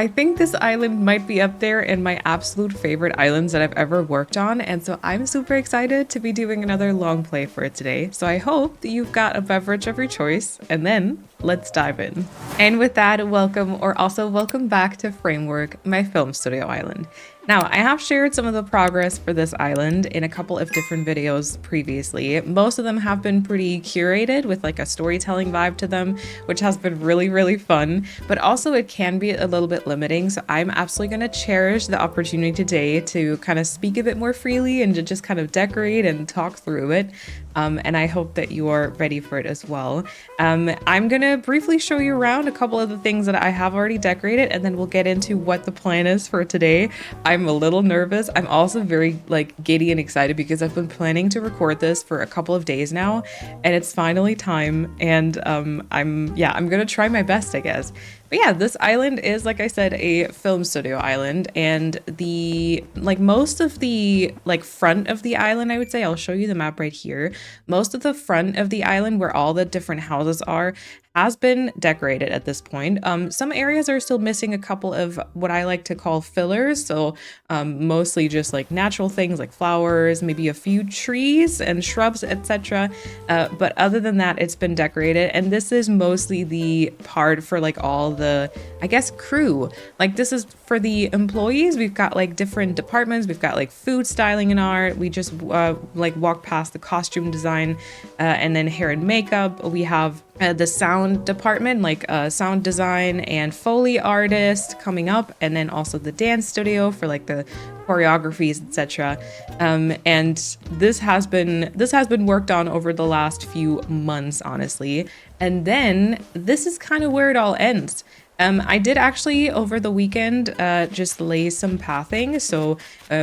I think this island might be up there in my absolute favorite islands that I've ever worked on, and so I'm super excited to be doing another long play for it today. So I hope that you've got a beverage of your choice, and then let's dive in. And with that, welcome back to Framework, my film studio island. Now, I have shared some of the progress for this island in a couple of different videos previously. Most of them have been pretty curated with like a storytelling vibe to them, which has been really fun, but also it can be a little bit limiting. So I'm absolutely going to cherish the opportunity today to kind of speak a bit more freely and to just kind of decorate and talk through it. And I hope that you are ready for it as well. I'm going to briefly show you around a couple of the things that I have already decorated, and then we'll get into what the plan is for today. I'm a little nervous. I'm also very giddy and excited because I've been planning to record this for a couple of days now, and it's finally time. And I'm going to try my best, I guess. But yeah, this island is, like I said, a film studio island, and the most of the front of the island, I would say, I'll show you the map right here. Most of the front of the island where all the different houses are has been decorated at this point. Some areas are still missing a couple of what I like to call fillers. So mostly just like natural things like flowers, maybe a few trees and shrubs, etc. But other than that, it's been decorated. And this is mostly the part for like all the, I guess, crew. Like this is for the employees. We've got like different departments. We've got like food styling and art. We just walk past the costume design and then hair and makeup. We have the sound department, sound design and Foley artist coming up, and then also the dance studio for like the choreographies, etc. And this has been worked on over the last few months, honestly. And then this is kind of where it all ends. I did actually over the weekend just lay some pathing, so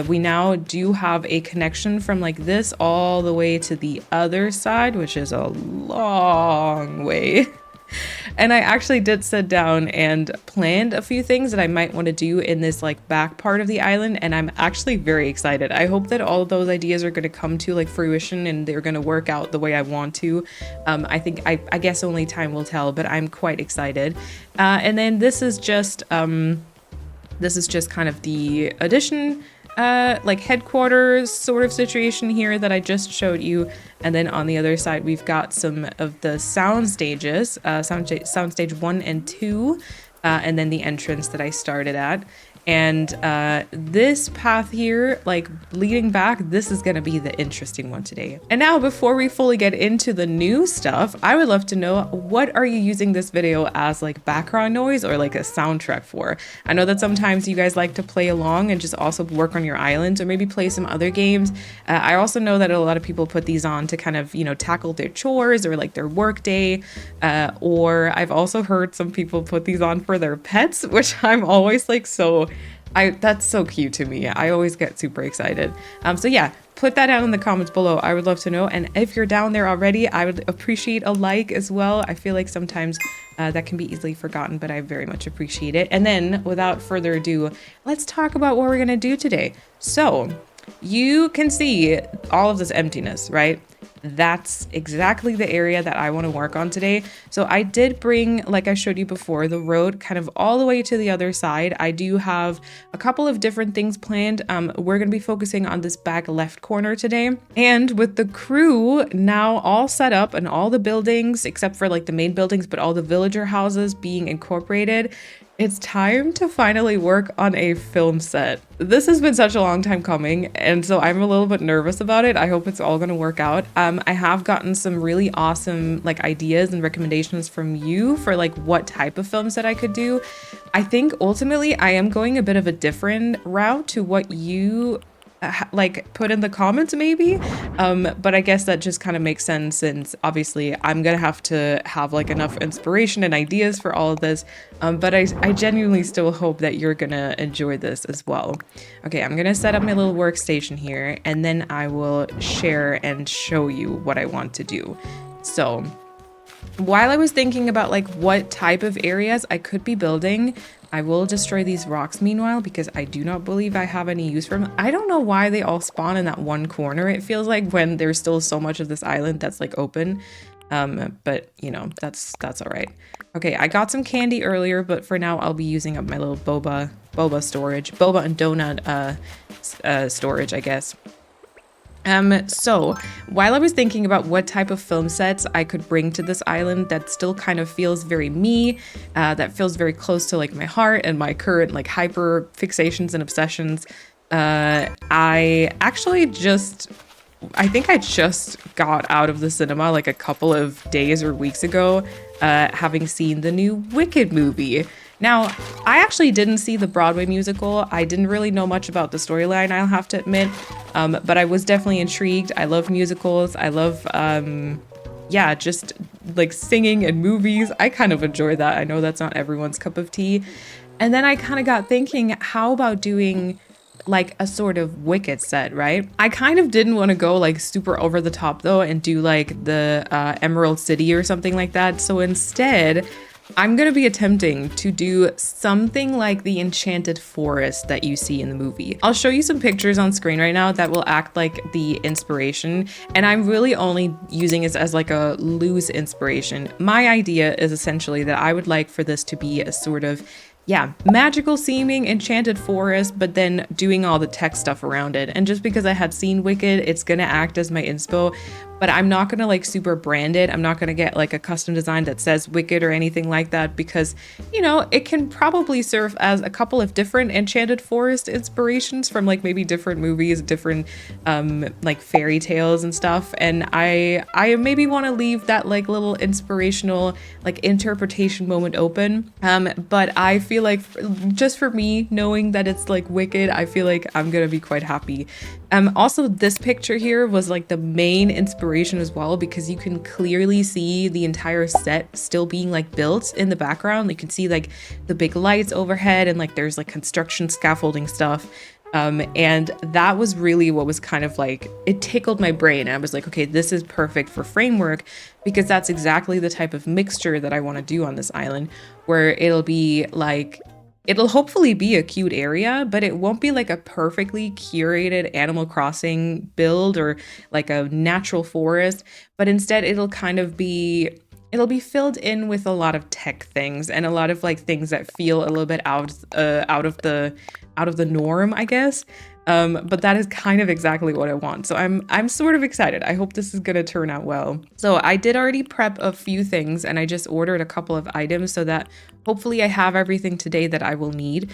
we now do have a connection from like this all the way to the other side, which is a long way. And I actually did sit down and planned a few things that I might want to do in this like back part of the island, and I'm actually very excited. I hope that all of those ideas are going to come to like fruition and they're going to work out the way I want to. I guess only time will tell, but I'm quite excited. And then this is just kind of the addition, headquarters sort of situation here that I just showed you. And then on the other side, we've got some of the sound stages, soundstage 1 and 2, and then the entrance that I started at. And this path here, like leading back, this is gonna be the interesting one today. And now before we fully get into the new stuff, I would love to know, what are you using this video as like background noise or like a soundtrack for? I know that sometimes you guys like to play along and just also work on your island or maybe play some other games. I also know that a lot of people put these on to kind of, tackle their chores or like their work day. Or I've also heard some people put these on for their pets, which I'm always like that's so cute to me. I always get super excited. So yeah, put that down in the comments below. I would love to know. And if you're down there already, I would appreciate a like as well. I feel like sometimes that can be easily forgotten, but I very much appreciate it. And then without further ado, let's talk about what we're gonna do today. So you can see all of this emptiness, right? That's exactly the area that I want to work on today. So I did bring, like I showed you before, the road kind of all the way to the other side. I do have a couple of different things planned. We're going to be focusing on this back left corner today. And with the crew now all set up and all the buildings, except for like the main buildings, but all the villager houses being incorporated, it's time to finally work on a film set. This has been such a long time coming, and so I'm a little bit nervous about it. I hope it's all gonna work out. I have gotten some really awesome ideas and recommendations from you for what type of film set I could do. I think ultimately I am going a bit of a different route to what you put in the comments maybe, but I guess that just kind of makes sense since obviously I'm gonna have to have enough inspiration and ideas for all of this, but I genuinely still hope that you're gonna enjoy this as well. Okay, I'm gonna set up my little workstation here and then I will share and show you what I want to do. So while I was thinking about what type of areas I could be building, I will destroy these rocks meanwhile because I do not believe I have any use for them. I don't know why they all spawn in that one corner. It feels like when there's still so much of this island that's open. But you know, that's all right. Okay, I got some candy earlier, but for now I'll be using up my little boba storage, boba and donut storage, I guess. So while I was thinking about what type of film sets I could bring to this island that still kind of feels very me, that feels very close to like my heart and my current like hyper fixations and obsessions, I actually I think I just got out of the cinema like a couple of days or weeks ago, having seen the new Wicked movie. Now, I actually didn't see the Broadway musical. I didn't really know much about the storyline, I'll have to admit, but I was definitely intrigued. I love musicals. I love, yeah, just like singing and movies. I kind of enjoy that. I know that's not everyone's cup of tea. And then I kind of got thinking, how about doing like a sort of Wicked set, right? I kind of didn't want to go like super over the top though and do like the Emerald City or something like that. So instead, I'm going to be attempting to do something like the Enchanted Forest that you see in the movie. I'll show you some pictures on screen right now that will act like the inspiration, and I'm really only using it as like a loose inspiration. My idea is essentially that I would like for this to be a sort of, yeah, magical seeming enchanted forest, but then doing all the tech stuff around it. And just because I had seen Wicked, it's gonna act as my inspo, but I'm not gonna like super brand it. I'm not gonna get like a custom design that says Wicked or anything like that, because, you know, it can probably serve as a couple of different enchanted forest inspirations from like maybe different movies, different like fairy tales and stuff. And I maybe want to leave that like little inspirational like interpretation moment open. But I feel like just for me, knowing that it's like Wicked, I feel like I'm gonna be quite happy. Also, this picture here was like the main inspiration as well, because you can clearly see the entire set still being like built in the background. You can see like the big lights overhead, and like there's like construction scaffolding stuff. And that was really what was kind of like, it tickled my brain. I was like, okay, this is perfect for framework, because that's exactly the type of mixture that I want to do on this island, where it'll be like, it'll hopefully be a cute area, but it won't be like a perfectly curated Animal Crossing build or like a natural forest, but instead it'll kind of be, it'll be filled in with a lot of tech things and a lot of like things that feel a little bit out of the norm, I guess. But that is kind of exactly what I want. So I'm sort of excited. I hope this is gonna turn out well. So I did already prep a few things, and I just ordered a couple of items so that hopefully I have everything today that I will need.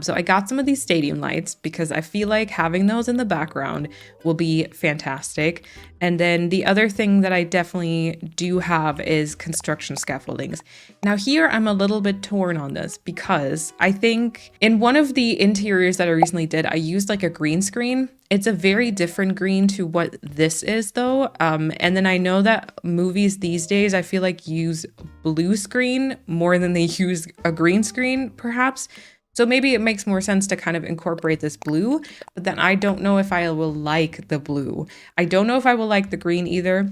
So I got some of these stadium lights because I feel like having those in the background will be fantastic. And then the other thing that I definitely do have is construction scaffoldings. Now here I'm a little bit torn on this, because I think in one of the interiors that I recently did, I used like a green screen. It's a very different green to what this is though. And then I know that movies these days, I feel like use blue screen more than they use a green screen, perhaps. So maybe it makes more sense to kind of incorporate this blue, but then I don't know if I will like the blue. I don't know if I will like the green either.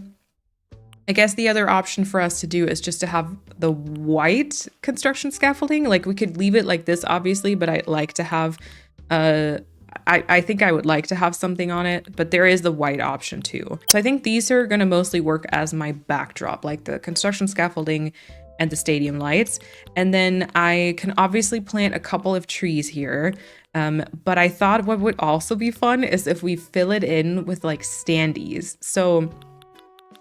I guess the other option for us to do is just to have the white construction scaffolding. Like we could leave it like this, obviously, but I'd like to have, I think I would like to have something on it, but there is the white option too. So I think these are gonna mostly work as my backdrop, like the construction scaffolding and the stadium lights. And then I can obviously plant a couple of trees here. But I thought what would also be fun is if we fill it in with like standees. So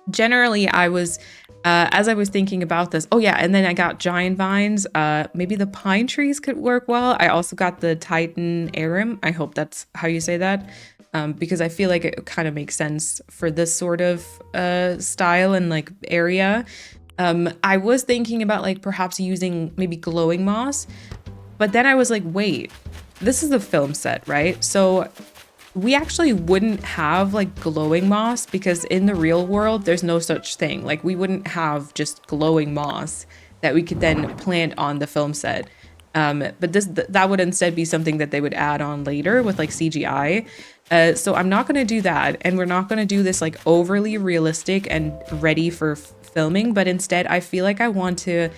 generally I was, as I was thinking about this, oh yeah, and then I got giant vines. Maybe the pine trees could work well. I also got the Titan arum. I hope that's how you say that. Because I feel like it kind of makes sense for this sort of style and like area. I was thinking about like perhaps using maybe glowing moss, but then I was like, wait, this is a film set, right? So we actually wouldn't have like glowing moss, because in the real world, there's no such thing. Like we wouldn't have just glowing moss that we could then plant on the film set. But that would instead be something that they would add on later with like CGI. So I'm not going to do that. And we're not going to do this like overly realistic and ready for filming, but instead I feel like I want to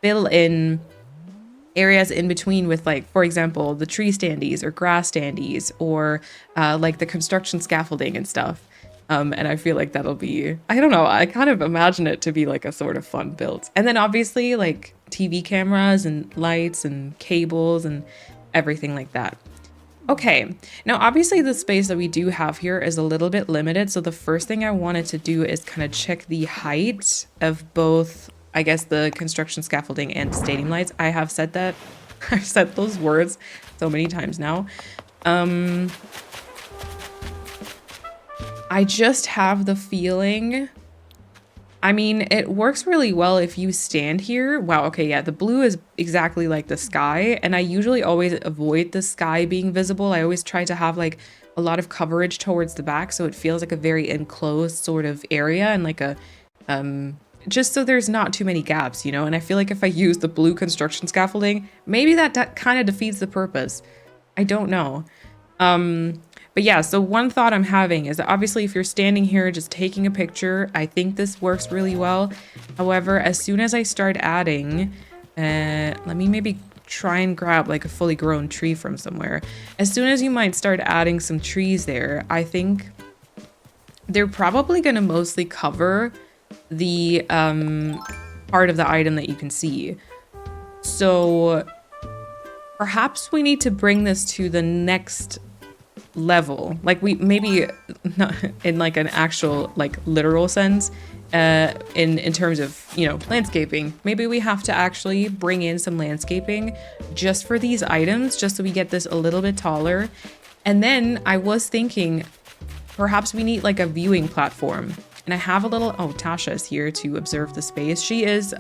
fill in areas in between with like, for example, the tree standees or grass standees or like the construction scaffolding and stuff. And I feel like that'll be, I don't know, I kind of imagine it to be like a sort of fun build. And then obviously like TV cameras and lights and cables and everything like that. Okay, now obviously the space that we do have here is a little bit limited. So the first thing I wanted to do is kind of check the height of both, I guess, the construction scaffolding and stadium lights. I have said that, I've said those words so many times now. I just have the feeling, I mean, it works really well if you stand here. Wow, okay, yeah, the blue is exactly like the sky, and I usually always avoid the sky being visible. I always try to have like a lot of coverage towards the back, so it feels like a very enclosed sort of area, and like a, just so there's not too many gaps, you know? And I feel like if I use the blue construction scaffolding, maybe that kind of defeats the purpose. I don't know. But yeah, so one thought I'm having is that obviously if you're standing here just taking a picture, I think this works really well. However, as soon as I start adding, let me maybe try and grab like a fully grown tree from somewhere. As soon as you might start adding some trees there, I think they're probably going to mostly cover the part of the item that you can see. So perhaps we need to bring this to the next level, like we maybe not in like an actual like literal sense, in terms of, you know, landscaping. Maybe we have to actually bring in some landscaping just for these items, just so we get this a little bit taller. And then I was thinking perhaps we need like a viewing platform. And I have a little, oh, Tasha is here to observe the space. She is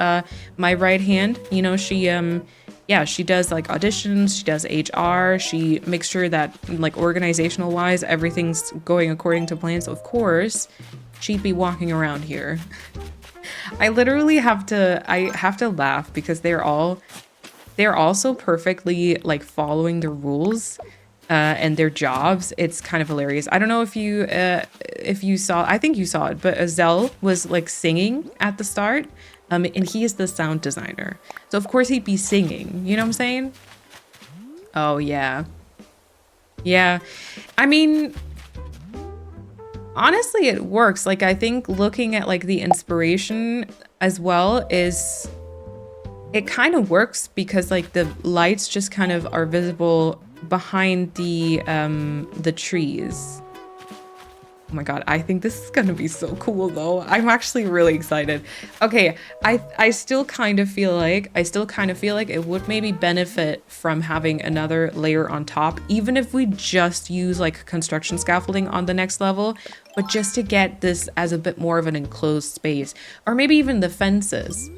my right hand, you know, she yeah, she does like auditions, she does HR, she makes sure that like organizational wise, everything's going according to plan. So of course, she'd be walking around here. I literally have to laugh because they're all so perfectly like following the rules and their jobs. It's kind of hilarious. I don't know if you saw, I think you saw it, but Azelle was like singing at the start. And he is the sound designer. So of course he'd be singing, you know what I'm saying? Oh yeah. Yeah. I mean, honestly, it works. Like, I think looking at like the inspiration as well is, it kind of works because like the lights just kind of are visible behind the trees. Oh my god, I think this is gonna be so cool though. I'm actually really excited. Okay, I still kind of feel like it would maybe benefit from having another layer on top, even if we just use like construction scaffolding on the next level, but just to get this as a bit more of an enclosed space. Or maybe even the fences.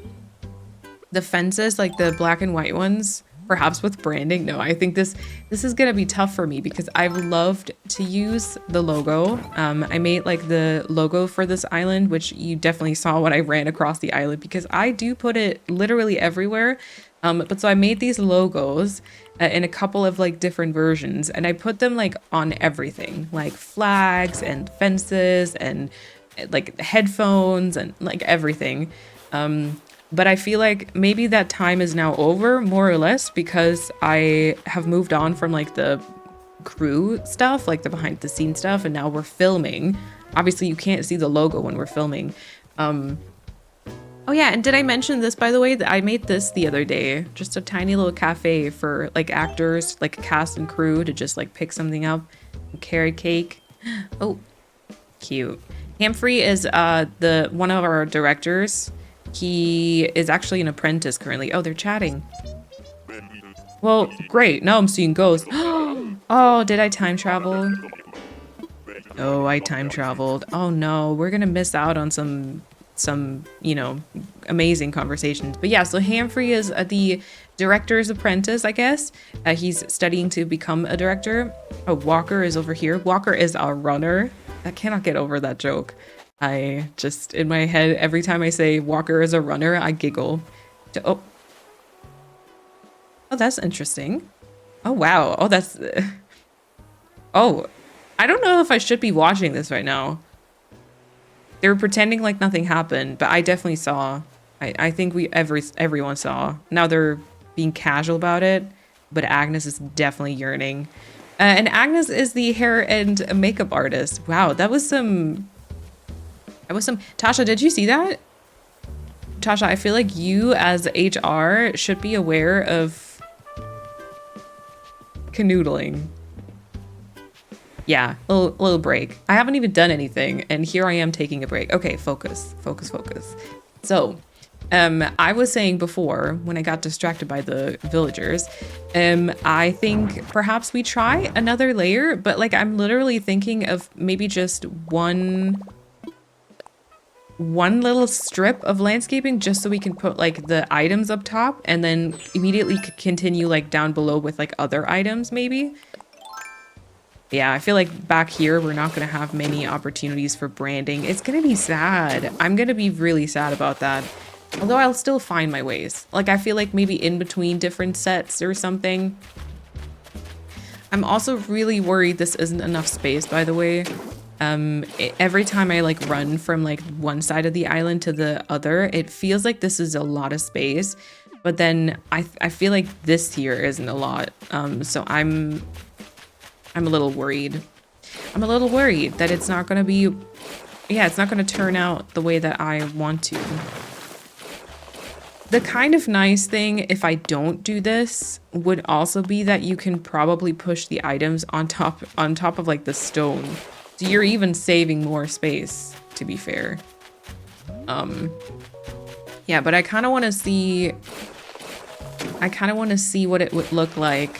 The fences, like the black and white ones, perhaps with branding. No, I think this is gonna be tough for me because I've loved to use the logo. I made like the logo for this island, which you definitely saw when I ran across the island because I do put it literally everywhere. But so I made these logos in a couple of like different versions, and I put them like on everything, like flags and fences and like headphones and like everything. But I feel like maybe that time is now over, more or less, because I have moved on from like the crew stuff, like the behind the scenes stuff, and now we're filming. Obviously you can't see the logo when we're filming. Oh yeah, and did I mention this, by the way, that I made this the other day, just a tiny little cafe for like actors, like cast and crew to just like pick something up. Carrot cake. Oh, cute. Humphrey is one of our directors. He is actually an apprentice currently. Oh, they're chatting. Well, great. Now I'm seeing ghosts. Oh, did I time travel? Oh, I time traveled. Oh no, we're gonna miss out on some, you know, amazing conversations. But yeah, so Humphrey is the director's apprentice, I guess. He's studying to become a director. Oh, Walker is over here. Walker is our runner. I cannot get over that joke. I just, in my head, every time I say Walker is a runner, I giggle. Oh, that's interesting. Oh, wow. Oh, that's... Oh, I don't know if I should be watching this right now. They were pretending like nothing happened, but I definitely saw. I think everyone saw. Now they're being casual about it, but Agnes is definitely yearning. And Agnes is the hair and makeup artist. Wow, that was some That was some... Tasha, did you see that? Tasha, I feel like you as HR should be aware of canoodling. Yeah, little break. I haven't even done anything, and here I am taking a break. Okay, focus. So, I was saying before, when I got distracted by the villagers, I think perhaps we try another layer, but like I'm literally thinking of maybe just one little strip of landscaping just so we can put like the items up top and then immediately continue like down below with like other items maybe. Yeah, I feel like back here we're not going to have many opportunities for branding. It's going to be sad. I'm going to be really sad about that. Although I'll still find my ways. Like I feel like maybe in between different sets or something. I'm also really worried this isn't enough space, by the way. Every time I like run from like one side of the island to the other, it feels like this is a lot of space. But then I feel like this here isn't a lot. So I'm a little worried. I'm a little worried that it's not going to be, yeah, it's not going to turn out the way that I want to. The kind of nice thing, if I don't do this, would also be that you can probably push the items on top of like the stone. So you're even saving more space, to be fair. Yeah, but I kind of want to see what it would look like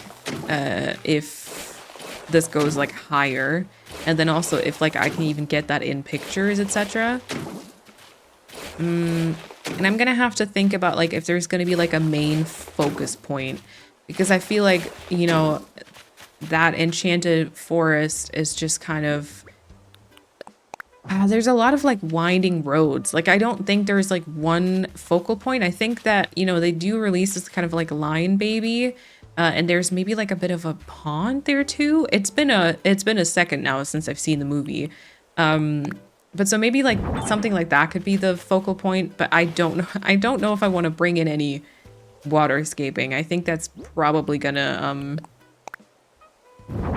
if this goes like higher, and then also if like I can even get that in pictures, etc. And I'm gonna have to think about like if there's gonna be like a main focus point, because I feel like, you know, that enchanted forest is just kind of there's a lot of like winding roads. Like I don't think there's like one focal point. I think that, you know, they do release this kind of like lion baby. And there's maybe like a bit of a pond there too. It's been a second now since I've seen the movie. But so maybe like something like that could be the focal point, but I don't know if I want to bring in any waterscaping. I think that's probably gonna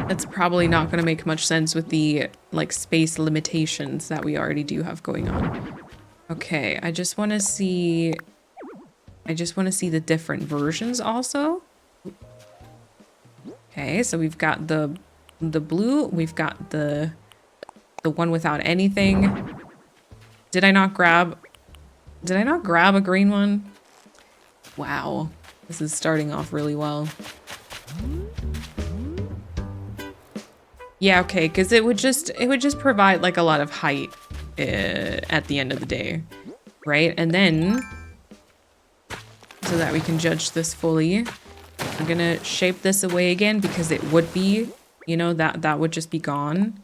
that's probably not gonna make much sense with the like space limitations that we already do have going on. Okay, I just want to see the different versions also. Okay, so we've got the blue, we've got the one without anything. Did I not grab a green one? Wow, this is starting off really well. Yeah, okay, because it would just provide like a lot of height at the end of the day, right? And then so that we can judge this fully, I'm gonna shape this away again because it would be, you know, that would just be gone.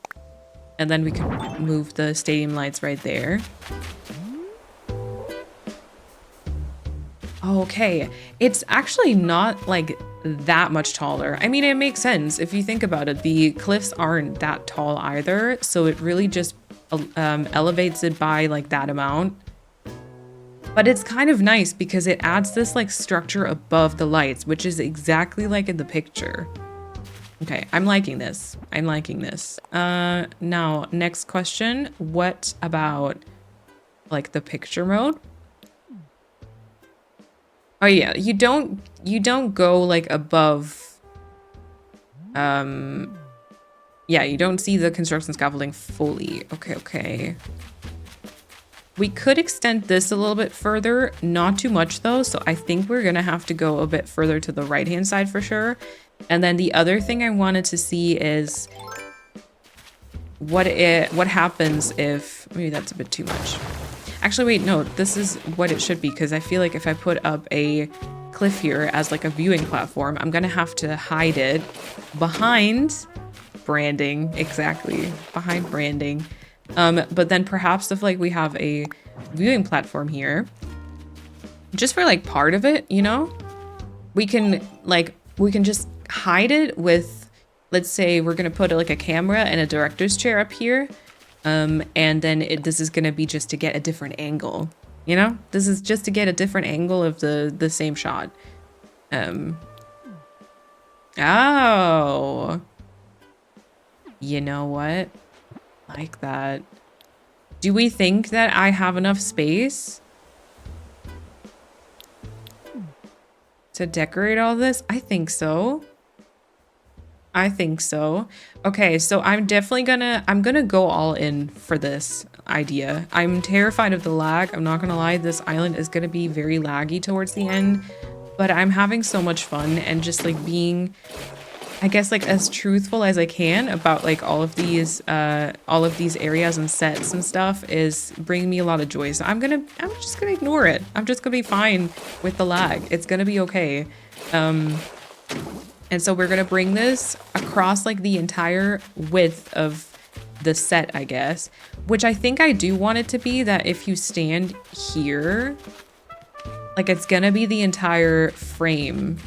And then we could move the stadium lights right there. Okay, it's actually not like that much taller. I mean, it makes sense if you think about it. The cliffs aren't that tall either, so it really just elevates it by like that amount. But it's kind of nice because it adds this like structure above the lights, which is exactly like in the picture. Okay, I'm liking this. I'm liking this. Now, next question. What about like the picture mode? Oh yeah, you don't go like above. Yeah, you don't see the construction scaffolding fully. Okay. We could extend this a little bit further, not too much though, so I think we're gonna have to go a bit further to the right-hand side for sure. And then the other thing I wanted to see is what happens if, maybe that's a bit too much. Actually, wait, no, this is what it should be, because I feel like if I put up a cliff here as like a viewing platform, I'm gonna have to hide it behind branding, exactly, behind branding. But then perhaps if like we have a viewing platform here, just for like part of it, you know, we can just hide it with, let's say we're gonna put like a camera and a director's chair up here. And then this is gonna be just to get a different angle, you know? This is just to get a different angle of the same shot. Oh. You know what? Like that. Do we think that I have enough space to decorate all this? I think so. I think so. Okay, so I'm definitely I'm gonna go all in for this idea. I'm terrified of the lag. I'm not gonna lie, this island is gonna be very laggy towards the end, but I'm having so much fun and just like being, I guess, like as truthful as I can about like all of these areas and sets and stuff is bringing me a lot of joy. So I'm just gonna ignore it. I'm just gonna be fine with the lag. It's gonna be okay. And so we're gonna bring this across like the entire width of the set, I guess, which I think I do want it to be that if you stand here, like it's gonna be the entire frame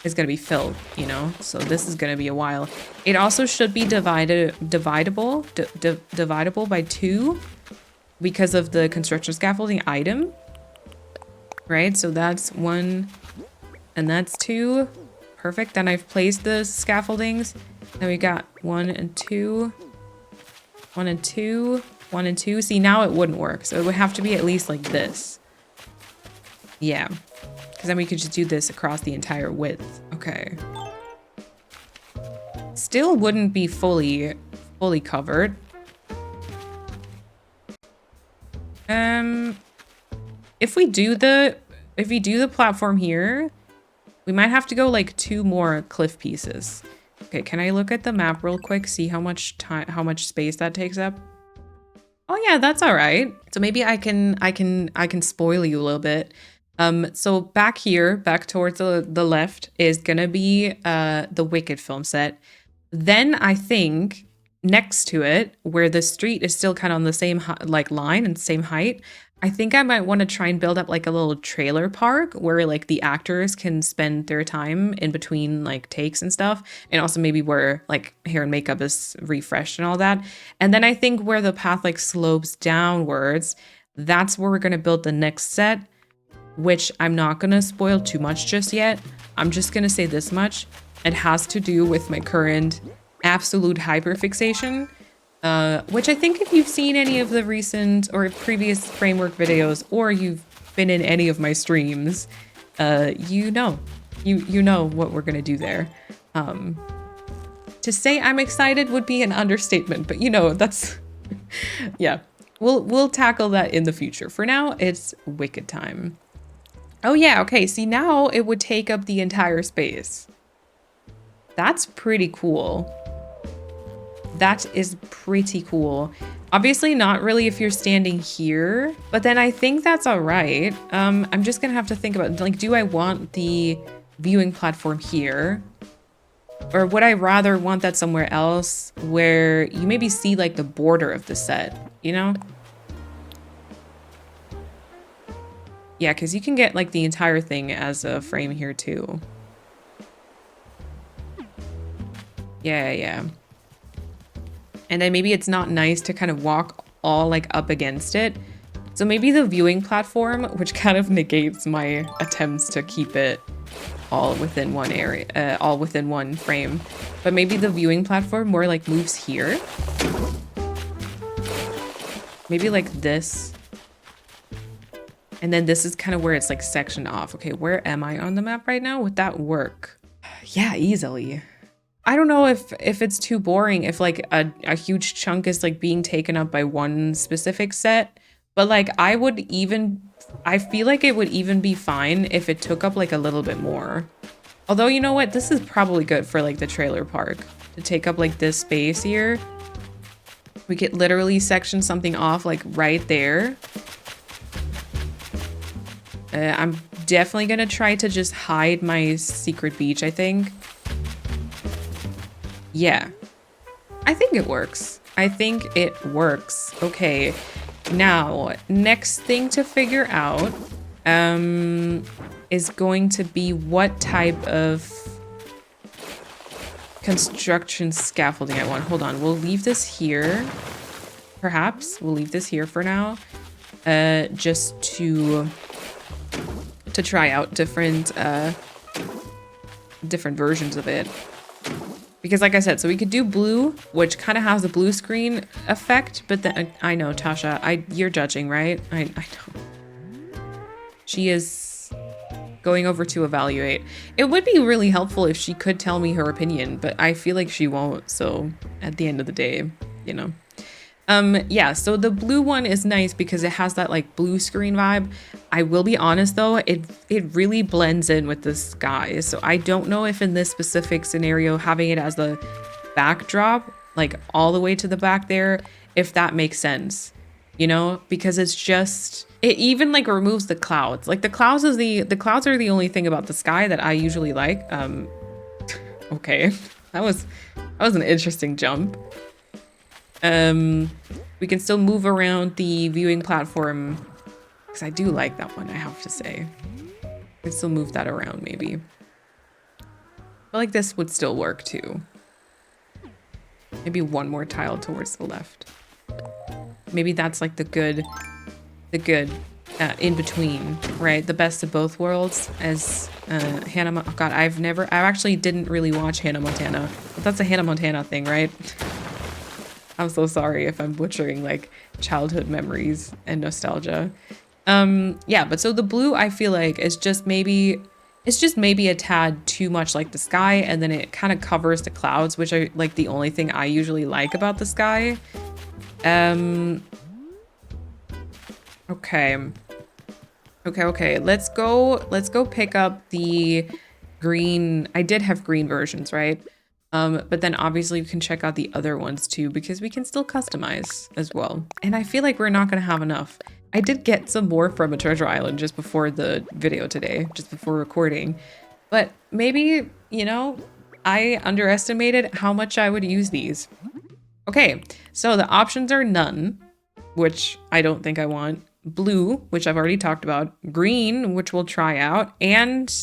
is gonna be filled, you know? So this is gonna be a while. It also should be dividable by 2 because of the construction scaffolding item, right? So that's 1 and that's 2. Perfect. Then I've placed the scaffoldings. Then we got 1 and 2, 1 and 2, 1 and 2. See, now it wouldn't work. So it would have to be at least like this. Yeah. Because then we could just do this across the entire width. Okay. Still wouldn't be fully covered. If we do the platform here, we might have to go like 2 more cliff pieces. Okay, can I look at the map real quick, see how much space that takes up? Oh yeah, that's all right. So maybe I can spoil you a little bit. So back here, back towards the left is gonna be the Wicked film set. Then I think next to it, where the street is still kind of on the same like line and same height, I think I might want to try and build up like a little trailer park where like the actors can spend their time in between like takes and stuff. And also maybe where like hair and makeup is refreshed and all that. And then I think where the path like slopes downwards, that's where we're going to build the next set, which I'm not going to spoil too much just yet. I'm just going to say this much. It has to do with my current absolute hyperfixation. Which I think if you've seen any of the recent or previous framework videos, or you've been in any of my streams, you know what we're gonna do there. To say I'm excited would be an understatement, but you know, that's, yeah, we'll tackle that in the future. For now, it's Wicked time. Oh yeah, okay, see now it would take up the entire space. That's pretty cool. That is pretty cool. Obviously not really if you're standing here, but then I think that's all right. I'm just gonna have to think about, like, do I want the viewing platform here? Or would I rather want that somewhere else where you maybe see like the border of the set, you know? Yeah, because you can get like the entire thing as a frame here too. Yeah. And then maybe it's not nice to kind of walk all like up against it. So maybe the viewing platform, which kind of negates my attempts to keep it all within one area, all within one frame. But maybe the viewing platform more like moves here. Maybe like this. And then this is kind of where it's like sectioned off. Okay, where am I on the map right now? Would that work? Yeah, easily. I don't know if it's too boring if like a huge chunk is like being taken up by one specific set, but like I feel like it would even be fine if it took up like a little bit more. Although, you know what, this is probably good for like the trailer park to take up like this space here. We could literally section something off like right there. I'm definitely gonna try to just hide my secret beach, I think. Yeah, I think it works. Okay, now next thing to figure out is going to be what type of construction scaffolding I want. Hold on, we'll leave this here. Perhaps we'll leave this here for now, just to try out different versions of it. Because like I said, so we could do blue, which kind of has a blue screen effect, but then I know, Tasha, you're judging, right? I don't. She is going over to evaluate. It would be really helpful if she could tell me her opinion, but I feel like she won't. So at the end of the day, you know. Yeah, so the blue one is nice because it has that like blue screen vibe. I will be honest though, it really blends in with the sky. So I don't know if in this specific scenario, having it as the backdrop, like all the way to the back there, if that makes sense, you know, because it's just, it even like removes the clouds. Like the clouds are the only thing about the sky that I usually like. Okay, that was an interesting jump. We can still move around the viewing platform because I do like that one, I have to say. We can still move that around maybe. But like this would still work too. Maybe one more tile towards the left. Maybe that's like the good in between, right? The best of both worlds, as Hannah. Oh God, I actually didn't really watch Hannah Montana, but that's a Hannah Montana thing, right? I'm so sorry if I'm butchering like childhood memories and nostalgia. Yeah, but so the blue I feel like is just maybe a tad too much like the sky, and then it kind of covers the clouds, which are like the only thing I usually like about the sky. Okay. Let's go pick up the green. I did have green versions, right? But then obviously you can check out the other ones too, because we can still customize as well. And I feel like we're not gonna have enough. I did get some more from a treasure island just before the video today, just before recording. But maybe, you know, I underestimated how much I would use these. Okay, so the options are none, which I don't think I want. Blue, which I've already talked about. Green, which we'll try out. And,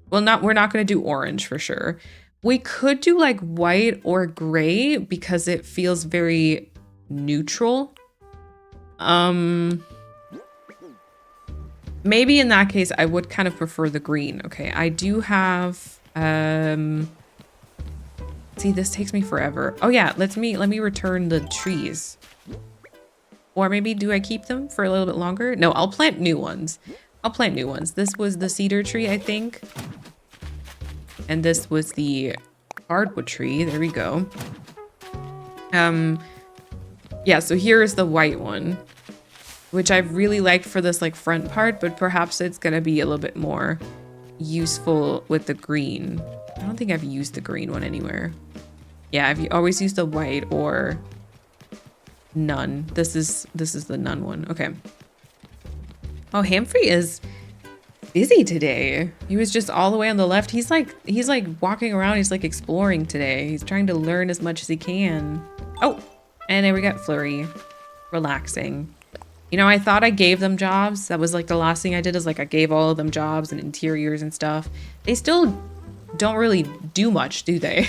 well, we're not gonna do orange for sure. We could do like white or gray because it feels very neutral. Maybe in that case, I would kind of prefer the green. Okay, I do have, see, this takes me forever. Oh yeah, let me return the trees. Or maybe do I keep them for a little bit longer? No, I'll plant new ones. This was the cedar tree, I think. And this was the hardwood tree. There we go. Yeah, so here is the white one, which I really liked for this like front part, but perhaps it's gonna be a little bit more useful with the green. I don't think I've used the green one anywhere. Yeah, I've always used the white or none. This is the none one. Okay. Oh, Humphrey is busy today. He was just all the way on the left. He's like walking around. He's like exploring today. He's trying to learn as much as he can. Oh, and there we got Flurry, relaxing. You know, I thought I gave them jobs. That was like the last thing I did, is like I gave all of them jobs and interiors and stuff. They still don't really do much, do they?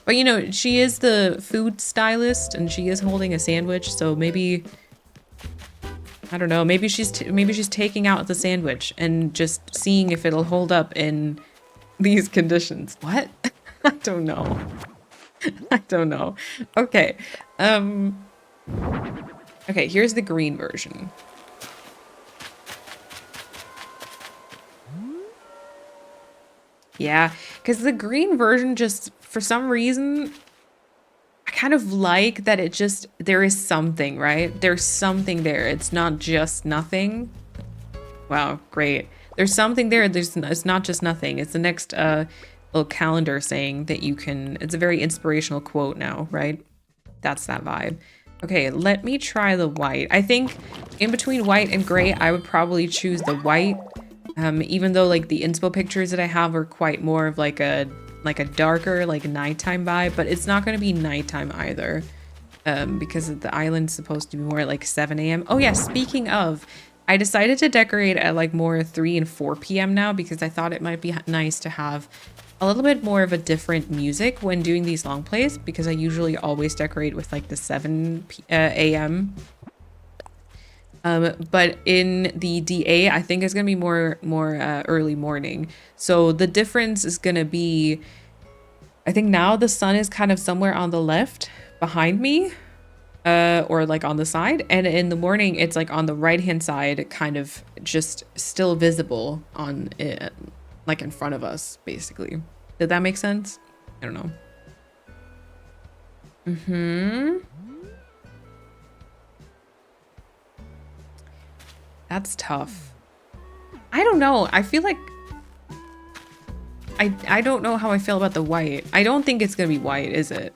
But you know, she is the food stylist and she is holding a sandwich, so maybe, I don't know, maybe she's taking out the sandwich and just seeing if it'll hold up in these conditions. What? I don't know. I don't know. Okay. Okay, here's the green version. Yeah, because the green version just, for some reason, I kind of like that it just, there is something, right? There's something there. It's not just nothing. Wow, great. There's something there. It's not just nothing. It's the next little calendar saying that you can, it's a very inspirational quote now, right? That's that vibe. Okay, let me try the white. I think in between white and gray, I would probably choose the white. Even though like the inspo pictures that I have are quite more of like a darker, like nighttime vibe, but it's not going to be nighttime either, because the island's supposed to be more at like 7 a.m. Oh yeah, speaking of, I decided to decorate at like more 3 and 4 p.m. now because I thought it might be nice to have a little bit more of a different music when doing these long plays, because I usually always decorate with like the 7 a.m. But in the DA, I think it's gonna be more early morning. So the difference is gonna be I think now the sun is kind of somewhere on the left behind me, or like on the side. And in the morning, it's like on the right-hand side, kind of just still visible on it, like in front of us, basically. Did that make sense? I don't know. That's tough. I don't know. I feel like I don't know how I feel about the white. I don't think it's gonna be white, is it?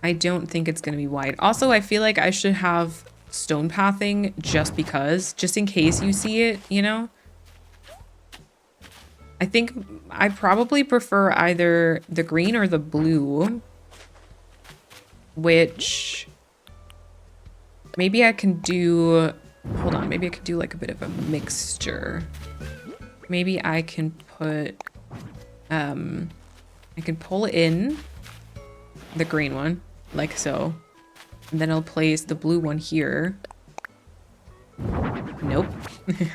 I don't think it's gonna be white. Also, I feel like I should have stone pathing just because, just in case you see it, you know? I think I probably prefer either the green or the blue, which maybe I can do, hold on, maybe I could do like a bit of a mixture. Maybe I can put, I can pull in the green one, like so. And then I'll place the blue one here. Nope.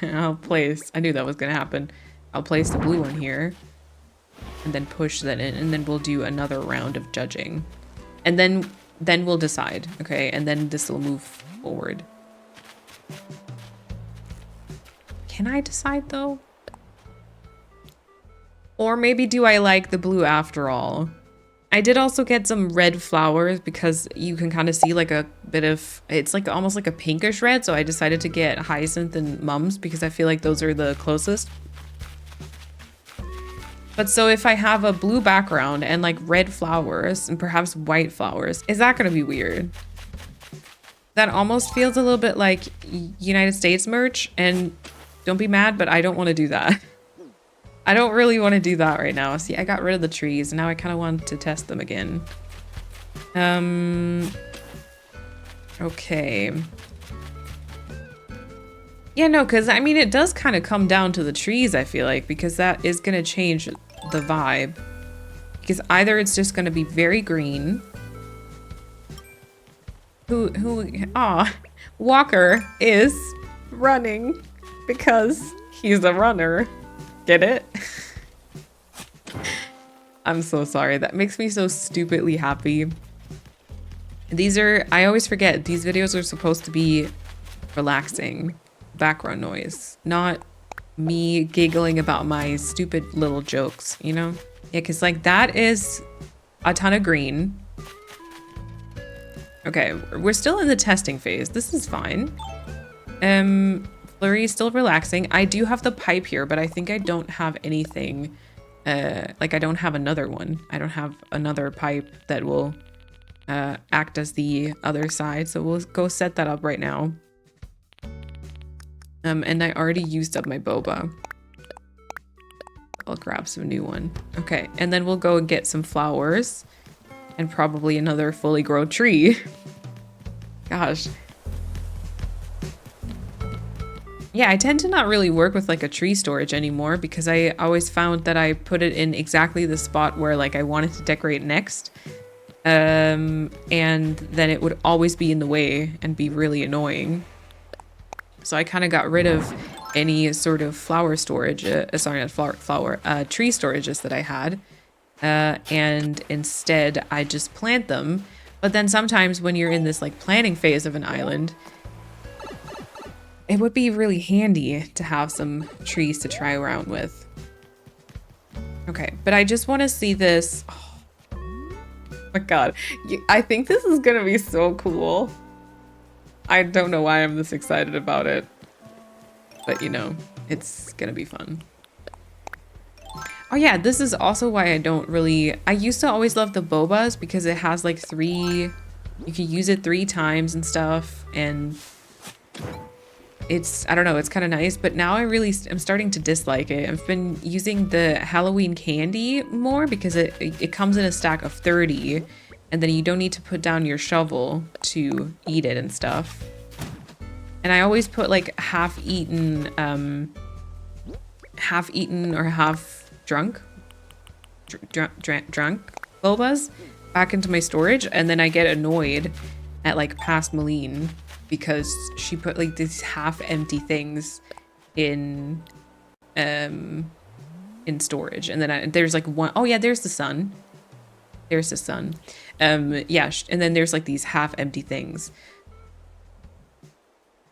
I'll place, I knew that was gonna happen. I'll place the blue one here. And then push that in, and then we'll do another round of judging. And then we'll decide, okay? And then this will move forward. Can I decide though? Or maybe do I like the blue after all? I did also get some red flowers because you can kind of see like a bit of, it's like almost like a pinkish red. So I decided to get hyacinth and mums because I feel like those are the closest. But so if I have a blue background and like red flowers and perhaps white flowers, is that gonna be weird? That almost feels a little bit like United States merch, and don't be mad, but I don't want to do that. I don't really want to do that right now. See, I got rid of the trees. Now I kind of want to test them again. Okay. Yeah, no, because I mean, it does kind of come down to the trees, I feel like, because that is going to change the vibe. Because either it's just going to be very green. Walker is running because he's a runner. Get it? I'm so sorry. That makes me so stupidly happy. These are, I always forget, these videos are supposed to be relaxing background noise, not me giggling about my stupid little jokes, you know? Yeah, because like that is a ton of green. Okay, we're still in the testing phase. This is fine. Flurry is still relaxing. I do have the pipe here, but I think I don't have anything, like I don't have another one. I don't have another pipe that will act as the other side. So we'll go set that up right now. And I already used up my boba. I'll grab some new one. Okay, and then we'll go and get some flowers and probably another fully grown tree. Gosh. Yeah, I tend to not really work with like a tree storage anymore because I always found that I put it in exactly the spot where like I wanted to decorate next. And then it would always be in the way and be really annoying. So I kind of got rid of any sort of flower storage, sorry, not flower, tree storages that I had. And instead I just plant them. But then sometimes when you're in this like planning phase of an island, it would be really handy to have some trees to try around with. Okay, but I just want to see this. Oh my God, I think this is gonna be so cool. I don't know why I'm this excited about it, but you know, it's gonna be fun. Oh yeah, this is also why I don't really, I used to always love the bobas because it has like you can use it 3 times and stuff, and it's, I don't know, it's kind of nice, but now I really am starting to dislike it. I've been using the Halloween candy more because it comes in a stack of 30, and then you don't need to put down your shovel to eat it and stuff. And I always put like half-eaten or half-drunk bobas back into my storage, and then I get annoyed at like past Malene because she put like these half-empty things in in storage. And then there's like one, oh yeah, there's the sun. There's the sun. Yeah, and then there's like these half empty things.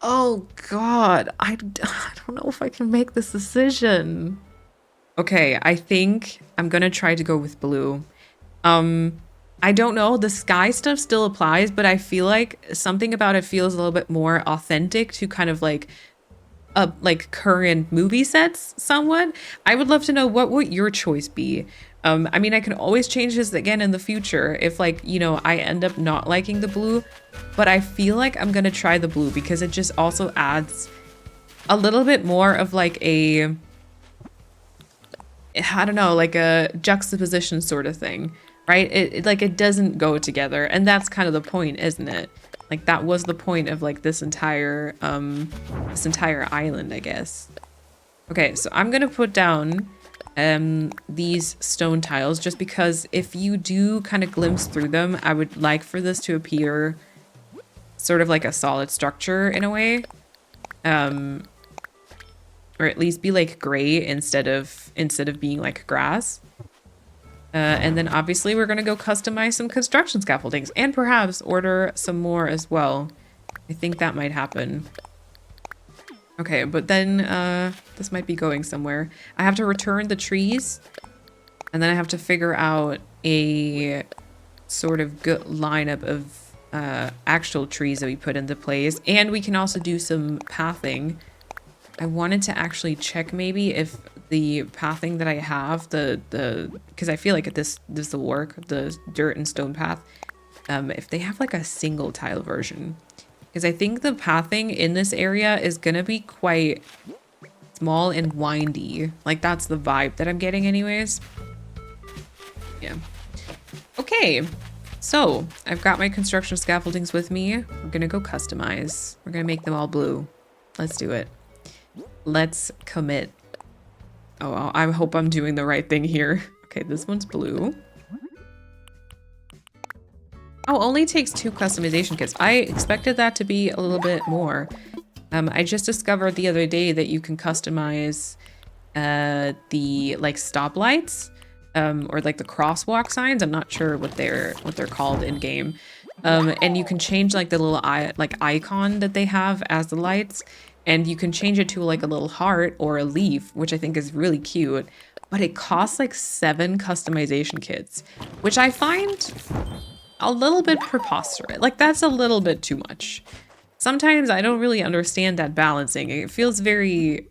Oh God, I don't know if I can make this decision. Okay, I think I'm gonna try to go with blue. I don't know, the sky stuff still applies, but I feel like something about it feels a little bit more authentic to kind of like current movie sets somewhat. I would love to know what would your choice be. I mean, I can always change this again in the future if like, you know, I end up not liking the blue, but I feel like I'm gonna try the blue because it just also adds a little bit more of like a, I don't know, like a juxtaposition sort of thing, right? It like it doesn't go together, and that's kind of the point, isn't it? Like that was the point of like this entire island, I guess. Okay, so I'm gonna put down these stone tiles just because if you do kind of glimpse through them, I would like for this to appear sort of like a solid structure in a way. Or at least be like gray instead of being like grass. And then obviously we're gonna go customize some construction scaffoldings and perhaps order some more as well. I think that might happen. Okay, but then this might be going somewhere. I have to return the trees, and then I have to figure out a sort of good lineup of actual trees that we put into place, and we can also do some pathing. I wanted to actually check maybe if the pathing that I have, because I feel like this will work, the dirt and stone path, if they have like a single tile version. Because I think the pathing in this area is gonna be quite small and windy. Like that's the vibe that I'm getting anyways. Yeah. Okay, so I've got my construction scaffoldings with me. We're gonna go customize. We're gonna make them all blue. Let's do it. Let's commit. Oh, I hope I'm doing the right thing here. Okay, this one's blue. Oh, only takes 2 customization kits. I expected that to be a little bit more. I just discovered the other day that you can customize the like stoplights or like the crosswalk signs. I'm not sure what they're called in game. And you can change like the little icon that they have as the lights. And you can change it to like a little heart or a leaf, which I think is really cute. But it costs like 7 customization kits, which I find a little bit preposterous. Like that's a little bit too much. Sometimes I don't really understand that balancing. It feels very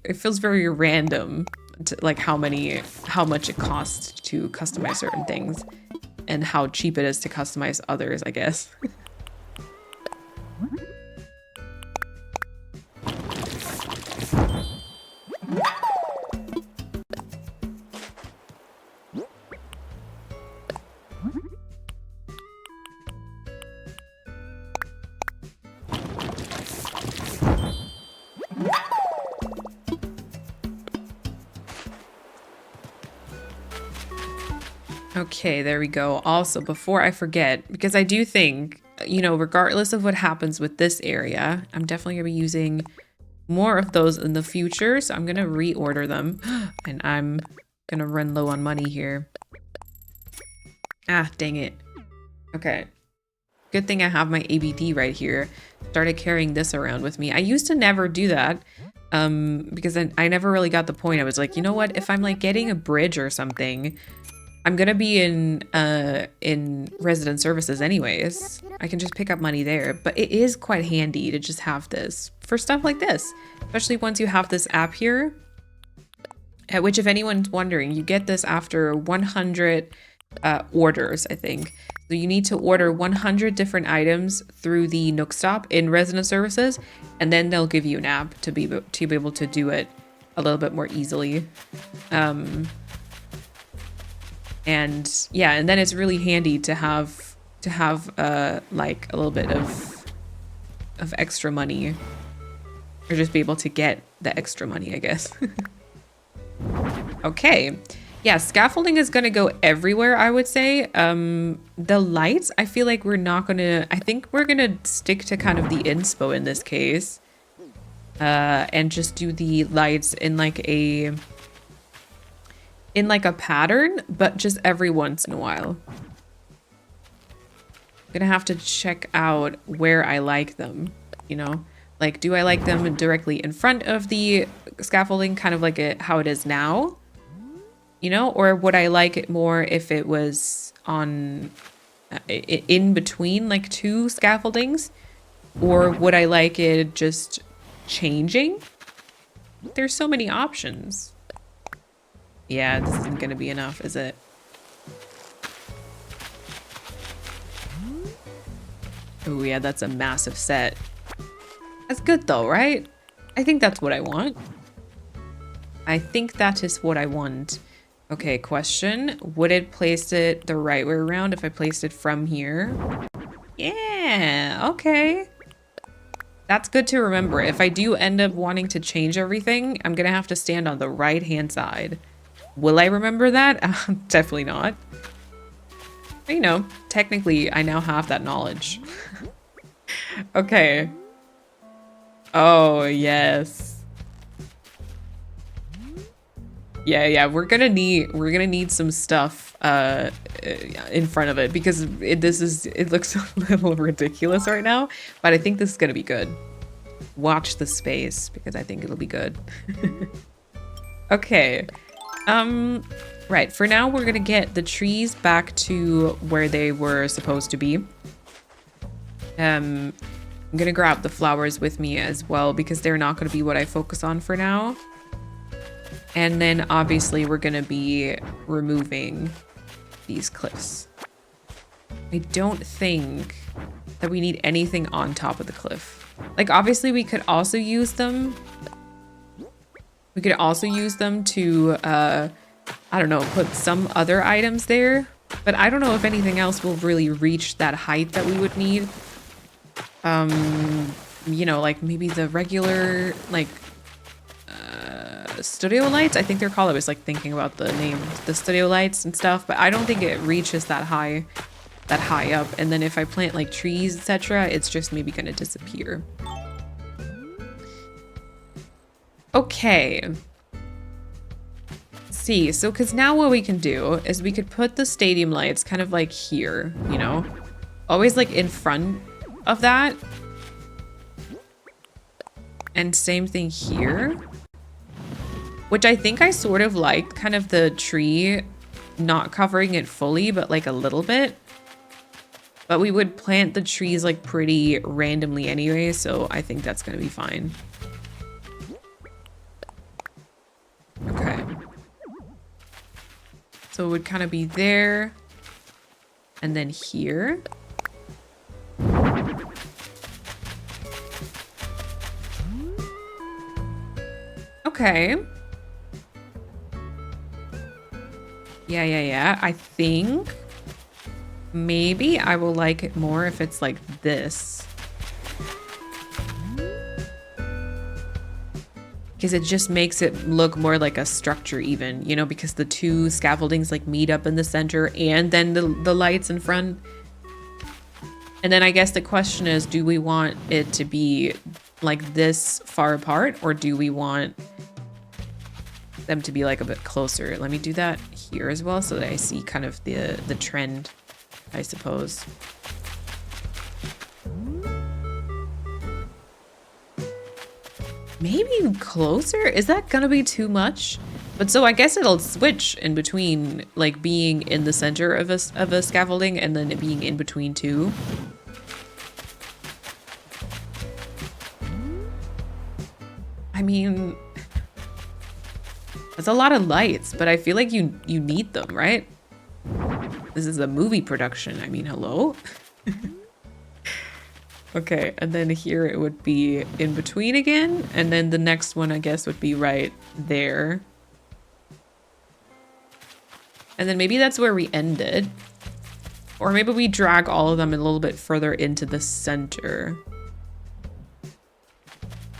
random to like how much it costs to customize certain things and how cheap it is to customize others, I guess. Okay, there we go. Also, before I forget, because I do think, you know, regardless of what happens with this area, I'm definitely gonna be using more of those in the future. So I'm gonna reorder them and I'm gonna run low on money here. Ah, dang it. Okay. Good thing I have my ABD right here. Started carrying this around with me. I used to never do that because I never really got the point. I was like, you know what? If I'm like getting a bridge or something, I'm gonna be in resident services anyways. I can just pick up money there, but it is quite handy to just have this for stuff like this, especially once you have this app here, which if anyone's wondering, you get this after 100 orders, I think. So you need to order 100 different items through the Nook Stop in resident services, and then they'll give you an app to be able to do it a little bit more easily. And yeah, and then it's really handy to have like a little bit of extra money, or just be able to get the extra money, I guess. Okay, yeah, scaffolding is gonna go everywhere, I would say. The lights, I feel like we're not gonna, I think we're gonna stick to kind of the inspo in this case, and just do the lights in like in like a pattern, but just every once in a while. I'm gonna have to check out where I like them, you know? Like, do I like them directly in front of the scaffolding, kind of like how it is now? You know, or would I like it more if it was on in between like two scaffoldings? Or would I like it just changing? There's so many options. Yeah, this isn't gonna be enough, is it? Oh yeah, that's a massive set. That's good though, right? I think that's what I want. I think that is what I want. Okay, question. Would it place it the right way around if I placed it from here? Yeah, okay. That's good to remember. If I do end up wanting to change everything, I'm gonna have to stand on the right-hand side. Will I remember that? Definitely not. But, you know, technically, I now have that knowledge. Okay. Oh, yes. Yeah, we're gonna need some stuff in front of it because it looks a little ridiculous right now, but I think this is gonna be good. Watch the space because I think it'll be good. Okay. Right, for now we're gonna get the trees back to where they were supposed to be. I'm gonna grab the flowers with me as well because they're not gonna be what I focus on for now. And then obviously we're gonna be removing these cliffs. I don't think that we need anything on top of the cliff. Like obviously we could also use them. We could also use them to, I don't know, put some other items there. But I don't know if anything else will really reach that height that we would need. You know, like maybe the regular, like, studio lights, I think they're called. I was like thinking about the name, the studio lights and stuff, but I don't think it reaches that high up. And then if I plant like trees, etc., it's just maybe gonna disappear. Okay. Let's see, so because now what we can do is we could put the stadium lights kind of like here, you know, always like in front of that. And same thing here. Which I think I sort of liked, kind of the tree not covering it fully, but like a little bit. But we would plant the trees like pretty randomly anyway, so I think that's gonna be fine. Okay. So it would kind of be there. And then here. Okay. Yeah. I think maybe I will like it more if it's like this. Because it just makes it look more like a structure even, you know, because the two scaffoldings like meet up in the center and then the lights in front. And then I guess the question is, do we want it to be like this far apart or do we want them to be like a bit closer? Let me do that here as well so that I see kind of the trend, I suppose. Maybe closer? Is that gonna be too much? But so I guess it'll switch in between like being in the center of a scaffolding and then it being in between two. I mean, that's a lot of lights, but I feel like you need them, right? This is a movie production. I mean, hello? Okay, and then here it would be in between again, and then the next one, I guess, would be right there. And then maybe that's where we ended. Or maybe we drag all of them a little bit further into the center.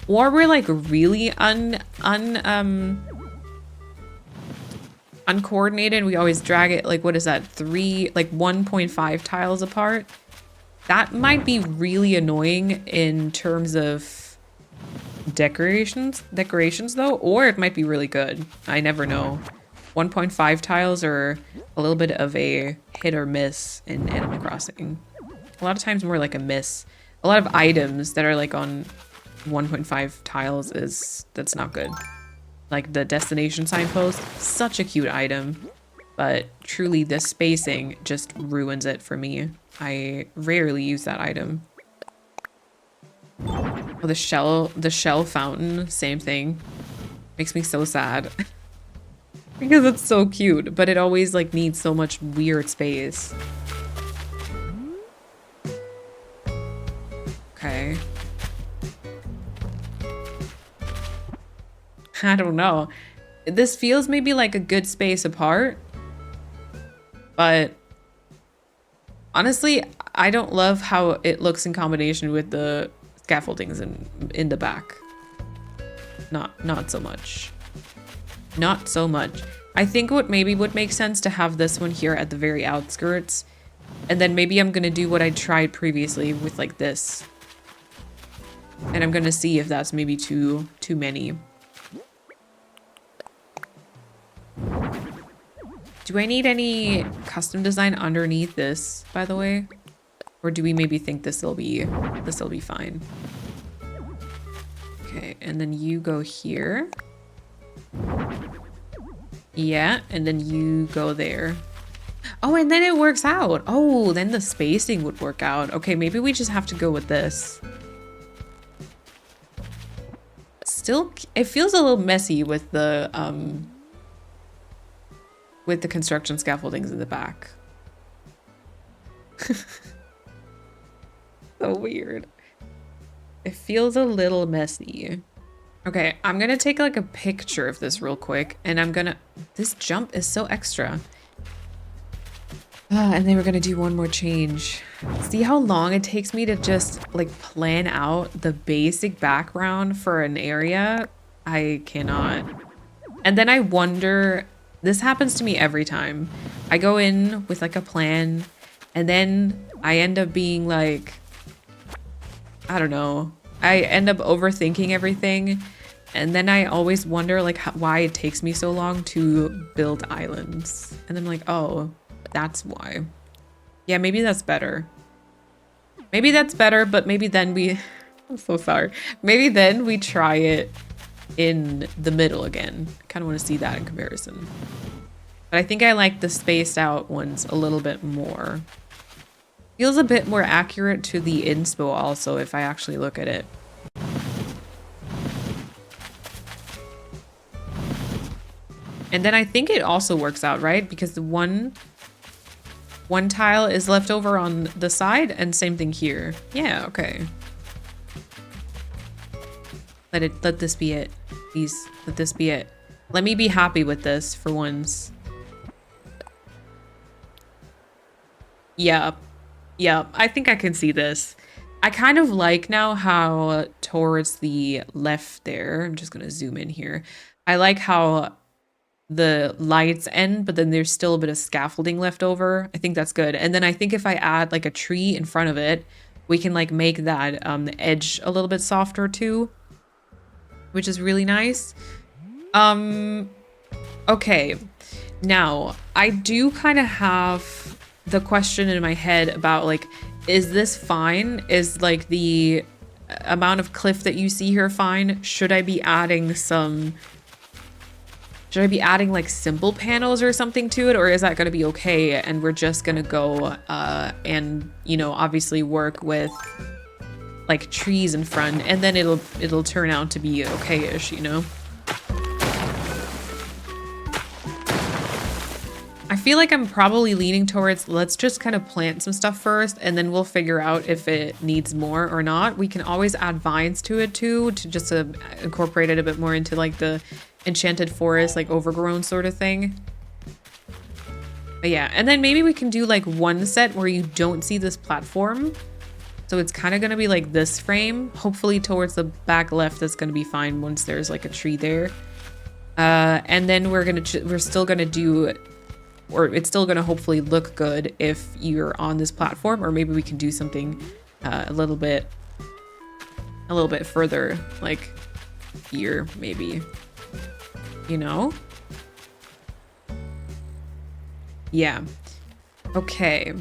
Or we're like really uncoordinated. We always drag it like, what is that? 1.5 tiles apart. That might be really annoying in terms of decorations though, or it might be really good. I never know. 1.5 tiles are a little bit of a hit or miss in Animal Crossing. A lot of times more like a miss. A lot of items that are like on 1.5 tiles that's not good. Like the destination signpost, such a cute item, but truly the spacing just ruins it for me. I rarely use that item. Oh, the shell fountain, same thing. Makes me so sad. Because it's so cute, but it always like needs so much weird space. Okay. I don't know. This feels maybe like a good space apart, but honestly, I don't love how it looks in combination with the scaffoldings in the back. Not so much. Not so much. I think what maybe would make sense to have this one here at the very outskirts, and then maybe I'm gonna do what I tried previously with like this. And I'm gonna see if that's maybe too many. Do I need any custom design underneath this, by the way? Or do we maybe think this'll be fine? Okay, and then you go here. Yeah, and then you go there. Oh, and then it works out. Oh, then the spacing would work out. Okay, maybe we just have to go with this. Still, it feels a little messy with the construction scaffoldings in the back. So weird. It feels a little messy. Okay, I'm gonna take like a picture of this real quick, and I'm gonna... This jump is so extra. And then we're gonna do one more change. See how long it takes me to just like plan out the basic background for an area? I cannot. And then I wonder... This happens to me every time. I go in with like a plan, and then I end up being like... I don't know. I end up overthinking everything, and then I always wonder like why it takes me so long to build islands. And I'm like, oh, that's why. Yeah, maybe that's better. Maybe that's better, but maybe then we... I'm so sorry. Maybe then we try it in the middle again. I kind of want to see that in comparison. But I think I like the spaced out ones a little bit more. Feels a bit more accurate to the inspo also if I actually look at it. And then I think it also works out, right? Because the one tile is left over on the side, and same thing here. Yeah, okay. Let this be it. Please, let this be it. Let me be happy with this for once. Yeah. Yeah, I think I can see this. I kind of like now how towards the left there, I'm just gonna zoom in here. I like how the lights end, but then there's still a bit of scaffolding left over. I think that's good. And then I think if I add like a tree in front of it, we can like make that edge a little bit softer too, which is really nice. Okay, now I do kind of have the question in my head about like, is this fine? Is like the amount of cliff that you see here fine? Should I be adding like simple panels or something to it? Or is that gonna be okay? And we're just gonna go and, you know, obviously work with like trees in front, and then it'll turn out to be okay-ish, you know? I feel like I'm probably leaning towards, let's just kind of plant some stuff first, and then we'll figure out if it needs more or not. We can always add vines to it too, to just incorporate it a bit more into like the enchanted forest, like overgrown sort of thing. But yeah, and then maybe we can do like one set where you don't see this platform. So it's kind of going to be like this frame, hopefully towards the back left. That's going to be fine once there's like a tree there. And then we're still going to do, or it's still going to hopefully look good if you're on this platform, or maybe we can do something a little bit further, like here, maybe, you know? Yeah. Okay.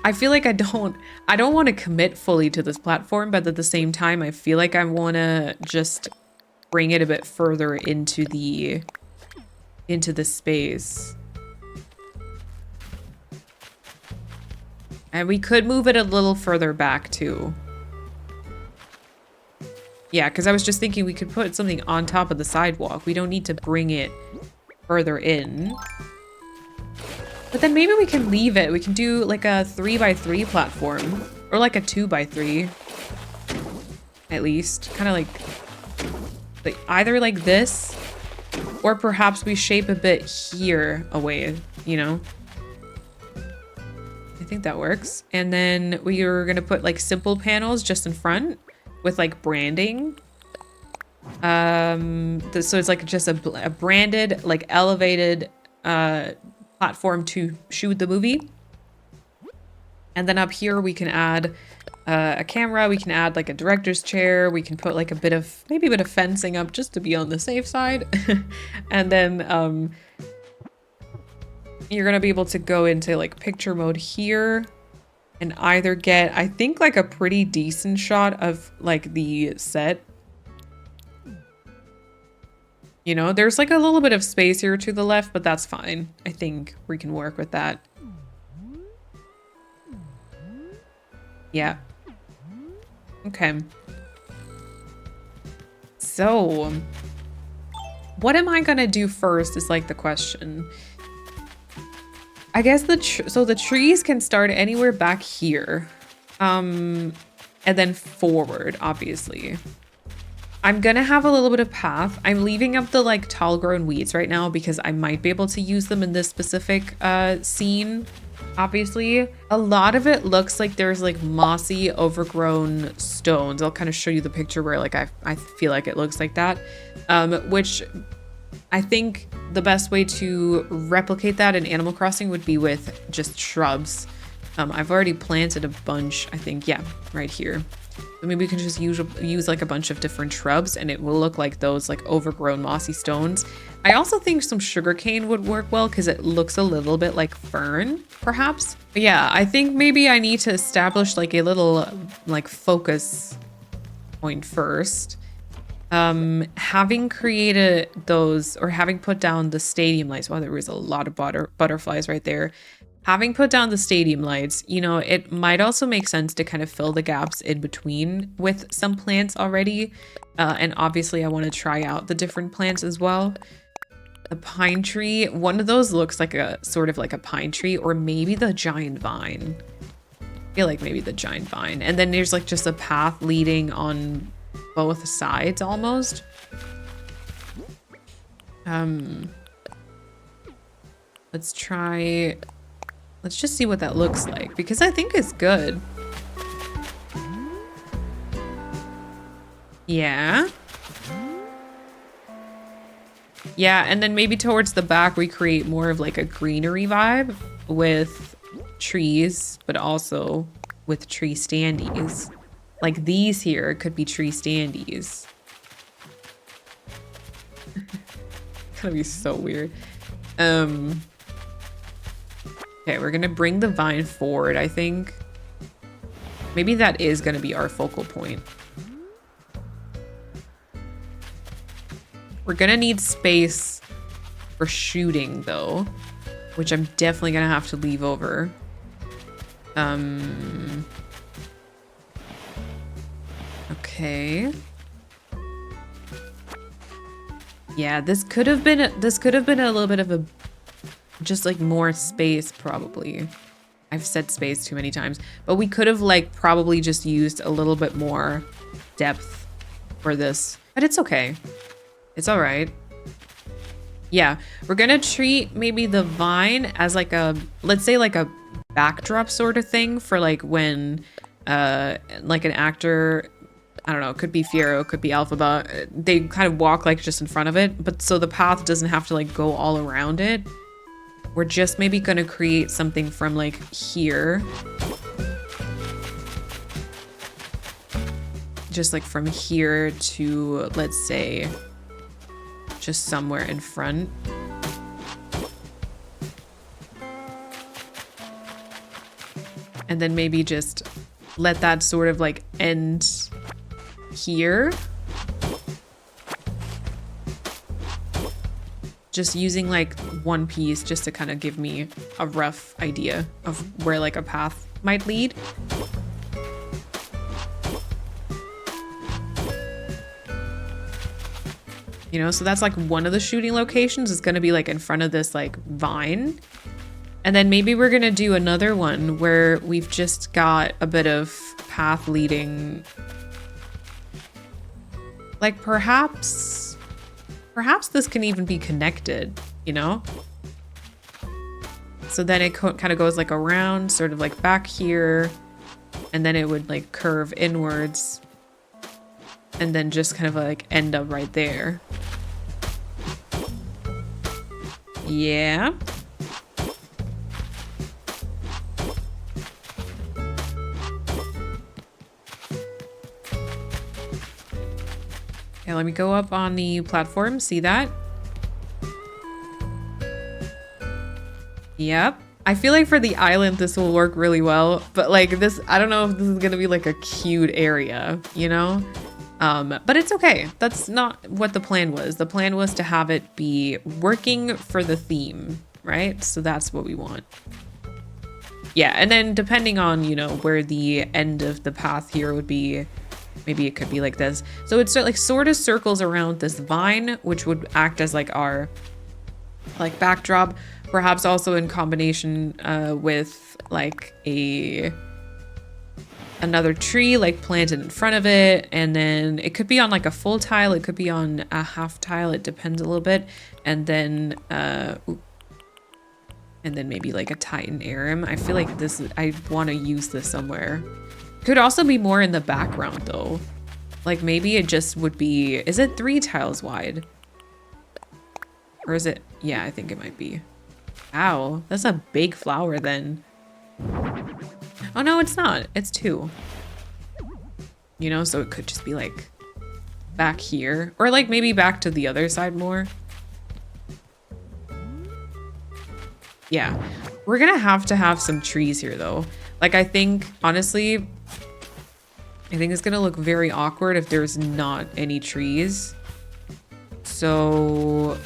I feel like I don't want to commit fully to this platform, but at the same time, I feel like I want to just bring it a bit further into the space. And we could move it a little further back too. Yeah, because I was just thinking we could put something on top of the sidewalk. We don't need to bring it further in. But then maybe we can leave it. We can do like a 3x3 platform. Or like a 2x3. At least. Kind of like either like this. Or perhaps we shape a bit here away, you know? I think that works. And then we are going to put like simple panels just in front. With like branding. So it's like just a branded, like elevated platform to shoot the movie. And then up here we can add a camera. We can add like a director's chair. We can put like maybe a bit of fencing up just to be on the safe side. And then you're gonna be able to go into like picture mode here. And either get, I think, like a pretty decent shot of like the set. You know, there's like a little bit of space here to the left, but that's fine. I think we can work with that. Yeah. Okay. So, what am I gonna do first is like the question. I guess so the trees can start anywhere back here. And then forward, obviously. I'm gonna have a little bit of path. I'm leaving up the like tall grown weeds right now because I might be able to use them in this specific scene. Obviously, a lot of it looks like there's like mossy overgrown stones. I'll kind of show you the picture where like I feel like it looks like that. Which I think the best way to replicate that in Animal Crossing would be with just shrubs. I've already planted a bunch, I think, yeah, right here. So maybe we can just use like a bunch of different shrubs and it will look like those like overgrown mossy stones. I also think some sugarcane would work well because it looks a little bit like fern, perhaps. But yeah, I think maybe I need to establish like a little like focus point first. Having created those or having put down the stadium lights, wow, there was a lot of butterflies right there. Having put down the stadium lights, you know, it might also make sense to kind of fill the gaps in between with some plants already. And obviously I want to try out the different plants as well. The pine tree, one of those looks like a sort of like a pine tree or maybe the giant vine. I feel like maybe the giant vine. And then there's like just a path leading on both sides almost. Let's just see what that looks like because I think it's good. Yeah. Yeah, and then maybe towards the back we create more of like a greenery vibe with trees, but also with tree standees. Like these here could be tree standees. It's gonna be so weird. Okay, we're gonna bring the vine forward, I think. Maybe that is gonna be our focal point. We're gonna need space for shooting though, which I'm definitely gonna have to leave over. Okay. Yeah, this could have been a little bit of a just like more space probably. I've said space too many times, but we could have like probably just used a little bit more depth for this, but it's okay. It's all right. Yeah, we're gonna treat maybe the vine as like a, let's say like a backdrop sort of thing for like when like an actor, I don't know, it could be Fiero, it could be Alphaba, they kind of walk like just in front of it, but so the path doesn't have to like go all around it. We're just maybe gonna create something from like here. Just like from here to, let's say, just somewhere in front. And then maybe just let that sort of like end here. Just using like one piece just to kind of give me a rough idea of where like a path might lead. You know, so that's like one of the shooting locations is going to be like in front of this like vine. And then maybe we're going to do another one where we've just got a bit of path leading. Like perhaps this can even be connected, you know? So then it kind of goes like around, sort of like back here, and then it would like curve inwards and then just kind of like end up right there. Yeah. Okay, let me go up on the platform. See that? Yep. I feel like for the island, this will work really well. But like this, I don't know if this is going to be like a cute area, you know? But it's okay. That's not what the plan was. The plan was to have it be working for the theme, right? So that's what we want. Yeah, and then depending on, you know, where the end of the path here would be, maybe it could be like this. So it's like sort of circles around this vine, which would act as like our like backdrop, perhaps also in combination with like another tree like planted in front of it, and then it could be on like a full tile, it could be on a half tile, it depends a little bit, and then maybe like a Titan Aram. I feel like this I want to use this somewhere. Could also be more in the background though. Like maybe it just would be, is it 3 tiles wide? Or is it, yeah, I think it might be. Ow, that's a big flower then. Oh no, it's not, it's 2. You know, so it could just be like back here, or like maybe back to the other side more. Yeah, we're gonna have to have some trees here though. Like I think, honestly, I think it's gonna look very awkward if there's not any trees. So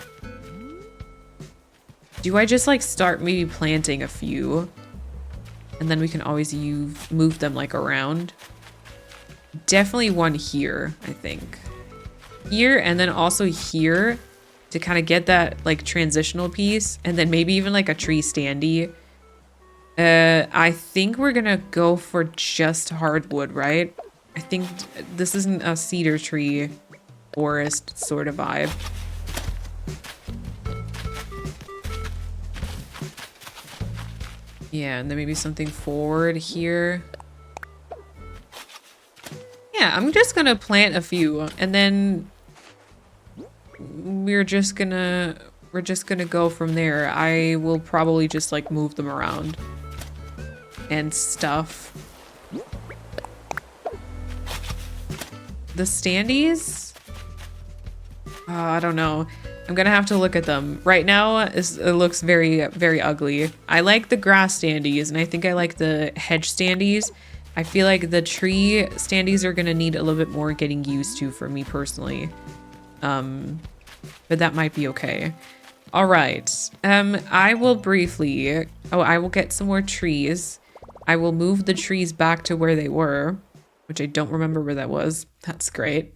do I just like start maybe planting a few? And then we can always move them like around. Definitely one here, I think. Here and then also here to kind of get that like transitional piece. And then maybe even like a tree standee. I think we're gonna go for just hardwood, right? I think this isn't a cedar tree forest sort of vibe. Yeah, and then maybe something forward here. Yeah, I'm just gonna plant a few, and then we're just gonna go from there. I will probably just like move them around and stuff. The standees? I don't know. I'm gonna have to look at them. Right now, it looks very, very ugly. I like the grass standees, and I think I like the hedge standees. I feel like the tree standees are gonna need a little bit more getting used to for me personally. But that might be okay. All right. I will briefly... Oh, I will get some more trees. I will move the trees back to where they were, which I don't remember where that was. That's great.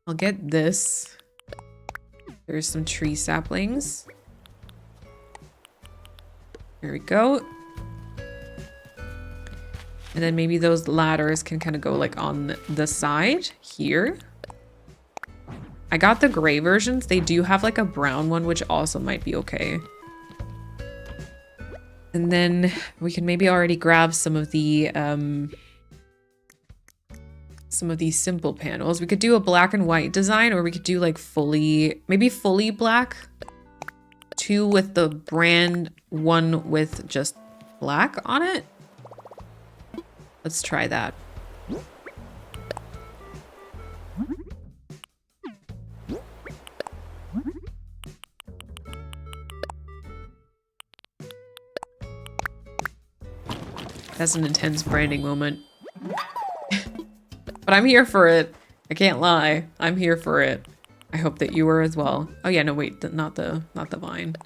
I'll get this. There's some tree saplings. There we go. And then maybe those ladders can kind of go like on the side here. I got the gray versions. They do have like a brown one, which also might be okay. And then we can maybe already grab some of these simple panels. We could do a black and white design, or we could do like maybe fully black. 2 with the brand, 1 with just black on it. Let's try that. That's an intense branding moment. But I'm here for it. I can't lie. I'm here for it. I hope that you were as well. Oh yeah, no wait, not the vine.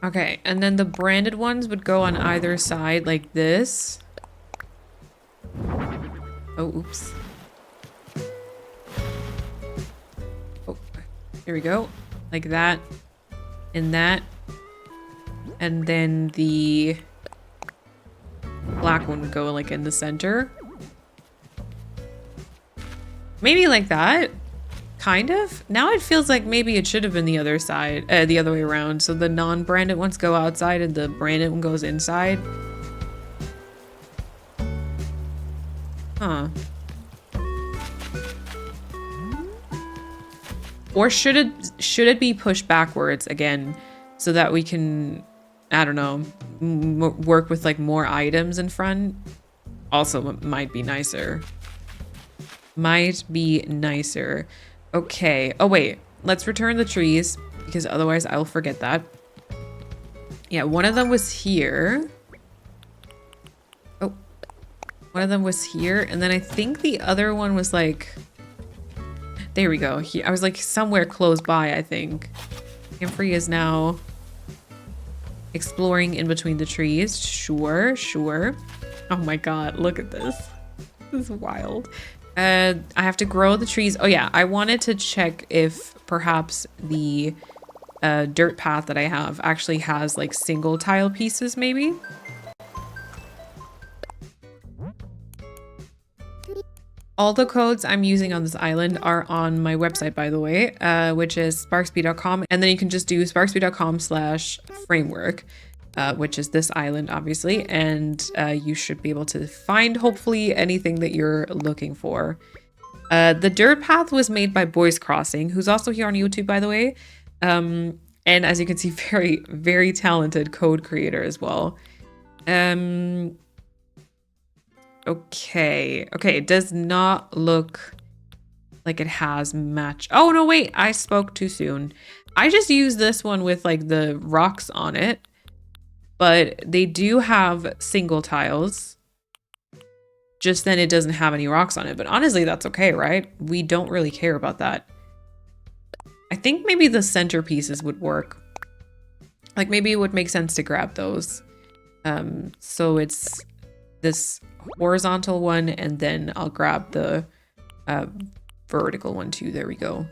Okay, and then the branded ones would go on either side like this. Oh, oops. Oh, here we go. Like that. And that. And then the black one would go like in the center. Maybe like that. Kind of. Now it feels like maybe it should have been the other side, the other way around. So the non-branded ones go outside and the branded one goes inside. Huh. Or should it be pushed backwards again so that we can, I don't know, work with like more items in front? Also might be nicer. Might be nicer. Okay. Oh, wait. Let's return the trees because otherwise I'll forget that. Yeah, one of them was here. Oh, one of them was here. And then I think the other one was like, there we go. I was like somewhere close by, I think. Humphrey is now exploring in between the trees. Sure, sure. Oh my God, look at this. This is wild. I have to grow the trees. Oh yeah, I wanted to check if perhaps the dirt path that I have actually has like single tile pieces maybe. All the codes I'm using on this island are on my website, by the way, which is sparksby.com. And then you can just do sparksby.com/framework, which is this island, obviously. And you should be able to find, hopefully, anything that you're looking for. The dirt path was made by Boys Crossing, who's also here on YouTube, by the way. And as you can see, very, very talented code creator as well. Okay, it does not look like it has match. Oh, no, wait, I spoke too soon. I just used this one with like the rocks on it, but they do have single tiles. Just then it doesn't have any rocks on it, but honestly, that's okay, right? We don't really care about that. I think maybe the centerpieces would work. Like maybe it would make sense to grab those. So it's this horizontal one, and then I'll grab the vertical one too. There we go.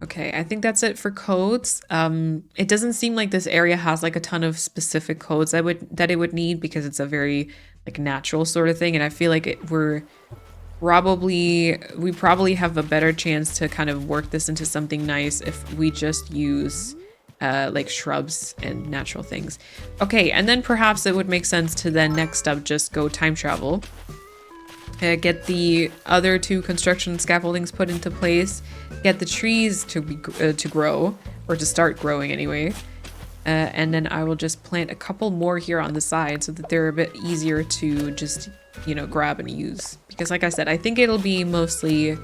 Okay, I think that's it for codes. It doesn't seem like this area has like a ton of specific codes that it would need, because it's a very like natural sort of thing, and I feel like we probably have a better chance to kind of work this into something nice if we just use like shrubs and natural things. Okay, and then perhaps it would make sense to then next up just go time travel. Get the other two construction scaffoldings put into place, get the trees to grow, or to start growing anyway, and then I will just plant a couple more here on the side so that they're a bit easier to just, you know, grab and use. Because like I said, I think it'll be mostly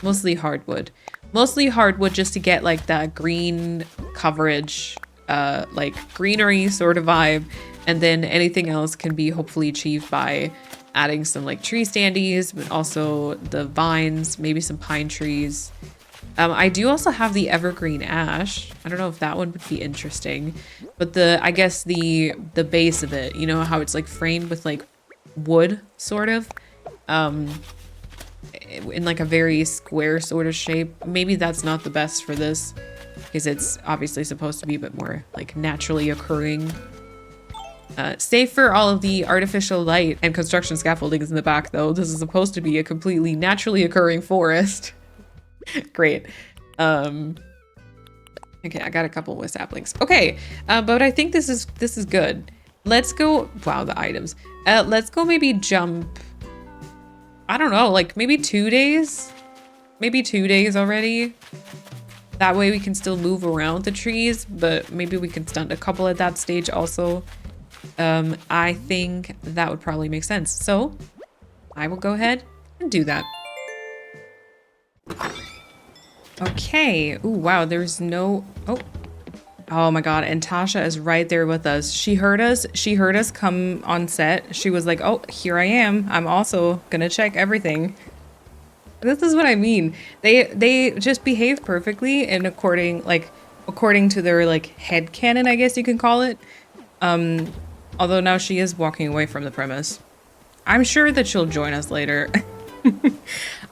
hardwood. Mostly hardwood just to get like that green coverage, like greenery sort of vibe, and then anything else can be hopefully achieved by adding some like tree standees, but also the vines, maybe some pine trees. I do also have the evergreen ash. I don't know if that one would be interesting, but I guess the base of it, you know how it's like framed with like wood sort of, in like a very square sort of shape. Maybe that's not the best for this, because it's obviously supposed to be a bit more like naturally occurring. Safe for all of the artificial light and construction scaffoldings in the back, though. This is supposed to be a completely naturally occurring forest. Great. Okay, I got a couple with saplings. Okay, but I think this is good. Let's go. Wow, the items. Let's go maybe jump. I don't know, like maybe 2 days? Maybe 2 days already. That way we can still move around the trees, but maybe we can stunt a couple at that stage also. I think that would probably make sense. So I will go ahead and do that. Okay. Ooh, wow, there's no... Oh my god, and Tasha is right there with us. She heard us come on set. She was like, oh, here I am. I'm also gonna check everything. This is what I mean. They just behave perfectly and according to their like headcanon, I guess you can call it. Although now she is walking away from the premise. I'm sure that she'll join us later.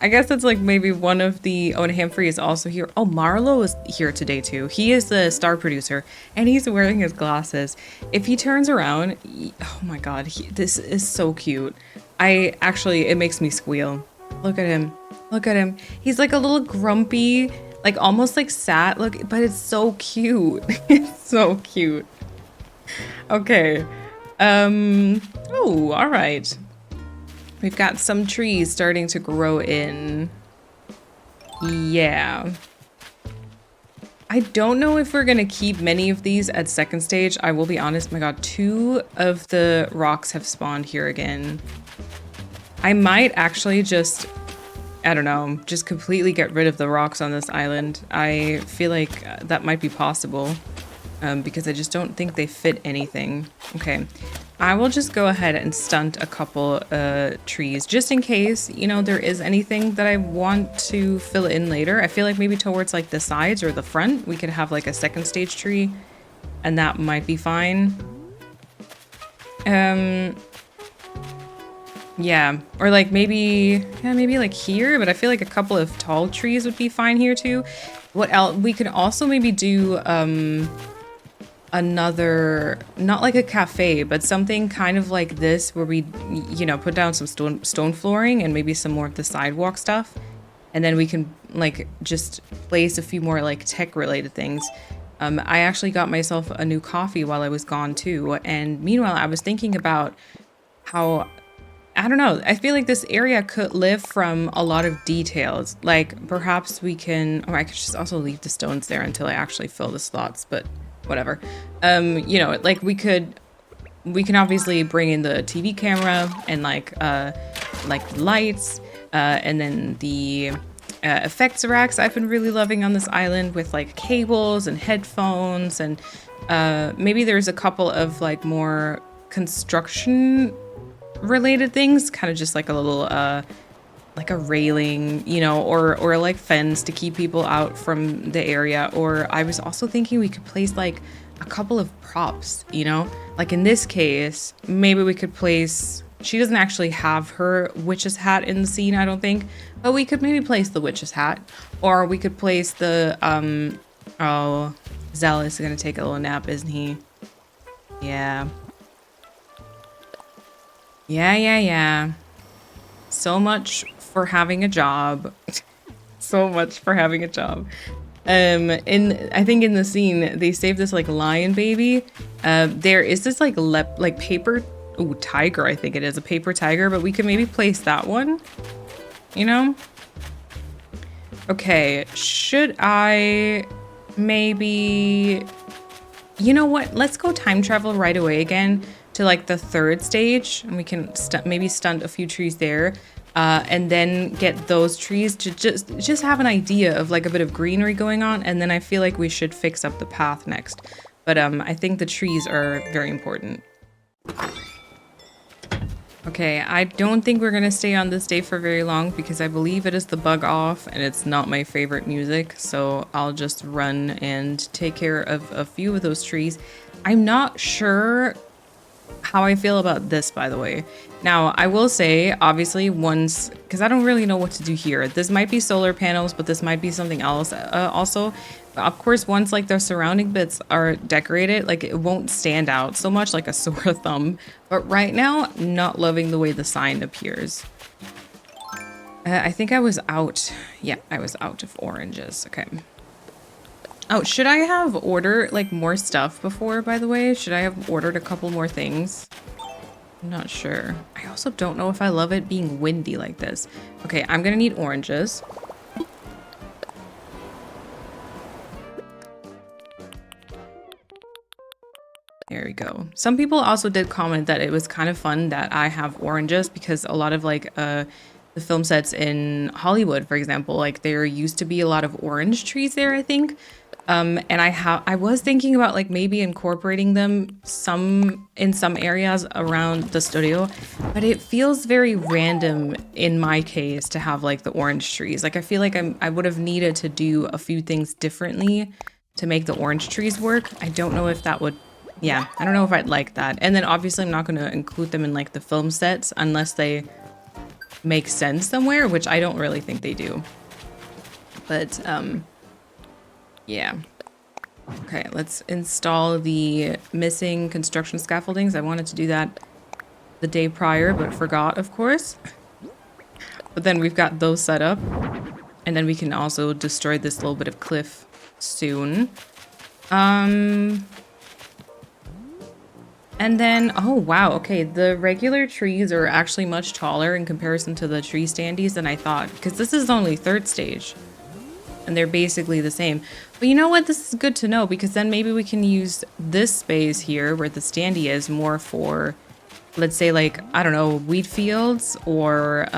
I guess that's like maybe one of the... Oh, and Humphrey is also here. Oh, Marlo is here today too. He is the star producer and he's wearing his glasses. If he turns around, oh my god, this is so cute. It makes me squeal. Look at him. Look at him. He's like a little grumpy, like almost like sad look, but it's so cute. It's so cute. Okay. Oh, all right. We've got some trees starting to grow in. Yeah. I don't know if we're gonna keep many of these at second stage. I will be honest, my god, 2 of the rocks have spawned here again. I might actually just, I don't know, just completely get rid of the rocks on this island. I feel like that might be possible because I just don't think they fit anything. Okay. I will just go ahead and stunt a couple trees just in case, you know, there is anything that I want to fill in later. I feel like maybe towards like the sides or the front, we could have like a second stage tree and that might be fine. Yeah, or like maybe like here, but I feel like a couple of tall trees would be fine here too. What else? We could also maybe do another, not like a cafe, but something kind of like this where we, you know, put down some stone flooring and maybe some more of the sidewalk stuff. And then we can like just place a few more like tech related things. I actually got myself a new coffee while I was gone too. And meanwhile, I was thinking about how, I don't know, I feel like this area could live from a lot of details. Like perhaps we can, or I could just also leave the stones there until I actually fill the slots, but whatever. You know, like we can obviously bring in the TV camera and like lights, and then the effects racks I've been really loving on this island with like cables and headphones, and maybe there's a couple of like more construction related things, kind of just like a little like a railing, you know, or like fence to keep people out from the area. Or I was also thinking we could place like a couple of props, you know, like in this case, maybe we could place, she doesn't actually have her witch's hat in the scene, I don't think, but we could maybe place the witch's hat, or we could place the, oh, Zealous is gonna take a little nap, isn't he? Yeah. Yeah. So much for having a job. So much for having a job. I think in the scene they saved this like lion baby. There is this like paper tiger, I think it is a paper tiger, but we could maybe place that one, you know? Okay, should I maybe, you know what, let's go time travel right away again to like the 3rd stage, and we can maybe stunt a few trees there, and then get those trees to just have an idea of like a bit of greenery going on, and then I feel like we should fix up the path next. But I think the trees are very important. Okay, I don't think we're gonna stay on this day for very long because I believe it is the bug off and it's not my favorite music, so I'll just run and take care of a few of those trees. I'm not sure how I feel about this, by the way. Now, I will say, obviously, once, because I don't really know what to do here. This might be solar panels, but this might be something else also. Of course, once like the surrounding bits are decorated, like it won't stand out so much like a sore thumb. But right now, not loving the way the sign appears. I think I was out. Yeah, I was out of oranges. Okay. Oh, should I have ordered like more stuff before, by the way? Should I have ordered a couple more things? I'm not sure. I also don't know if I love it being windy like this. Okay, I'm gonna need oranges. There we go. Some people also did comment that it was kind of fun that I have oranges because a lot of like the film sets in Hollywood, for example, like there used to be a lot of orange trees there, I think. And I was thinking about like maybe incorporating them in some areas around the studio, but it feels very random in my case to have like the orange trees. Like I feel like I would have needed to do a few things differently to make the orange trees work. I don't know if that would, yeah, I don't know if I'd like that. And then obviously I'm not going to include them in like the film sets unless they make sense somewhere, which I don't really think they do. But yeah. Okay, let's install the missing construction scaffoldings. I wanted to do that the day prior, but forgot, of course. But then we've got those set up. And then we can also destroy this little bit of cliff soon. And then, oh wow, okay, the regular trees are actually much taller in comparison to the tree standees than I thought, because this is only third stage. And they're basically the same. But you know what? This is good to know, because then maybe we can use this space here where the standee is more for, let's say, like, I don't know, wheat fields or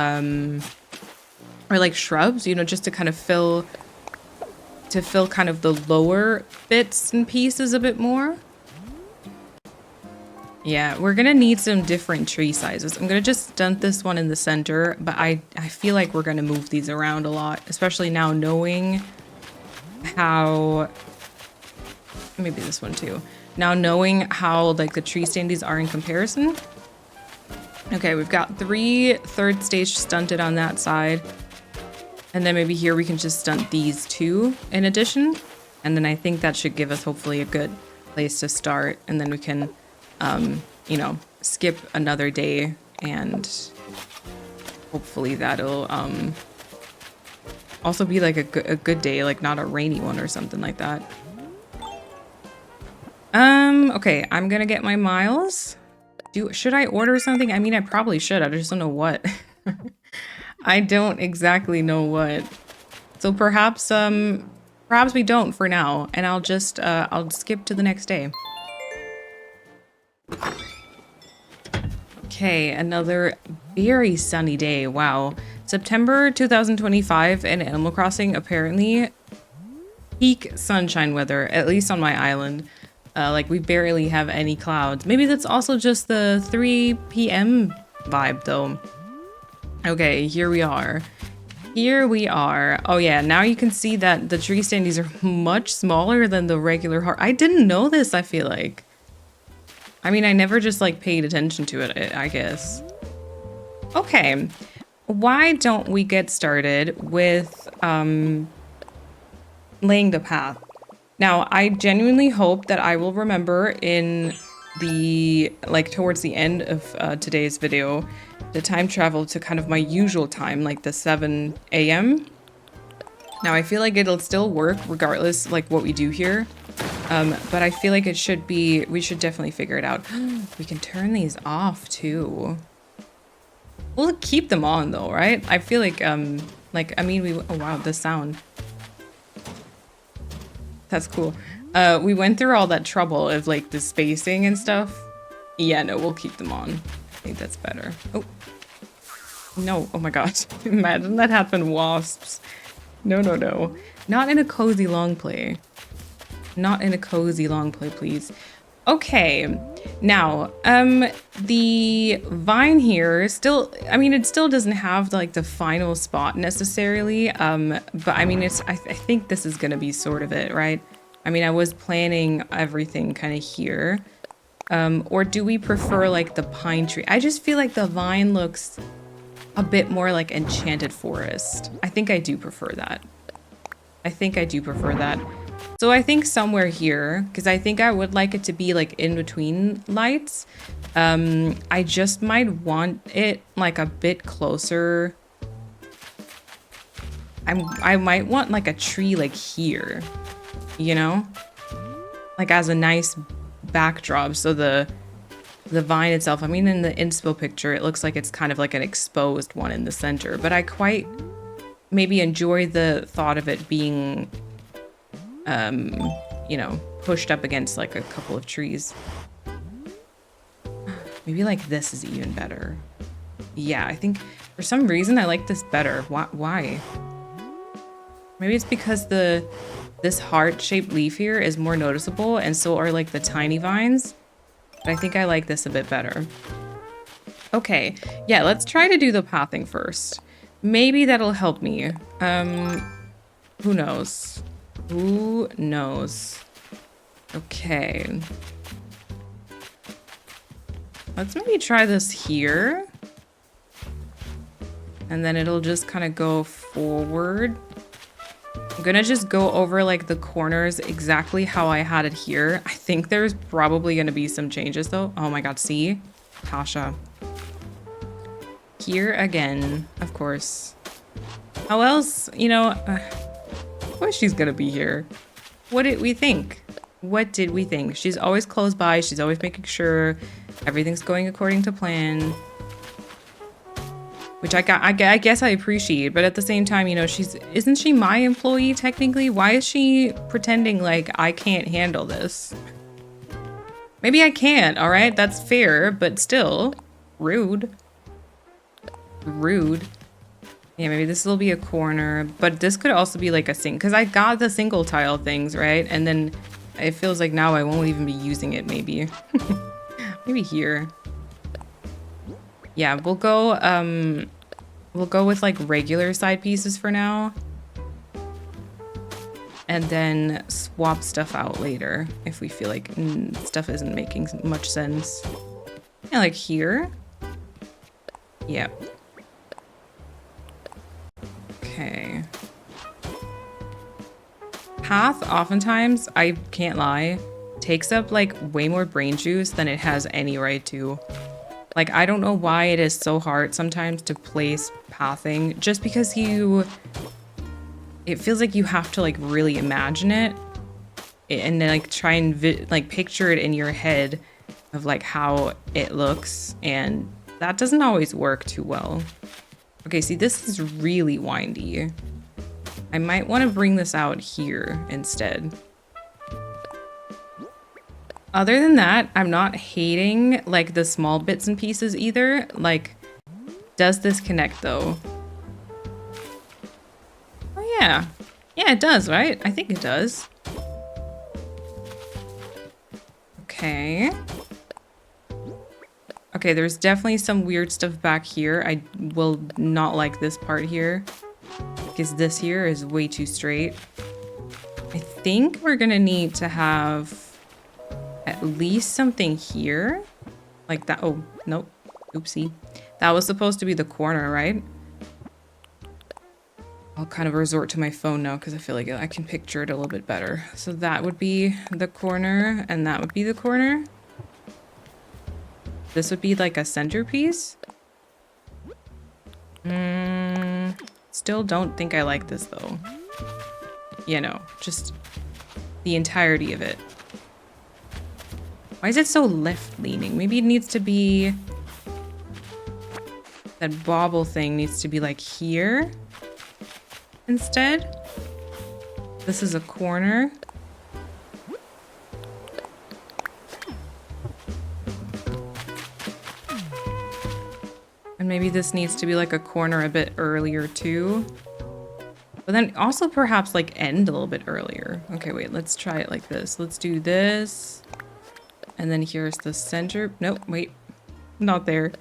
like shrubs, you know, just to kind of fill kind of the lower bits and pieces a bit more. Yeah, we're gonna need some different tree sizes. I'm gonna just stunt this one in the center, but I feel like we're gonna move these around a lot, especially now knowing how, maybe this one too. Now knowing how like the tree standees are in comparison. Okay, we've got 3 third stage stunted on that side. And then maybe here we can just stunt these 2 in addition. And then I think that should give us hopefully a good place to start. And then we can you know, skip another day and hopefully that'll also be like a good day, like not a rainy one or something like that. Okay, I'm gonna get my miles. Should I order something? I mean, I probably should. I just don't know what. I don't exactly know what. So perhaps we don't for now, and I'll just I'll skip to the next day. Okay, another very sunny day. Wow. September 2025 and Animal Crossing, apparently peak sunshine weather, at least on my island. Like we barely have any clouds. Maybe that's also just the 3 p.m. vibe though. Okay, here we are. Here we are. Oh yeah, now you can see that the tree standees are much smaller than the regular heart. I didn't know this, I feel like. I mean, I never just like paid attention to it, I guess. Okay, why don't we get started with laying the path? Now, I genuinely hope that I will remember in the, like towards the end of today's video, to time travel to kind of my usual time, like the 7 a.m. Now, I feel like it'll still work regardless like what we do here. But I feel like it should be, we should definitely figure it out. We can turn these off too. We'll keep them on though, right? I feel like, I mean, oh wow, the sound. That's cool. We went through all that trouble of like the spacing and stuff. Yeah, no, we'll keep them on. I think that's better. Oh, no, oh my gosh. Imagine that happened, wasps. No, no, no. Not in a cozy long play. Not in a cozy long play, please. Okay, now, the vine here still, I mean, it still doesn't have like the final spot necessarily, but I mean, I think this is gonna be sort of it, right? I mean, I was planning everything kind of here. Or do we prefer like the pine tree? I just feel like the vine looks a bit more like Enchanted Forest. I think I do prefer that. I think I do prefer that. So I think somewhere here, because I think I would like it to be like in between lights. I just might want it like a bit closer. I might want like a tree like here, you know? Like as a nice backdrop. So the vine itself, I mean in the inspo picture, it looks like it's kind of like an exposed one in the center, but I quite maybe enjoy the thought of it being, you know, pushed up against like a couple of trees. Maybe like this is even better. Yeah, I think for some reason I like this better. Why? Maybe it's because this heart-shaped leaf here is more noticeable, and so are like the tiny vines. But I think I like this a bit better. Okay, yeah, let's try to do the pathing first. Maybe that'll help me. Who knows? Who knows? Okay. Let's maybe try this here. And then it'll just kind of go forward. I'm gonna just go over like the corners exactly how I had it here. I think there's probably gonna be some changes though. Oh my god, see? Tasha. Here again, of course. How else, you know, of course she's gonna be here. What did we think? What did we think? She's always close by. She's always making sure everything's going according to plan. Which I guess I appreciate, but at the same time, you know, isn't she my employee technically? Why is she pretending like I can't handle this? Maybe I can't, all right? That's fair, but still, rude. Rude. Yeah, maybe this will be a corner, but this could also be like a sink, because I got the single tile things, right? And then it feels like now I won't even be using it, maybe. Maybe here. Yeah, we'll go with like regular side pieces for now. And then swap stuff out later if we feel like stuff isn't making much sense. Yeah, like here. Yeah. Okay. Path oftentimes, I can't lie, takes up like way more brain juice than it has any right to. Like, I don't know why it is so hard sometimes to place pathing, just because it feels like you have to like really imagine it and then like try and like picture it in your head of like how it looks, and that doesn't always work too well. Okay, see, this is really windy. I might want to bring this out here instead. Other than that, I'm not hating like the small bits and pieces either. Like, does this connect though? Oh yeah. Yeah, it does, right? I think it does. Okay. Okay, there's definitely some weird stuff back here. I will not like this part here, because this here is way too straight. I think we're gonna need to have at least something here. Like that. Oh, nope. Oopsie. That was supposed to be the corner, right? I'll kind of resort to my phone now because I feel like I can picture it a little bit better. So that would be the corner, and that would be the corner. This would be like a centerpiece. Still don't think I like this though. You know, just the entirety of it. Why is it so left leaning? Maybe it needs to be, that bobble thing needs to be like here instead. This is a corner. And maybe this needs to be like a corner a bit earlier too. But then also perhaps like end a little bit earlier. Okay, wait, let's try it like this. Let's do this. And then here's the center. Nope, wait, not there.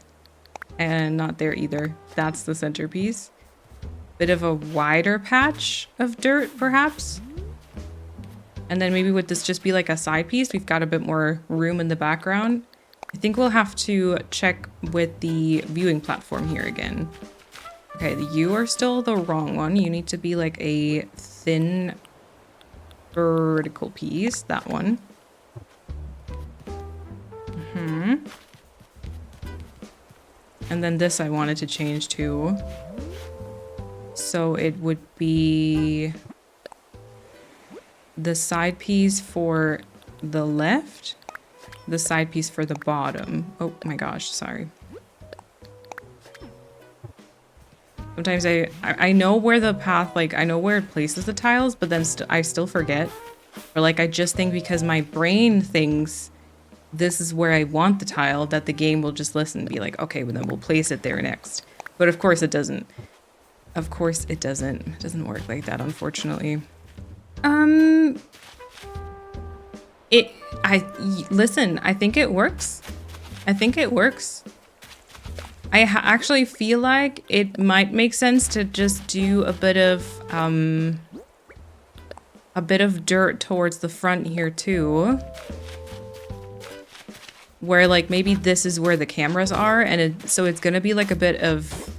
And not there either. That's the centerpiece. Bit of a wider patch of dirt, perhaps. And then maybe would this just be like a side piece? We've got a bit more room in the background. I think we'll have to check with the viewing platform here again. Okay, you are still the wrong one. You need to be like a thin vertical piece, that one. And then this I wanted to change too. So it would be the side piece for the left, the side piece for the bottom. Oh my gosh, sorry. Sometimes I know where the path, like, I know where it places the tiles, but then I still forget. Or like, I just think because my brain thinks this is where I want the tile, that the game will just listen and be like, okay, well then we'll place it there next. But of course it doesn't. Of course it doesn't. It doesn't work like that, unfortunately. Listen, I think it works. I think it works. I actually feel like it might make sense to just do a bit of dirt towards the front here too. Where like maybe this is where the cameras are, and so it's gonna be like a bit of,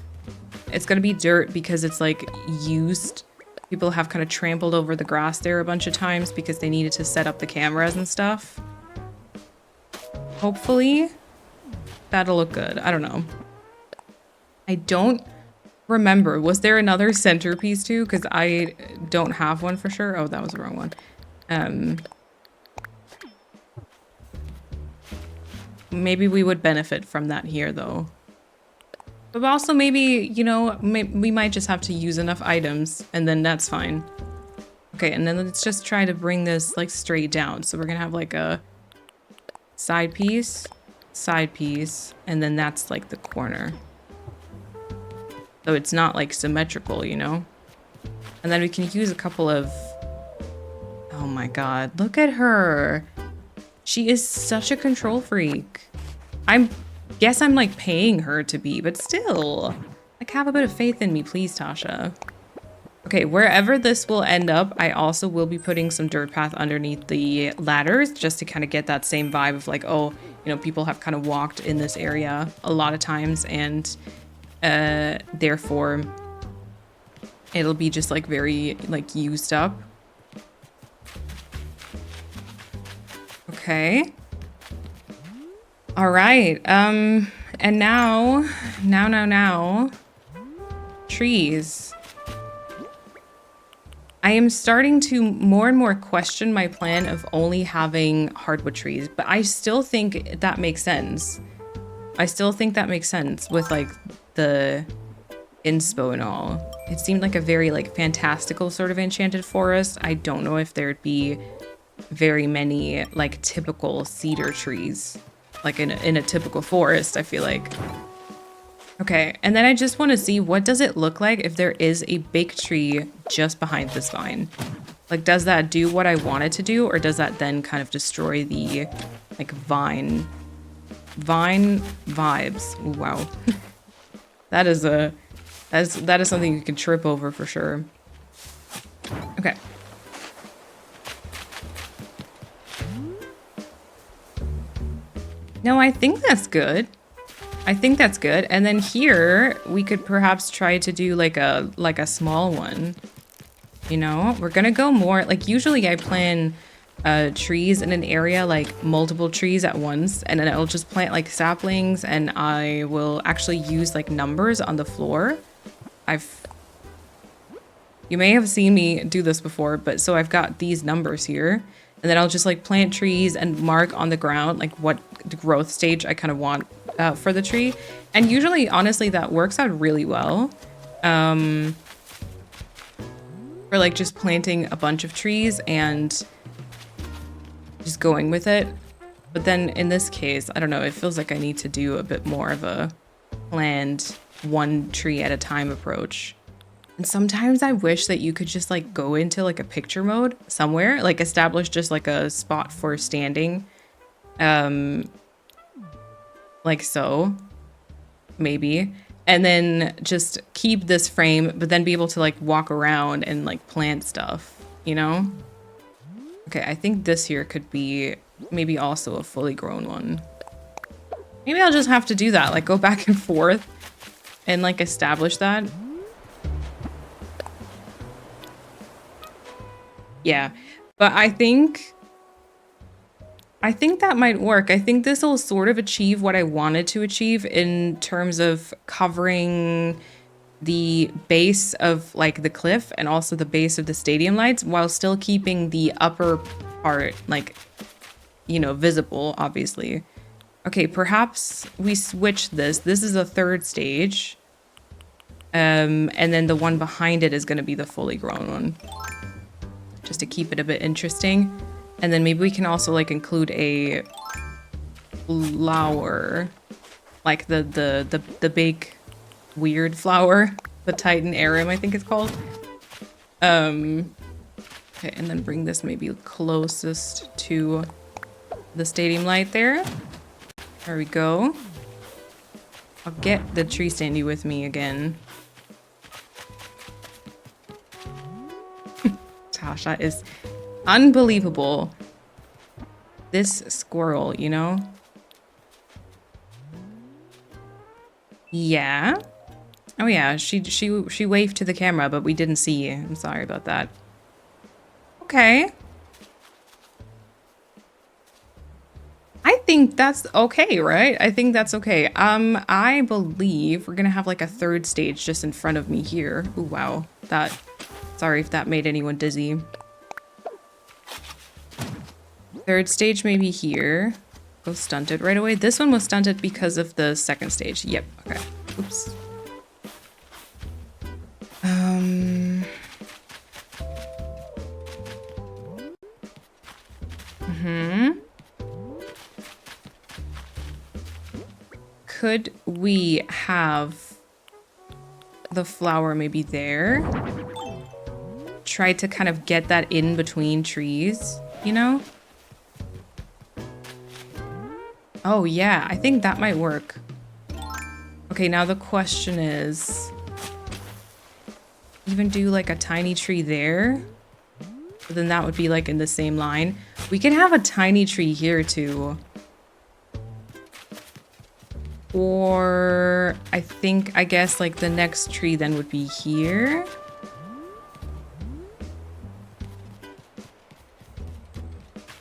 it's gonna be dirt because it's like used. People have kind of trampled over the grass there a bunch of times because they needed to set up the cameras and stuff. Hopefully that'll look good. I don't know. I don't remember. Was there another centerpiece too? Because I don't have one for sure. Oh, that was the wrong one. Maybe we would benefit from that here though. But also maybe, you know, we might just have to use enough items and then that's fine. Okay, and then let's just try to bring this like straight down. So we're gonna have like a side piece, and then that's like the corner. So it's not like symmetrical, you know? And then we can use a couple of, oh my God, look at her. She is such a control freak. Guess I'm like paying her to be, but still, like have a bit of faith in me, please, Tasha. Okay, wherever this will end up, I also will be putting some dirt path underneath the ladders just to kind of get that same vibe of like, oh, you know, people have kind of walked in this area a lot of times and therefore it'll be just like very like used up. Okay. All right. And now, trees. I am starting to more and more question my plan of only having hardwood trees, but I still think that makes sense. I still think that makes sense with like the inspo and all. It seemed like a very like fantastical sort of enchanted forest. I don't know if there'd be very many like typical cedar trees like in a typical forest, I feel like. Okay, and then I just want to see what does it look like if there is a big tree just behind this vine. Like, does that do what I want it to do, or does that then kind of destroy the like vine vibes? Ooh, wow. that is something you can trip over for sure. Okay. No, I think that's good. I think that's good. And then here we could perhaps try to do like a small one. You know, we're gonna go more like usually I plan trees in an area, like multiple trees at once, and then I'll just plant like saplings and I will actually use like numbers on the floor. You may have seen me do this before, but so I've got these numbers here. And then I'll just like plant trees and mark on the ground like what growth stage I kind of want for the tree. And usually, honestly, that works out really well. For like just planting a bunch of trees and just going with it. But then in this case, I don't know, it feels like I need to do a bit more of a planned one tree at a time approach. And sometimes I wish that you could just like go into like a picture mode somewhere, like establish just like a spot for standing. Like so, maybe. And then just keep this frame, but then be able to like walk around and like plant stuff, you know? Okay, I think this here could be maybe also a fully grown one. Maybe I'll just have to do that, like go back and forth and like establish that. Yeah, But I think that might work. I think this will sort of achieve what I wanted to achieve in terms of covering the base of like the cliff and also the base of the stadium lights while still keeping the upper part like, you know, visible, obviously. Okay, perhaps we switch this. This is a third stage. And then the one behind it is going to be the fully grown one. Just to keep it a bit interesting. And then maybe we can also like include a flower, like the big weird flower, the Titan Arum, I think it's called. Okay, and then bring this maybe closest to the stadium light there. There we go. I'll get the tree standy with me again. Tasha is unbelievable. This squirrel, you know? Yeah. Oh yeah, she waved to the camera, but we didn't see you. I'm sorry about that. Okay. I think that's okay, right? I think that's okay. I believe we're gonna have like a third stage just in front of me here. Ooh, wow. Sorry if that made anyone dizzy. Third stage maybe here. Go stunted right away. This one was stunted because of the second stage. Yep, okay. Oops. Could we have the flower maybe there? Try to kind of get that in between trees, you know? Oh yeah, I think that might work. Okay, now the question is, even do like a tiny tree there? But then that would be like in the same line. We can have a tiny tree here too. Or I guess like the next tree then would be here.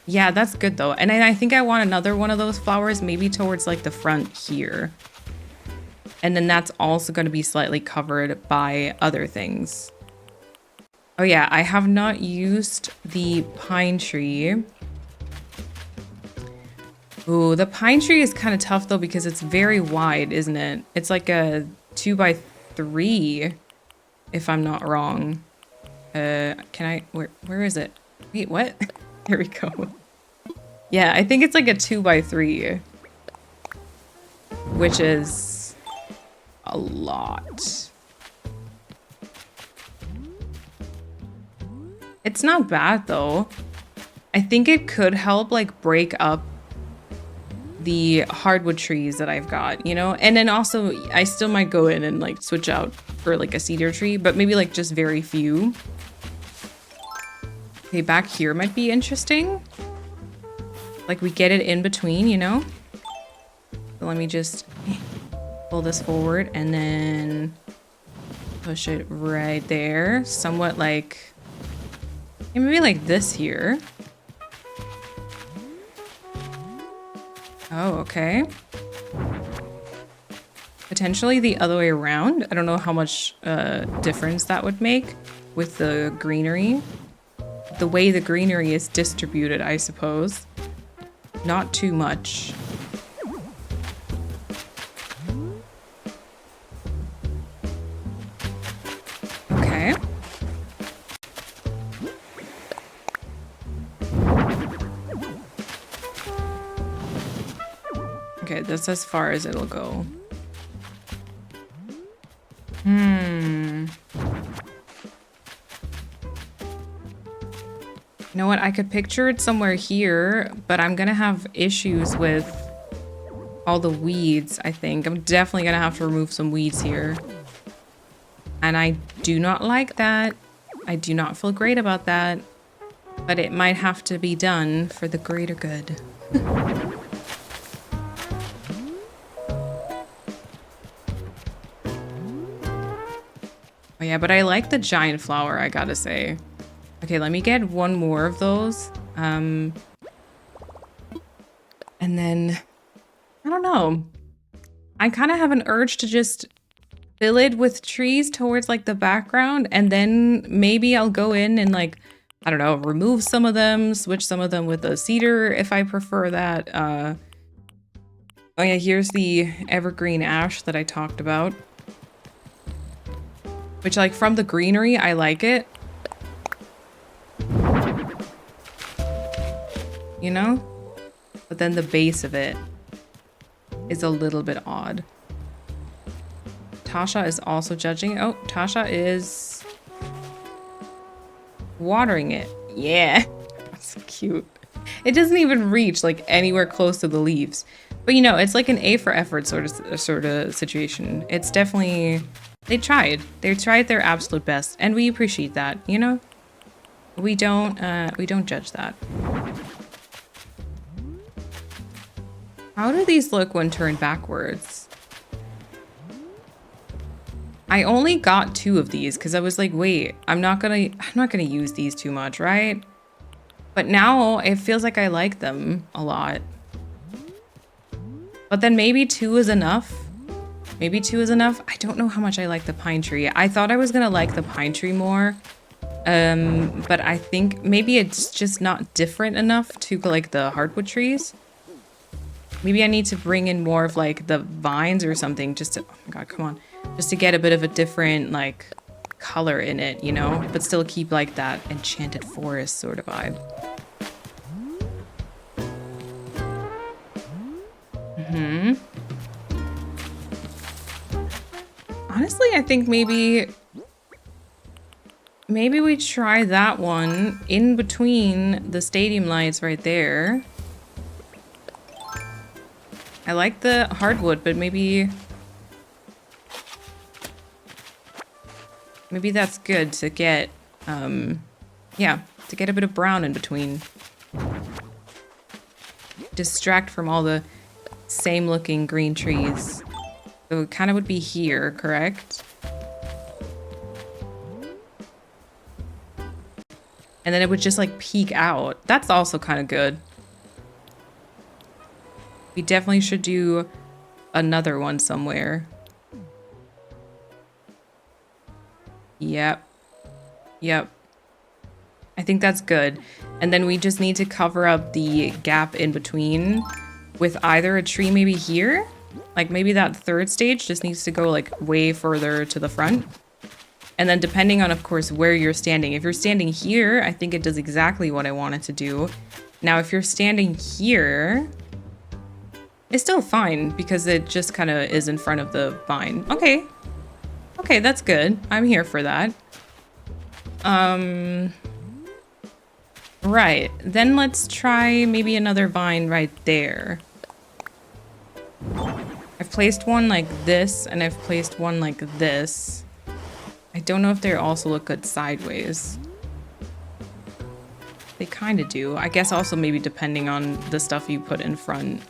Yeah, that's good though. And I think I want another one of those flowers maybe towards like the front here. And then that's also going to be slightly covered by other things. Oh yeah, I have not used the pine tree. Ooh, the pine tree is kind of tough though because it's very wide, isn't it? It's like a 2x3, if I'm not wrong. Where is it? Wait, what? There we go. Yeah, I think it's like a 2x3, which is a lot. It's not bad though. I think it could help like break up the hardwood trees that I've got, you know? And then also I still might go in and like switch out for like a cedar tree, but maybe like just very few. Okay, back here might be interesting. Like we get it in between, you know? So let me just pull this forward and then push it right there. Somewhat like, maybe like this here. Oh, okay. Potentially the other way around. I don't know how much difference that would make with the greenery. The way the greenery is distributed, I suppose. Not too much. Okay. Okay, that's as far as it'll go. You know what? I could picture it somewhere here, but I'm gonna have issues with all the weeds, I think. I'm definitely gonna have to remove some weeds here. And I do not like that. I do not feel great about that. But it might have to be done for the greater good. Oh yeah, but I like the giant flower, I gotta say. Okay, let me get one more of those. And then, I don't know. I kind of have an urge to just fill it with trees towards like the background, and then maybe I'll go in and like, I don't know, remove some of them, switch some of them with a cedar if I prefer that. Oh yeah, here's the evergreen ash that I talked about. Which, like, from the greenery, I like it. You know? But then the base of it is a little bit odd. Tasha is also judging. Oh, Tasha is watering it. Yeah. That's cute. It doesn't even reach, like, anywhere close to the leaves. But, you know, it's like an A for effort sort of situation. It's definitely... They tried. They tried their absolute best, and we appreciate that, you know? We don't judge that. How do these look when turned backwards? I only got 2 of these because I was like, wait, I'm not gonna use these too much, right? But now it feels like I like them a lot. But then maybe 2 is enough. Maybe 2 is enough. I don't know how much I like the pine tree. I thought I was gonna like the pine tree more. But I think maybe it's just not different enough to like the hardwood trees. Maybe I need to bring in more of like the vines or something just to, oh my god, come on. Just to get a bit of a different like color in it, you know? But still keep like that enchanted forest sort of vibe. Honestly, I think maybe we try that one in between the stadium lights right there. I like the hardwood, but maybe that's good to get, yeah, to get a bit of brown in between. Distract from all the same looking green trees. So it kind of would be here, correct? And then it would just like peek out. That's also kind of good. We definitely should do another one somewhere. Yep. Yep. I think that's good. And then we just need to cover up the gap in between with either a tree maybe here. Like maybe that third stage just needs to go like way further to the front. And then depending on, of course, where you're standing. If you're standing here, I think it does exactly what I want it to do. Now, if you're standing here, it's still fine because it just kind of is in front of the vine. Okay. Okay, that's good. I'm here for that. Right. Then let's try maybe another vine right there. I've placed one like this, and I've placed one like this. I don't know if they also look good sideways. They kind of do. I guess also maybe depending on the stuff you put in front.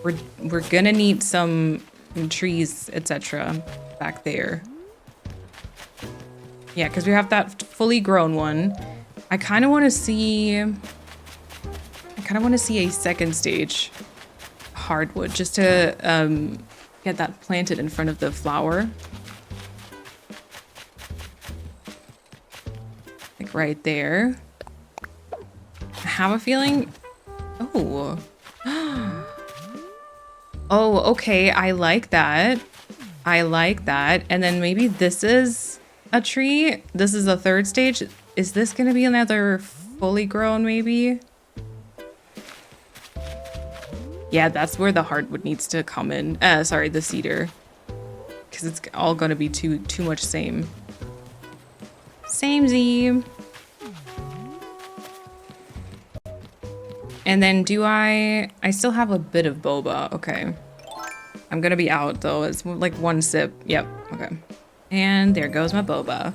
We're gonna need some trees, etc. back there. Yeah, because we have that fully grown one. I kind of want to see... a second stage hardwood just to get that planted in front of the flower. Like right there. I have a feeling... Oh. Oh, okay. I like that. I like that. And then maybe this is a tree. This is a third stage. Is this going to be another fully grown maybe? Yeah, that's where the hardwood needs to come in. Sorry, the cedar. Because it's all going to be too much same. Samey. And then do I still have a bit of boba. Okay. I'm gonna be out though. It's like one sip. Yep. Okay. And there goes my boba.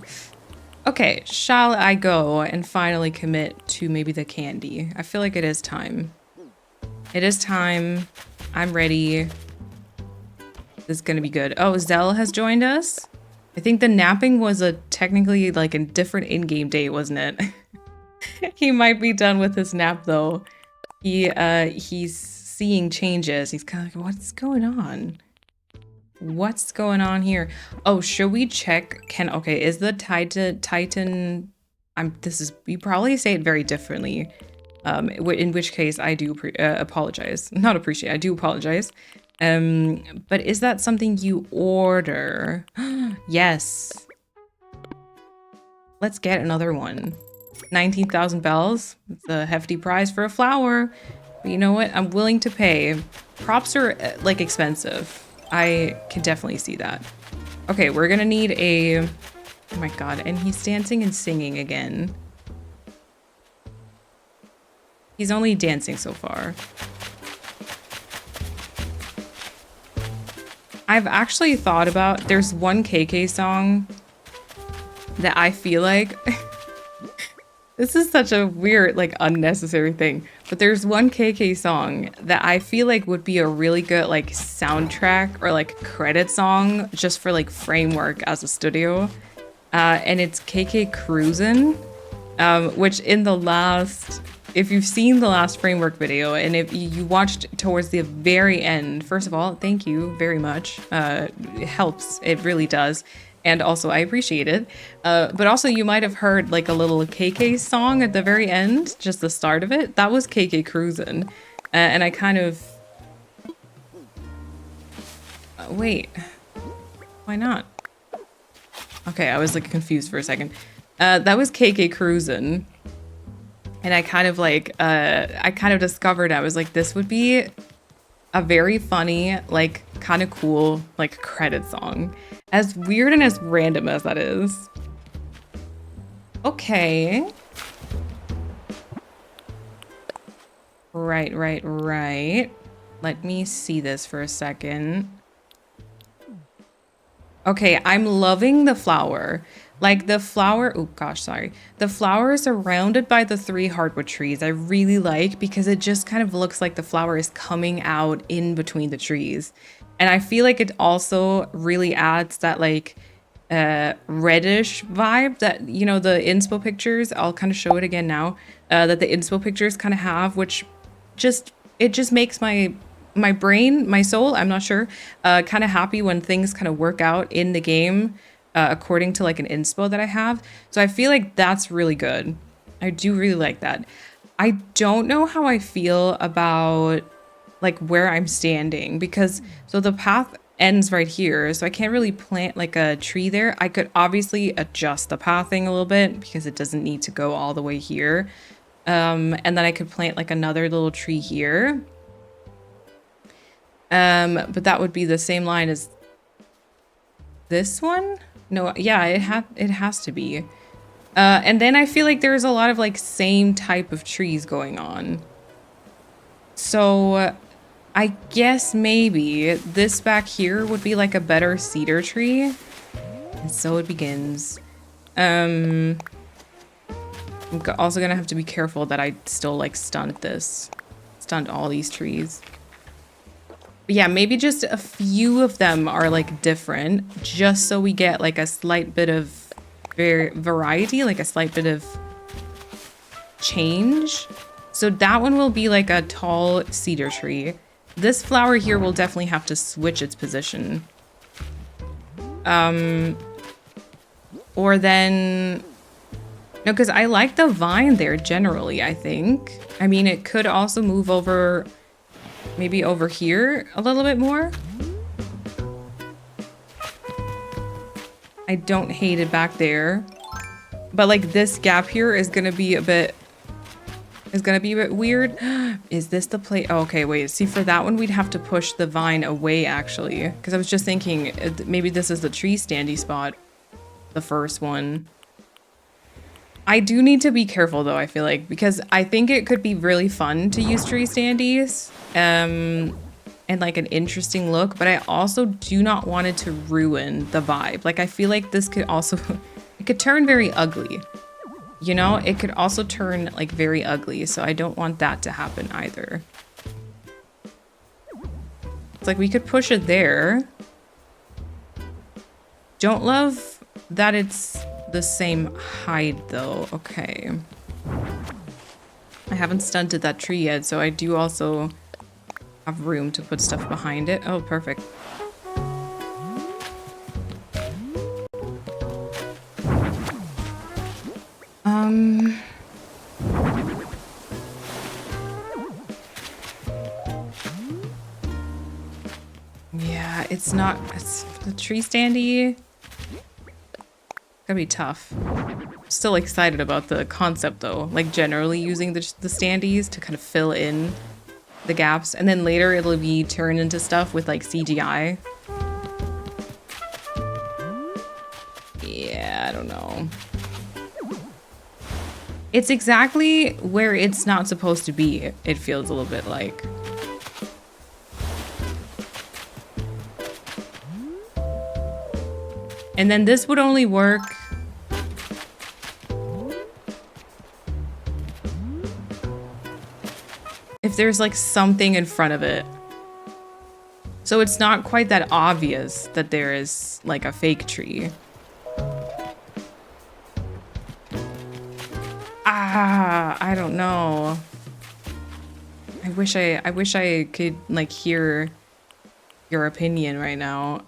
Okay. Shall I go and finally commit to maybe the candy? I feel like it is time. It is time. I'm ready. This is gonna be good. Oh, Zell has joined us. I think the napping was a technically like a different in-game date, wasn't it? He might be done with his nap though. He's seeing changes. He's kind of like, what's going on? What's going on here? Oh, should we check? Okay, is the Titan? You probably say it very differently. In which case I do apologize. Not appreciate. I do apologize. But is that something you order? Yes. Let's get another one. 19,000 bells. It's a hefty price for a flower. But you know what? I'm willing to pay. Props are like expensive. I can definitely see that. Okay, we're gonna need a... Oh my god, and he's dancing and singing again. He's only dancing so far. I've actually thought about... There's one KK song that I feel like... This is such a weird, like, unnecessary thing. But there's one KK song that I feel like would be a really good, like, soundtrack or, like, credit song just for, like, framework as a studio. And it's KK Cruisin', which in the last... If you've seen the last framework video, and if you watched towards the very end, first of all, thank you very much. It helps. It really does. And also, I appreciate it. But also, you might have heard like a little KK song at the very end, just the start of it. That was KK Cruisin'. And I kind of... wait. Why not? Okay, I was like confused for a second. That was KK Cruisin'. And I kind of like, I kind of discovered, I was like, this would be a very funny, like kind of cool, like credit song. As weird and as random as that is. Okay. Right. Let me see this for a second. Okay, I'm loving the flower. Like the flower, oh gosh, sorry. The flower is surrounded by the 3 hardwood trees. I really like because it just kind of looks like the flower is coming out in between the trees. And I feel like it also really adds that like reddish vibe that, you know, the inspo pictures, I'll kind of show it again now, that the inspo pictures kind of have, which it just makes my brain, my soul, I'm not sure, kind of happy when things kind of work out in the game. According to like an inspo that I have. So I feel like that's really good. I do really like that. I don't know how I feel about like where I'm standing because so the path ends right here. So I can't really plant like a tree there. I could obviously adjust the pathing a little bit because it doesn't need to go all the way here. And then I could plant like another little tree here. But that would be the same line as this one. No, yeah, it has to be. And then I feel like there's a lot of like same type of trees going on. So I guess maybe this back here would be like a better cedar tree. And so it begins. I'm also gonna have to be careful that I still like stunt all these trees. Yeah, maybe just a few of them are like different, just so we get like a slight bit of variety, like a slight bit of change. So that one will be like a tall cedar tree. This flower here will definitely have to switch its position. Or then... No, because I like the vine there generally, I think. I mean, it could also move over... Maybe over here a little bit more. I don't hate it back there. But like this gap here is gonna be a bit weird. Is this the place? Oh, okay, wait. See, for that one, we'd have to push the vine away actually. Because I was just thinking maybe this is the tree standy spot. The first one. I do need to be careful though, I feel like, because I think it could be really fun to use tree standees and like an interesting look, but I also do not want it to ruin the vibe. Like I feel like this could also, it could turn very ugly, you know? It could also turn like very ugly, so I don't want that to happen either. It's like we could push it there. Don't love that it's the same height though. Okay. I haven't stunted that tree yet, so I do also have room to put stuff behind it. Oh, perfect. Yeah, it's the tree standee. Gonna be tough. Still excited about the concept though, like generally using the standees to kind of fill in the gaps, and then later it'll be turned into stuff with like CGI. Yeah, I don't know. It's exactly where it's not supposed to be, it feels a little bit like. And then this would only work if there's like something in front of it. So it's not quite that obvious that there is like a fake tree. I don't know. I wish I could like hear your opinion right now.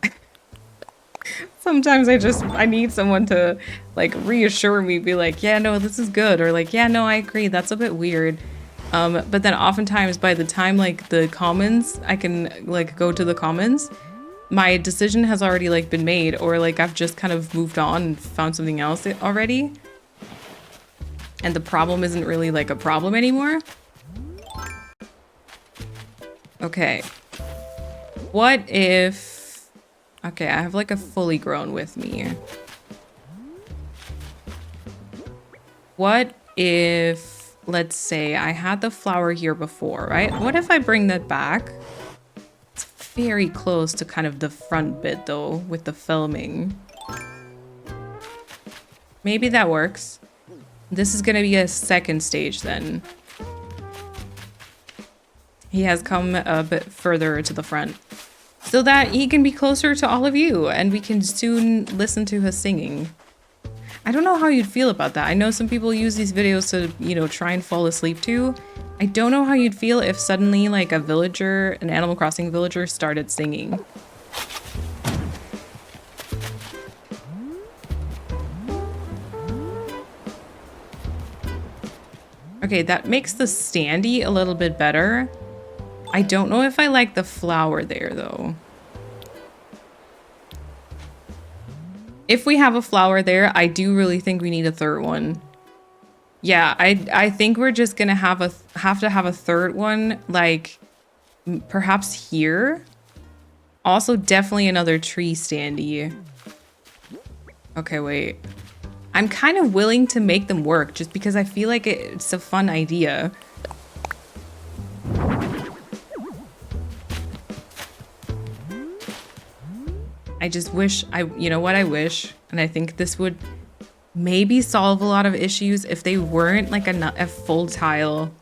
Sometimes I need someone to like reassure me, be like, yeah, no, this is good, or like, yeah, no, I agree, that's a bit weird. But then oftentimes by the time like the comments, I can like go to the comments, my decision has already like been made, or like I've just kind of moved on and found something else already. And the problem isn't really like a problem anymore. Okay. What if... Okay, I have like a fully grown with me. What if, let's say I had the flower here before, right? What if I bring that back? It's very close to kind of the front bit though, with the filming. Maybe that works. This is gonna be a second stage then. He has come a bit further to the front so that he can be closer to all of you and we can soon listen to his singing. I don't know how you'd feel about that. I know some people use these videos to, you know, try and fall asleep to. I don't know how you'd feel if suddenly like a villager, an Animal Crossing villager, started singing. Okay, that makes the standee a little bit better. I don't know if I like the flower there though. If we have a flower there, I do really think we need a third one. Yeah, I think we're just gonna have to have a third one, like perhaps here. Also, definitely another tree standee. Okay, wait. I'm kind of willing to make them work just because I feel like it's a fun idea. I just wish, you know what I wish? And I think this would maybe solve a lot of issues if they weren't like a full tile,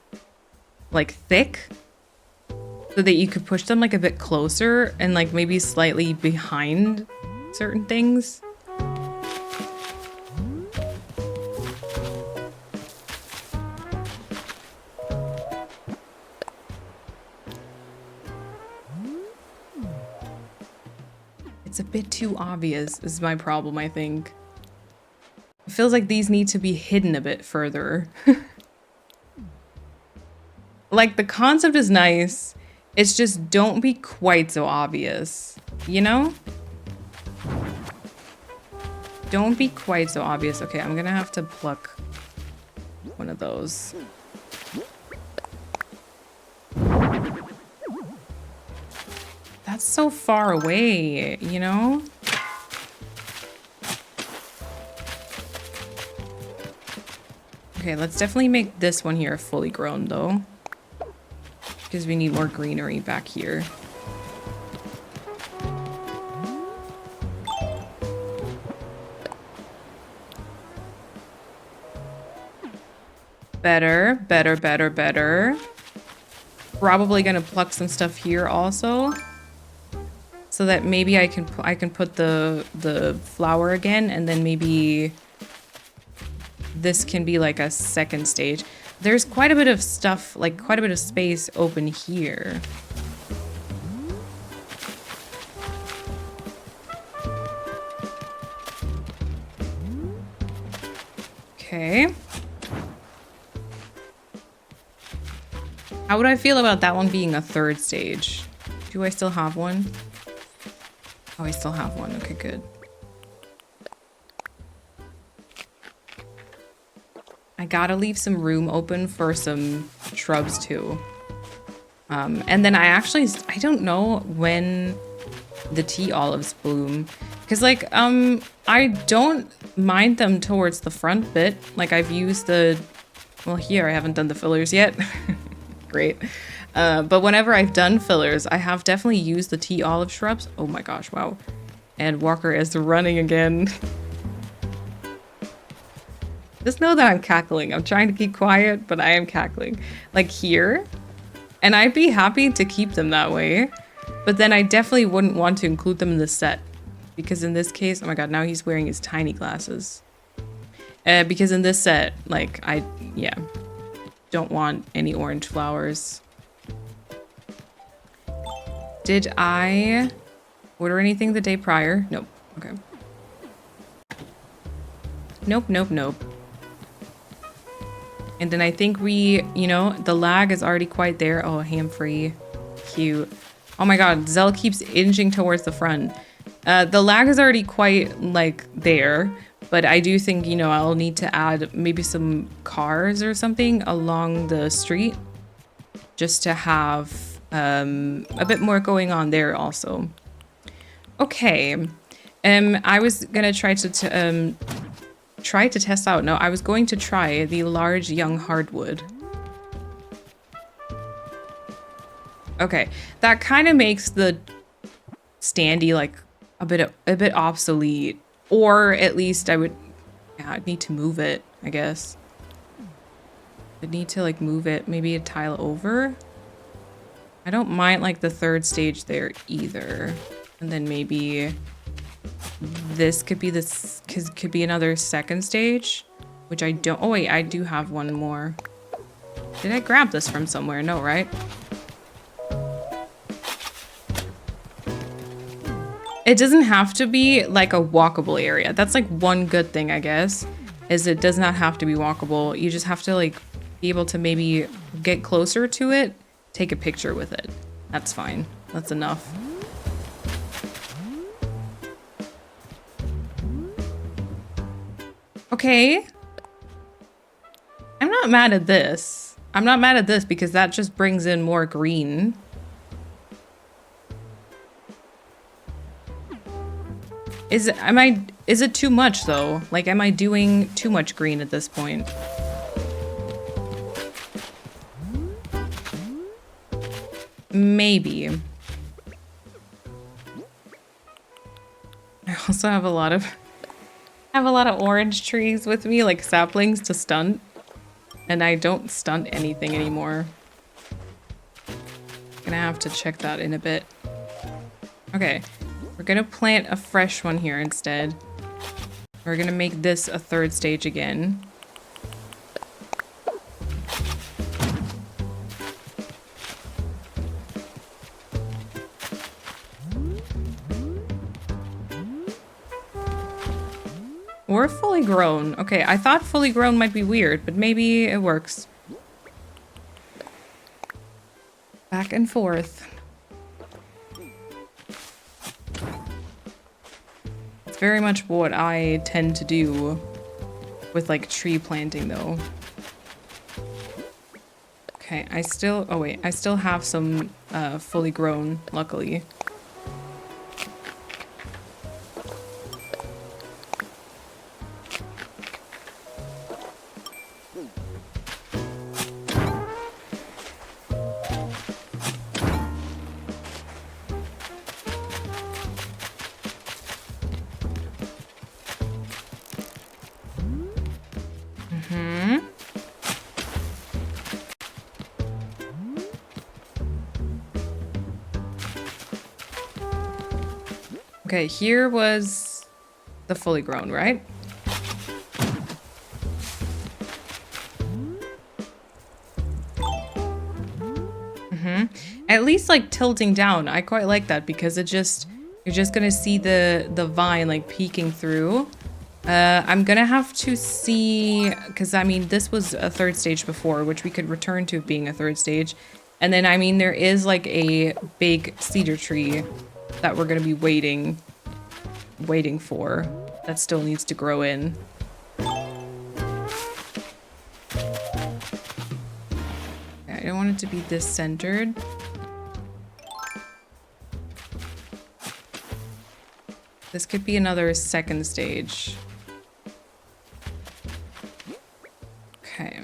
like thick, so that you could push them like a bit closer and like maybe slightly behind certain things. It's a bit too obvious is my problem, I think. It feels like these need to be hidden a bit further. Like, the concept is nice. It's just don't be quite so obvious, you know? Don't be quite so obvious. Okay, I'm gonna have to pluck one of those. That's so far away, you know? Okay, let's definitely make this one here fully grown though, because we need more greenery back here. Better, better, better, better. Probably gonna pluck some stuff here also, so that maybe I can put the flower again, and then maybe this can be like a second stage. There's quite a bit of stuff, like quite a bit of space open here. Okay. How would I feel about that one being a third stage? Do I still have one? Oh, I still have one. Okay, good. I gotta leave some room open for some shrubs too. And then I don't know when the tea olives bloom. Cause like, I don't mind them towards the front bit. Like I've used well here, I haven't done the fillers yet. Great. But whenever I've done fillers, I have definitely used the tea olive shrubs. Oh my gosh, wow. And Walker is running again. Just know that I'm cackling. I'm trying to keep quiet, but I am cackling. Like here. And I'd be happy to keep them that way. But then I definitely wouldn't want to include them in the set. Because in this case, oh my god, now he's wearing his tiny glasses. Because in this set, like, yeah. Don't want any orange flowers. Did I order anything the day prior? Nope. Okay. Nope, nope, nope. And then I think the lag is already quite there. Oh, ham-free. Cute. Oh my god, Zell keeps inching towards the front. The lag is already quite, like, there. But I do think, I'll need to add maybe some cars or something along the street. Just to have a bit more going on there also. Okay. I was gonna try to test out. No, I was going to try the large young hardwood. Okay, that kind of makes the standee like a bit obsolete, or at least I'd need to move it. I guess I'd need to like move it, maybe a tile over. I don't mind like the third stage there either, and then maybe this could be another second stage, which I don't. Oh wait, I do have one more. Did I grab this from somewhere? No, right? It doesn't have to be like a walkable area. That's like one good thing, I guess, is it does not have to be walkable. You just have to like be able to maybe get closer to it, take a picture with it. That's fine. That's enough. Okay. I'm not mad at this. I'm not mad at this because that just brings in more green. Is it too much though? Like, am I doing too much green at this point? Maybe. I also have a lot of orange trees with me, like saplings to stunt. And I don't stunt anything anymore. Gonna have to check that in a bit. Okay. We're gonna plant a fresh one here instead. We're gonna make this a third stage again. Or fully grown. Okay, I thought fully grown might be weird, but maybe it works. Back and forth. Very much what I tend to do with like tree planting though. Okay, I still have some fully grown, luckily. Okay, here was the fully grown, right? At least like tilting down. I quite like that because it just, you're just gonna see the vine like peeking through. I'm gonna have to see, because I mean, this was a third stage before, which we could return to being a third stage. And then, I mean, there is like a big cedar tree that we're gonna be waiting for that still needs to grow in. I don't want it to be this centered. This could be another second stage. Okay.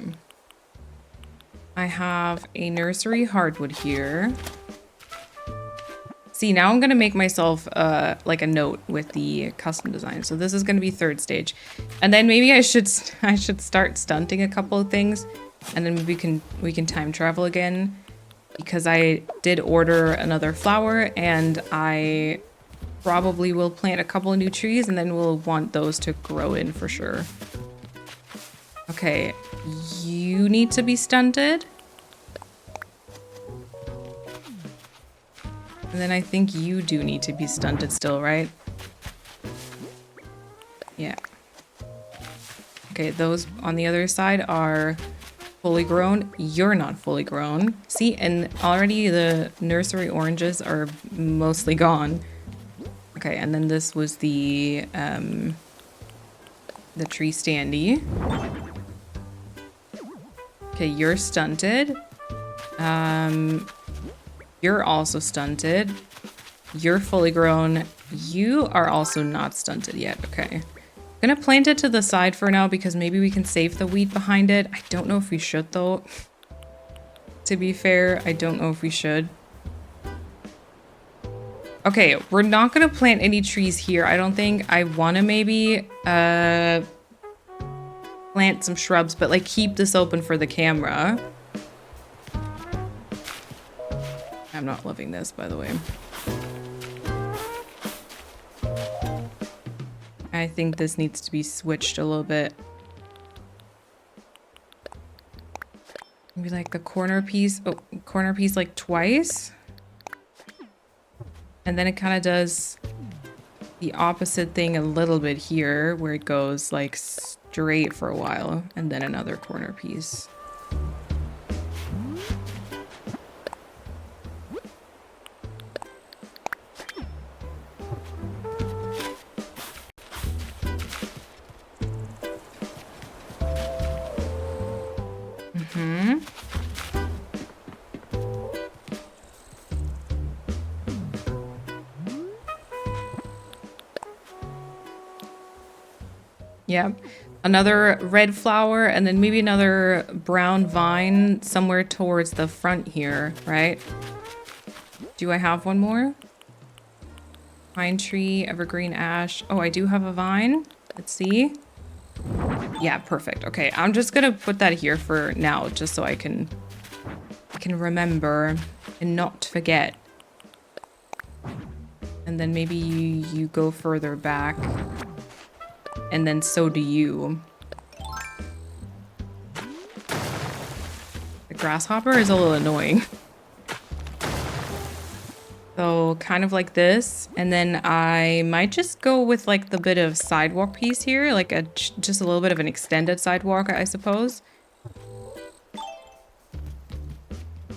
I have a nursery hardwood here. See, now I'm gonna make myself like a note with the custom design. So this is gonna be third stage. And then maybe I should start stunting a couple of things, and then we can time travel again, because I did order another flower, and I probably will plant a couple of new trees, and then we'll want those to grow in for sure. Okay, you need to be stunted. And then I think you do need to be stunted still, right? Yeah. Okay, those on the other side are fully grown. You're not fully grown. See, and already the nursery oranges are mostly gone. Okay, and then this was the tree standee. Okay, you're stunted. You're also stunted. You're fully grown. You are also not stunted yet. Okay. I'm gonna plant it to the side for now because maybe we can save the wheat behind it. I don't know if we should though. To be fair, I don't know if we should. Okay, we're not gonna plant any trees here. I don't think. I wanna maybe plant some shrubs, but like keep this open for the camera. I'm not loving this, by the way. I think this needs to be switched a little bit. Maybe like the corner piece. Oh, corner piece like twice. And then it kind of does the opposite thing a little bit here, where it goes like straight for a while, and then another corner piece. Yeah, another red flower, and then maybe another brown vine somewhere towards the front here, right? Do I have one more? Pine tree, evergreen ash. Oh, I do have a vine. Let's see. Yeah, perfect. Okay, I'm just gonna put that here for now, just so I can remember and not forget. And then maybe you go further back. And then so do you. The grasshopper is a little annoying. So kind of like this. And then I might just go with like the bit of sidewalk piece here. Like just a little bit of an extended sidewalk, I suppose.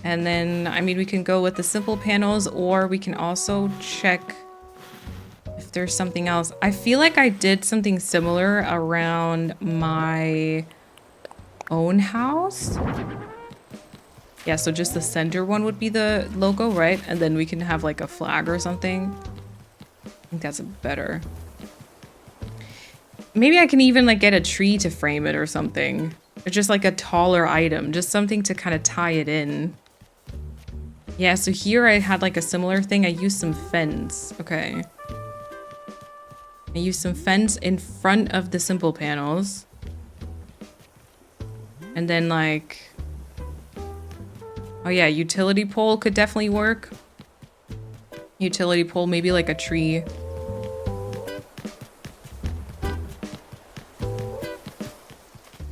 And then, I mean, we can go with the simple panels, or we can also check if there's something else. I feel like I did something similar around my own house. Yeah, so just the center one would be the logo, right? And then we can have like a flag or something. I think that's better. Maybe I can even like get a tree to frame it or something. Or just like a taller item, just something to kind of tie it in. Yeah, so here I had like a similar thing. I used some fence. Okay. I used some fence in front of the simple panels. And then like... Oh yeah, utility pole could definitely work. Utility pole, maybe like a tree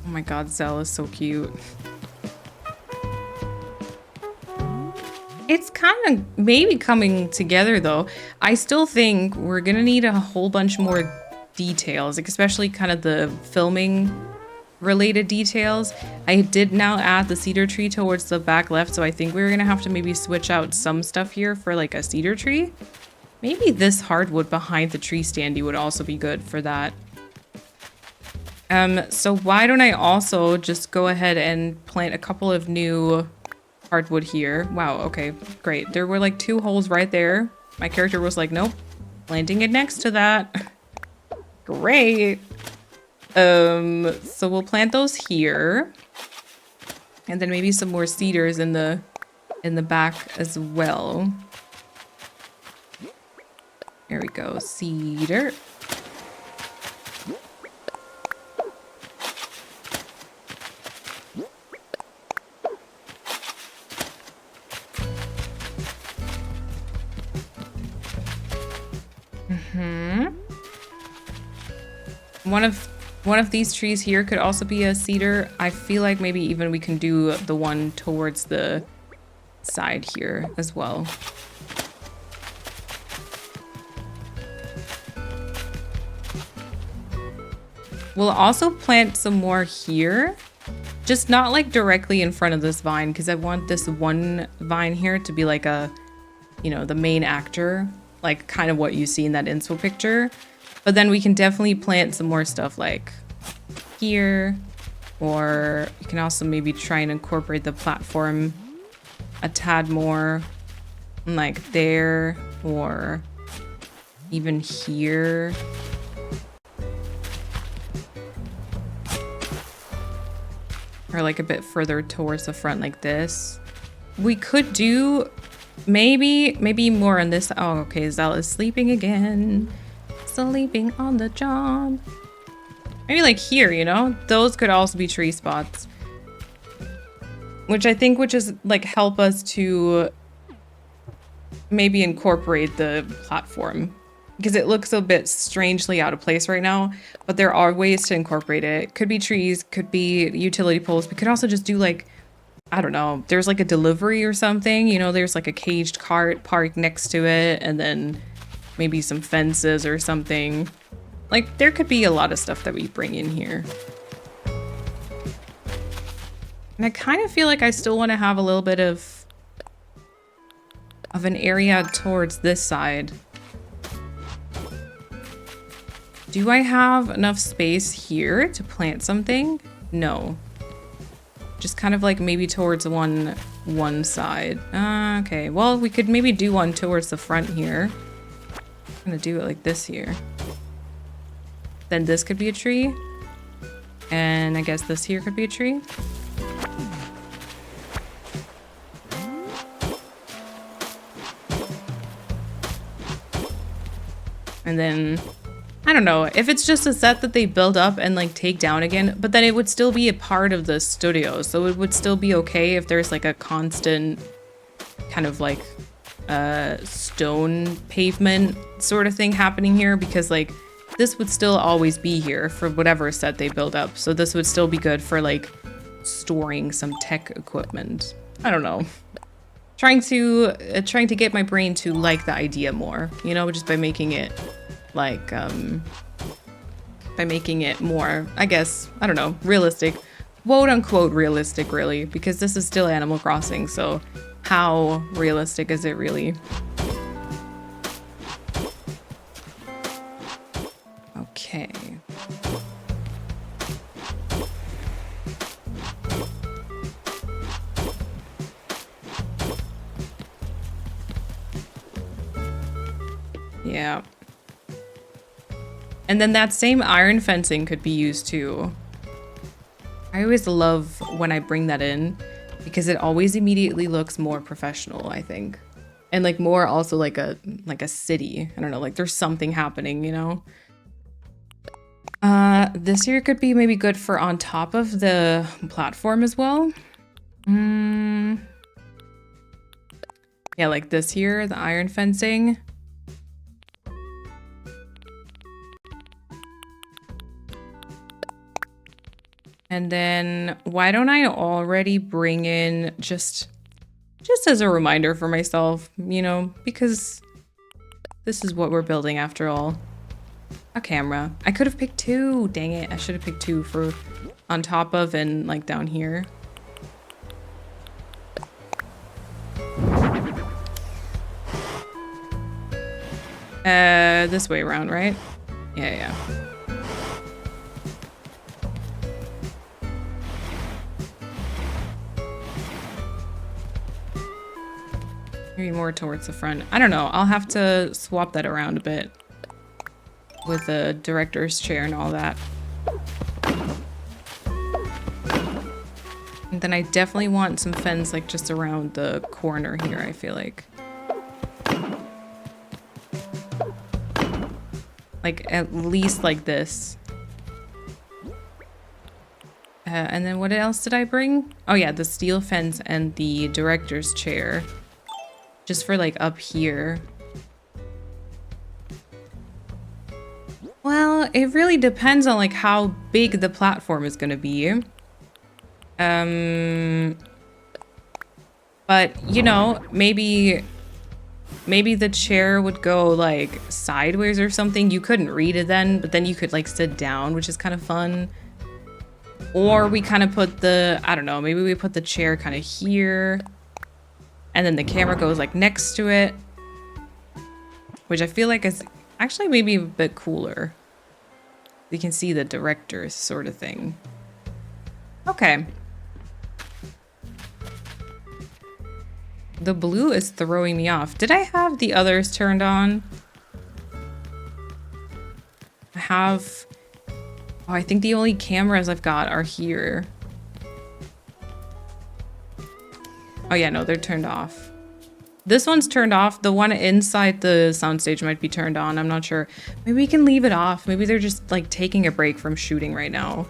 Oh my god, Zell is so cute. It's kind of maybe coming together though. I still think we're gonna need a whole bunch more details, like especially kind of the filming related details. I did now add the cedar tree towards the back left, so I think we're gonna have to maybe switch out some stuff here for like a cedar tree. Maybe this hardwood behind the tree standee would also be good for that. So why don't I also just go ahead and plant a couple of new hardwood here. Wow, okay, great. There were like 2 holes right there. My character was like, nope, planting it next to that. Great. So we'll plant those here. And then maybe some more cedars in the back as well. There we go, cedar. One of these trees here could also be a cedar. I feel like maybe even we can do the one towards the side here as well. We'll also plant some more here, just not like directly in front of this vine, because I want this one vine here to be like a, you know, the main actor, like kind of what you see in that inspo picture. But then we can definitely plant some more stuff like here, or you can also maybe try and incorporate the platform a tad more, like there, or even here. Or like a bit further towards the front like this. We could do maybe more on this. Oh, okay, Zell is sleeping again. Sleeping on the job. Maybe like here, you know? Those could also be tree spots. Which I think would just like help us to maybe incorporate the platform. Because it looks a bit strangely out of place right now. But there are ways to incorporate it. Could be trees, could be utility poles. We could also just do like, I don't know, there's like a delivery or something. You know, there's like a caged cart parked next to it. And then maybe some fences or something. Like, there could be a lot of stuff that we bring in here. And I kind of feel like I still want to have a little bit of an area towards this side. Do I have enough space here to plant something? No. Just kind of like maybe towards one side. Okay, well, we could maybe do one towards the front here. I'm gonna do it like this here. Then this could be a tree. And I guess this here could be a tree. And then, I don't know, if it's just a set that they build up and like take down again, but then it would still be a part of the studio. So it would still be okay if there's like a constant kind of like stone pavement sort of thing happening here, because like this would still always be here for whatever set they build up. So this would still be good for like storing some tech equipment. I don't know. Trying to get my brain to like the idea more, you know, just by making it like by making it more, I guess, I don't know, realistic, quote unquote realistic, really, because this is still Animal Crossing, so how realistic is it really? Okay. Yeah. And then that same iron fencing could be used too. I always love when I bring that in because it always immediately looks more professional, I think. And like more also like a city. I don't know, like there's something happening, you know? This here could be maybe good for on top of the platform as well. Yeah, like this here, the iron fencing. And then why don't I already bring in just as a reminder for myself, you know, because this is what we're building after all. A camera. I could have picked 2. Dang it. I should have picked 2 for on top of and like down here. This way around, right? Yeah. Maybe more towards the front. I don't know. I'll have to swap that around a bit with the director's chair and all that. And then I definitely want some fence like just around the corner here, I feel like. Like at least like this. And then what else did I bring? Oh yeah, the steel fence and the director's chair. Just for like up here. Well, it really depends on like how big the platform is gonna be. But you know, maybe the chair would go like sideways or something. You couldn't read it then, but then you could like sit down, which is kind of fun. Or we kind of put the, I don't know, maybe we put the chair kind of here. And then the camera goes like next to it. Which I feel like is actually maybe a bit cooler. You can see the director's sort of thing. Okay. The blue is throwing me off. Did I have the others turned on? I have... Oh, I think the only cameras I've got are here. Oh yeah, no, they're turned off. This one's turned off. The one inside the soundstage might be turned on. I'm not sure. Maybe we can leave it off. Maybe they're just like taking a break from shooting right now.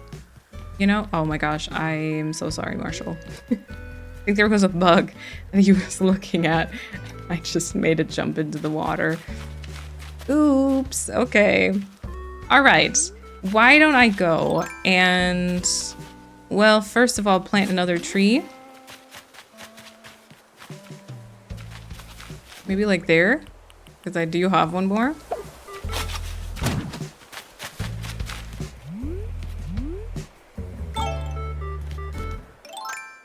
You know? Oh my gosh, I'm so sorry, Marshall. I think there was a bug that he was looking at. I just made it jump into the water. Oops, okay. All right, why don't I go and, well, first of all, plant another tree. Maybe like there, because I do have one more.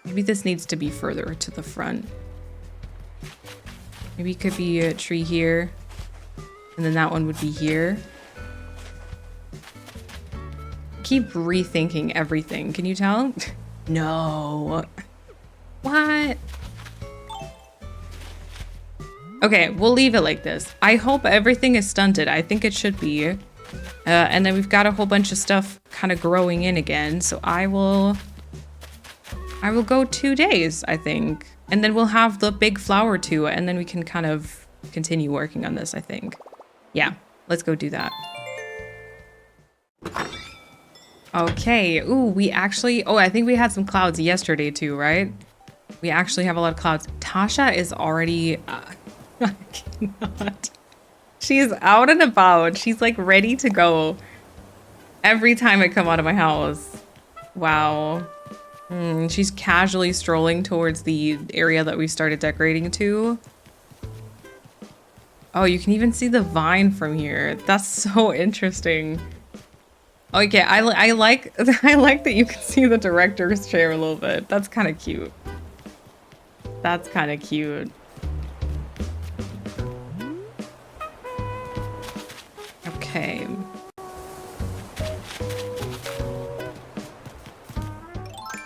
Maybe this needs to be further to the front. Maybe it could be a tree here, and then that one would be here. Keep rethinking everything. Can you tell? No. What? Okay, we'll leave it like this. I hope everything is stunted. I think it should be. And then we've got a whole bunch of stuff kind of growing in again. So I will go 2 days, I think. And then we'll have the big flower too. And then we can kind of continue working on this, I think. Yeah, let's go do that. Okay, ooh, we actually, oh, I think we had some clouds yesterday too, right? We actually have a lot of clouds. Tasha is already... I cannot. She's out and about. She's like ready to go every time I come out of my house. Wow. She's casually strolling towards the area that we started decorating to. Oh, you can even see the vine from here. That's so interesting. Okay, I like that you can see the director's chair a little bit. That's kind of cute. That's kind of cute. Okay.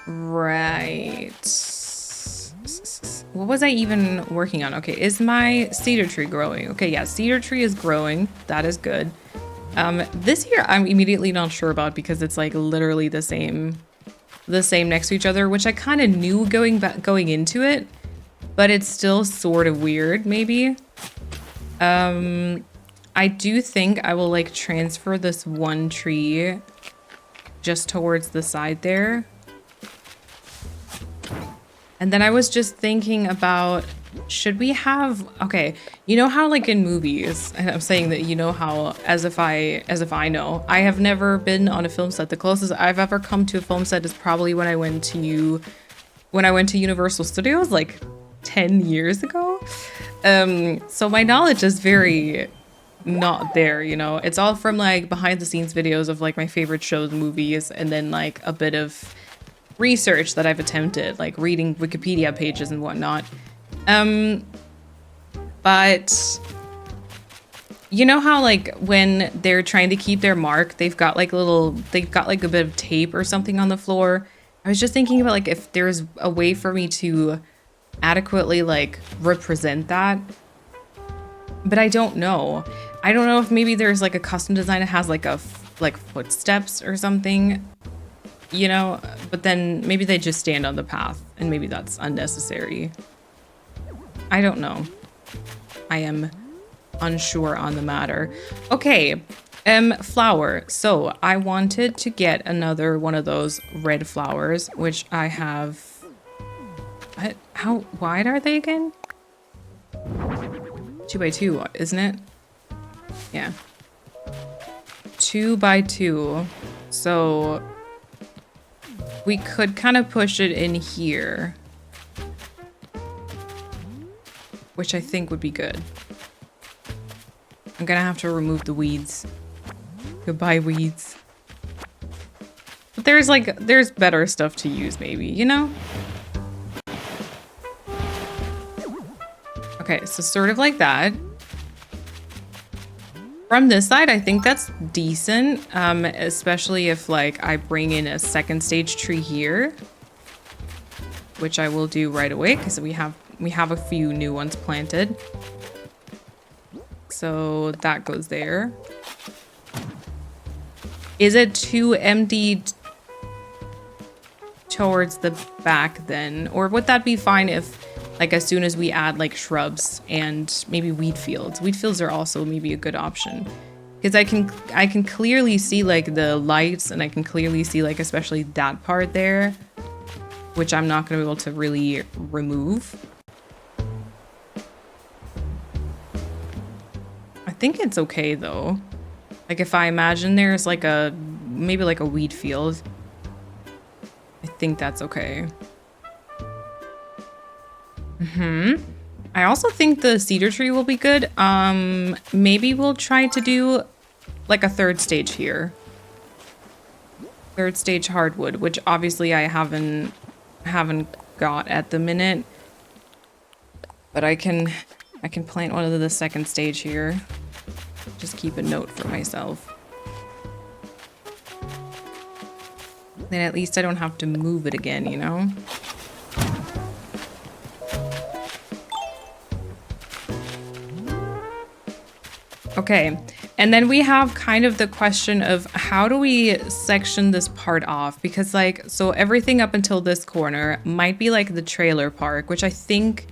Right. What was I even working on? Okay, is my cedar tree growing? Okay, yeah, cedar tree is growing. That is good. This here I'm immediately not sure about because it's like literally the same next to each other, which I kind of knew going into it, but it's still sort of weird, maybe. I do think I will like transfer this one tree just towards the side there. And then I was just thinking about Should we have, okay, you know how like in movies, and I'm saying that, you know how, as if I know, I have never been on a film set. The closest I've ever come to a film set is probably when I went to Universal Studios like 10 years ago. So my knowledge is very not there, you know. It's all from like behind the scenes videos of like my favorite shows, movies, and then like a bit of research that I've attempted, like reading Wikipedia pages and whatnot. But you know how like when they're trying to keep their mark, they've got like a bit of tape or something on the floor. I was just thinking about like if there's a way for me to adequately like represent that, but I don't know. I don't know if maybe there's like a custom design that has like like footsteps or something, you know, but then maybe they just stand on the path and maybe that's unnecessary. I don't know. I am unsure on the matter. Okay, flower. So I wanted to get another one of those red flowers, which I have. What? How wide are they again? 2 by 2, isn't it? Yeah. 2 by 2. So we could kind of push it in here, which I think would be good. I'm gonna have to remove the weeds. Goodbye, weeds. But there's better stuff to use maybe, you know? Okay, so sort of like that. From this side, I think that's decent, especially if like I bring in a second stage tree here, which I will do right away because we have a few new ones planted. So that goes there. Is it too emptied towards the back then? Or would that be fine if like as soon as we add like shrubs and maybe weed fields? Weed fields are also maybe a good option. Because I can clearly see like the lights and I can clearly see like especially that part there, which I'm not gonna be able to really remove. I think it's okay though. Like if I imagine there's like maybe like a weed field, I think that's okay. I also think the cedar tree will be good. Maybe we'll try to do like a third stage here. Third stage hardwood, which obviously I haven't got at the minute. But I can plant one of the second stage here. Just keep a note for myself. Then at least I don't have to move it again, you know? Okay, and then we have kind of the question of how do we section this part off? Because like, so everything up until this corner might be like the trailer park, which I think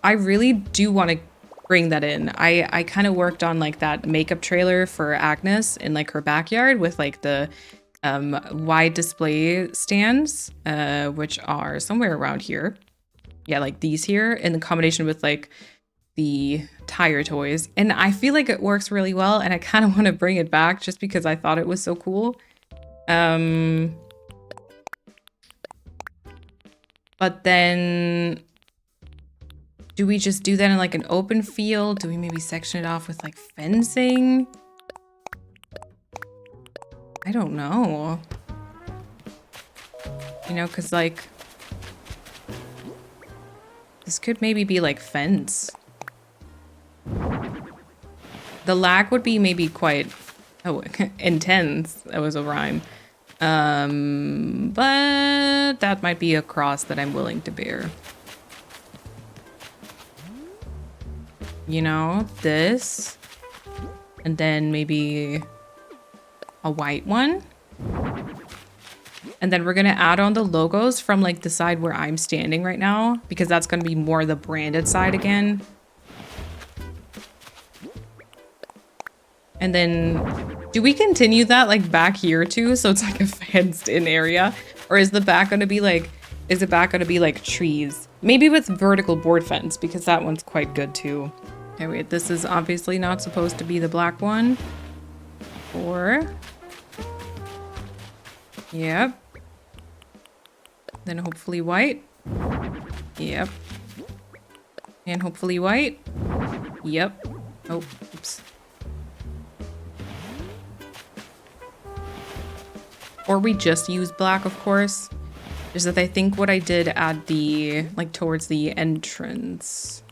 I really do want to bring that in. I kind of worked on like that makeup trailer for Agnes in like her backyard with like the wide display stands, which are somewhere around here. Yeah, like these here in combination with like the tire toys. And I feel like it works really well and I kind of want to bring it back just because I thought it was so cool. But then do we just do that in like an open field? Do we maybe section it off with like fencing? I don't know. You know, because like this could maybe be like fence. The lag would be maybe quite intense. That was a rhyme. But that might be a cross that I'm willing to bear. You know, this. And then maybe a white one. And then we're gonna add on the logos from like the side where I'm standing right now, because that's gonna be more the branded side again. And then, do we continue that like back here too? So it's like a fenced in area? Or is the back gonna be like, is the back gonna be like trees? Maybe with vertical board fence, because that one's quite good too. Okay, wait, this is obviously not supposed to be the black one. 4. Yep. Then hopefully white. Yep. And hopefully white. Yep. Oh, oops. Or we just use black, of course. Is that I think what I did at the, like, towards the entrance.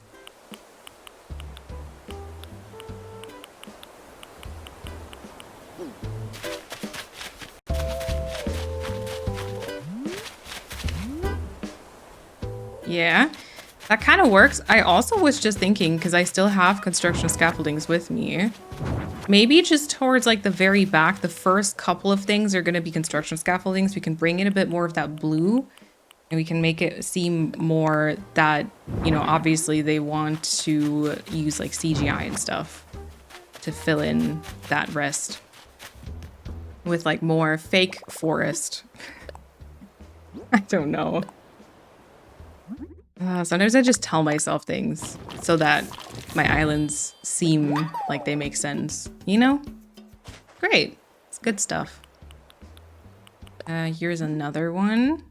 Yeah, that kind of works. I also was just thinking, because I still have construction scaffoldings with me, maybe just towards like the very back, the first couple of things are going to be construction scaffoldings. We can bring in a bit more of that blue and we can make it seem more that, you know, obviously they want to use like CGI and stuff to fill in that rest with like more fake forest. I don't know. Sometimes I just tell myself things so that my islands seem like they make sense, you know? Great. It's good stuff. Here's another one.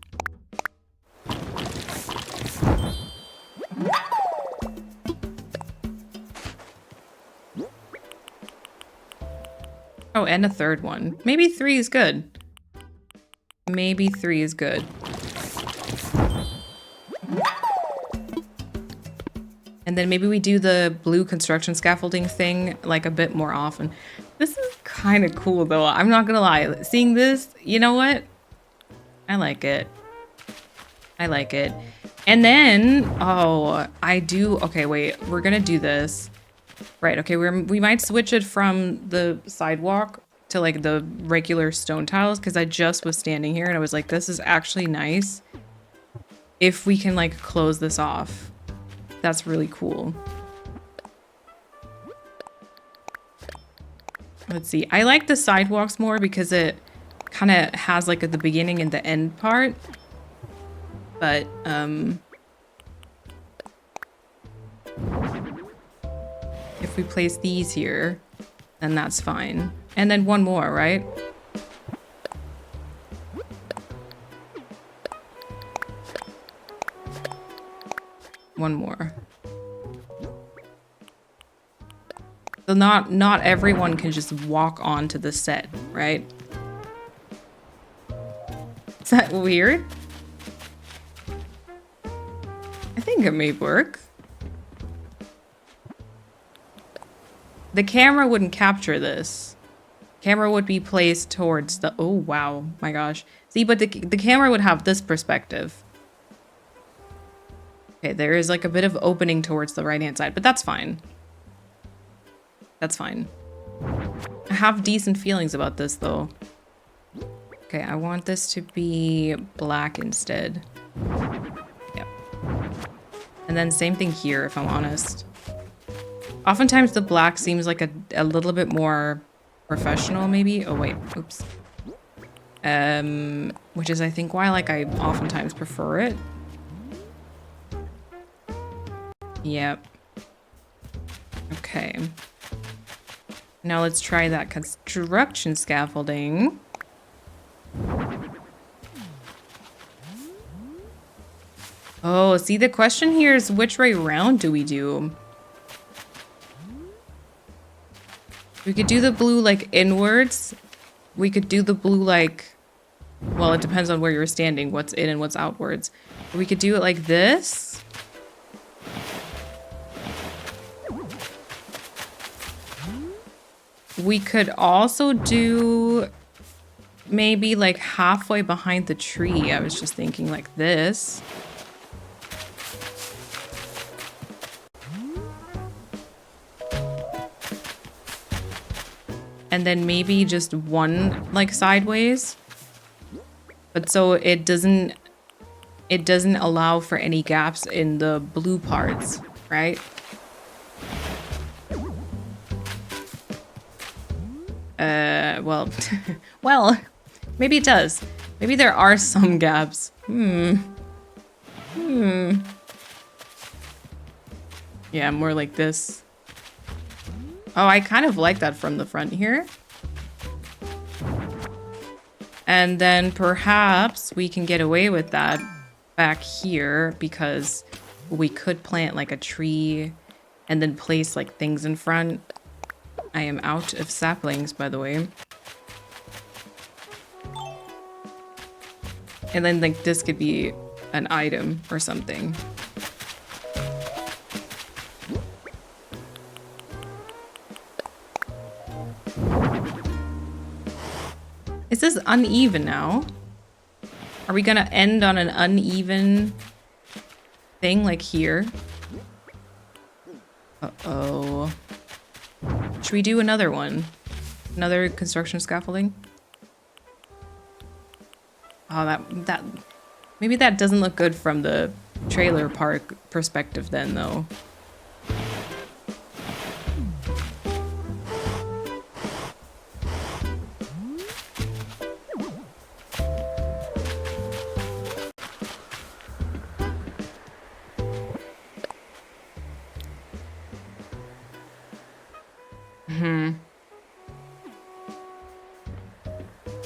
Oh, and a third one. Maybe 3 is good. Maybe 3 is good. And then maybe we do the blue construction scaffolding thing like a bit more often. This is kind of cool though. I'm not gonna lie. Seeing this, you know what? I like it. I like it. And then, oh, I do. Okay, wait. We're gonna do this. Right. Okay. We might switch it from the sidewalk to like the regular stone tiles because I just was standing here and I was like, this is actually nice. If we can like close this off. That's really cool. Let's see. I like the sidewalks more because it kind of has like at the beginning and the end part. But, if we place these here, then that's fine. And then one more, right? One more. So not everyone can just walk onto the set, right? Is that weird? I think it may work. The camera wouldn't capture this. Camera would be placed towards the... Oh, wow. My gosh. See, but the camera would have this perspective. Okay, there is like a bit of opening towards the right-hand side, but that's fine. That's fine. I have decent feelings about this, though. Okay, I want this to be black instead. Yep. And then same thing here, if I'm honest. Oftentimes the black seems like a little bit more professional, maybe. Oh, wait. Oops. Which is, I think, why like I oftentimes prefer it. Yep. Okay. Now let's try that construction scaffolding. Oh, see, the question here is which way round do we do? We could do the blue like inwards. We could do the blue like, well, it depends on where you're standing, what's in and what's outwards. We could do it like this. We could also do maybe like halfway behind the tree. I was just thinking like this. And then maybe just one like sideways. But so it doesn't allow for any gaps in the blue parts, right? Well, well, maybe it does. Maybe there are some gaps. Yeah, more like this. Oh, I kind of like that from the front here. And then perhaps we can get away with that back here because we could plant like a tree and then place like things in front. I am out of saplings, by the way. And then like this could be an item or something. Is this uneven now? Are we gonna end on an uneven thing like here? Uh-oh. Should we do another one? Another construction scaffolding? Oh, maybe that doesn't look good from the trailer park perspective then, though.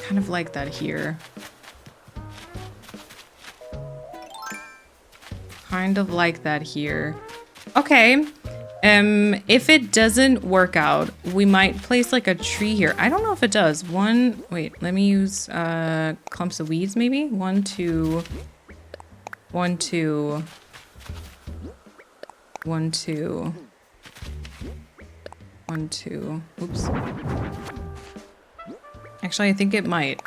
Kind of like that here. Kind of like that here. Okay. If it doesn't work out, we might place like a tree here. I don't know if it does. Wait, let me use clumps of weeds maybe. 1, 2, 1, 2, 1, 2, 1, 2. Oops. Actually, I think it might.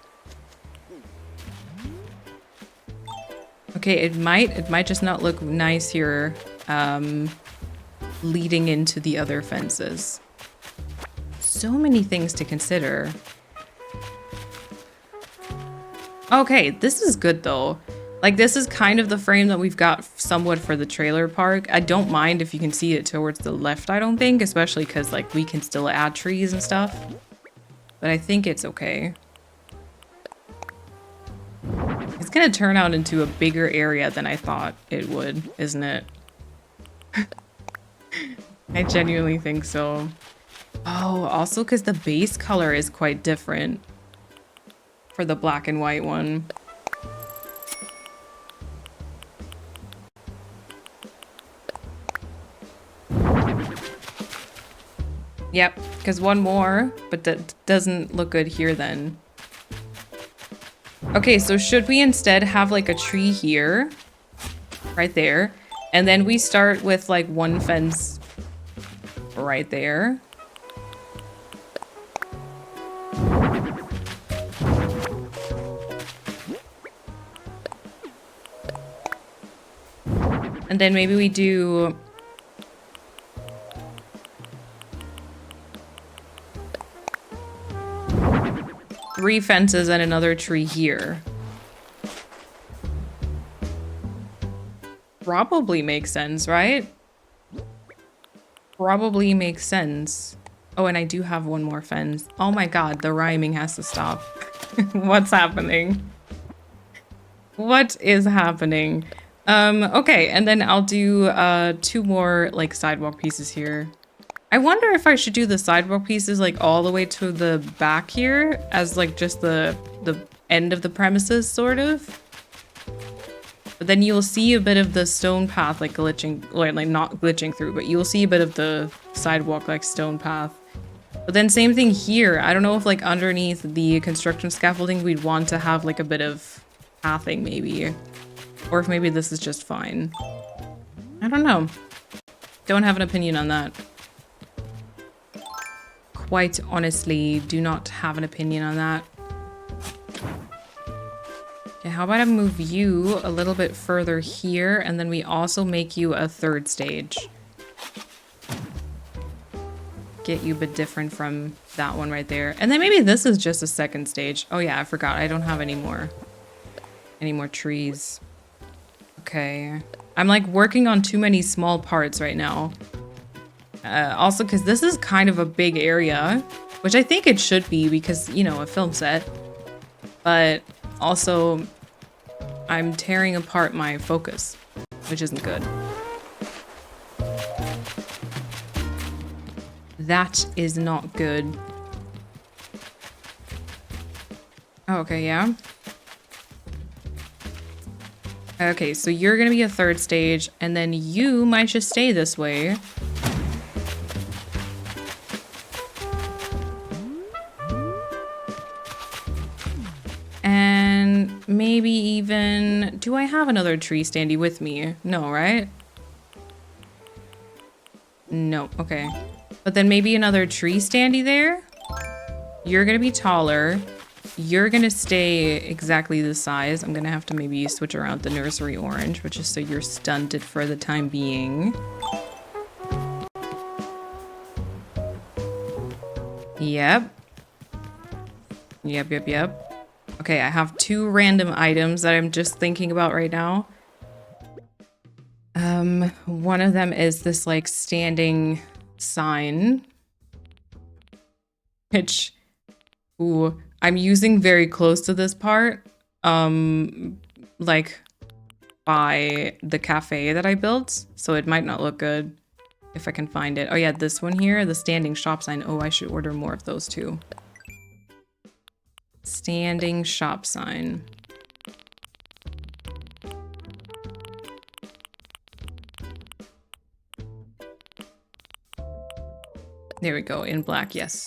Okay, it might just not look nice here, leading into the other fences. So many things to consider. Okay, this is good though. Like, this is kind of the frame that we've got somewhat for the trailer park. I don't mind if you can see it towards the left, I don't think, especially because, like, we can still add trees and stuff. But I think it's okay. It's gonna turn out into a bigger area than I thought it would, isn't it? I genuinely think so. Oh, also because the base color is quite different for the black and white one. Yep, because one more, but that doesn't look good here then. Okay, so should we instead have like a tree here? Right there. And then we start with like one fence right there. And then maybe we do... three fences and another tree here. Probably makes sense, right? Probably makes sense. Oh, and I do have one more fence. Oh my god, the rhyming has to stop. What's happening? What is happening? Okay, and then I'll do 2 more like sidewalk pieces here. I wonder if I should do the sidewalk pieces like all the way to the back here as like just the end of the premises sort of. But then you'll see a bit of the stone path like glitching, or like not glitching through, but you'll see a bit of the sidewalk like stone path. But then same thing here. I don't know if like underneath the construction scaffolding we'd want to have like a bit of pathing maybe. Or if maybe this is just fine. I don't know. Don't have an opinion on that. Quite honestly, do not have an opinion on that. Okay, how about I move you a little bit further here, and then we also make you a 3rd stage. Get you a bit different from that one right there. And then maybe this is just a 2nd stage. Oh yeah, I forgot. I don't have any more trees. Okay. I'm like working on too many small parts right now. Also, because this is kind of a big area, which I think it should be because, you know, a film set. But also, I'm tearing apart my focus, which isn't good. That is not good. Oh, okay, yeah. Okay, so you're gonna be a third stage, and then you might just stay this way. And maybe even... Do I have another tree standy with me? No, right? No, okay. But then maybe another tree standy there? You're gonna be taller. You're gonna stay exactly the size. I'm gonna have to maybe switch around the nursery orange, which is so you're stunted for the time being. Yep. Yep. Okay, I have 2 random items that I'm just thinking about right now. One of them is this like standing sign, which, ooh, I'm using very close to this part, like by the cafe that I built, so it might not look good if I can find it. Oh yeah, this one here, the standing shop sign. Oh, I should order more of those too. Standing shop sign. There we go, in black, yes.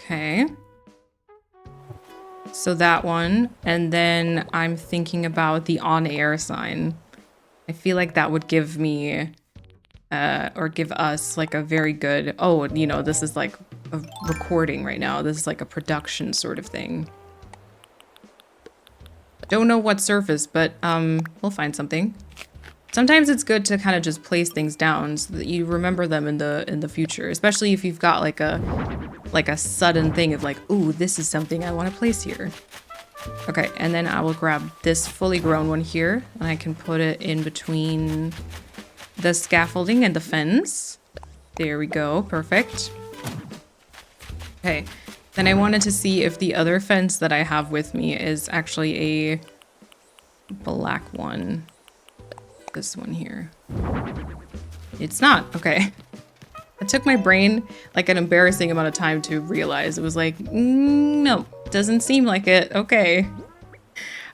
Okay. So that one, and then I'm thinking about the on-air sign. I feel like that would give me, or give us like a very good, oh, you know, this is like a recording right now. This is like a production sort of thing. Don't know what surface, but we'll find something. Sometimes it's good to kind of just place things down so that you remember them in the future, especially if you've got like a sudden thing of like, ooh, this is something I want to place here. Okay, and then I will grab this fully grown one here, and I can put it in between the scaffolding and the fence. There we go, perfect. Okay, then I wanted to see if the other fence that I have with me is actually a black one. This one here. It's not, okay. It took my brain like an embarrassing amount of time to realize. It was like, no, doesn't seem like it. Okay.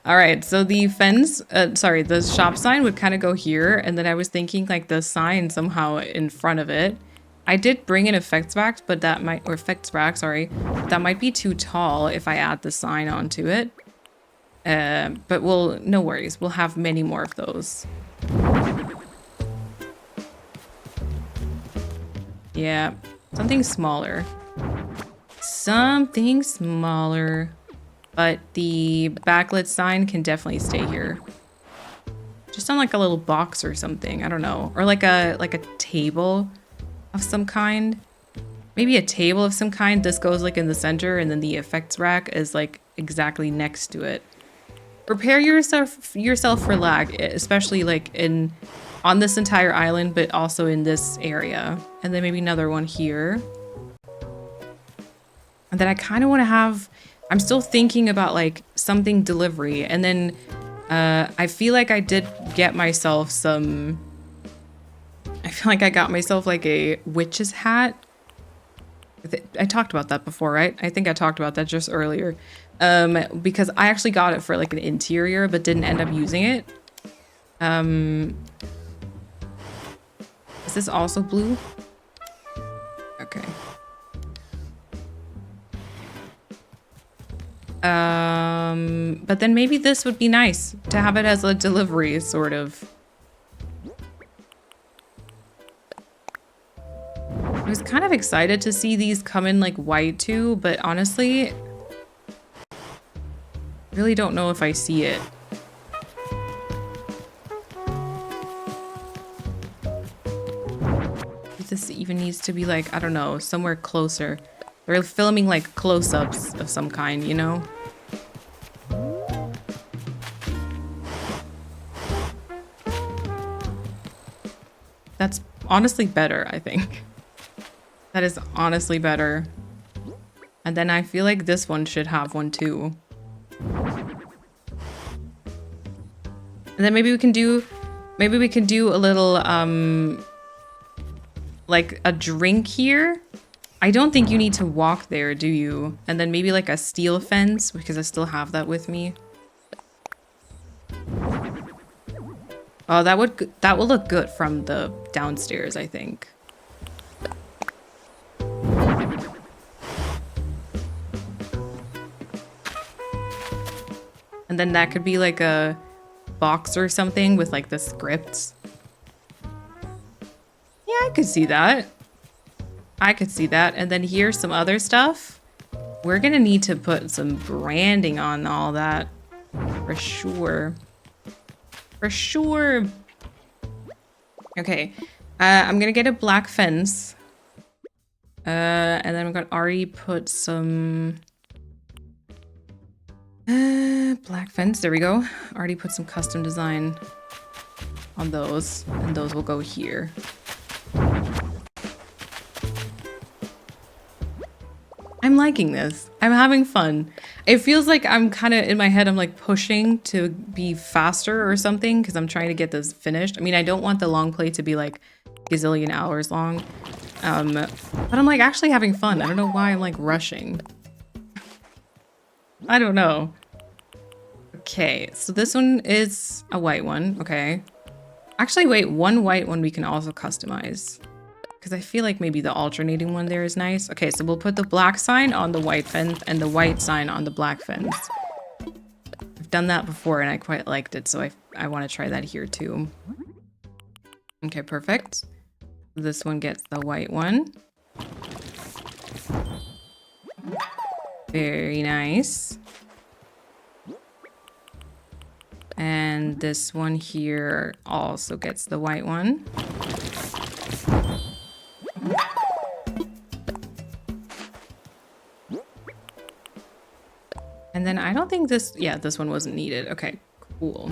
All right, so the fence, sorry, the shop sign would kind of go here. And then I was thinking like the sign somehow in front of it. I did bring in effects rack, but that might, or effects rack, sorry. That might be too tall if I add the sign onto it. But no worries. We'll have many more of those. Yeah, something smaller. Something smaller. But the backlit sign can definitely stay here. Just on like a little box or something. I don't know. Or like a table of some kind. Maybe a table of some kind. This goes like in the center, and then the effects rack is like exactly next to it. Prepare yourself for lag, especially like on this entire island, but also in this area. And then maybe another one here. And then I kind of want to have, I'm still thinking about like something delivery. And then I feel like I did get myself some, I feel like I got myself like a witch's hat. I talked about that before, right? I think I talked about that just earlier. Because I actually got it for like an interior, but didn't end up using it. Is this also blue? Okay. But then maybe this would be nice to have it as a delivery, sort of. I was kind of excited to see these come in like white too, but honestly, really don't know if I see it. This even needs to be like, I don't know, somewhere closer. They're filming like close-ups of some kind, you know? That's honestly better, I think. That is honestly better. And then I feel like this one should have one too. And then maybe we can do a little like a drink here. I don't think you need to walk there, do you? And then maybe like a steel fence, because I still have that with me. Oh, that will look good from the downstairs, I think. And then that could be like a box or something with like the scripts. Yeah, I could see that. I could see that. And then here's some other stuff. We're gonna need to put some branding on all that for sure. For sure. Okay, I'm gonna get a black fence. And then I'm gonna already put some black fence. There we go. Already put some custom design on those, and those will go here. I'm liking this. I'm having fun. It feels like I'm kind of in my head, I'm like pushing to be faster or something because I'm trying to get this finished. I mean, I don't want the long play to be like gazillion hours long. But I'm like actually having fun. I don't know why I'm like rushing. I don't know. Okay, so this one is a white one. Okay. Actually, wait, one white one we can also customize. Because I feel like maybe the alternating one there is nice. Okay, so we'll put the black sign on the white fence and the white sign on the black fence. I've done that before and I quite liked it, so I want to try that here too. Okay, perfect. This one gets the white one. Very nice. And this one here also gets the white one. And then I don't think this, yeah, this one wasn't needed. Okay, cool.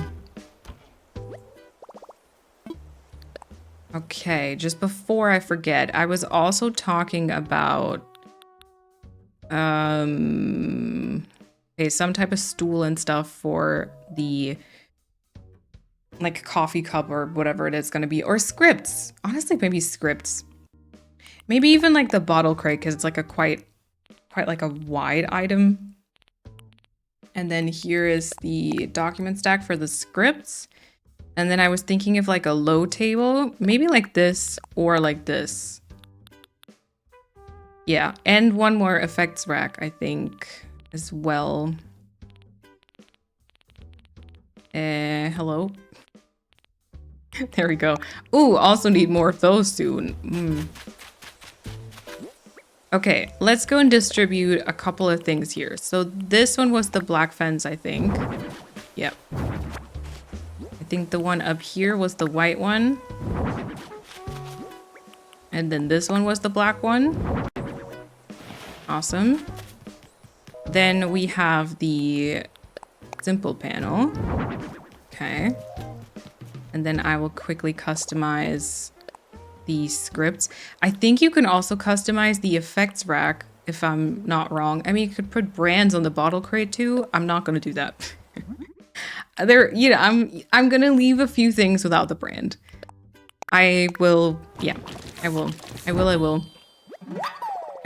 Okay, just before I forget, I was also talking about okay, some type of stool and stuff for the like coffee cup or whatever it is going to be, or scripts. Honestly, maybe scripts. Maybe even like the bottle crate, because it's like a quite like a wide item. And then here is the document stack for the scripts. And then I was thinking of like a low table, maybe like this or like this. Yeah, and one more effects rack, I think, as well. Hello? There we go. Ooh, also need more of those soon. Okay, let's go and distribute a couple of things here. So this one was the black fence, I think. Yep. I think the one up here was the white one. And then this one was the black one. Awesome. Then we have the simple panel. Okay. And then I will quickly customize the scripts. I think you can also customize the effects rack if I'm not wrong. I mean, you could put brands on the bottle crate too. I'm not going to do that. There, you know, I'm going to leave a few things without the brand. I will. Yeah, I will.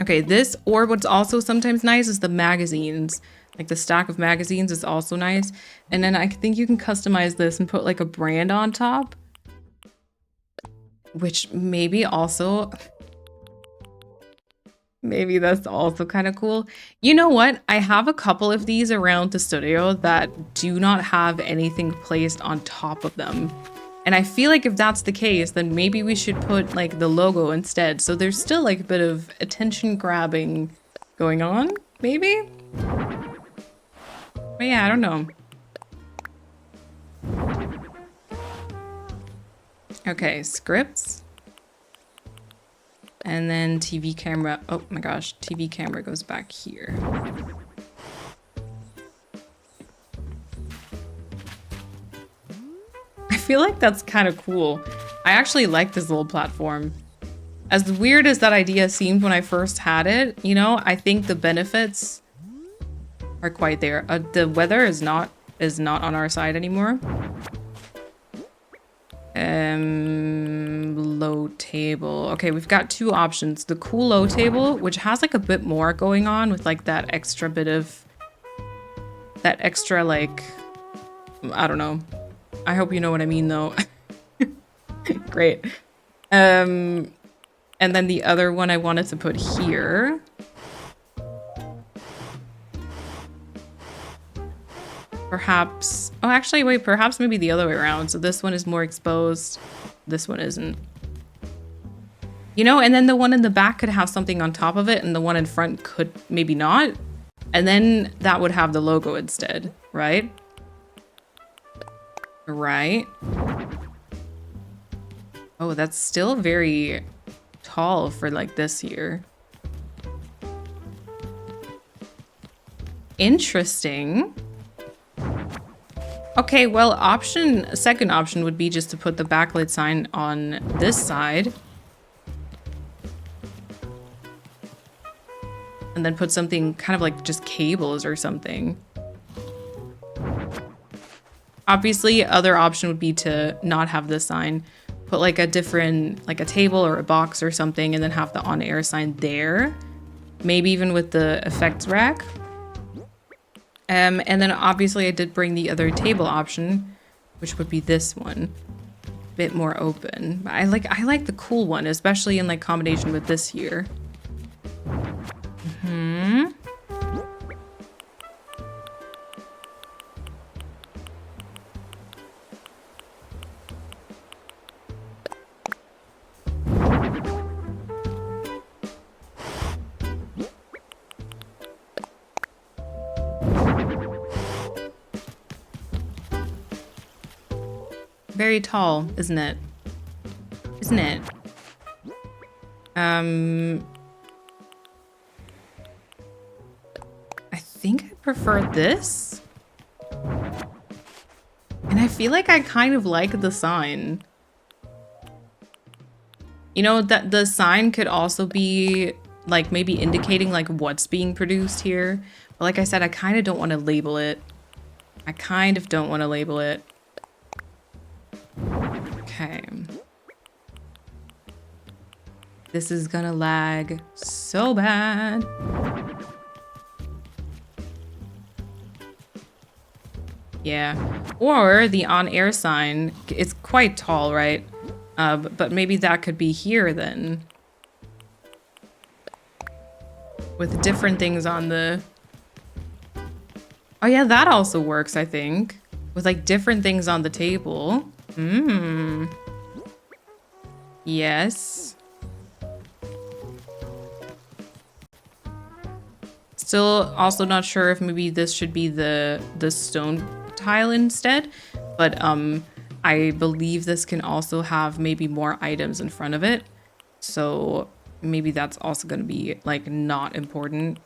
Okay, this, or what's also sometimes nice is the magazines. Like the stack of magazines is also nice. And then I think you can customize this and put like a brand on top. Which maybe also, maybe that's also kind of cool. You know what? I have a couple of these around the studio that do not have anything placed on top of them. And I feel like if that's the case, then maybe we should put like the logo instead. So there's still like a bit of attention grabbing going on, maybe? But yeah, I don't know. Okay, scripts. And then TV camera. Oh my gosh, TV camera goes back here. I feel like that's kind of cool. I actually like this little platform. As weird as that idea seemed when I first had it, you know, I think the benefits are quite there. The weather is not on our side anymore. Low table. Okay, we've got two options. The cool low table, which has like a bit more going on with like that extra bit of that extra like, I don't know. I hope you know what I mean though. Great. And then the other one I wanted to put here. Perhaps, oh, actually, wait, perhaps maybe the other way around. So this one is more exposed. This one isn't. You know, and then the one in the back could have something on top of it and the one in front could maybe not. And then that would have the logo instead, right? Right. Oh, that's still very tall for like this here. Interesting. Okay, well, second option would be just to put the backlit sign on this side. And then put something kind of like just cables or something. Obviously, other option would be to not have this sign. Put like a different, like a table or a box or something, and then have the on-air sign there. Maybe even with the effects rack. And then obviously I did bring the other table option, which would be this one. A bit more open. But I like the cool one, especially in like combination with this here. Very tall, isn't it? Isn't it? I think I prefer this. And I feel like I kind of like the sign. You know, that the sign could also be like maybe indicating like what's being produced here. But like I said, I kind of don't want to label it. I kind of don't want to label it. Okay. This is gonna lag so bad. Yeah. Or the on-air sign, it's quite tall, right? But maybe that could be here then. With different things on the... Oh yeah, that also works, I think. With like different things on the table. Yes. Still also not sure if maybe this should be the stone tile instead, but I believe this can also have maybe more items in front of it. So maybe that's also going to be like not important.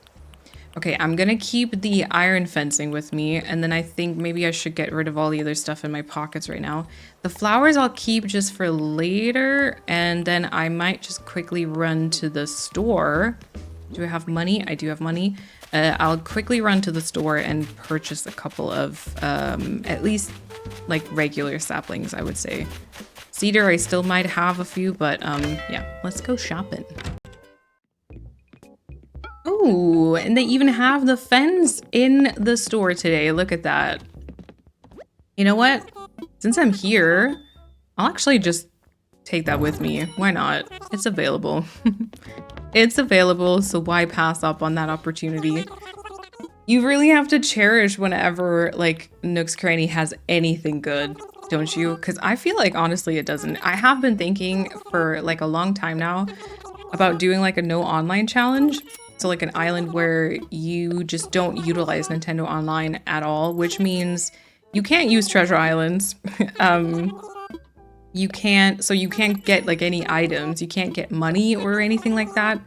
Okay, I'm gonna keep the iron fencing with me, and then I think maybe I should get rid of all the other stuff in my pockets right now. The flowers I'll keep just for later, and then I might just quickly run to the store. Do I have money? I do have money. I'll quickly run to the store and purchase a couple of, at least, like, regular saplings, I would say. Cedar, I still might have a few, but, yeah, let's go shopping. Oh, and they even have the fence in the store today. Look at that. You know what? Since I'm here, I'll actually just take that with me. Why not? It's available. It's available, so why pass up on that opportunity? You really have to cherish whenever, like, Nook's Cranny has anything good, don't you? Because I feel like, honestly, it doesn't. I have been thinking for, like, a long time now about doing, like, a no online challenge. So like an island where you just don't utilize Nintendo Online at all, which means you can't use treasure islands. You can't get like any items. You can't get money or anything like that.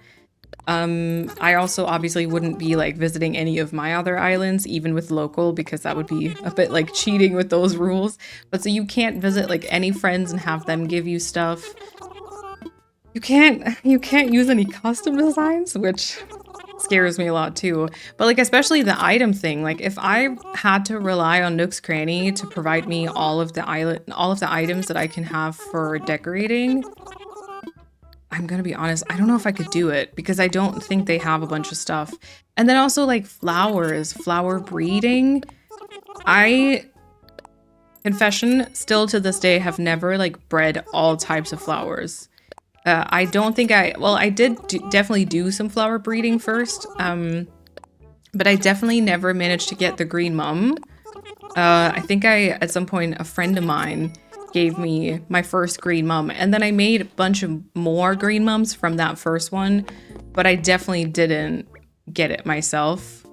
I also obviously wouldn't be like visiting any of my other islands, even with local, because that would be a bit like cheating with those rules. But so you can't visit like any friends and have them give you stuff. You can't use any custom designs, which scares me a lot too. But like, especially the item thing, like if I had to rely on Nook's Cranny to provide me all of the items that I can have for decorating, I'm gonna be honest, I don't know if I could do it because I don't think they have a bunch of stuff. And then also like flowers, flower breeding. Confession, still to this day, have never like bred all types of flowers. I don't think well, I did definitely do some flower breeding first, but I definitely never managed to get the green mum. I think at some point, a friend of mine gave me my first green mum, and then I made a bunch of more green mums from that first one, but I definitely didn't get it myself.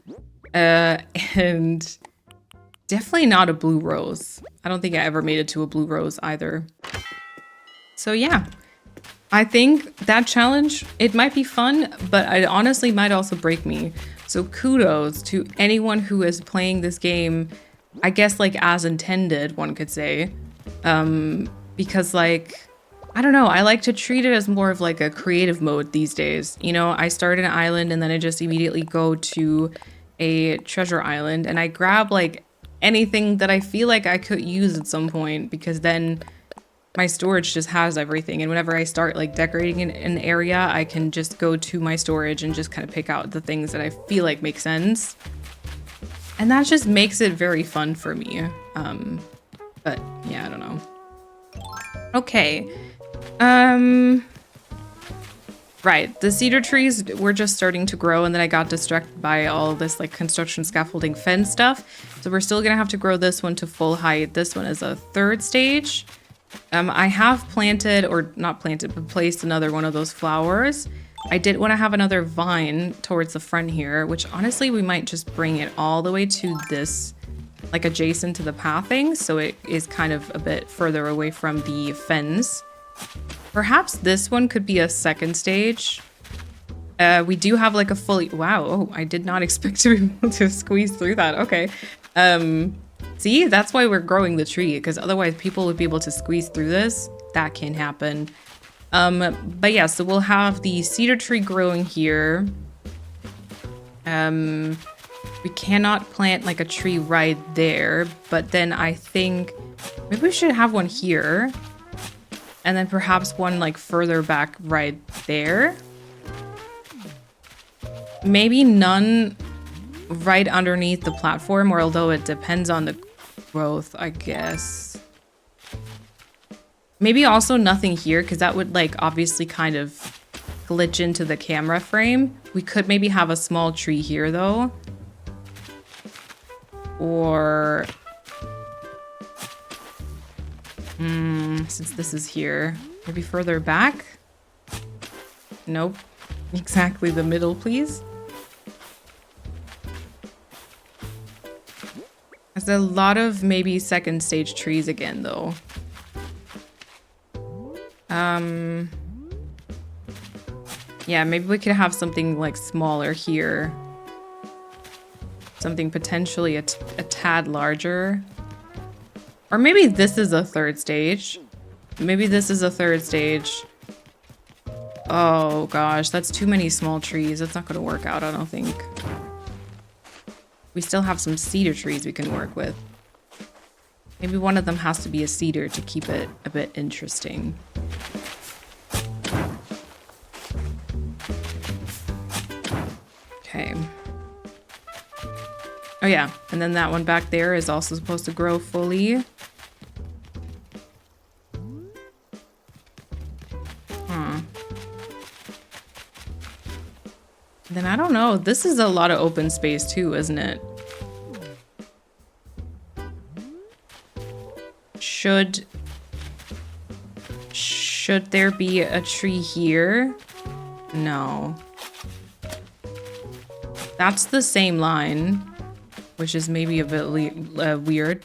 And definitely not a blue rose. I don't think I ever made it to a blue rose either. So yeah. I think that challenge, it might be fun, but it honestly might also break me. So kudos to anyone who is playing this game, I guess like as intended, one could say. Because like, I don't know, I like to treat it as more of like a creative mode these days. You know, I start an island and then I just immediately go to a treasure island and I grab like anything that I feel like I could use at some point, because then my storage just has everything, and whenever I start like decorating an area, I can just go to my storage and just kind of pick out the things that I feel like make sense. And that just makes it very fun for me. But yeah, I don't know. Okay. Right, the cedar trees were just starting to grow, and then I got distracted by all this like construction scaffolding fence stuff. So we're still gonna have to grow this one to full height. This one is a 3rd stage. I have planted, or not planted, but placed another one of those flowers. I did want to have another vine towards the front here, which honestly we might just bring it all the way to this, like adjacent to the pathing, so it is kind of a bit further away from the fence. Perhaps this one could be a 2nd stage. We do have like a fully, wow, oh, I did not expect to be able to squeeze through that. Okay. See, that's why we're growing the tree, because otherwise people would be able to squeeze through this. That can happen. But yeah, so we'll have the cedar tree growing here. We cannot plant like a tree right there, but then I think maybe we should have one here. And then perhaps one like further back right there. Maybe none right underneath the platform, or although it depends on the growth, I guess. Maybe also nothing here, because that would like obviously kind of glitch into the camera frame. We could maybe have a small tree here though. Or since this is here, maybe further back? Nope. Exactly the middle, please. There's a lot of maybe 2nd stage trees again, though. Yeah, maybe we could have something like smaller here. Something potentially a tad larger. Or maybe this is a 3rd stage. Maybe this is a 3rd stage. Oh gosh, that's too many small trees. That's not gonna work out, I don't think. We still have some cedar trees we can work with. Maybe one of them has to be a cedar to keep it a bit interesting. Okay. Oh yeah, and then that one back there is also supposed to grow fully. Then I don't know. This is a lot of open space too, isn't it? Should there be a tree here? No. That's the same line, which is maybe a bit weird.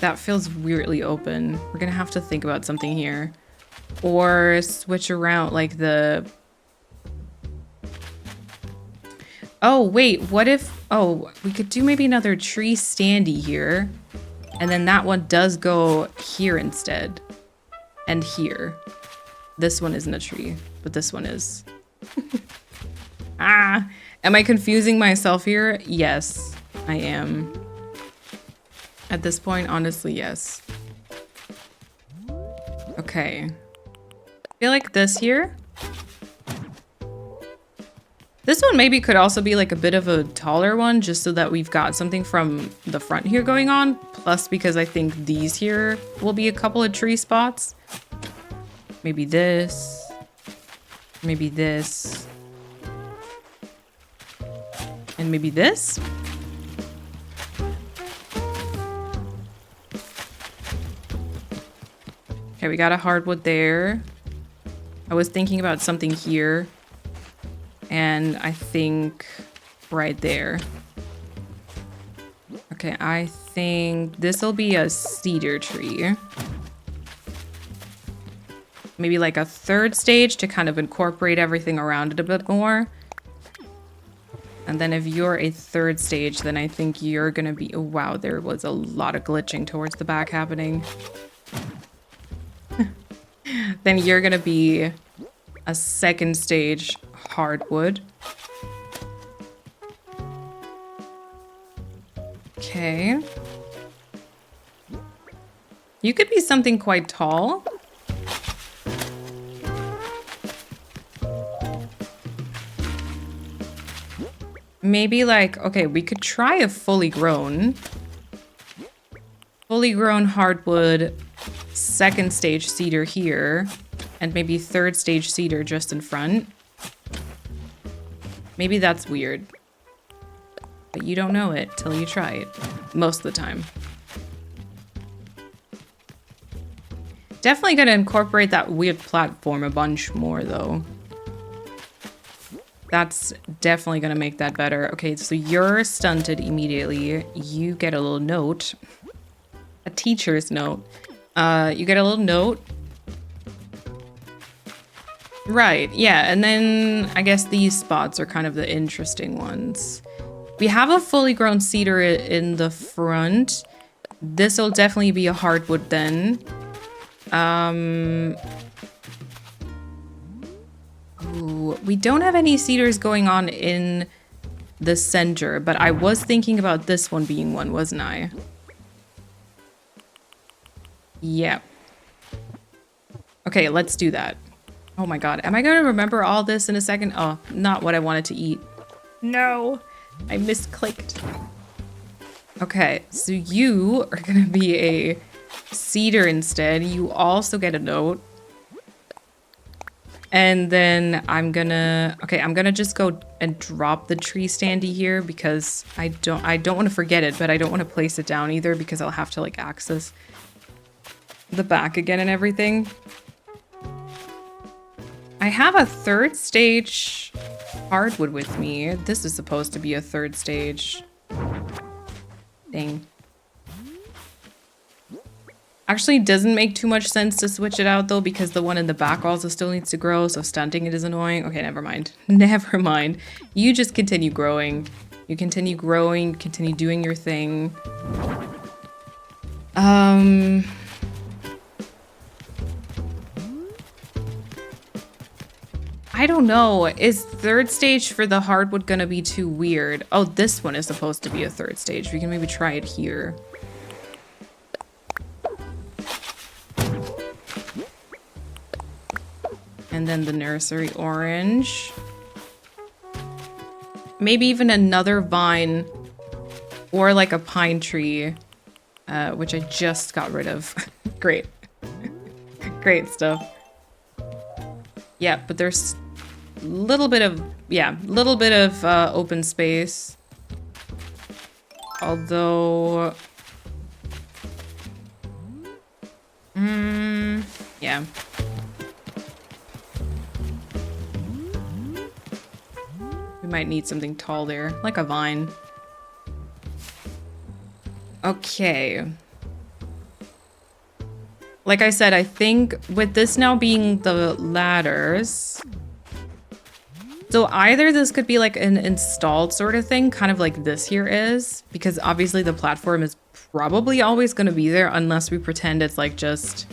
That feels weirdly open. We're gonna have to think about something here. Or switch around like the... Oh, wait, what if... Oh, we could do maybe another tree standy here. And then that one does go here instead. And here. This one isn't a tree, but this one is. Ah, am I confusing myself here? Yes, I am. At this point, honestly, yes. Okay. I feel like this here. This one maybe could also be like a bit of a taller one, just so that we've got something from the front here going on. Plus, because I think these here will be a couple of tree spots. Maybe this. Maybe this. And maybe this. Okay, we got a hardwood there. I was thinking about something here. And I think right there. Okay, I think this will be a cedar tree. Maybe like a third stage to kind of incorporate everything around it a bit more. And then if you're a third stage, then I think you're gonna be, oh wow, there was a lot of glitching towards the back happening. Then you're gonna be a second stage hardwood. Okay. You could be something quite tall. Maybe like, okay, we could try a fully grown hardwood, second stage cedar here, and maybe third stage cedar just in front. Maybe that's weird. But you don't know it till you try it. Most of the time. Definitely gonna incorporate that weird platform a bunch more though. That's definitely gonna make that better. Okay, so you're stunted immediately. You get a little note. A teacher's note. You get a little note. Right, yeah, and then I guess these spots are kind of the interesting ones. We have a fully grown cedar in the front. This will definitely be a hardwood then. Ooh, we don't have any cedars going on in the center, but I was thinking about this one being one, wasn't I? Yeah. Okay, let's do that. Oh my god, am I going to remember all this in a second? Oh, not what I wanted to eat. No, I misclicked. Okay, so you are going to be a cedar instead. You also get a note. And then I'm gonna just go and drop the tree standee here because I don't want to forget it, but I don't want to place it down either because I'll have to like access the back again and everything. I have a third stage hardwood with me. This is supposed to be a third stage. Dang. Actually, doesn't make too much sense to switch it out though because the one in the back also still needs to grow, so stunting it is annoying. Okay, never mind. Never mind. You just continue growing. You continue growing, continue doing your thing. I don't know. Is third stage for the hardwood gonna be too weird? Oh, this one is supposed to be a third stage. We can maybe try it here. And then the nursery orange. Maybe even another vine or like a pine tree, which I just got rid of. Great. Great stuff. Yeah, but there's a little bit of, open space. Although, yeah. We might need something tall there, like a vine. Okay. Like I said, I think with this now being the ladders, so either this could be like an installed sort of thing, kind of like this here is, because obviously the platform is probably always going to be there unless we pretend it's like just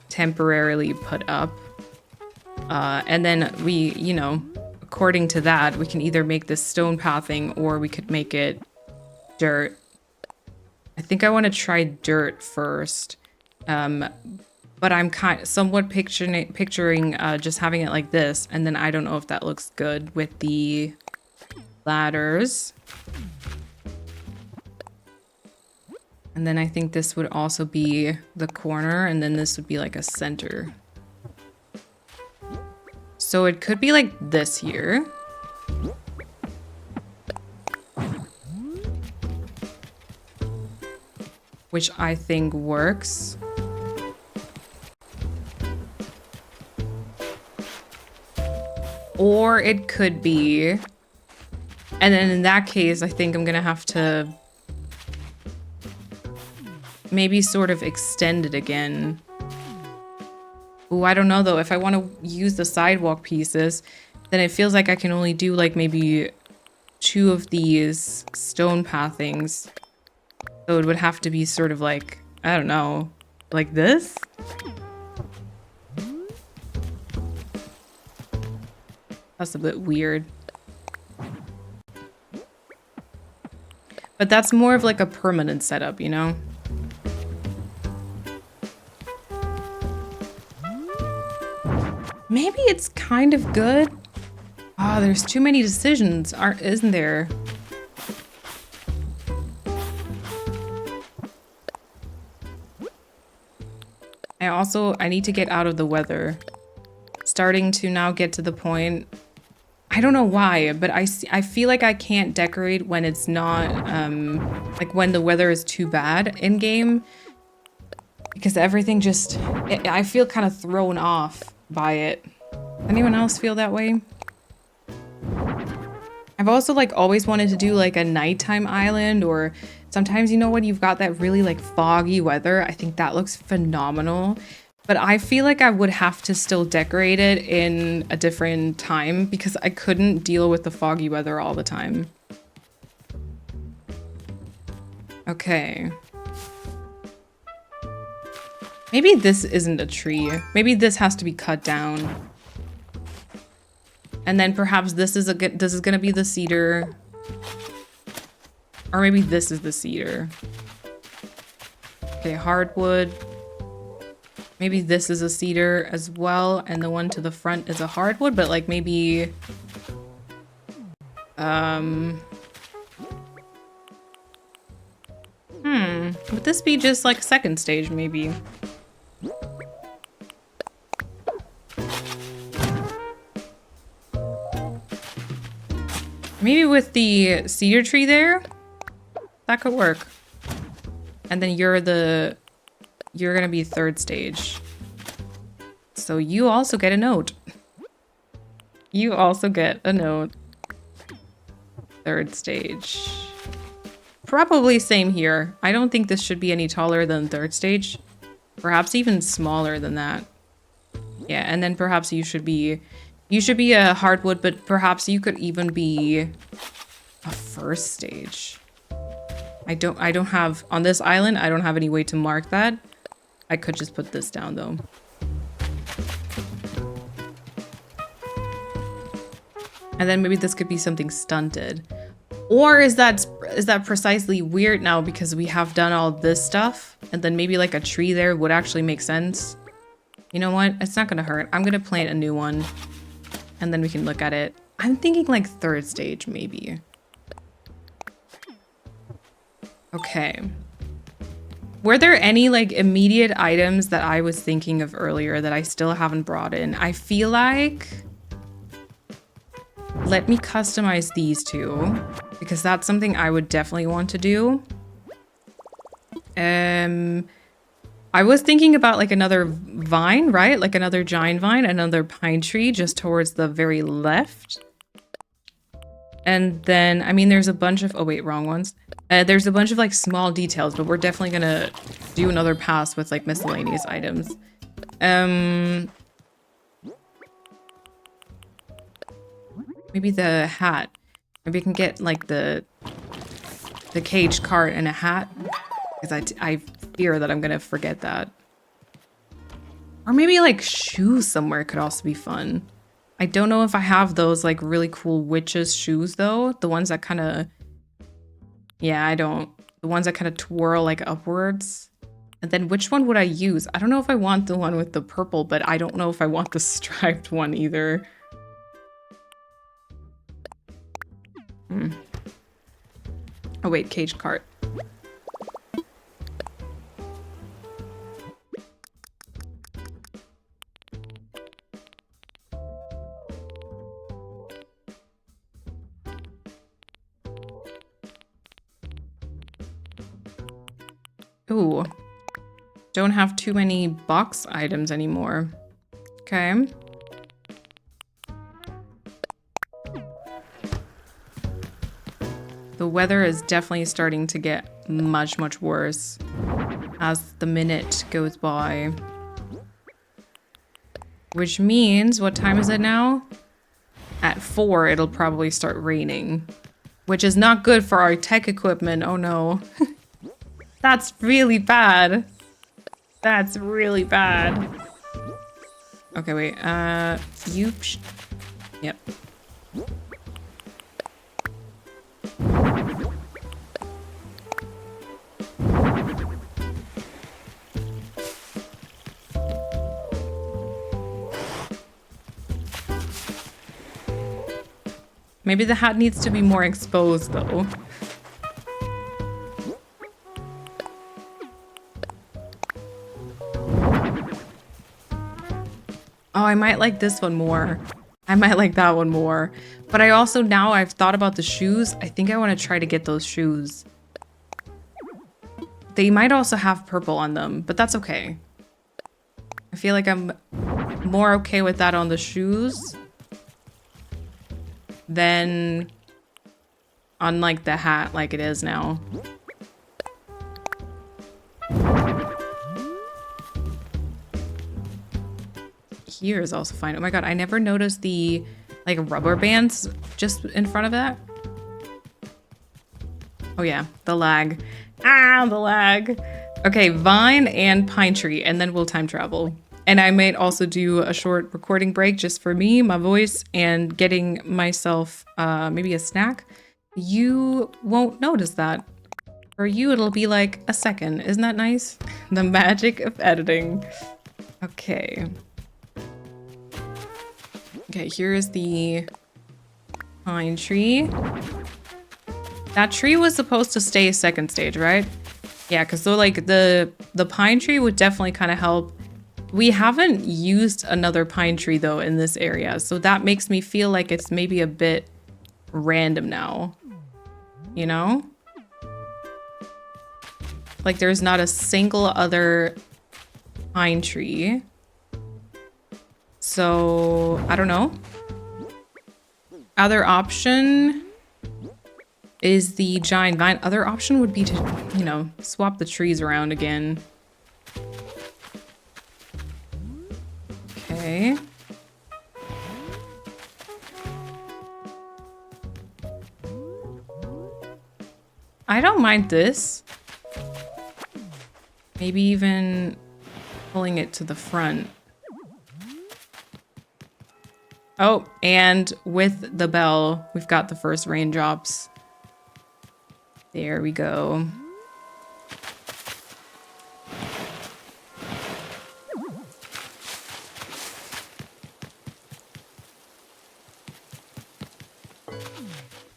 temporarily put up. And then we, you know, according to that, we can either make this stone pathing or we could make it dirt. I think I want to try dirt first. But I'm somewhat picturing just having it like this, and then I don't know if that looks good with the ladders. And then I think this would also be the corner, and then this would be like a center. So it could be like this here. Which I think works. Or it could be, and then in that case, I think I'm gonna have to maybe sort of extend it again. Ooh, I don't know though. If I want to use the sidewalk pieces, then it feels like I can only do like maybe 2 of these stone pathings. So it would have to be sort of like, I don't know, like this? That's a bit weird. But that's more of like a permanent setup, you know? Maybe it's kind of good. Oh, there's too many decisions, isn't there? I need to get out of the weather. Starting to now get to the point. I don't know why, but I feel like I can't decorate when it's not, like when the weather is too bad in game. Because everything just, I feel kind of thrown off by it. Anyone else feel that way? I've also like always wanted to do like a nighttime island, or sometimes, you know, when you've got that really like foggy weather, I think that looks phenomenal. But I feel like I would have to still decorate it in a different time because I couldn't deal with the foggy weather all the time. Okay. Maybe this isn't a tree. Maybe this has to be cut down. And then perhaps this is gonna be the cedar. Or maybe this is the cedar. Okay, hardwood. Maybe this is a cedar as well, and the one to the front is a hardwood, but like maybe... Would this be just like second stage, maybe? Maybe with the cedar tree there, that could work. And then you're gonna be third stage. So you also get a note. You also get a note. Third stage. Probably same here. I don't think this should be any taller than third stage. Perhaps even smaller than that. Yeah, and then perhaps you should be a hardwood, but perhaps you could even be a first stage. I don't have, on this island, I don't have any way to mark that. I could just put this down though. And then maybe this could be something stunted. Or is that precisely weird now because we have done all this stuff, and then maybe like a tree there would actually make sense? You know what? It's not gonna hurt. I'm gonna plant a new one and then we can look at it. I'm thinking like third stage maybe. Okay. Were there any like immediate items that I was thinking of earlier that I still haven't brought in? I feel like, let me customize these two because that's something I would definitely want to do. I was thinking about like another vine, right? Like another giant vine, another pine tree just towards the very left. And then, I mean, there's a bunch of, oh wait, wrong ones. There's a bunch of like small details, but we're definitely gonna do another pass with like miscellaneous items. Maybe the hat. Maybe we can get like the cage cart and a hat. Because I fear that I'm gonna forget that. Or maybe like shoes somewhere could also be fun. I don't know if I have those like really cool witches shoes though. The ones that kind of, yeah, I don't. The ones that kind of twirl like upwards. And then which one would I use? I don't know if I want the one with the purple, but I don't know if I want the striped one either. Oh wait, cage cart. Ooh. Don't have too many box items anymore. Okay. The weather is definitely starting to get much, much worse as the minute goes by. Which means, what time is it now? At 4, it'll probably start raining. Which is not good for our tech equipment, oh no. That's really bad. That's really bad. Okay, wait, yep. Maybe the hat needs to be more exposed though. Oh, I might like this one more. I might like that one more. But I also, now I've thought about the shoes, I think I want to try to get those shoes. They might also have purple on them, but that's okay. I feel like I'm more okay with that on the shoes than on like the hat like it is now. Here is also fine. Oh my god, I never noticed the like rubber bands just in front of that. Oh yeah, the lag. Ah, the lag. Okay, vine and pine tree, and then we'll time travel. And I might also do a short recording break just for me, my voice, and getting myself maybe a snack. You won't notice that. For you, it'll be like a second. Isn't that nice? The magic of editing. Okay. Okay, here is the pine tree. That tree was supposed to stay second stage, right? Yeah, because so like the pine tree would definitely kind of help. We haven't used another pine tree though in this area, so that makes me feel like it's maybe a bit random now. You know? Like there's not a single other pine tree. So, I don't know. Other option is the giant vine. Other option would be to, you know, swap the trees around again. Okay. I don't mind this. Maybe even pulling it to the front. Oh, and with the bell, we've got the first raindrops. There we go.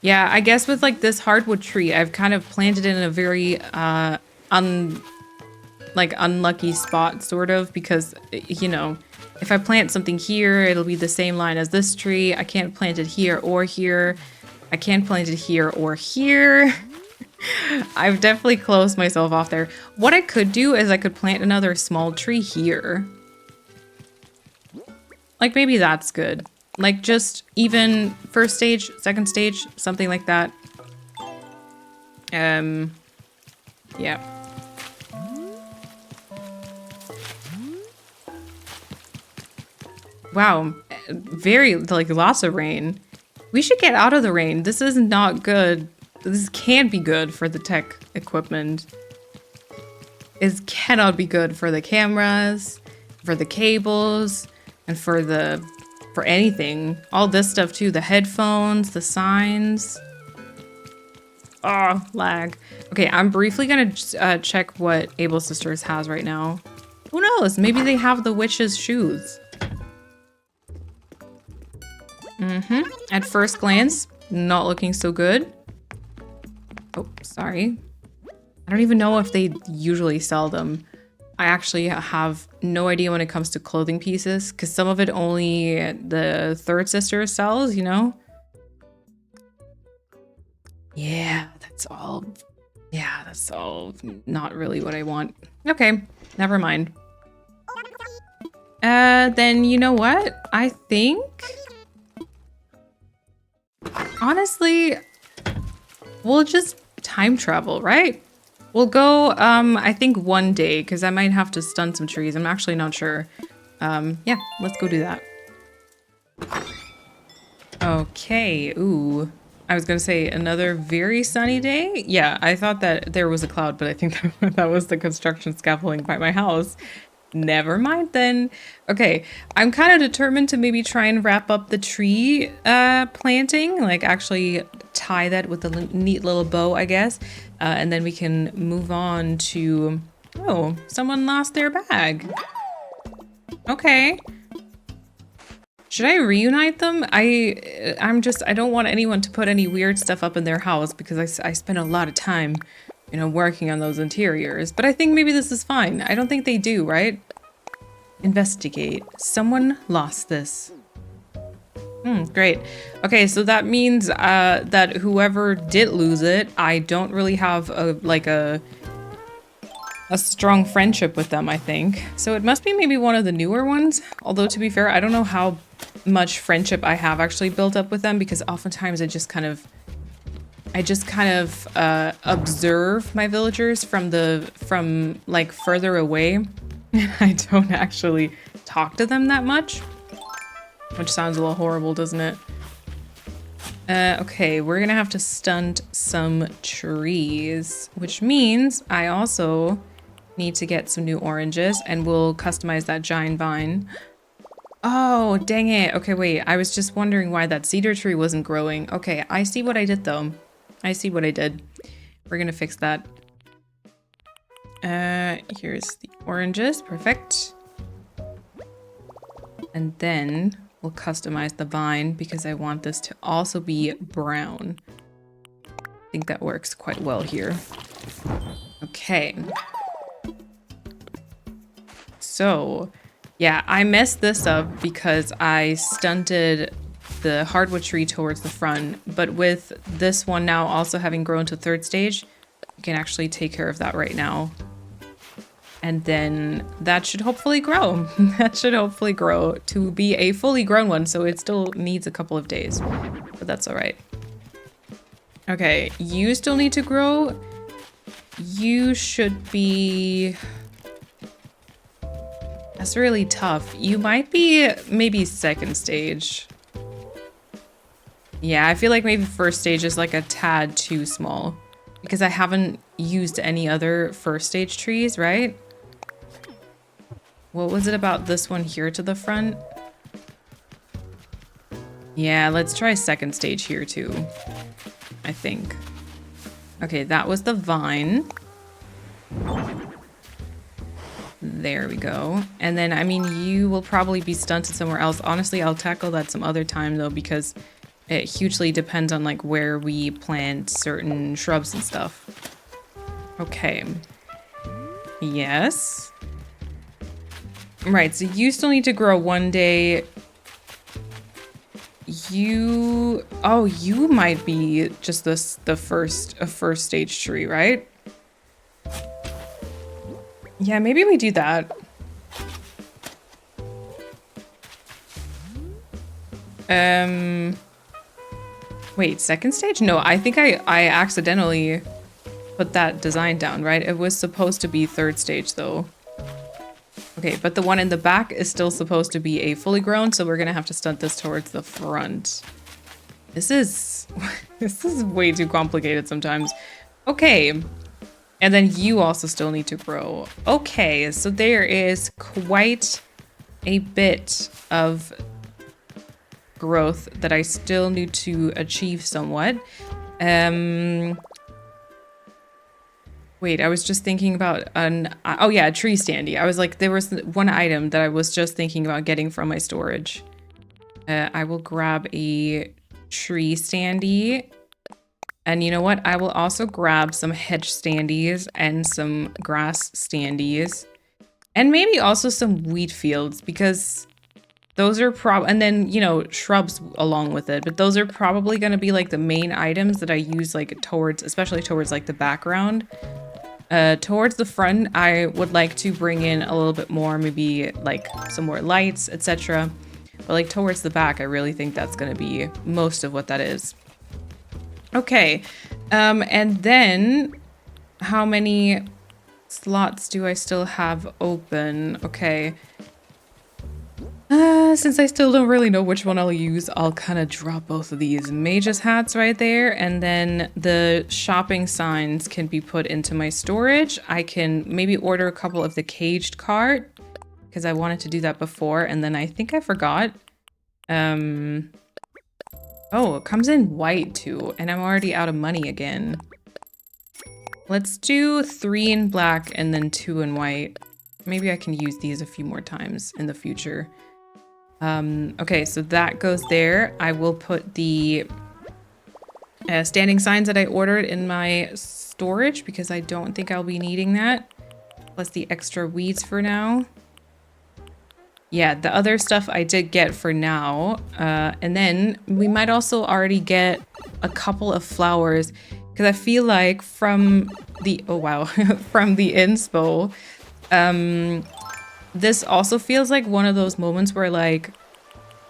Yeah, I guess with like this hardwood tree, I've kind of planted it in a very unlucky spot, sort of, because, you know, if I plant something here, it'll be the same line as this tree. I can't plant it here or here. I can't plant it here or here. I've definitely closed myself off there. What I could do is I could plant another small tree here. Like maybe that's good. Like just even first stage, second stage, something like that. Yeah. Wow, very, like, lots of rain. We should get out of the rain. This is not good. This can't be good for the tech equipment. It cannot be good for the cameras. for the cables and for anything. All this stuff too, the headphones, the signs. Oh, lag. Okay, I'm briefly gonna check what Able Sisters has right now. Who knows? Maybe they have the witch's shoes. At first glance, not looking so good. Oh, sorry. I don't even know if they usually sell them. I actually have no idea when it comes to clothing pieces, because some of it only the third sister sells, you know? Yeah, that's all. Yeah, that's all not really what I want. Okay, never mind. Then you know what? I think... honestly, we'll just time travel, right? We'll go, I think 1 day, because I might have to stun some trees. I'm actually not sure. Yeah, let's go do that. Okay, ooh. I was gonna say another very sunny day. Yeah, I thought that there was a cloud, but I think that was the construction scaffolding by my house. Never mind then. Okay, I'm kind of determined to maybe try and wrap up the tree planting, like actually tie that with a neat little bow, I guess. And then we can move on to... oh, someone lost their bag. Okay. Should I reunite them? I don't want anyone to put any weird stuff up in their house because I spend a lot of time, you know, working on those interiors. But I think maybe this is fine. I don't think they do, right? Investigate. Someone lost this. Great. Okay, so that means that whoever did lose it, I don't really have a strong friendship with them, I think. So it must be maybe one of the newer ones. Although to be fair, I don't know how much friendship I have actually built up with them because oftentimes I just kind of observe my villagers from like further away. I don't actually talk to them that much. Which sounds a little horrible, doesn't it? Okay, we're gonna have to stunt some trees, which means I also need to get some new oranges and we'll customize that giant vine. Oh, dang it. Okay, wait, I was just wondering why that cedar tree wasn't growing. Okay, I see what I did though. I see what I did. We're gonna fix that. Here's the oranges, perfect. And then we'll customize the vine because I want this to also be brown. I think that works quite well here. Okay. So, yeah, I messed this up because I stunted the hardwood tree towards the front, but with this one now also having grown to third stage, we can actually take care of that right now. And then that should hopefully grow. That should hopefully grow to be a fully grown one, so it still needs a couple of days, but that's all right. Okay, you still need to grow. You should be... that's really tough. You might be maybe second stage. Yeah, I feel like maybe first stage is like a tad too small because I haven't used any other first stage trees, right? What was it about this one here to the front? Yeah, let's try second stage here too, I think. Okay, that was the vine. There we go. And then, I mean, you will probably be stunted somewhere else. Honestly, I'll tackle that some other time though, because it hugely depends on like where we plant certain shrubs and stuff. Okay. Yes. Right, so you still need to grow 1 day. You might be just a first stage tree, right? Yeah, maybe we do that. Wait, second stage? No, I think I accidentally put that design down, right? It was supposed to be third stage though. Okay, but the one in the back is still supposed to be a fully grown, so we're gonna have to stunt this towards the front. This is way too complicated sometimes. Okay, and then you also still need to grow. Okay, so there is quite a bit of growth that I still need to achieve somewhat. Wait, I was just thinking about oh yeah, a tree standee. I was like, there was one item that I was just thinking about getting from my storage. I will grab a tree standee. And you know what? I will also grab some hedge standees and some grass standees. And maybe also some wheat fields, because those are and then, you know, shrubs along with it. But those are probably going to be like the main items that I use like towards, especially towards like the background. Towards the front, I would like to bring in a little bit more, maybe like some more lights, etc. But like towards the back, I really think that's going to be most of what that is. Okay, and then how many slots do I still have open? Okay. Since I still don't really know which one I'll use, I'll kind of drop both of these mage's hats right there, and then the shopping signs can be put into my storage. I can maybe order a couple of the caged cart, because I wanted to do that before, and then I think I forgot. Oh, it comes in white too, and I'm already out of money again. Let's do 3 in black and then 2 in white. Maybe I can use these a few more times in the future. Okay, so that goes there. I will put the standing signs that I ordered in my storage because I don't think I'll be needing that. Plus the extra weeds for now. Yeah, the other stuff I did get for now. And then we might also already get a couple of flowers because I feel like from the, oh wow, from the inspo, this also feels like one of those moments where like,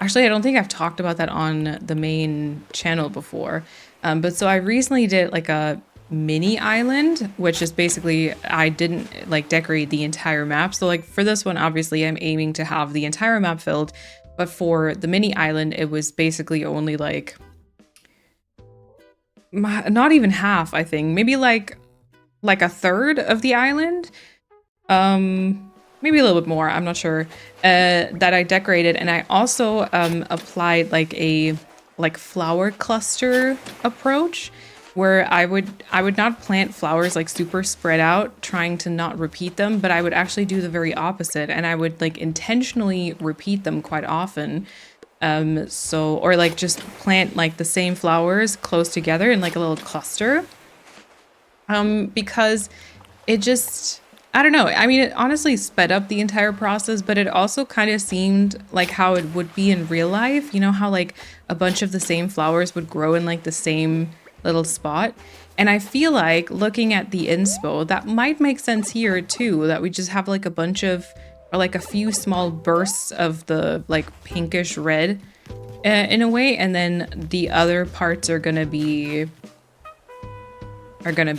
actually I don't think I've talked about that on the main channel before. But so I recently did like a mini island, which is basically, I didn't like decorate the entire map. So like for this one, obviously I'm aiming to have the entire map filled. But for the mini island, it was basically only like, not even half, I think. Maybe like a third of the island. Maybe a little bit more, I'm not sure, that I decorated. And I also applied like a flower cluster approach where I would not plant flowers like super spread out, trying to not repeat them, but I would actually do the very opposite, and I would like intentionally repeat them quite often. Or like just plant like the same flowers close together in like a little cluster. Because it just, I don't know. I mean, it honestly sped up the entire process, but it also kind of seemed like how it would be in real life. You know how like a bunch of the same flowers would grow in like the same little spot. And I feel like looking at the inspo, that might make sense here too, that we just have like a bunch of, or like a few small bursts of the like pinkish red in a way. And then the other parts are gonna be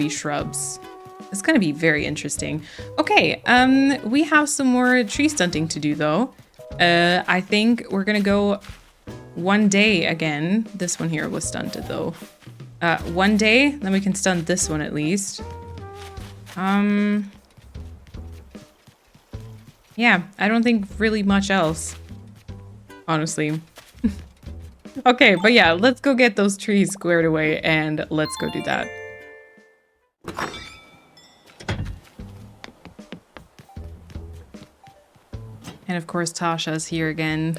shrubs. It's gonna be very interesting. Okay, we have some more tree stunting to do though. I think we're gonna go one day again. This one here was stunted though. One day, then we can stunt this one at least. Yeah, I don't think really much else, honestly. Okay, but yeah, let's go get those trees squared away and let's go do that. And of course, Tasha's here again.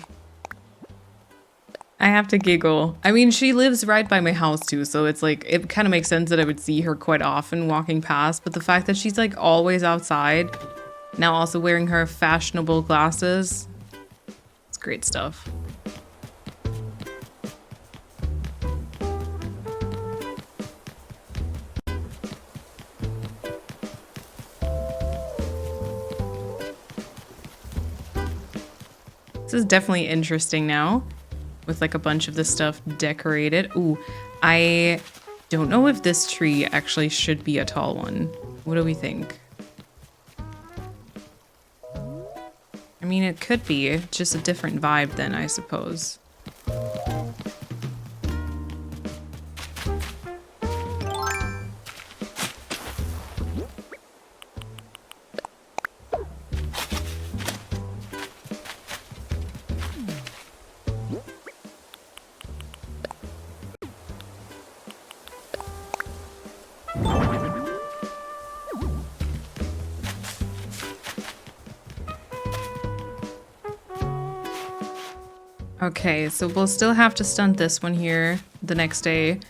I have to giggle. I mean, she lives right by my house too, so it's like, it kind of makes sense that I would see her quite often walking past, but the fact that she's like always outside, now also wearing her fashionable glasses, it's great stuff. This is definitely interesting now, with like a bunch of this stuff decorated. Ooh, I don't know if this tree actually should be a tall one. What do we think? I mean, it could be just a different vibe then, I suppose. Okay, so we'll still have to stunt this one here the next day.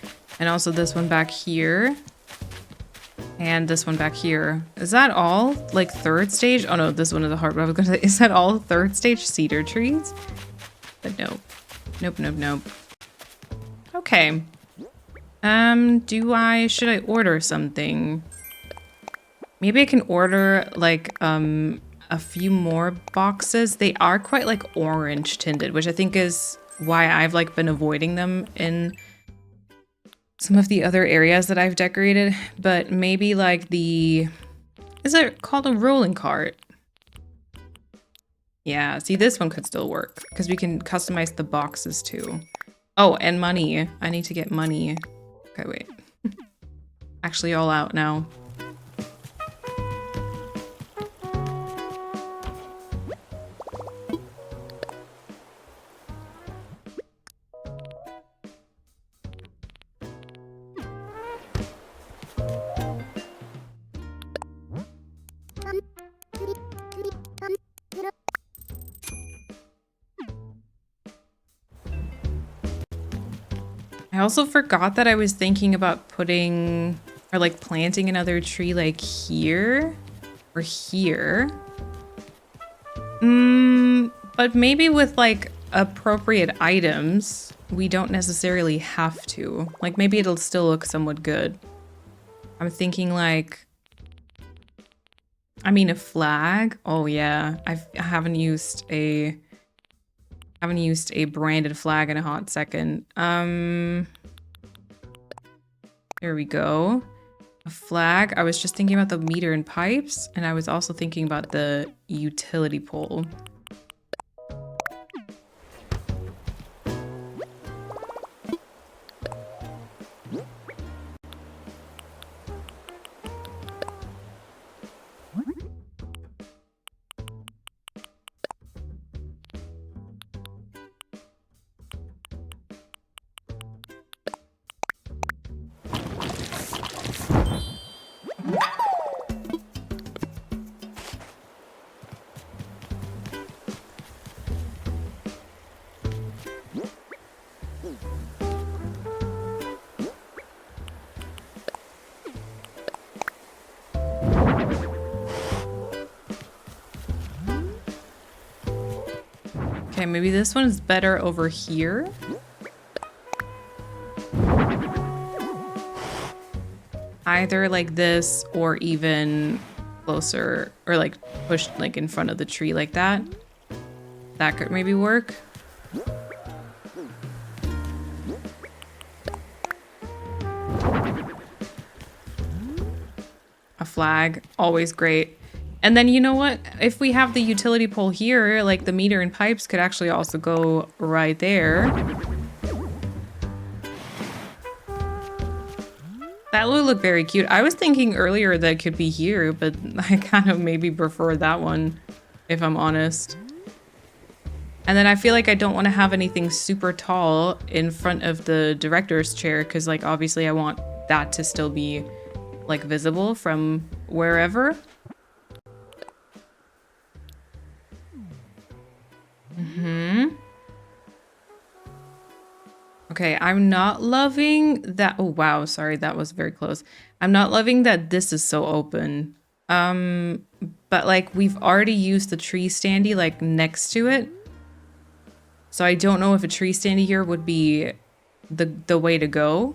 And also this one back here. And this one back here. Is that all? Like third stage? Oh no, this one is a heart. But I was gonna say, is that all third stage cedar trees? But no. Nope, nope, nope. Okay. Should I order something? Maybe I can order like, a few more boxes. They are quite like orange tinted, which I think is why I've like been avoiding them in some of the other areas that I've decorated. But maybe like is it called a rolling cart? Yeah, see, this one could still work because we can customize the boxes too. Oh, and money. I need to get money. Okay, wait. Actually all out now. I also forgot that I was thinking about putting or like planting another tree like here or here. But maybe with like appropriate items, we don't necessarily have to. Like maybe it'll still look somewhat good. I'm thinking like, I mean a flag. Oh yeah, I haven't used a branded flag in a hot second. There we go. A flag. I was just thinking about the meter and pipes, and I was also thinking about the utility pole. Okay, maybe this one is better over here. Either like this or even closer or like pushed like in front of the tree like that. That could maybe work. A flag, always great. And then you know what? If we have the utility pole here, like the meter and pipes could actually also go right there. That would look very cute. I was thinking earlier that it could be here, but I kind of maybe prefer that one, if I'm honest. And then I feel like I don't want to have anything super tall in front of the director's chair, because like obviously I want that to still be like visible from wherever. Okay, I'm not loving that. Oh, wow. Sorry, that was very close. I'm not loving that this is so open. But like we've already used the tree standee like next to it. So I don't know if a tree standee here would be the way to go.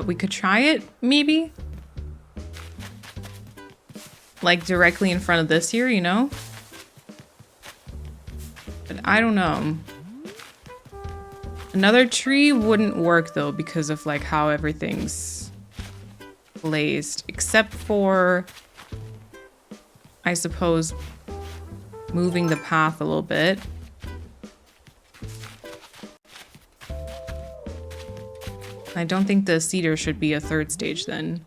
We could try it, maybe. Like directly in front of this here, you know? But I don't know. Another tree wouldn't work though because of like how everything's placed, except for, I suppose, moving the path a little bit. I don't think the cedar should be a third stage then.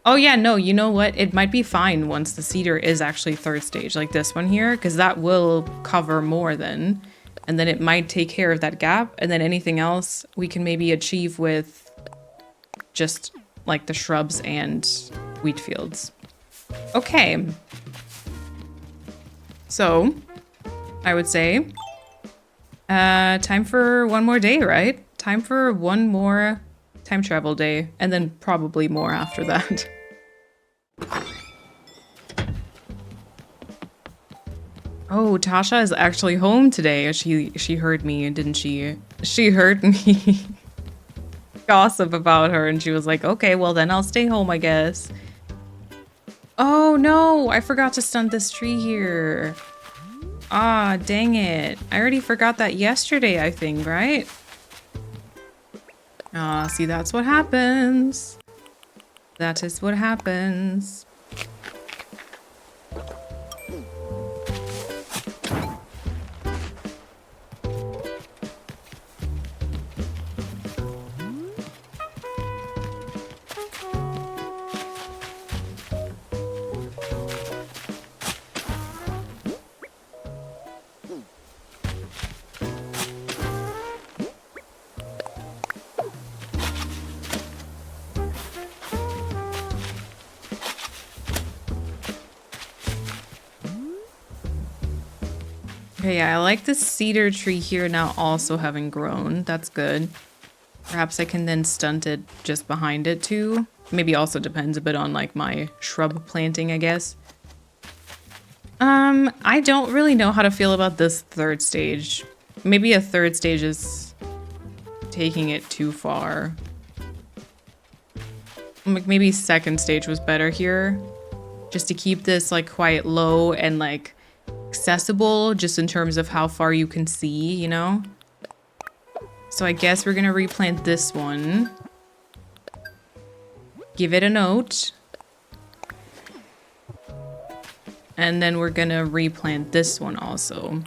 Oh yeah, no, you know what? It might be fine once the cedar is actually third stage, like this one here, because that will cover more then. And then it might take care of that gap, and then anything else we can maybe achieve with just like the shrubs and wheat fields. Okay. So I would say Time for one more day, right? Time for one more time travel day, and then probably more after that. Oh, Tasha is actually home today. She heard me, didn't she? She heard me gossip about her, and she was like, okay, well then I'll stay home, I guess. Oh no, I forgot to stunt this tree here. Ah, dang it. I already forgot that yesterday, I think, right? Ah, see, that's what happens. That is what happens. Okay, yeah, I like this cedar tree here now also having grown. That's good. Perhaps I can then stunt it just behind it too. Maybe also depends a bit on like my shrub planting, I guess. I don't really know how to feel about this third stage. Maybe a third stage is taking it too far. Like maybe second stage was better here. Just to keep this like quite low and like accessible just in terms of how far you can see, you know? So I guess we're gonna replant this one. Give it a note. And then we're gonna replant this one also.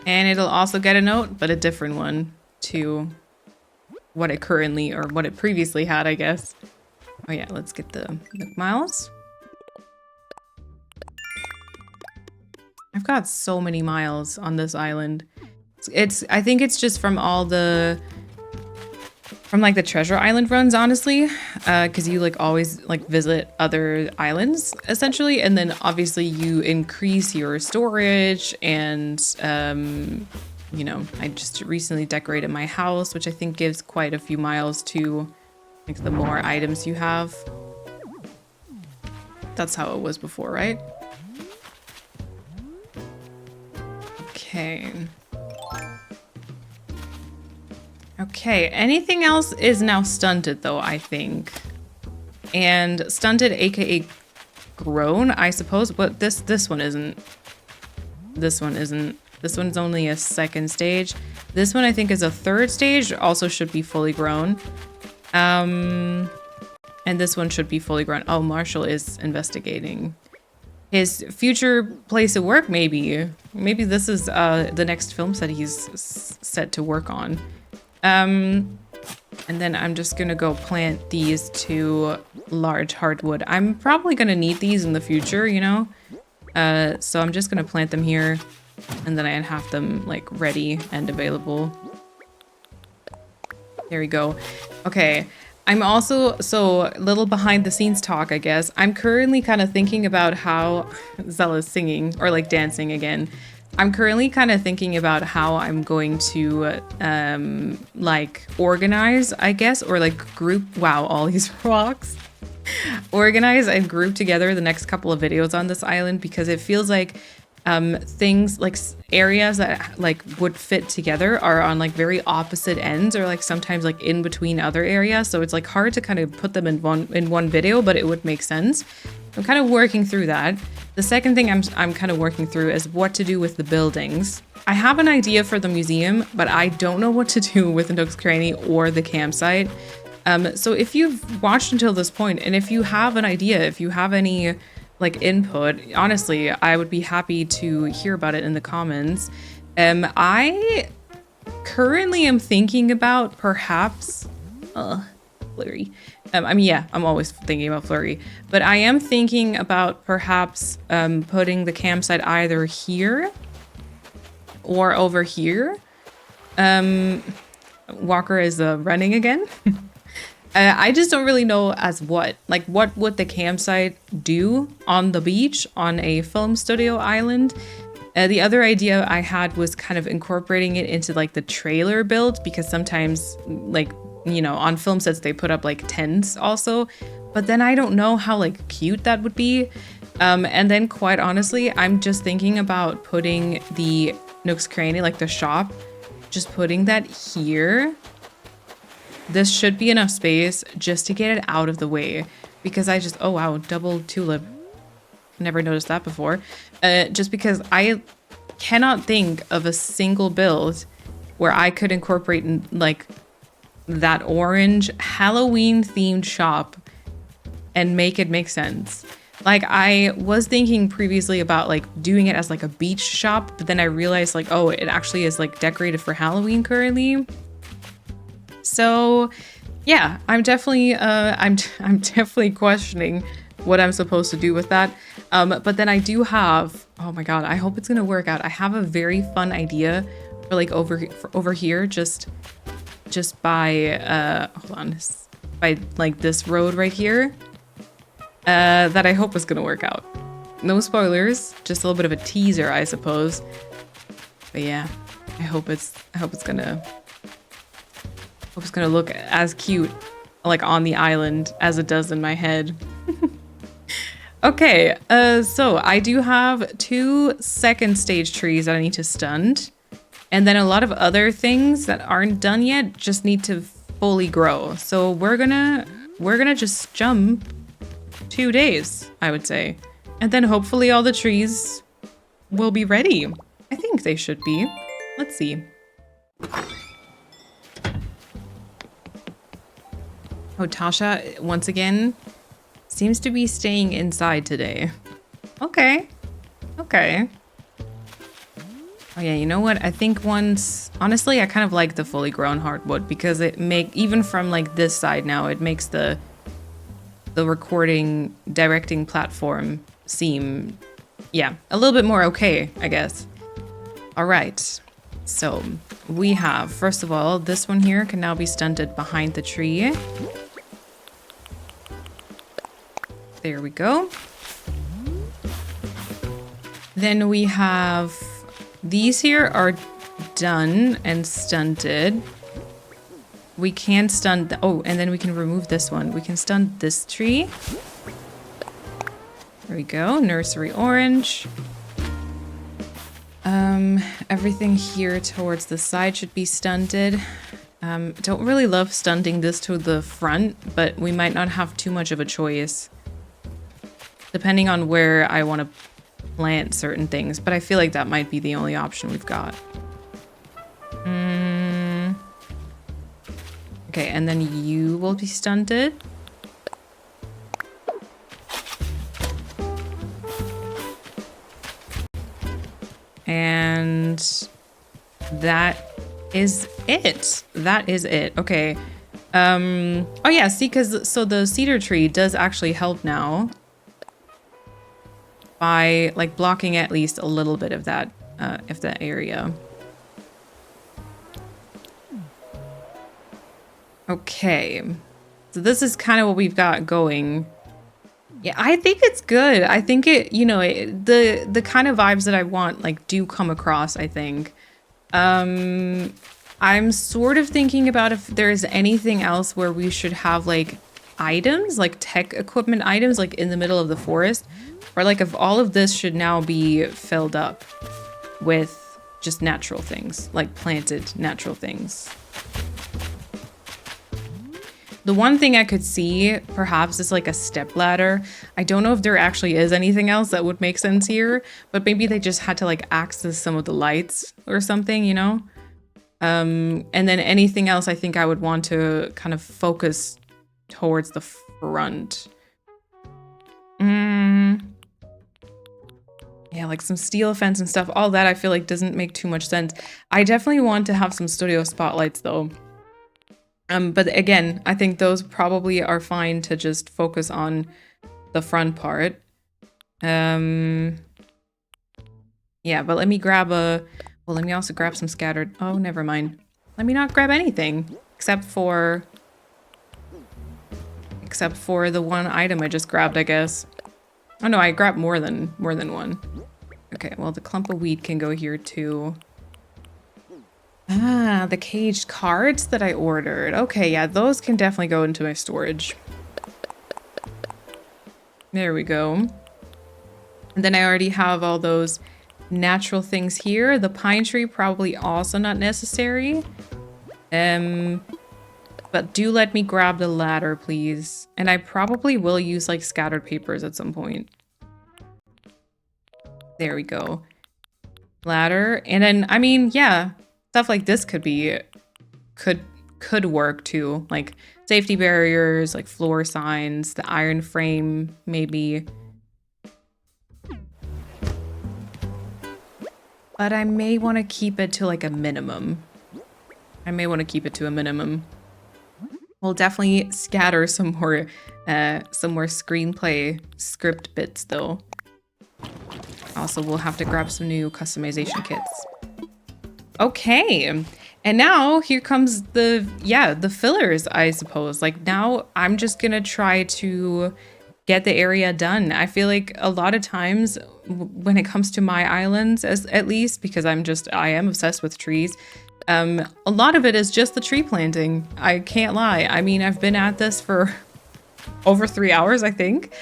And it'll also get a note, but a different one to what it currently, or what it previously had, I guess. Oh yeah, let's get the Nook miles. I've got so many miles on this island. I think it's just from all the, from like the treasure island runs, honestly, because you like always like visit other islands essentially, and then obviously you increase your storage and you know, I just recently decorated my house, which I think gives quite a few miles to like the more items you have. That's how it was before, right? Okay. Okay, anything else is now stunted though, I think. And stunted, aka grown, I suppose, but this one isn't. This one isn't. This one's only a second stage. This one I think is a third stage, also should be fully grown. And this one should be fully grown. Oh, Marshall is investigating his future place of work, maybe. Maybe this is the next film set he's set to work on. And then I'm just gonna go plant these two large hardwood. I'm probably gonna need these in the future, you know? So I'm just gonna plant them here, and then I have them like ready and available. There we go. Okay. I'm also, so little behind the scenes talk, I guess. I'm currently kind of thinking about how Zella's singing, or like dancing again. I'm currently kind of thinking about how I'm going to like organize, I guess, or like group, wow, all these rocks. Organize and group together the next couple of videos on this island, because it feels like things like areas that like would fit together are on like very opposite ends, or like sometimes like in between other areas, so it's like hard to kind of put them in one video, but it would make sense. I'm kind of working through that. The second thing I'm kind of working through is what to do with the buildings. I have an idea for the museum, but I don't know what to do with the Nook's Cranny or the campsite. So if you've watched until this point, and if you have an idea, if you have any like input, honestly, I would be happy to hear about it in the comments. I currently am thinking about perhaps, Flurry. I mean, yeah, I'm always thinking about Flurry, but I am thinking about perhaps putting the campsite either here or over here. Walker is running again. I just don't really know as what. Like, what would the campsite do on the beach on a film studio island? The other idea I had was kind of incorporating it into like the trailer build, because sometimes, like, you know, on film sets they put up like tents also. But then I don't know how like cute that would be. And then quite honestly, I'm just thinking about putting the Nook's Cranny, like the shop, just putting that here. This should be enough space just to get it out of the way, because I just, oh wow, double tulip. Never noticed that before. Just because I cannot think of a single build where I could incorporate like that orange Halloween themed shop and make it make sense. Like, I was thinking previously about like doing it as like a beach shop, but then I realized like, oh, it actually is like decorated for Halloween currently. So yeah, I'm definitely I'm definitely questioning what I'm supposed to do with that. But then I do have, oh my god, I hope it's gonna work out. I have a very fun idea for like over here, just by hold on, by like this road right here, that I hope is gonna work out. No spoilers, just a little bit of a teaser, I suppose. But yeah, I hope it's gonna look as cute like on the island as it does in my head. Okay, so I do have 2 second stage trees that I need to stunt. And then a lot of other things that aren't done yet just need to fully grow. So we're gonna just jump 2 days, I would say. And then hopefully all the trees will be ready. I think they should be. Let's see. Oh, Tasha, once again, seems to be staying inside today. Okay. Okay. Oh yeah, you know what? I think honestly, I kind of like the fully grown hardwood, because even from like this side now, it makes the directing platform seem, yeah, a little bit more okay, I guess. All right. So we have, first of all, this one here can now be stunted behind the tree. There we go. Then we have these here are done and stunted. We can stunt, oh, and then we can remove this one. We can stunt this tree. There we go, nursery orange. Everything here towards the side should be stunted. Don't really love stunting this to the front, but we might not have too much of a choice, depending on where I want to plant certain things, but I feel like that might be the only option we've got. Okay, and then you will be stunted. And that is it. That is it. Okay. Oh yeah, see, so the cedar tree does actually help now by like blocking at least a little bit of that area. Okay, so this is kind of what we've got going. Yeah, I think it's good. I think it, you know, the kind of vibes that I want like do come across, I think. I'm sort of thinking about if there's anything else where we should have like items, like tech equipment items, like in the middle of the forest, or like if all of this should now be filled up with just natural things, like planted natural things. The one thing I could see perhaps is like a step ladder. I don't know if there actually is anything else that would make sense here, but maybe they just had to like access some of the lights or something, you know? And then anything else I think I would want to kind of focus towards the front. Yeah, like some steel fence and stuff. All that I feel like doesn't make too much sense. I definitely want to have some studio spotlights though. But again, I think those probably are fine to just focus on the front part. Yeah, but let me grab let me also grab some scattered. Oh, never mind. Let me not grab anything except for the one item I just grabbed, I guess. Oh no, I grabbed more than one. Okay, well the clump of wheat can go here too. Ah, the caged cards that I ordered. Okay, yeah, those can definitely go into my storage. There we go. And then I already have all those natural things here. The pine tree probably also not necessary. But do let me grab the ladder, please. And I probably will use like scattered papers at some point. There we go. Ladder. And then, I mean, yeah, stuff like this could work too. Like safety barriers, like floor signs, the iron frame, maybe. But I may want to keep it to like a minimum. We'll definitely scatter some more screenplay script bits though. Also, we'll have to grab some new customization kits. Okay, and now here comes the fillers, I suppose. Like now I'm just gonna try to get the area done. I feel like a lot of times when it comes to my islands, at least because I am obsessed with trees, a lot of it is just the tree planting. I can't lie. I mean, I've been at this for over 3 hours, I think.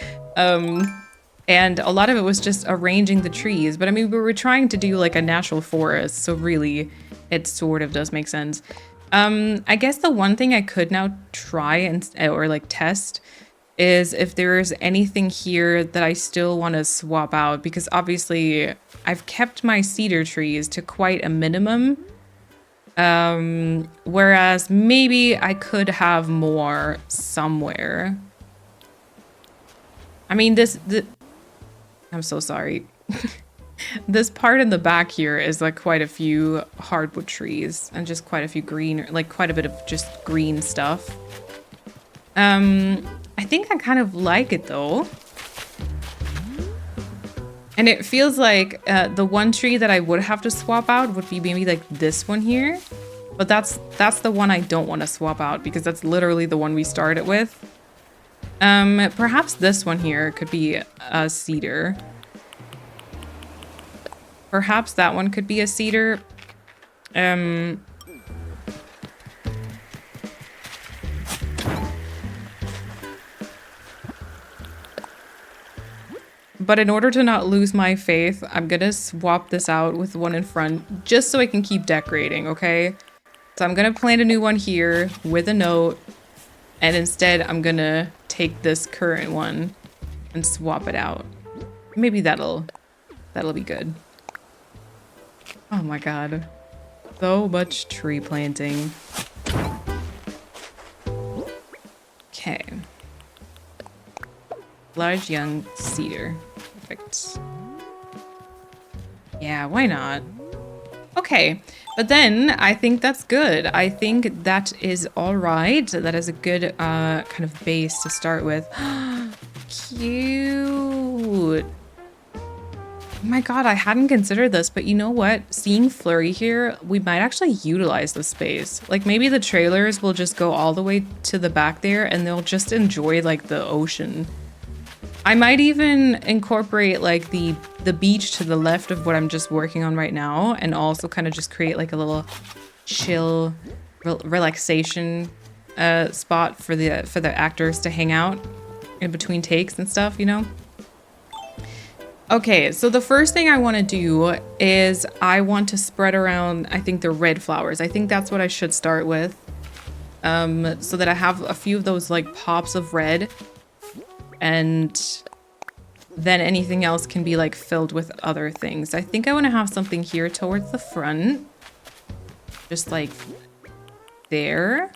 And a lot of it was just arranging the trees. But I mean, we were trying to do like a natural forest. So really, it sort of does make sense. I guess the one thing I could now try or like test is if there's anything here that I still want to swap out. Because obviously, I've kept my cedar trees to quite a minimum. Whereas maybe I could have more somewhere. I mean, I'm so sorry. This part in the back here is like quite a few hardwood trees and just quite a few green, like quite a bit of just green stuff. I think I kind of like it though. And it feels like the one tree that I would have to swap out would be maybe like this one here. But that's the one I don't want to swap out because that's literally the one we started with. Perhaps this one here could be a cedar. Perhaps that one could be a cedar. But in order to not lose my faith, I'm gonna swap this out with one in front just so I can keep decorating, okay? So I'm gonna plant a new one here with a note, and instead I'm gonna take this current one and swap it out. Maybe that'll be good. Oh my god. So much tree planting. Okay. Large young cedar. Perfect. Yeah, why not? Okay, but then I think that's good. I think that is all right. That is a good kind of base to start with. Cute. Oh my god, I hadn't considered this, but you know what? Seeing Flurry here, we might actually utilize the space. Like maybe the trailers will just go all the way to the back there and they'll just enjoy like the ocean. I might even incorporate like the beach to the left of what I'm just working on right now and also kind of just create like a little chill relaxation spot for the actors to hang out in between takes and stuff, you know? Okay, so the first thing I want to do is I want to spread around, I think, the red flowers. I think that's what I should start with. So that I have a few of those like pops of red. And then anything else can be like filled with other things. I think I want to have something here towards the front. Just like there.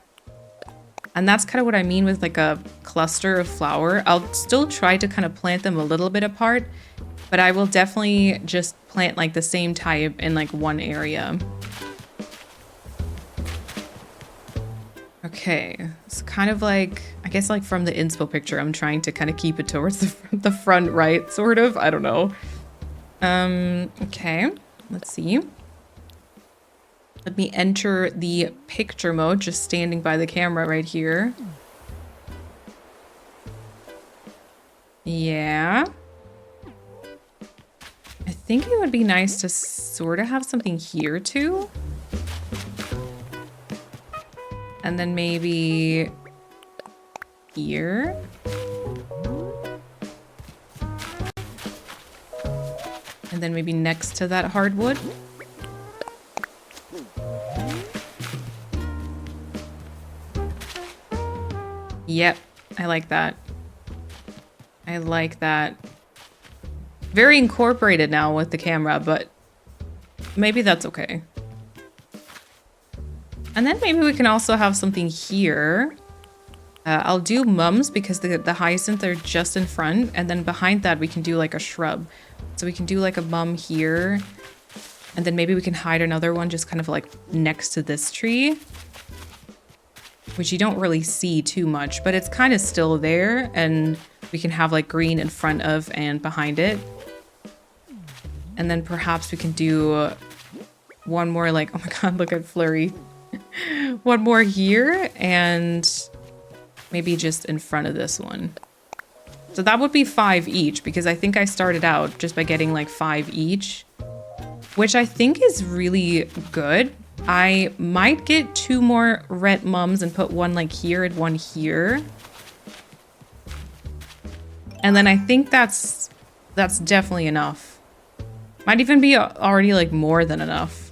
And that's kind of what I mean with like a cluster of flower. I'll still try to kind of plant them a little bit apart. But I will definitely just plant like the same type in like one area. Okay, it's kind of like, I guess like from the inspo picture, I'm trying to kind of keep it towards the front right, sort of. I don't know. Okay, let's see. Let me enter the picture mode, just standing by the camera right here. Yeah. I think it would be nice to sort of have something here too. And then maybe here. And then maybe next to that hardwood. Yep, I like that. I like that. Very incorporated now with the camera, but maybe that's okay. And then maybe we can also have something here. I'll do mums because the hyacinth are just in front, and then behind that we can do like a shrub. So we can do like a mum here, and then maybe we can hide another one just kind of like next to this tree, which you don't really see too much, but it's kind of still there, and we can have like green in front of and behind it. And then perhaps we can do one more like, oh my god, look at Flurry. One more here, and maybe just in front of this one. So that would be 5 each, because I think I started out just by getting like 5 each, which I think is really good. I might get 2 more red mums and put one like here and one here. And then I think that's definitely enough. Might even be already like more than enough.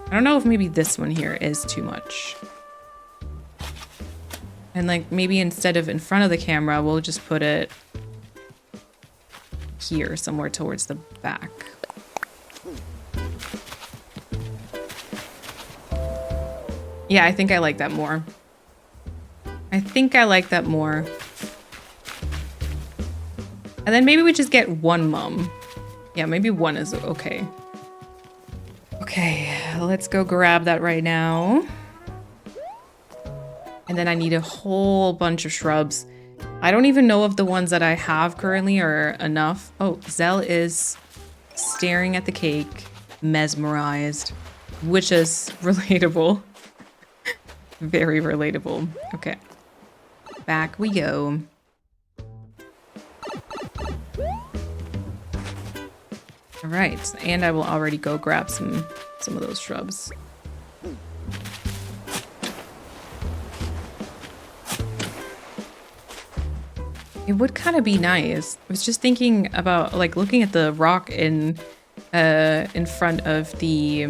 I don't know if maybe this one here is too much. And like maybe instead of in front of the camera, we'll just put it here, somewhere towards the back. Yeah, I think I like that more. I think I like that more. And then maybe we just get 1 mum. Yeah, maybe 1 is okay. Okay, let's go grab that right now. And then I need a whole bunch of shrubs. I don't even know if the ones that I have currently are enough. Oh, Zell is staring at the cake, mesmerized, which is relatable. Very relatable. Okay, back we go. All right, and I will already go grab some of those shrubs. It would kind of be nice. I was just thinking about like looking at the rock in front of the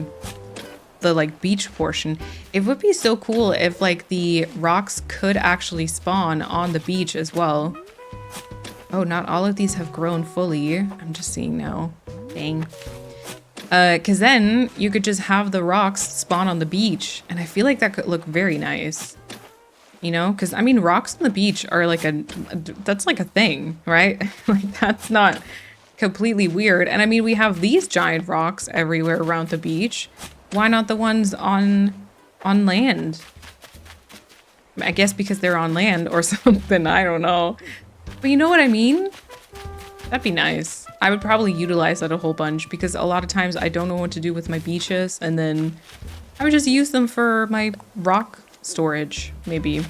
like beach portion. It would be so cool if like the rocks could actually spawn on the beach as well. Oh, not all of these have grown fully. I'm just seeing now. Dang. Because then you could just have the rocks spawn on the beach, and I feel like that could look very nice. You know, because I mean, rocks on the beach are like that's like a thing, right? Like that's not completely weird. And I mean, we have these giant rocks everywhere around the beach. Why not the ones on land? I guess because they're on land or something. I don't know. But you know what I mean? That'd be nice. I would probably utilize that a whole bunch because a lot of times I don't know what to do with my beaches, and then I would just use them for my rock storage, maybe.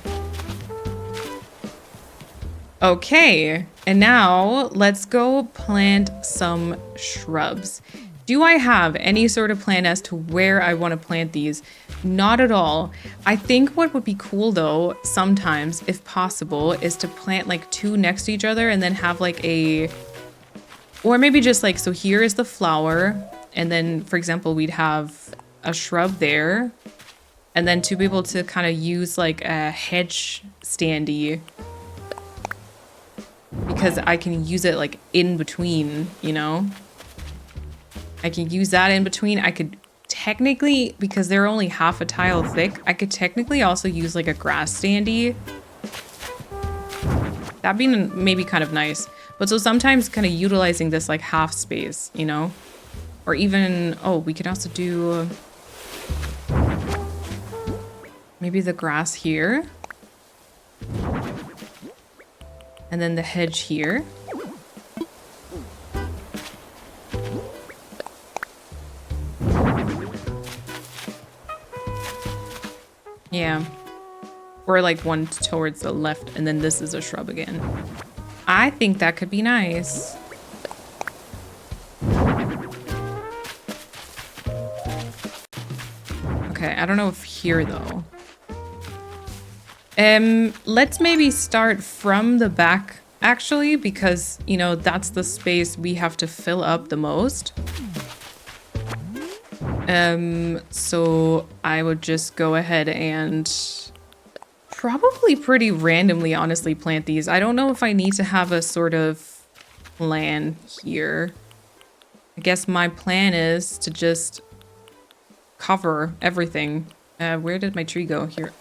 Okay, and now let's go plant some shrubs. Do I have any sort of plan as to where I want to plant these? Not at all. I think what would be cool though, sometimes, if possible, is to plant like 2 next to each other and then have like a, or maybe just like, so here is the flower, and then for example, we'd have a shrub there, and then to be able to kind of use like a hedge standee, because I can use it like in between, you know? I can use that in between. I could technically, because they're only half a tile thick, I could technically also use like a grass standee. That'd be maybe kind of nice. But so sometimes kind of utilizing this like half space, you know? Or even, oh, we could also do maybe the grass here. And then the hedge here. Yeah. Or like one towards the left, and then this is a shrub again. I think that could be nice. Okay, I don't know if here though. Let's maybe start from the back actually, because you know that's the space we have to fill up the most. So I would just go ahead and probably pretty randomly, honestly, plant these. I don't know if I need to have a sort of plan here. I guess my plan is to just cover everything. Where did my tree go? Here.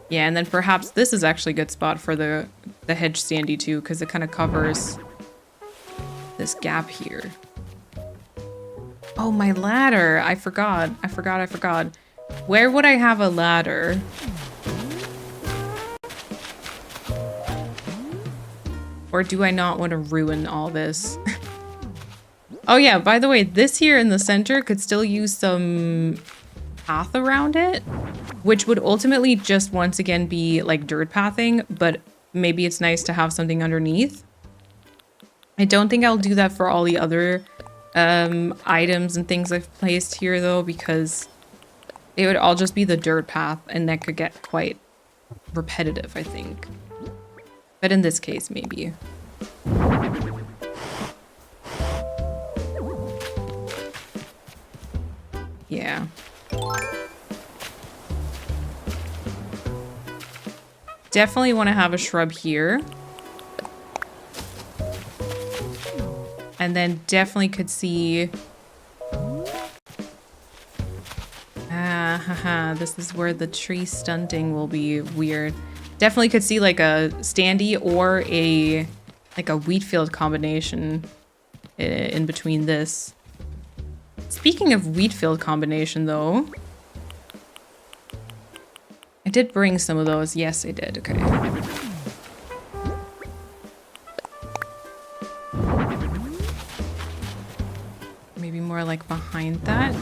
Yeah, and then perhaps this is actually a good spot for the hedge standee too, because it kind of covers this gap here. Oh, my ladder. I forgot. Where would I have a ladder? Or do I not want to ruin all this? Oh yeah, by the way, this here in the center could still use some path around it, which would ultimately just once again be like dirt pathing, but maybe it's nice to have something underneath. I don't think I'll do that for all the other items and things I've placed here though, because it would all just be the dirt path and that could get quite repetitive, I think. But in this case, maybe. Yeah. Definitely want to have a shrub here. And then definitely could see... this is where the tree stunting will be weird. Definitely could see like a standee or like a wheat field combination in between this. Speaking of wheat field combination though, I did bring some of those. Yes, I did. Okay. Maybe more like behind that.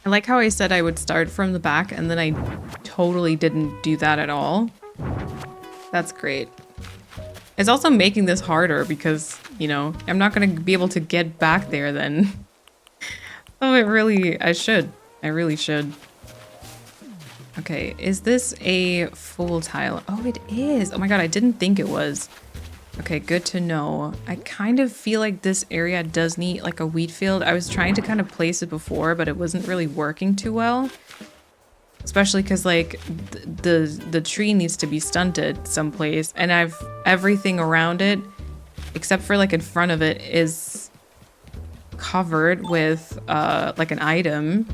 I like how I said I would start from the back and then I totally didn't do that at all. That's great. It's also making this harder because, you know, I'm not going to be able to get back there then. Oh, I really should. Okay, is this a full tile? Oh, it is. Oh my god, I didn't think it was. Okay, good to know. I kind of feel like this area does need like a wheat field. I was trying to kind of place it before, but it wasn't really working too well. Especially because like the tree needs to be stunted someplace, and I've everything around it, except for like in front of it, is covered with like an item.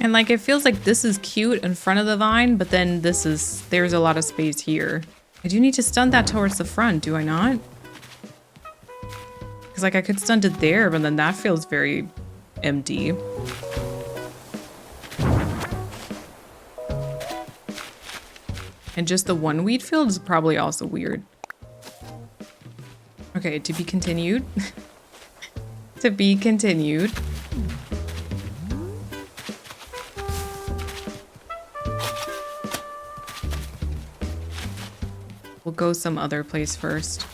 And like, it feels like this is cute in front of the vine, but then there's a lot of space here. I do need to stunt that towards the front, do I not? Because like I could stunt it there, but then that feels very empty. And just the one wheat field is probably also weird. Okay, to be continued. To be continued. We'll go some other place first.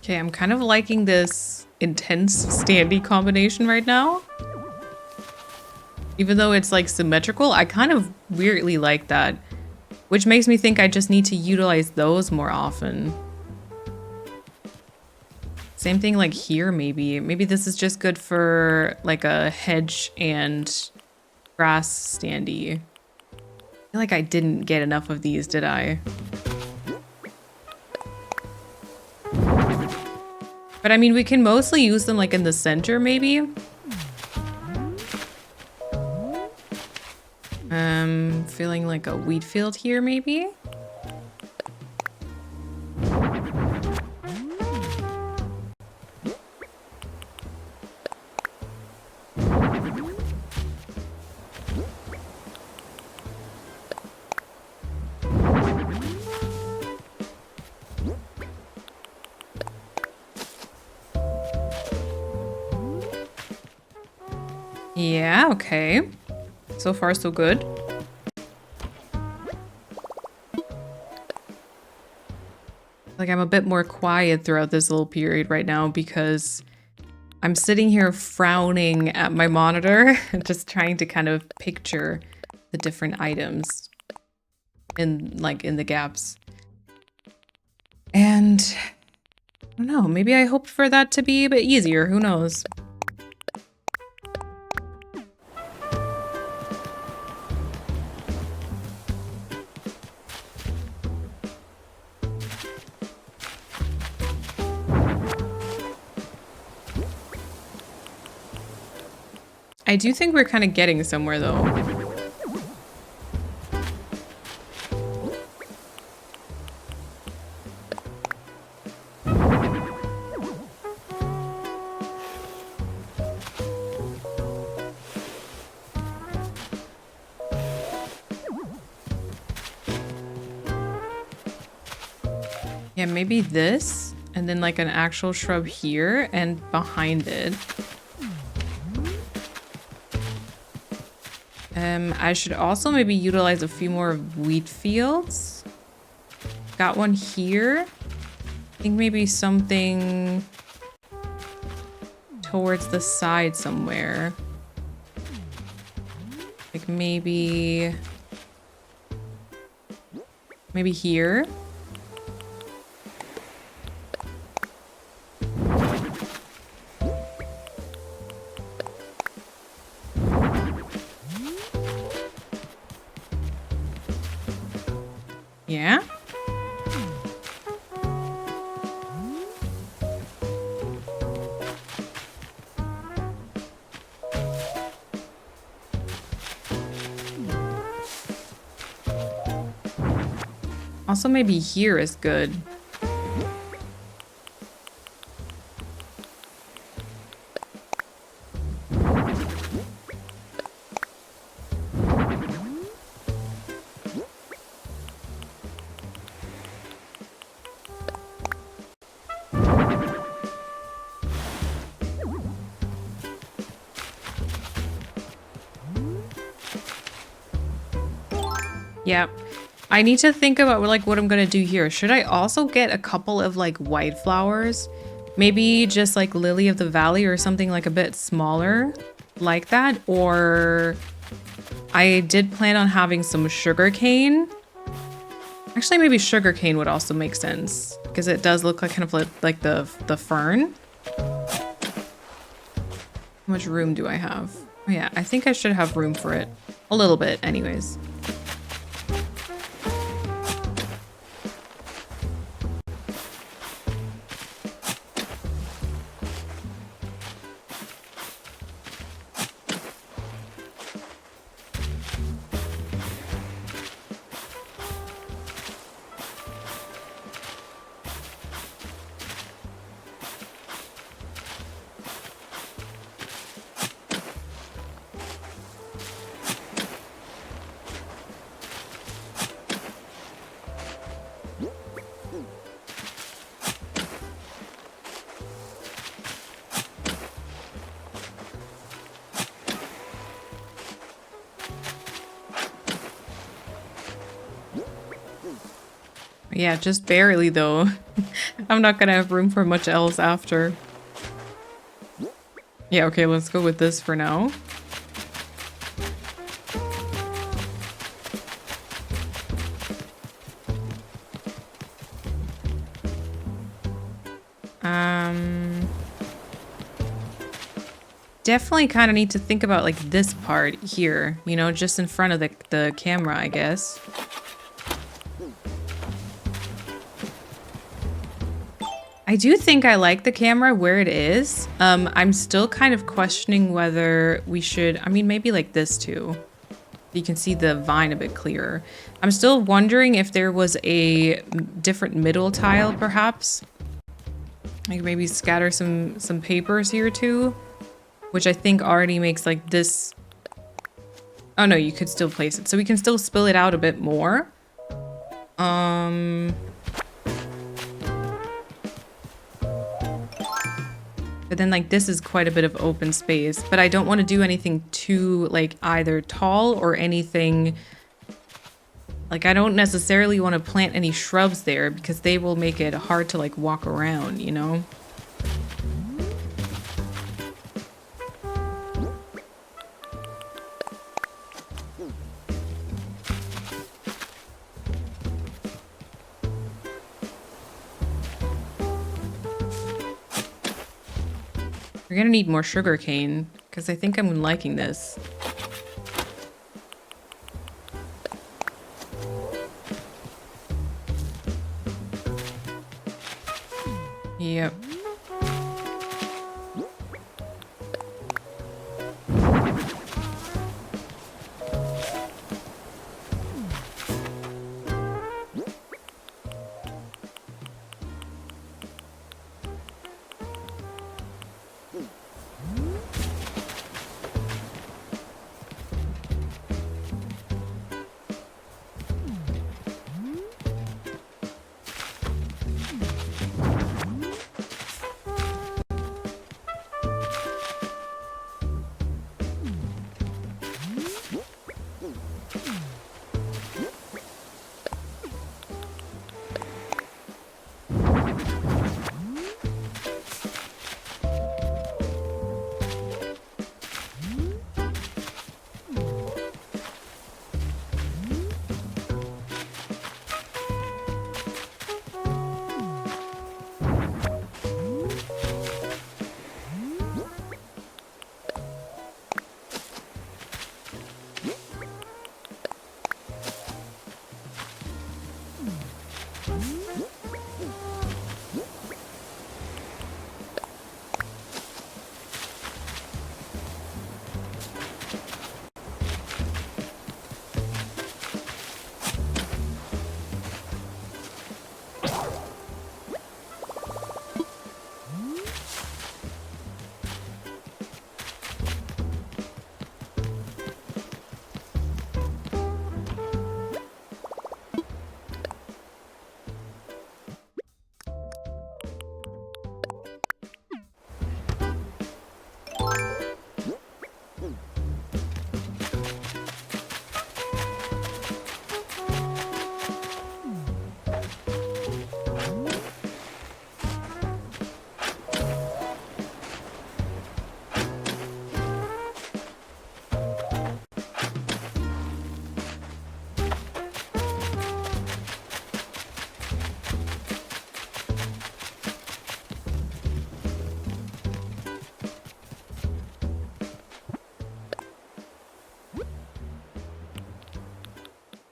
Okay, I'm kind of liking this intense standy combination right now. Even though it's like symmetrical, I kind of weirdly like that, which makes me think I just need to utilize those more often. Same thing like here, maybe. Maybe this is just good for like a hedge and grass standy. feel like I didn't get enough of these, did I? But I mean, we can mostly use them like in the center, maybe. Feeling like a wheat field here, maybe. Yeah, okay. So far, so good. Like, I'm a bit more quiet throughout this little period right now because I'm sitting here frowning at my monitor, just trying to kind of picture the different items in the gaps. And I don't know, maybe I hoped for that to be a bit easier, who knows? I do think we're kind of getting somewhere, though. Yeah, maybe this, and then like an actual shrub here and behind it. I should also maybe utilize a few more wheat fields. Got one here. I think maybe something towards the side somewhere. Like maybe here. Yeah. Also, maybe here is good. Yep. I need to think about like what I'm gonna do here. Should I also get a couple of like white flowers? Maybe just like lily of the valley or something like a bit smaller like that. Or I did plan on having some sugar cane. Actually, maybe sugar cane would also make sense because it does look like kind of like the fern. How much room do I have? Oh yeah, I think I should have room for it. A little bit anyways. Yeah, just barely though. I'm not gonna have room for much else after. Yeah, okay, let's go with this for now. definitely kind of need to think about like this part here, you know, just in front of the camera, I guess. I do think I like the camera where it is. I'm still kind of questioning whether we should, I mean, maybe like this too. You can see the vine a bit clearer. I'm still wondering if there was a different middle tile, perhaps. Like maybe scatter some papers here too, which I think already makes like this. Oh no, you could still place it. So we can still spill it out a bit more. But then like this is quite a bit of open space, but I don't want to do anything too like either tall or anything. Like I don't necessarily want to plant any shrubs there because they will make it hard to like walk around, you know? We're gonna need more sugar cane because I think I'm liking this. Yep.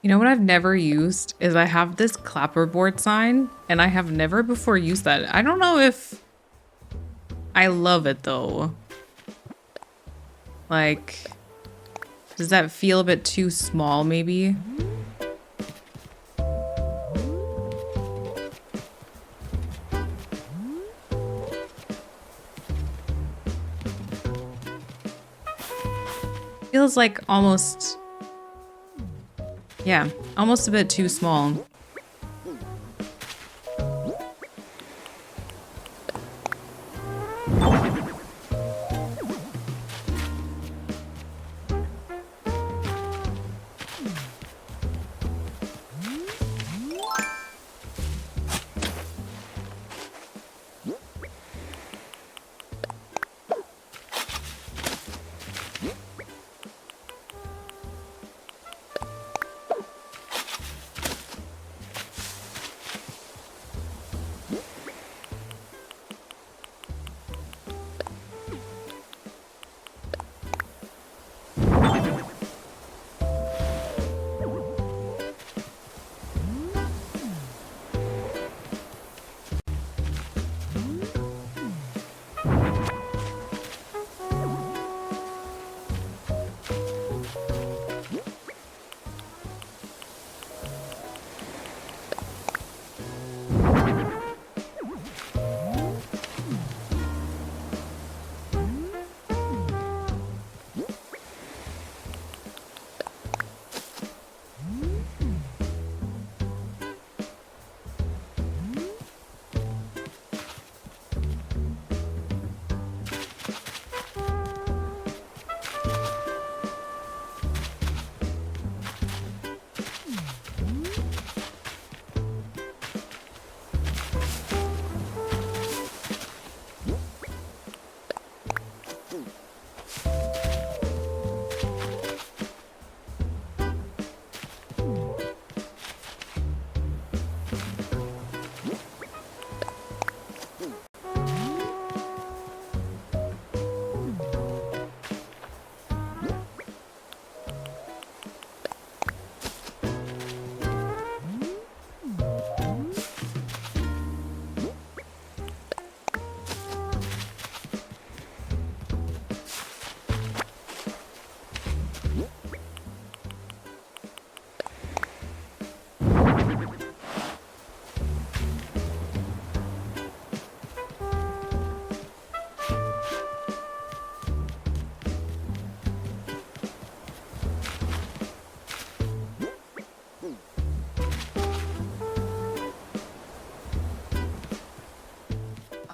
You know what I've never used is I have this clapperboard sign and I have never before used that. I don't know if I love it though. Like, does that feel a bit too small maybe? Feels like almost, yeah, almost a bit too small.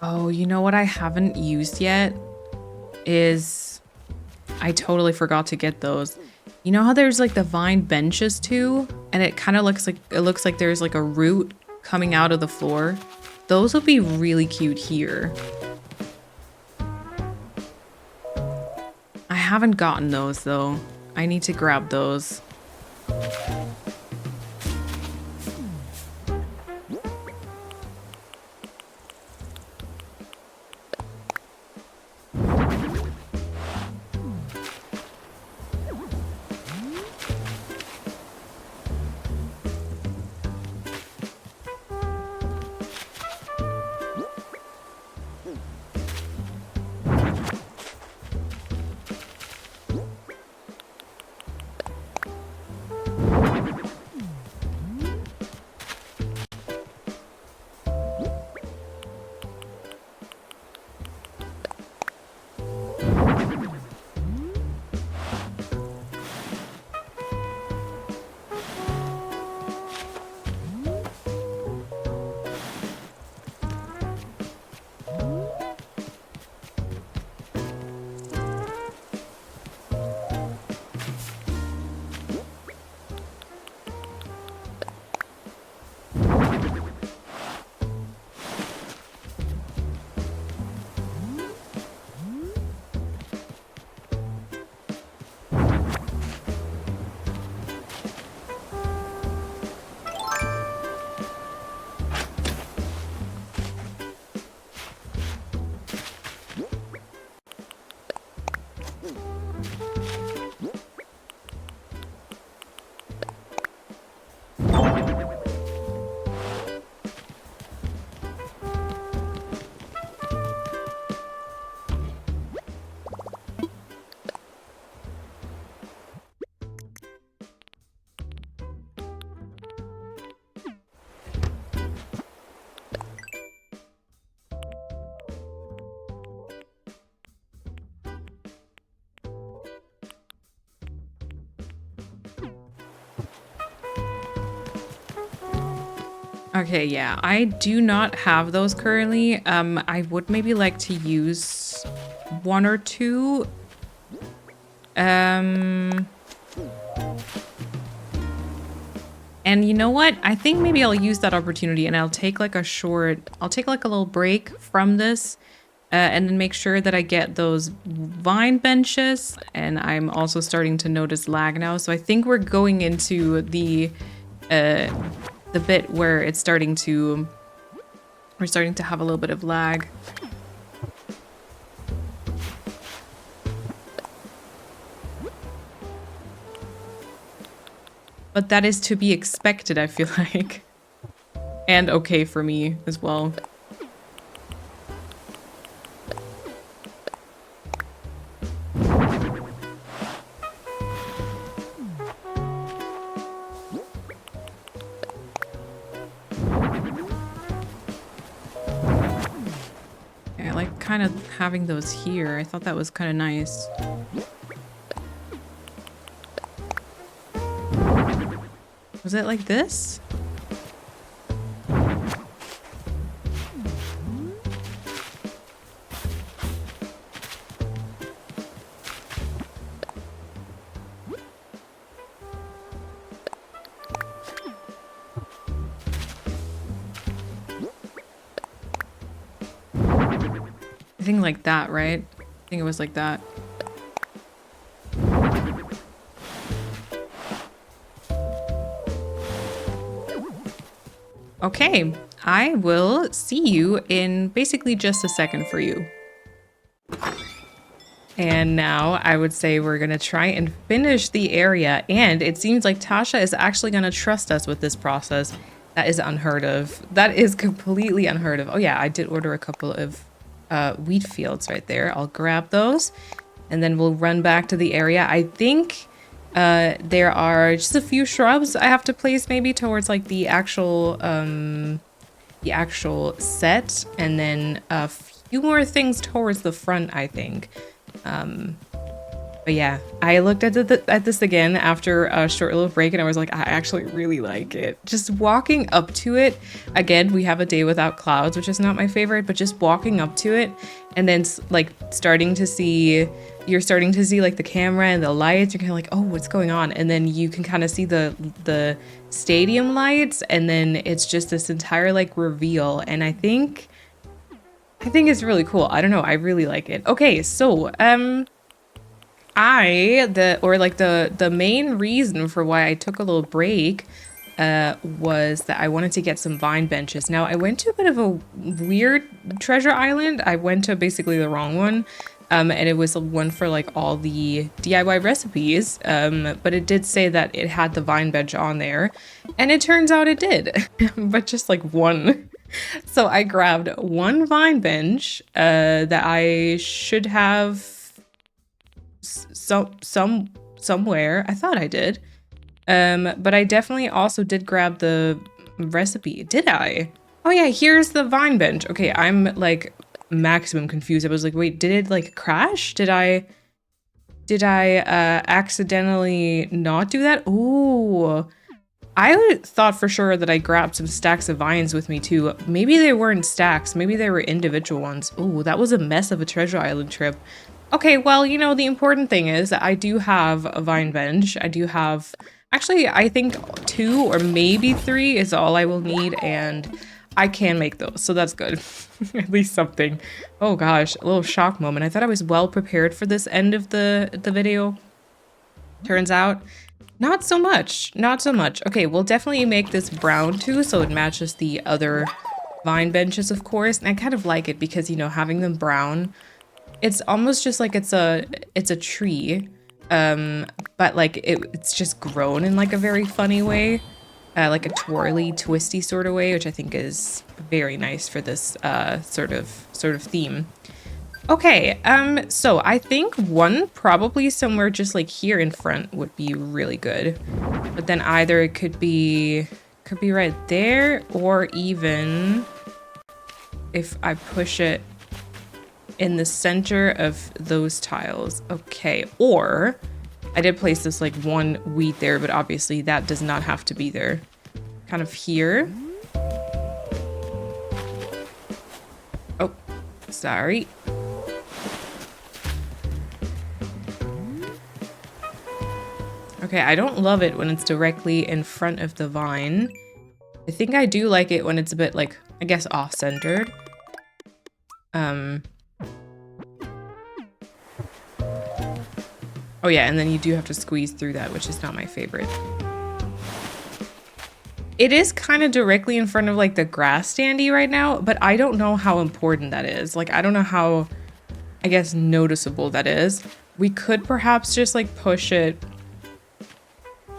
Oh, you know what I haven't used yet is I totally forgot to get those. You know how there's like the vine benches too? And it kind of looks like there's like a root coming out of the floor. Those would be really cute here. I haven't gotten those though. I need to grab those. Okay, yeah, I do not have those currently. I would maybe like to use one or two. And you know what? I think maybe I'll use that opportunity and I'll take like a little break from this and then make sure that I get those vine benches. And I'm also starting to notice lag now. So I think we're going into the bit where we're starting to have a little bit of lag. But that is to be expected, I feel like. And okay for me as well. I like kind of having those here. I thought that was kind of nice. Was it like this? I think like that, right? I think it was like that. Okay, I will see you in basically just a second for you. And now I would say we're gonna try and finish the area, and it seems like Tasha is actually gonna trust us with this process. That is unheard of. That is completely unheard of. Oh yeah, I did order a couple of wheat fields right there. I'll grab those, and then we'll run back to the area. I think there are just a few shrubs I have to place maybe towards like the actual set, and then a few more things towards the front, I think. But yeah, I looked at this again after a short little break and I was like, I actually really like it. Just walking up to it, again, we have a day without clouds, which is not my favorite, but just walking up to it and then like you're starting to see like the camera and the lights, you're kind of like, oh, what's going on? And then you can kind of see the stadium lights and then it's just this entire like reveal. And I think it's really cool. I don't know, I really like it. Okay, so, the main reason for why I took a little break was that I wanted to get some vine benches. Now, I went to a bit of a weird treasure island. I went to basically the wrong one. And it was one for like all the DIY recipes. But it did say that it had the vine bench on there. And it turns out it did, but just like one. So I grabbed one vine bench that I should have somewhere. I thought I did. But I definitely also did grab the recipe. Did I? Oh yeah, here's the vine bench. Okay, I'm like maximum confused. I was like, wait, did it like crash? Did I accidentally not do that? Ooh. I thought for sure that I grabbed some stacks of vines with me too. Maybe they weren't stacks, maybe they were individual ones. Ooh, that was a mess of a treasure island trip. Okay, well, you know, the important thing is that I do have a vine bench. I do have, actually, I think 2 or maybe 3 is all I will need, and I can make those, so that's good. At least something. Oh gosh, a little shock moment. I thought I was well prepared for this end of the video. Turns out, not so much. Not so much. Okay, we'll definitely make this brown too, so it matches the other vine benches, of course. And I kind of like it because, you know, having them brown, it's almost just like it's a tree, but like it's just grown in like a very funny way, like a twirly, twisty sort of way, which I think is very nice for this sort of theme. Okay, so I think one probably somewhere just like here in front would be really good, but then either it could be right there, or even if I push it in the center of those tiles. Okay, or I did place this like one wheat there, but obviously that does not have to be there. Kind of here. Oh, sorry. Okay, I don't love it when it's directly in front of the vine. I think I do like it when it's a bit like, I guess, off-centered. Oh yeah, and then you do have to squeeze through that, which is not my favorite. It is kind of directly in front of like the grass standee right now, but I don't know how important that is. Like, I don't know how, I guess, noticeable that is. We could perhaps just like push it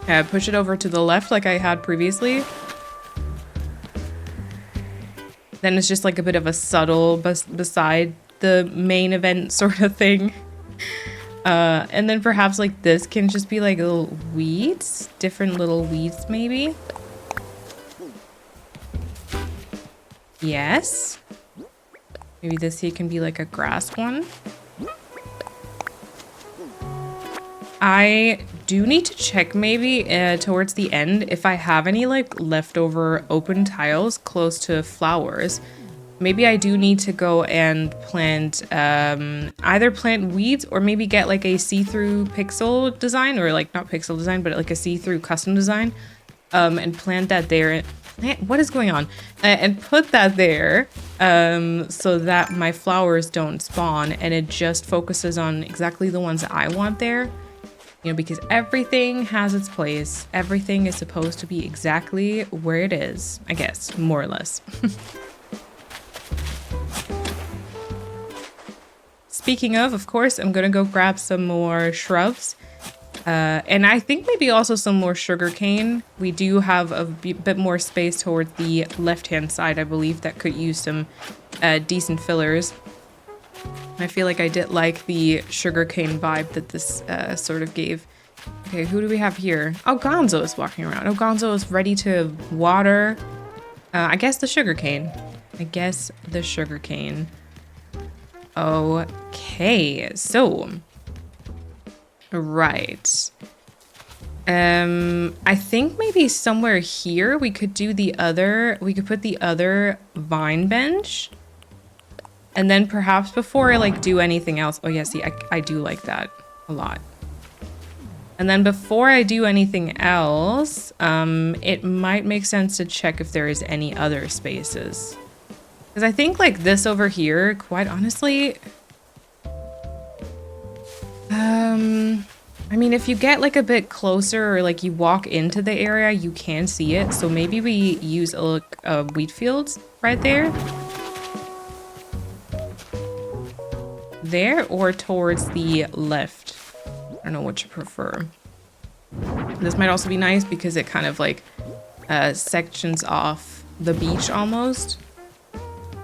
over to the left like I had previously. Then it's just like a bit of a subtle beside the main event sort of thing. And then perhaps like this can just be like little weeds, different little weeds maybe. Yes. Maybe this here can be like a grass one. I do need to check maybe towards the end if I have any like leftover open tiles close to flowers. Maybe I do need to go and plant, either plant weeds or maybe get like a see-through pixel design, or like not pixel design, but like a see-through custom design, and plant that there. What is going on? And put that there, so that my flowers don't spawn and it just focuses on exactly the ones that I want there. You know, because everything has its place. Everything is supposed to be exactly where it is, I guess, more or less. Speaking of course, I'm gonna go grab some more shrubs. And I think maybe also some more sugarcane. We do have a bit more space towards the left-hand side, I believe, that could use some decent fillers. I feel like I did like the sugarcane vibe that this sort of gave. Okay, who do we have here? Oh, Gonzo is walking around. Oh, Gonzo is ready to water. I guess the sugarcane. Okay, so Right. I think maybe somewhere here we could do we could put the other vine bench. And then perhaps before I like do anything else, oh yeah, see, I do like that a lot. And then before I do anything else, it might make sense to check if there is any other spaces. Because I think like this over here, quite honestly, I mean, if you get like a bit closer or like you walk into the area, you can see it. So maybe we use a wheat field right there. There or towards the left. I don't know what you prefer. This might also be nice because it kind of like sections off the beach almost.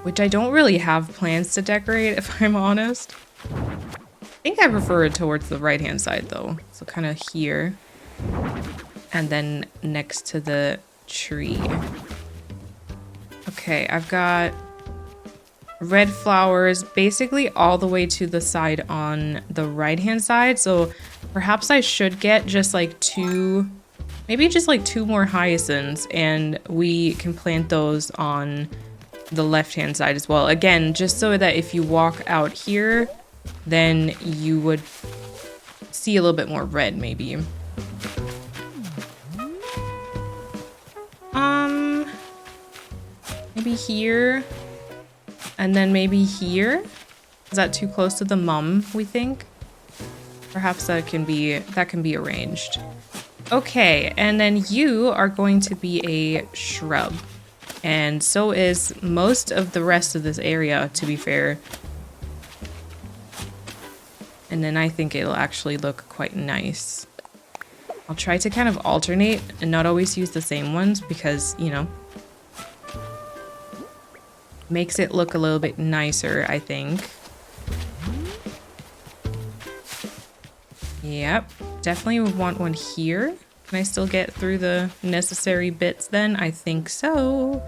Which I don't really have plans to decorate if I'm honest. I think I prefer it towards the right-hand side though. So kind of here. And then next to the tree. Okay, I've got red flowers basically all the way to the side on the right-hand side. So perhaps I should get just like maybe just like 2 more hyacinths and we can plant those on the left-hand side as well. Again, just so that if you walk out here, then you would see a little bit more red, maybe. Maybe here, and then maybe here. Is that too close to the mum, we think? Perhaps that can be arranged. Okay, and then you are going to be a shrub. And so is most of the rest of this area, to be fair. And then I think it'll actually look quite nice. I'll try to kind of alternate and not always use the same ones because, you know, makes it look a little bit nicer, I think. Yep, definitely would want one here. Can I still get through the necessary bits then? I think so.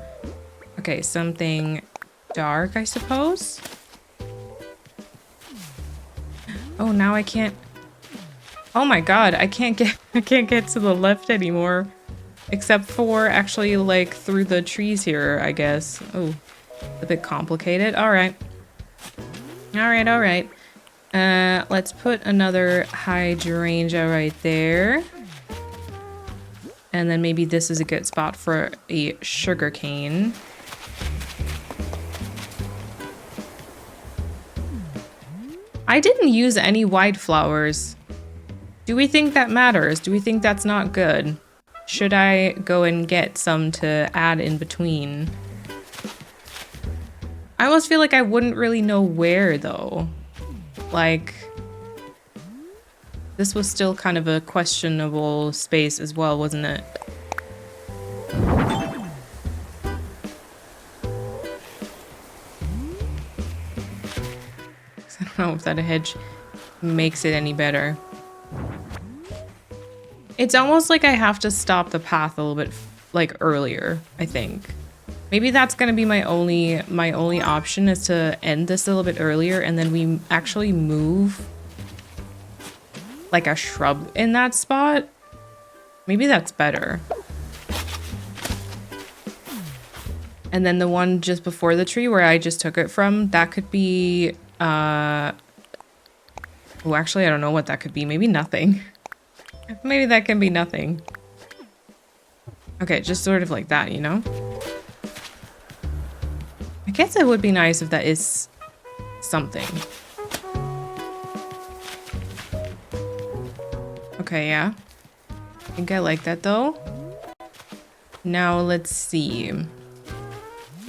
Okay, something dark, I suppose. Oh, now I can't. Oh my god, I can't get to the left anymore. Except for actually like through the trees here, I guess. Oh, a bit complicated. Alright. Alright. Let's put another hydrangea right there. And then maybe this is a good spot for a sugarcane. I didn't use any white flowers. Do we think that matters? Do we think that's not good? Should I go and get some to add in between? I almost feel like I wouldn't really know where though. Like, this was still kind of a questionable space as well, wasn't it? I don't know if that hedge makes it any better. It's almost like I have to stop the path a little bit like earlier, I think. Maybe that's gonna be my only option is to end this a little bit earlier and then we actually move like a shrub in that spot. Maybe that's better. And then the one just before the tree where I just took it from, that could be oh, actually I don't know what that could be. Maybe nothing. Maybe that can be nothing. Okay, just sort of like that, you know? I guess it would be nice if that is something. Okay, yeah. I think I like that though. Now let's see.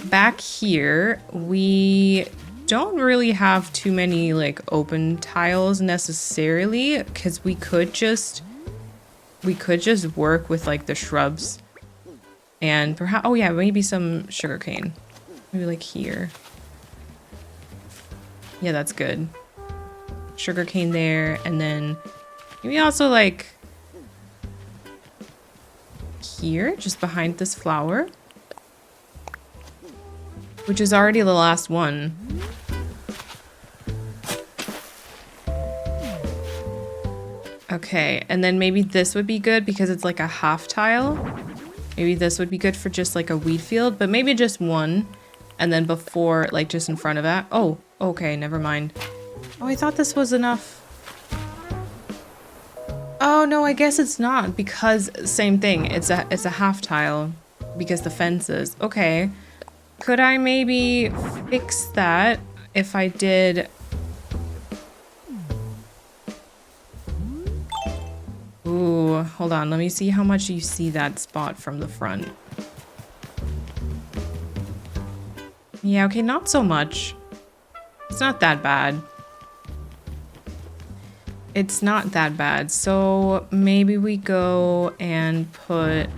Back here, we don't really have too many like open tiles necessarily because we could just work with like the shrubs and perhaps, oh yeah, maybe some sugarcane. Maybe like here. Yeah, that's good. Sugarcane there, and then maybe also like here, just behind this flower. Which is already the last one. Okay, and then maybe this would be good because it's like a half tile. Maybe this would be good for just like a wheat field, but maybe just one. And then before, like just in front of that. Oh, okay, never mind. Oh, I thought this was enough. Oh no, I guess it's not because same thing. It's a half tile because the fences. Okay. Could I maybe fix that if I did? Ooh, hold on. Let me see how much you see that spot from the front. Yeah, okay, not so much. It's not that bad. It's not that bad. So maybe we go and put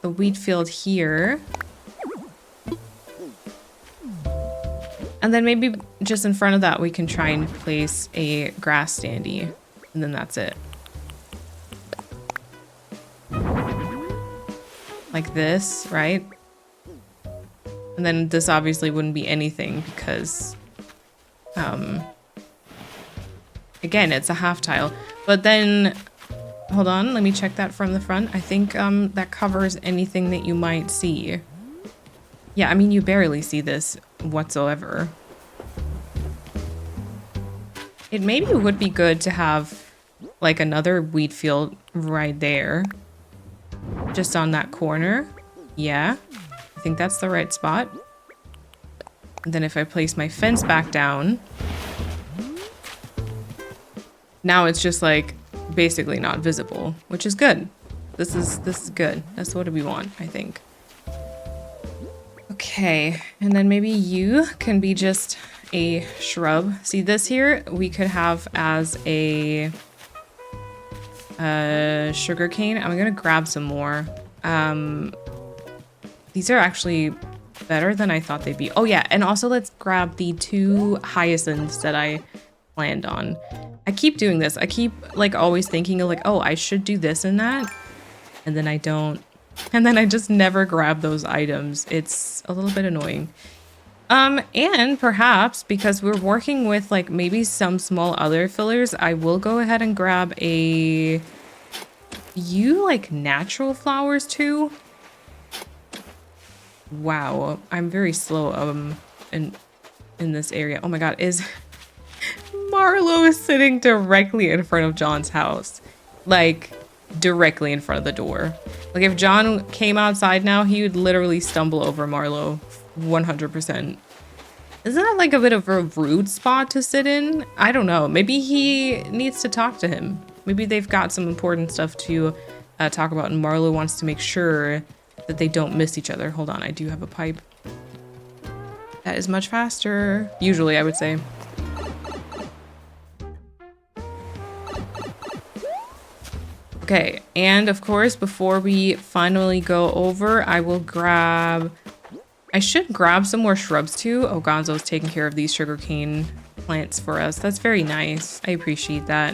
the wheat field here. And then maybe just in front of that, we can try and place a grass standee. And then that's it. Like this, right? And then this obviously wouldn't be anything because, again, it's a half tile. But then, hold on, let me check that from the front. I think that covers anything that you might see. Yeah, I mean, you barely see this whatsoever. It maybe would be good to have like another wheat field right there. Just on that corner. Yeah, I think that's the right spot. And then if I place my fence back down, now it's just like basically not visible, which is good. This is good. That's what we want, I think. Okay, and then maybe you can be just a shrub. See this here? We could have as a sugar cane. I'm gonna grab some more. These are actually better than I thought they'd be. Oh yeah, and also let's grab the 2 hyacinths that I planned on. I keep doing this. I keep like always thinking of like, oh, I should do this and that. And then I don't. And then I just never grab those items. It's a little bit annoying. And perhaps because we're working with like maybe some small other fillers, I will go ahead and grab a... You like natural flowers too? Wow, I'm very slow in this area. Oh my god, is Marlo is sitting directly in front of John's house. Like directly in front of the door. Like if John came outside now, he would literally stumble over Marlo 100%. Isn't that like a bit of a rude spot to sit in? I don't know. Maybe he needs to talk to him. Maybe they've got some important stuff to talk about and Marlo wants to make sure that they don't miss each other. Hold on, I do have a pipe. That is much faster. Usually, I would say. Okay, and of course, before we finally go over, I will grab... I should grab some more shrubs too. Oh, Gonzo's taking care of these sugarcane plants for us. That's very nice. I appreciate that.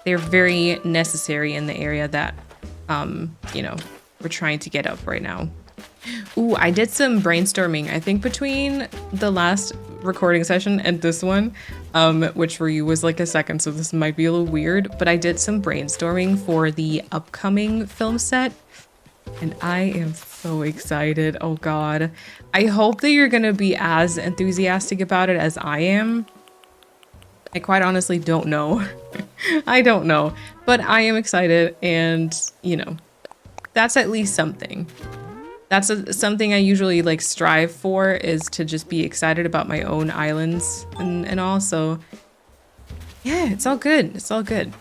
They're very necessary in the area that, you know, we're trying to get up right now. Ooh, I did some brainstorming, I think between the last recording session and this one, which for you was like a second, so this might be a little weird, but I did some brainstorming for the upcoming film set. And I am so excited. Oh god. I hope that you're gonna be as enthusiastic about it as I am. I quite honestly don't know. I don't know. But I am excited and, you know, that's at least something. That's something I usually like strive for, is to just be excited about my own islands and all. So yeah, it's all good. It's all good.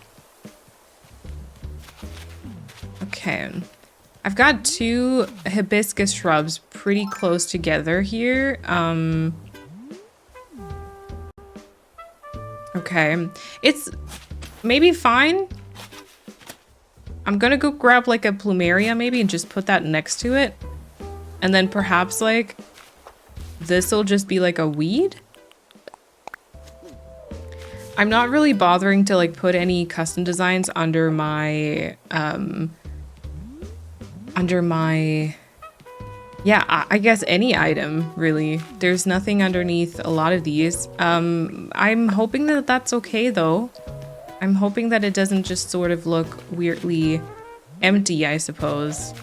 Okay. I've got 2 hibiscus shrubs pretty close together here. Okay, it's maybe fine. I'm gonna go grab like a plumeria maybe and just put that next to it. And then perhaps like this will just be like a weed. I'm not really bothering to like put any custom designs under my yeah, I guess any item really. There's nothing underneath a lot of these. I'm hoping that that's okay though. I'm hoping that it doesn't just sort of look weirdly empty, I suppose.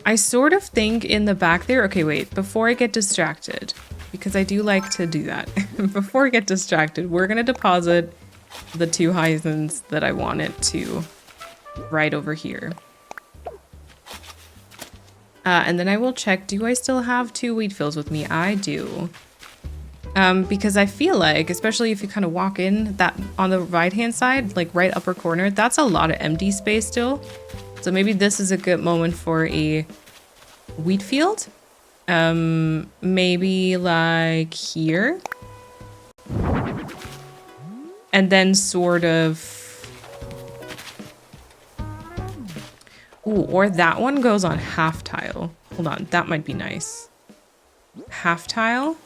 I sort of think in the back there, okay, wait, before I get distracted, because I do like to do that. Before I get distracted, we're gonna deposit the 2 hyacinths that I wanted to right over here. And then I will check, do I still have 2 wheat fills with me? I do. Because I feel like, especially if you kind of walk in that on the right hand side, like right upper corner, that's a lot of empty space still. So maybe this is a good moment for a wheat field. Maybe like here. And then sort of... Ooh, or that one goes on half tile. Hold on, that might be nice. Half tile.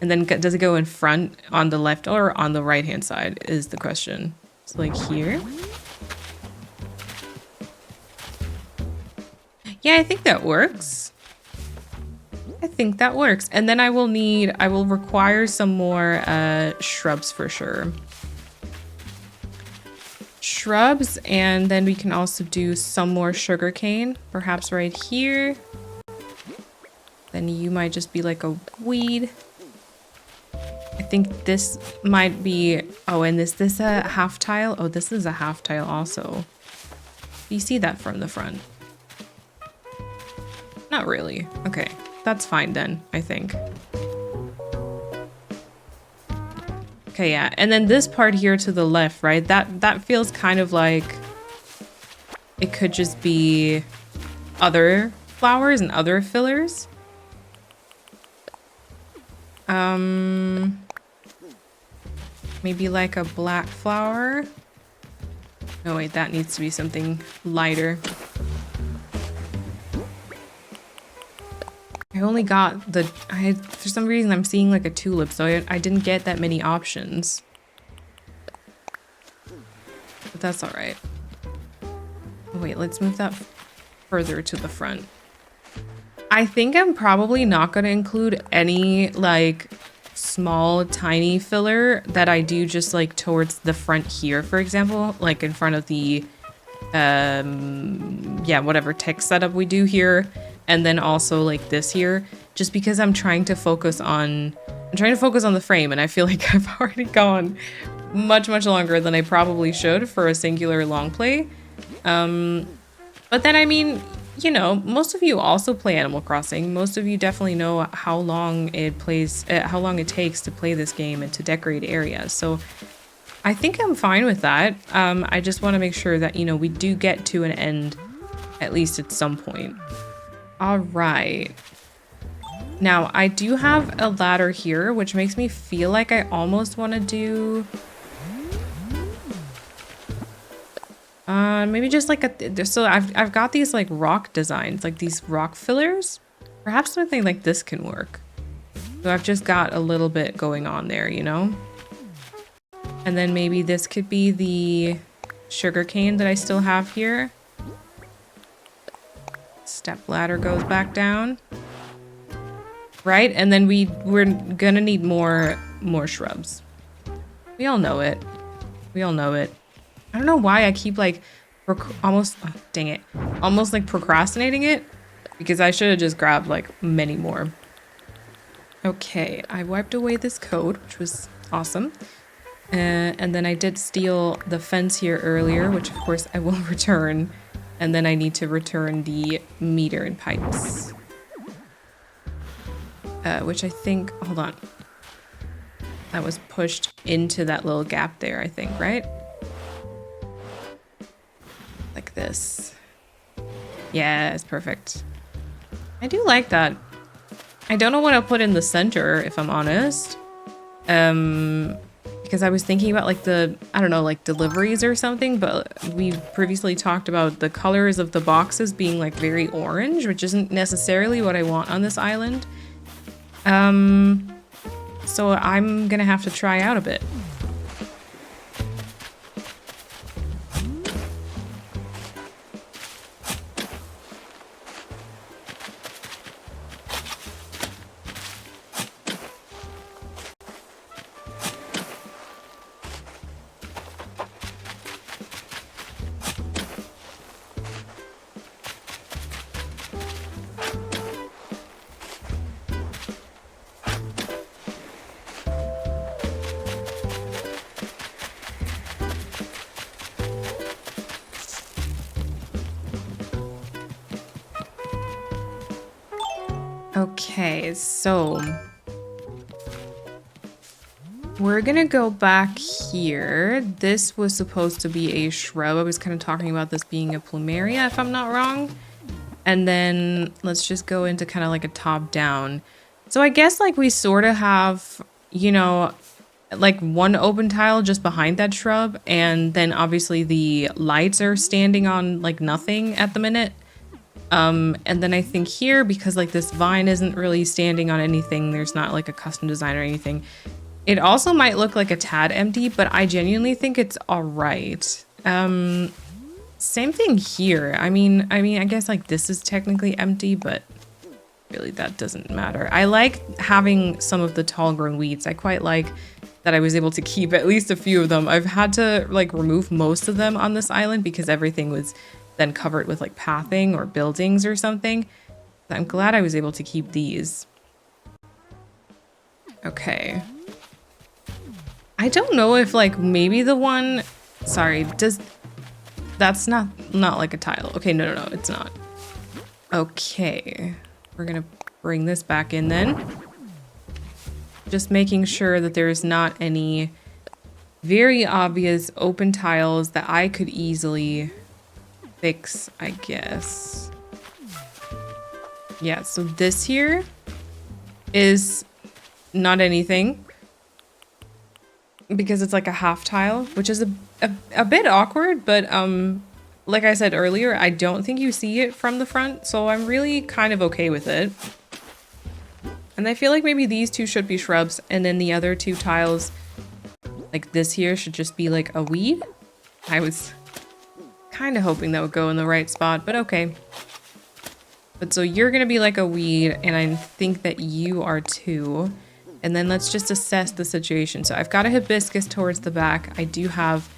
And then does it go in front on the left or on the right hand side is the question. So like here. Yeah, I think that works. I think that works. And then I will require some more shrubs for sure. Shrubs, and then we can also do some more sugarcane, perhaps right here. Then you might just be like a weed. I think this might be, oh, and is this a half tile? Oh, this is a half tile also. You see that from the front? Not really. Okay, that's fine then, I think. Okay, yeah, and then this part here to the left, right? That feels kind of like it could just be other flowers and other fillers. Maybe like a black flower. No, wait, that needs to be something lighter. I only got for some reason I'm seeing like a tulip, so I didn't get that many options. But that's all right. Oh, wait, let's move that further to the front. I think I'm probably not going to include any like small tiny filler that I do just like towards the front here, for example, like in front of the yeah, whatever text setup we do here, and then also like this here, just because I'm trying to focus on the frame, and I feel like I've already gone much longer than I probably should for a singular long play. But then I mean, you know, most of you also play Animal Crossing. Most of you definitely know how long it takes to play this game and to decorate areas. So I think I'm fine with that. I just want to make sure that, you know, we do get to an end at least at some point. All right. Now I do have a ladder here, which makes me feel like I almost want to do maybe just like so I've got these like rock designs, like these rock fillers. Perhaps something like this can work. So I've just got a little bit going on there, you know? And then maybe this could be the sugarcane that I still have here. Step ladder goes back down. Right? And then we're gonna need more shrubs. We all know it. We all know it. I don't know why I keep like almost like procrastinating it, because I should have just grabbed like many more. Okay, I wiped away this code, which was awesome. And then I did steal the fence here earlier, which of course I will return. And then I need to return the meter and pipes. Which I think, hold on. That was pushed into that little gap there, I think, right? Like this. Yeah, it's perfect. I do like that. I don't know what I'll put in the center, if I'm honest. Because I was thinking about like I don't know, like deliveries or something, but we previously talked about the colors of the boxes being like very orange, which isn't necessarily what I want on this island. So I'm gonna have to try out a bit. Okay, so we're gonna go back here. This was supposed to be a shrub. I was kind of talking about this being a plumeria, if I'm not wrong. And then let's just go into kind of like a top down. So I guess like we sort of have, you know, like one open tile just behind that shrub. And then obviously the lights are standing on like nothing at the minute. And then I think here, because like this vine isn't really standing on anything, there's not like a custom design or anything. It also might look like a tad empty, but I genuinely think it's all right. Same thing here. I mean, I guess like this is technically empty, but really that doesn't matter. I like having some of the tall grown weeds. I quite like that I was able to keep at least a few of them. I've had to like remove most of them on this island because everything was then covered with like pathing or buildings or something. I'm glad I was able to keep these. Okay. I don't know if like maybe the one, sorry, that's not like a tile. Okay, no, it's not. Okay, we're gonna bring this back in then. Just making sure that there's not any very obvious open tiles that I could easily fix, I guess. Yeah, so this here is not anything because it's like a half tile, which is a bit awkward, but like I said earlier, I don't think you see it from the front, so I'm really kind of okay with it. And I feel like maybe these two should be shrubs, and then the other two tiles, like this here, should just be like a weed. I was kind of hoping that would go in the right spot, but okay. But so you're gonna be like a weed, and I think that you are too. And then let's just assess the situation. So I've got a hibiscus towards the back. I do have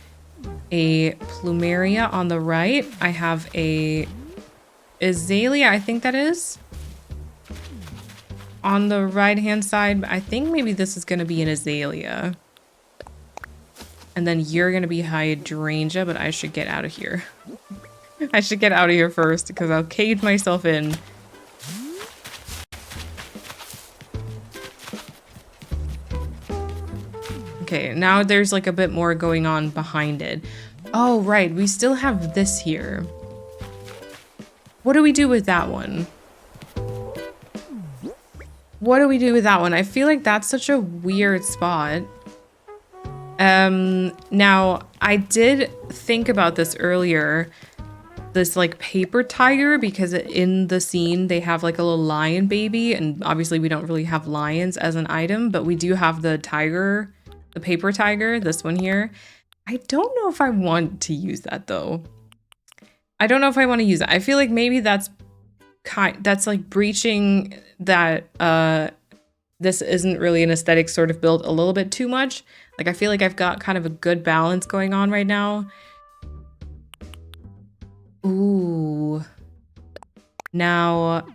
a plumeria on the right. I have a azalea, I think that is. On the right-hand side, I think maybe this is gonna be an azalea. And then you're gonna be hydrangea, but I should get out of here. I should get out of here first because I'll cage myself in. Okay, now there's like a bit more going on behind it. Oh, right, we still have this here. What do we do with that one? What do we do with that one? I feel like that's such a weird spot. Now, I did think about this earlier. This like paper tiger, because in the scene they have like a little lion baby, and obviously we don't really have lions as an item, but we do have the tiger, the paper tiger, this one here. I don't know if I want to use that though. I don't know if I want to use it. I feel like maybe that's like breaching that this isn't really an aesthetic sort of build a little bit too much. Like I feel like I've got kind of a good balance going on right now. Ooh. Now,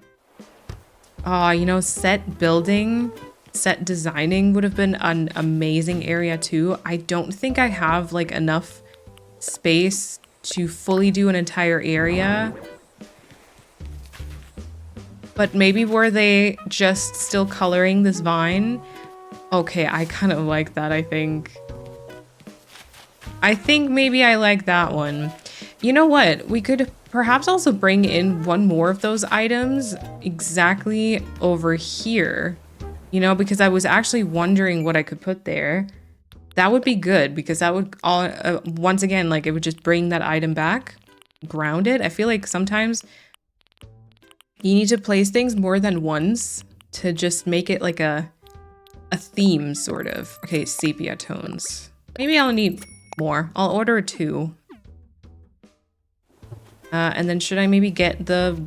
you know, set building, set designing would have been an amazing area too. I don't think I have like enough space to fully do an entire area. But maybe were they just still coloring this vine? Okay, I kind of like that, I think. I think maybe I like that one. You know what? We could perhaps also bring in one more of those items exactly over here. You know, because I was actually wondering what I could put there. That would be good because that would all once again, like it would just bring that item back, ground it. I feel like sometimes you need to place things more than once to just make it like a theme sort of. Okay, sepia tones. Maybe I'll need more. I'll order 2. And then should I maybe get the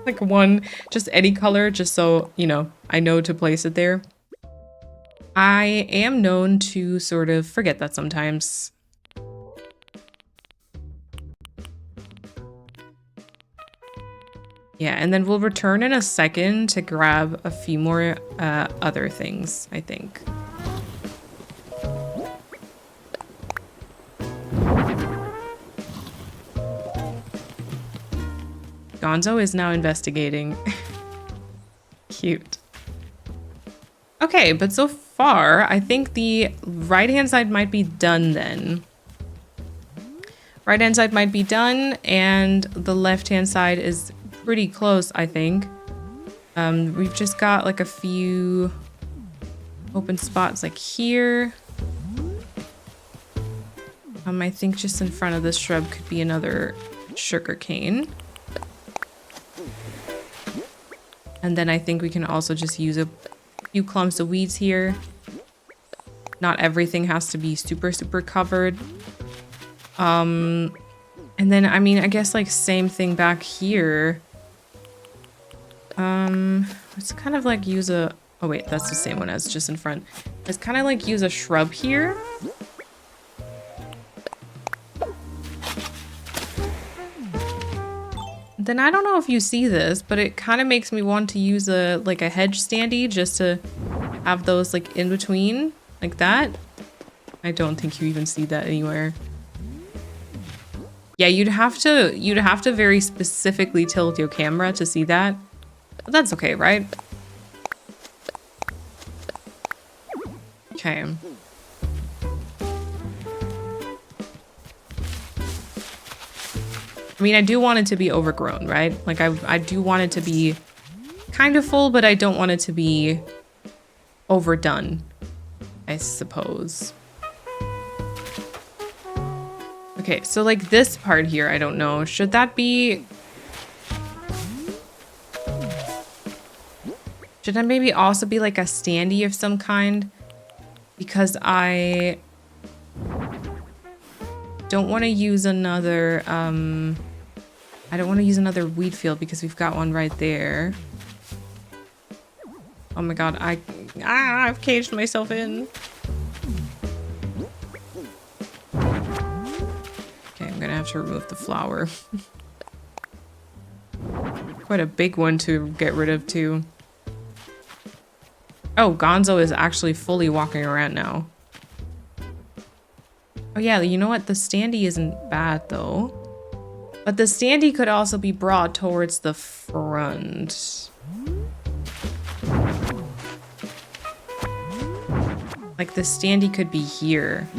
like one, just any color, just so, you know, I know to place it there. I am known to sort of forget that sometimes. Yeah, and then we'll return in a second to grab a few more other things, I think. Gonzo is now investigating. Cute. Okay, but so far, I think the right-hand side might be done then. Right-hand side might be done, and the left-hand side is pretty close, I think. We've just got like a few open spots like here. I think just in front of this shrub could be another sugar cane. And then I think we can also just use a few clumps of weeds here. Not everything has to be super, super covered. And then, I mean, I guess like same thing back here. Let's kind of like use a, oh wait, that's the same one as just in front. Let's kind of like use a shrub here. Then I don't know if you see this, but it kind of makes me want to use a like a hedge standee just to have those like in between like that. I don't think you even see that anywhere. Yeah, you'd have to very specifically tilt your camera to see that. But that's okay, right? Okay. I mean, I do want it to be overgrown, right? Like, I do want it to be kind of full, but I don't want it to be overdone, I suppose. Okay, so like this part here, I don't know. Should that be... Should that maybe also be like a standee of some kind? Because I don't want to use another, I don't want to use another wheat field because we've got one right there. Oh my god, I've caged myself in. Okay, I'm gonna have to remove the flower. Quite a big one to get rid of too. Oh, Gonzo is actually fully walking around now. Oh yeah, you know what? The standee isn't bad though. But the standee could also be brought towards the front. Like the standee could be here.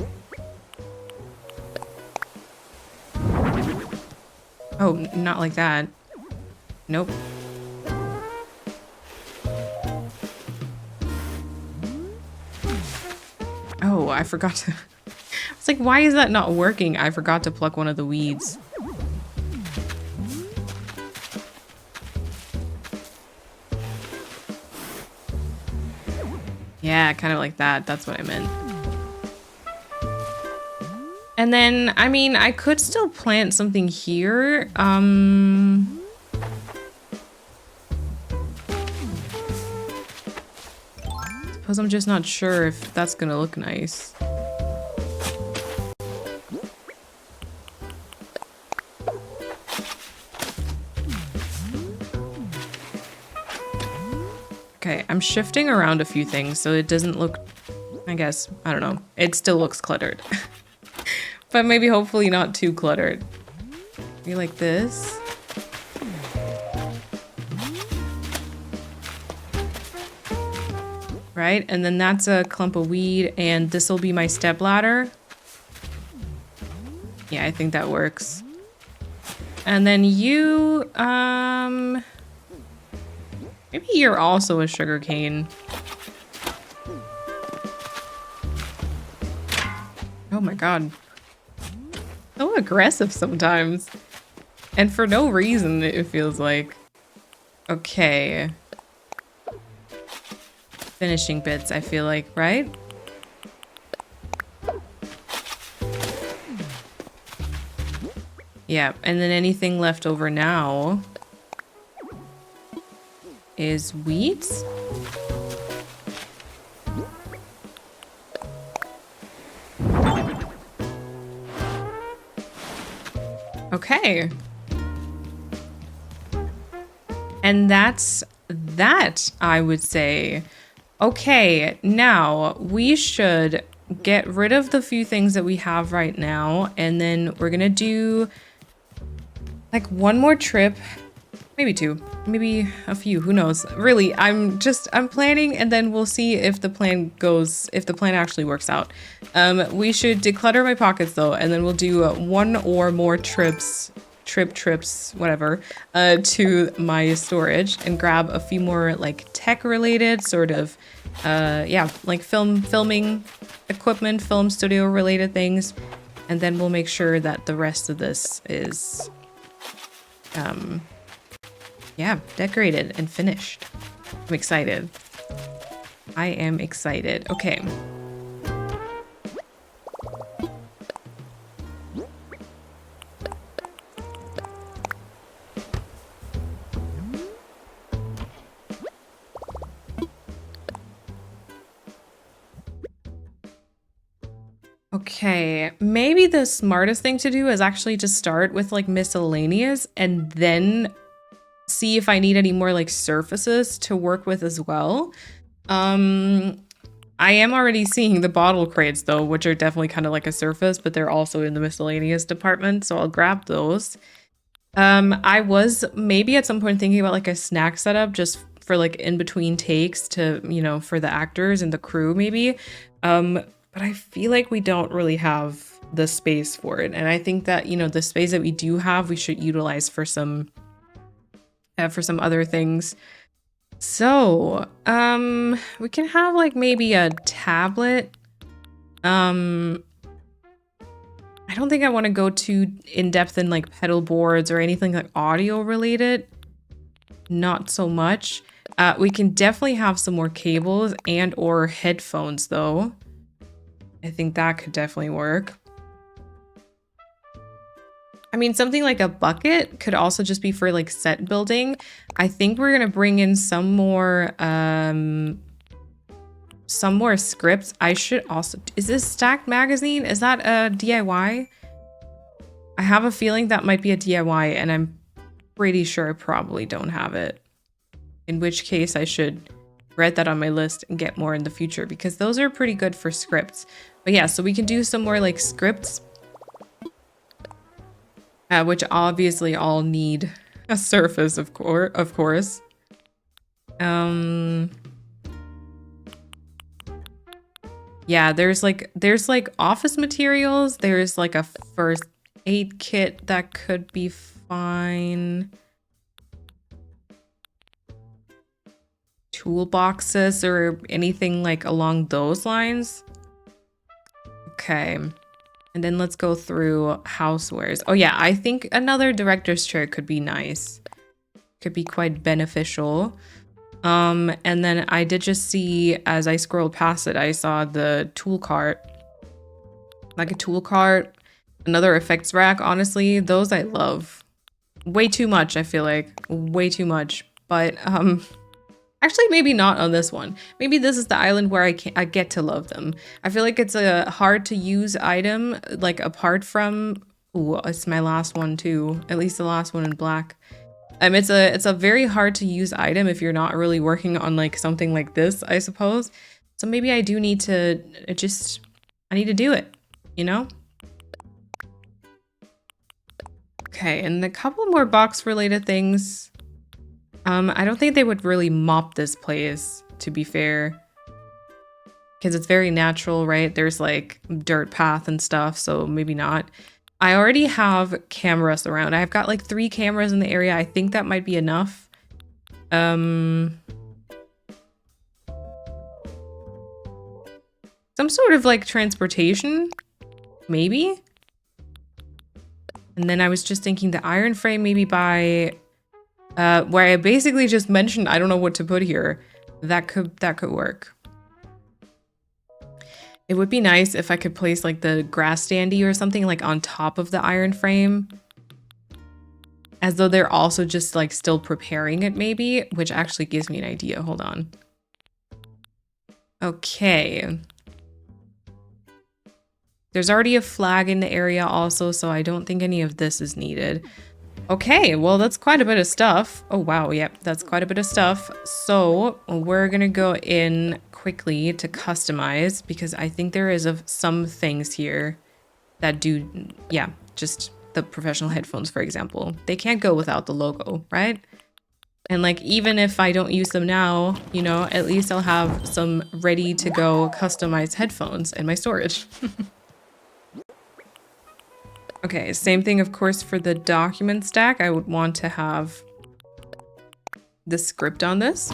Oh, not like that. Nope. Oh, I forgot to... It's like, why is that not working? I forgot to pluck one of the weeds. Yeah, kind of like that. That's what I meant. And then, I mean, I could still plant something here. Suppose I'm just not sure if that's gonna look nice. Okay, I'm shifting around a few things so it doesn't look, I guess, I don't know. It still looks cluttered. But maybe hopefully not too cluttered. Maybe like this. Right, and then that's a clump of weed, and this will be my step ladder. Yeah, I think that works. And then you, maybe you're also a sugar cane. Oh my god. So aggressive sometimes. And for no reason, it feels like. Okay. Finishing bits, I feel like, right? Yeah, and then anything left over now is wheat. Okay. And that's that, I would say. Okay, now we should get rid of the few things that we have right now, and then we're gonna do like one more trip, Maybe 2, maybe a few, who knows? Really, I'm planning, and then we'll see if the plan actually works out. We should declutter my pockets though, and then we'll do 1 or more trips, whatever, to my storage and grab a few more like tech related sort of, yeah, like filming equipment, film studio related things. And then we'll make sure that the rest of this is, yeah, decorated and finished. I'm excited. I am excited. Okay. Okay, maybe the smartest thing to do is actually just start with like miscellaneous and then see if I need any more like surfaces to work with as well. I am already seeing the bottle crates though, which are definitely kind of like a surface, but they're also in the miscellaneous department, so I'll grab those. I was maybe at some point thinking about like a snack setup just for like in between takes to, you know, for the actors and the crew maybe. But I feel like we don't really have the space for it. And I think that, you know, the space that we do have, we should utilize for some other things. So, we can have like maybe a tablet. I don't think I want to go too in depth in like pedal boards or anything like audio related. Not so much. We can definitely have some more cables and or headphones though. I think that could definitely work. I mean, something like a bucket could also just be for like set building. I think we're gonna bring in some more scripts. I should also, is this Stacked Magazine? Is that a DIY? I have a feeling that might be a DIY and I'm pretty sure I probably don't have it. In which case I should write that on my list and get more in the future because those are pretty good for scripts. But yeah, so we can do some more like scripts, which obviously all need a surface, of course. Yeah, there's like office materials. There's like a first aid kit that could be fine. Toolboxes or anything like along those lines. Okay, and then let's go through housewares. Oh yeah, I think another director's chair could be nice. Could be quite beneficial. And then I did just see, as I scrolled past it, I saw the tool cart. Like a tool cart, another effects rack, honestly, those I love. Way too much, I feel like. Way too much. But, actually, maybe not on this one. Maybe this is the island where I get to love them. I feel like it's a hard to use item, like apart from, ooh, it's my last one too. At least the last one in black. It's a very hard to use item if you're not really working on like something like this, I suppose. So maybe I do need to I need to do it, you know? Okay, and a couple more box related things. I don't think they would really mop this place, to be fair. Because it's very natural, right? There's like dirt path and stuff, so maybe not. I already have cameras around. I've got like 3 cameras in the area. I think that might be enough. Some sort of like transportation, maybe? And then I was just thinking the iron frame maybe by... where I basically just mentioned I don't know what to put here. That could work. It would be nice if I could place like the grass standee or something like on top of the iron frame. As though they're also just like still preparing it maybe, which actually gives me an idea. Hold on. Okay. There's already a flag in the area also, so I don't think any of this is needed. Okay, well, that's quite a bit of stuff. Oh, wow. Yep, that's quite a bit of stuff. So we're going to go in quickly to customize because I think there is some things here that do, yeah, just the professional headphones, for example. They can't go without the logo, right? And like, even if I don't use them now, you know, at least I'll have some ready to go customized headphones in my storage. Okay, same thing, of course, for the document stack. I would want to have the script on this.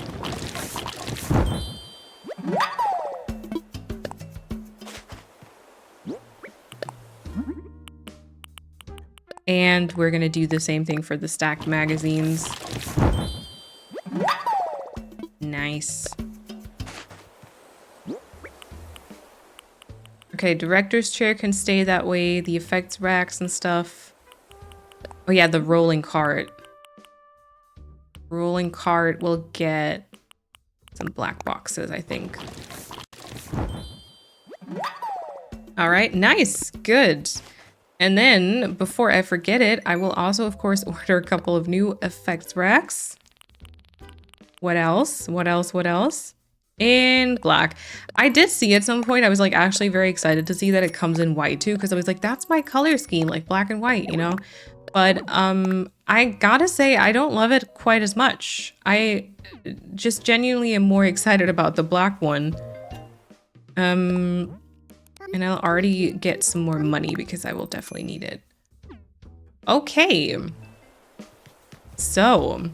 And we're gonna do the same thing for the stacked magazines. Nice. Okay, director's chair can stay that way. The effects racks and stuff. Oh yeah, the rolling cart. Rolling cart will get some black boxes, I think. All right, nice, good. And then, before I forget it, I will also, of course, order a couple of new effects racks. What else? What else? What else? In black. I did see at some point, I was like actually very excited to see that it comes in white too, because I was like, that's my color scheme, like black and white, you know? But I gotta say, I don't love it quite as much. I just genuinely am more excited about the black one. And I'll already get some more money because I will definitely need it. Okay. So,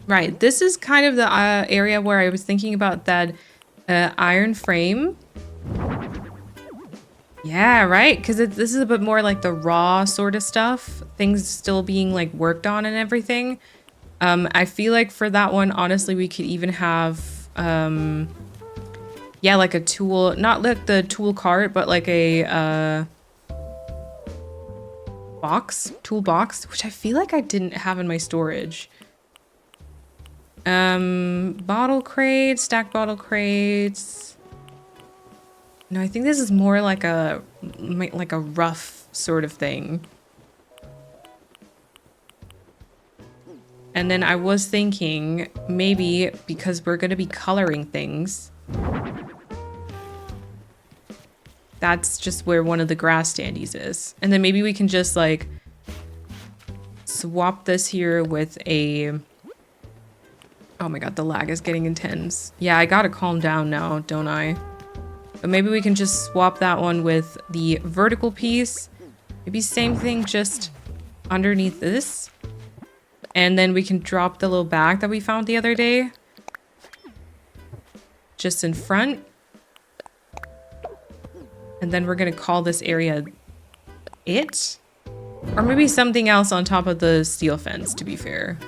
right, this is kind of the area where I was thinking about that iron frame. Yeah, right, because this is a bit more like the raw sort of stuff. Things still being like worked on and everything. I feel like for that one, honestly, we could even have, yeah, like a tool, not like the tool cart, but like a toolbox, which I feel like I didn't have in my storage. Bottle crates, stacked bottle crates. No, I think this is more like a rough sort of thing. And then I was thinking maybe because we're going to be coloring things, that's just where one of the grass standees is. And then maybe we can just like swap this here with a... Oh my god, the lag is getting intense. Yeah, I gotta calm down now, don't I? But maybe we can just swap that one with the vertical piece. Maybe same thing, just underneath this. And then we can drop the little bag that we found the other day. Just in front. And then we're gonna call this area it? Or maybe something else on top of the steel fence, to be fair.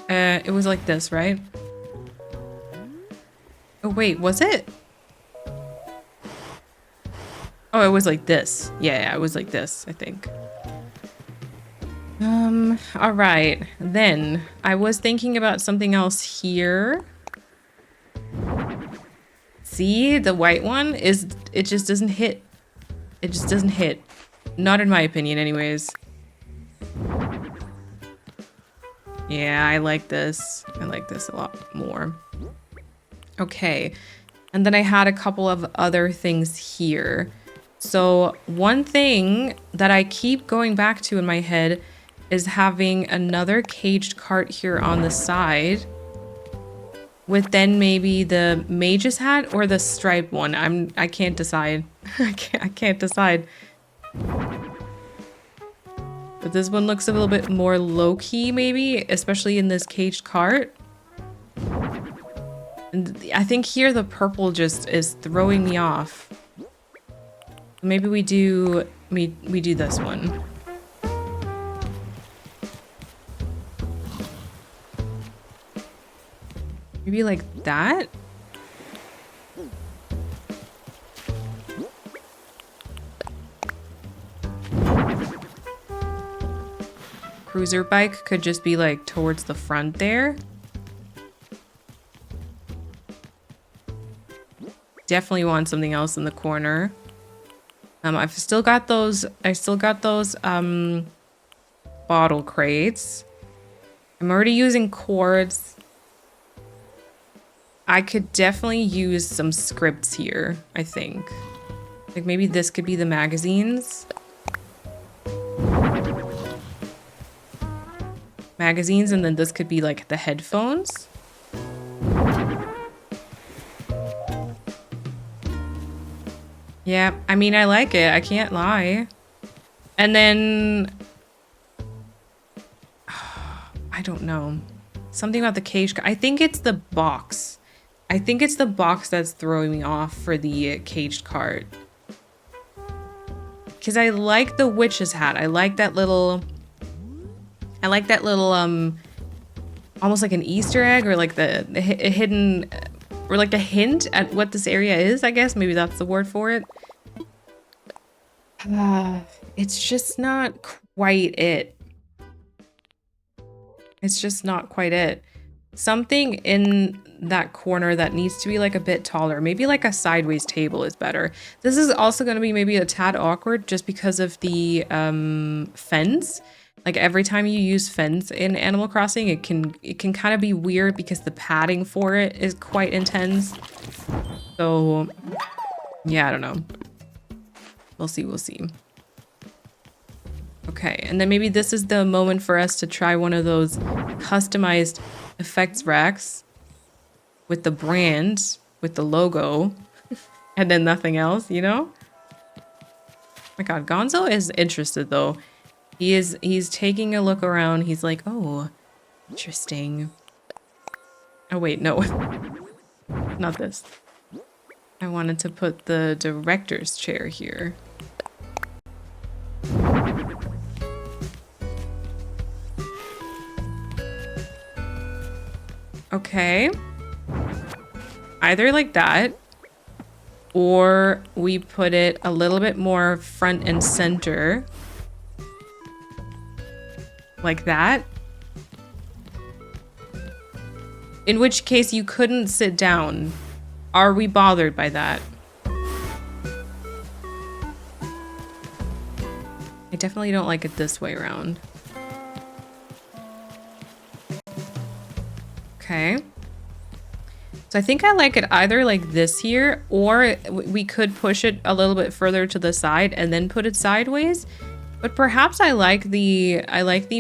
It was like this, right? Oh wait, was it? Oh, it was like this. Yeah, it was like this, I think. All right. Then I was thinking about something else here. See, the white one is, it just doesn't hit. It just doesn't hit. Not in my opinion, anyways. Yeah, I like this. I like this a lot more. Okay. And then I had a couple of other things here. So one thing that I keep going back to in my head is having another caged cart here on the side with then maybe the mage's hat or the striped one. I can't decide. I can't decide. But this one looks a little bit more low-key maybe, especially in this caged cart. And I think here the purple just is throwing me off. Maybe we do this one. Maybe like that? Cruiser bike could just be like towards the front there. Definitely want something else in the corner. I've still got those, bottle crates. I'm already using cords. I could definitely use some scripts here, I think. Like maybe this could be the magazines. magazines, and then this could be like the headphones. Yeah, I mean, I like it. I can't lie. And then... I don't know. Something about the cage. I think it's the box. I think it's the box that's throwing me off for the caged cart. Because I like the witch's hat. I like that little... almost like an Easter egg, or like the hidden... or like a hint at what this area is, I guess. Maybe that's the word for it. It's just not quite it. It's just not quite it. Something in that corner that needs to be like a bit taller. Maybe like a sideways table is better. This is also going to be maybe a tad awkward just because of the fence. Like every time you use fence in Animal Crossing, it can kind of be weird because the padding for it is quite intense. So yeah, I don't know. We'll see, we'll see. Okay, and then maybe this is the moment for us to try one of those customized effects racks with the brand, with the logo, and then nothing else, you know? Oh my god, Gonzo is interested though. He's taking a look around. He's like, oh, interesting. Oh wait, no. Not this. I wanted to put the director's chair here. Okay. Either like that, or we put it a little bit more front and center. Like that. In which case you couldn't sit down. Are we bothered by that? I definitely don't like it this way around. Okay. So I think I like it either like this here, or we could push it a little bit further to the side and then put it sideways. But perhaps I like the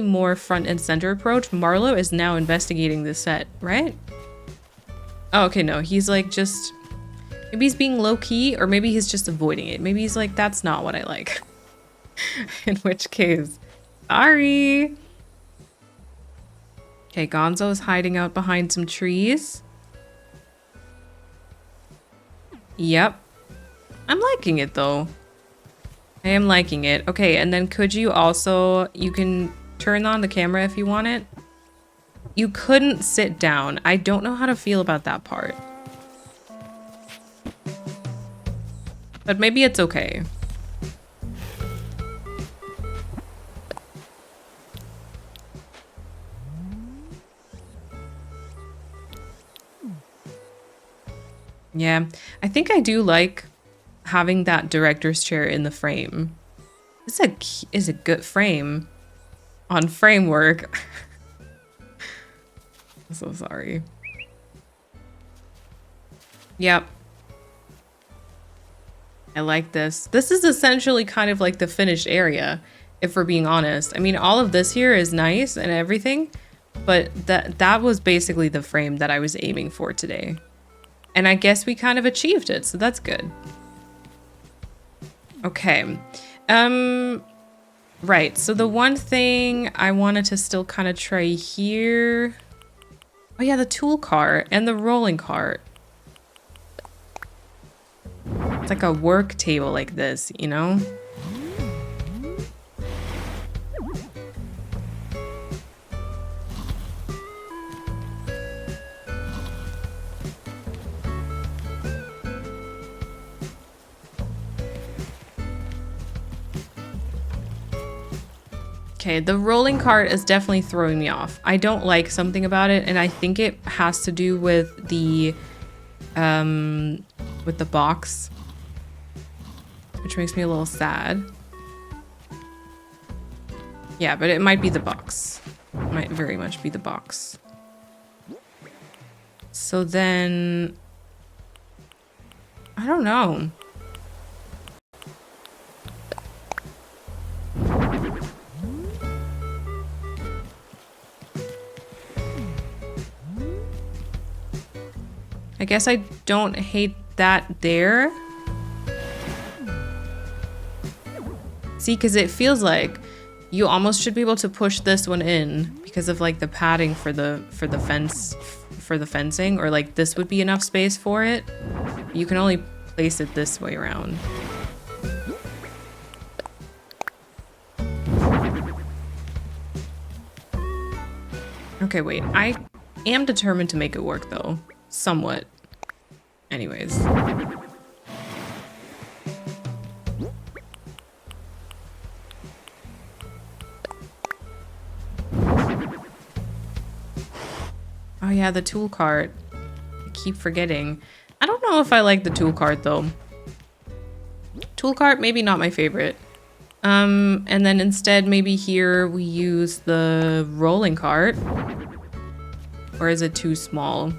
more front and center approach. Marlo is now investigating this set, right? Oh, okay, no, he's like just, maybe he's being low key, or maybe he's just avoiding it. Maybe he's like, that's not what I like. In which case, sorry. Okay, Gonzo is hiding out behind some trees. Yep. I'm liking it though. I am liking it. Okay, and then could you also, you can turn on the camera if you want it. You couldn't sit down. I don't know how to feel about that part. But maybe it's okay. Yeah, I think I do like having that director's chair in the frame. This is a good frame on framework. I'm so sorry. Yep. I like this. This is essentially kind of like the finished area, if we're being honest. I mean, all of this here is nice and everything, but that was basically the frame that I was aiming for today. And I guess we kind of achieved it, so that's good. Okay. Right, so the one thing I wanted to still kind of try here... Oh yeah, the tool cart and the rolling cart. It's like a work table like this, you know? Okay, the rolling cart is definitely throwing me off. I don't like something about it, and I think it has to do with the box, which makes me a little sad. Yeah, but it might be the box. It might very much be the box. So then, I don't know. I guess I don't hate that there. See, because it feels like you almost should be able to push this one in because of like the padding for the fencing, or like this would be enough space for it. You can only place it this way around. Okay, wait. I am determined to make it work though. Somewhat. Anyways. Oh yeah, the tool cart. I keep forgetting. I don't know if I like the tool cart though. Tool cart, maybe not my favorite. And then instead maybe here we use the rolling cart. Or is it too small?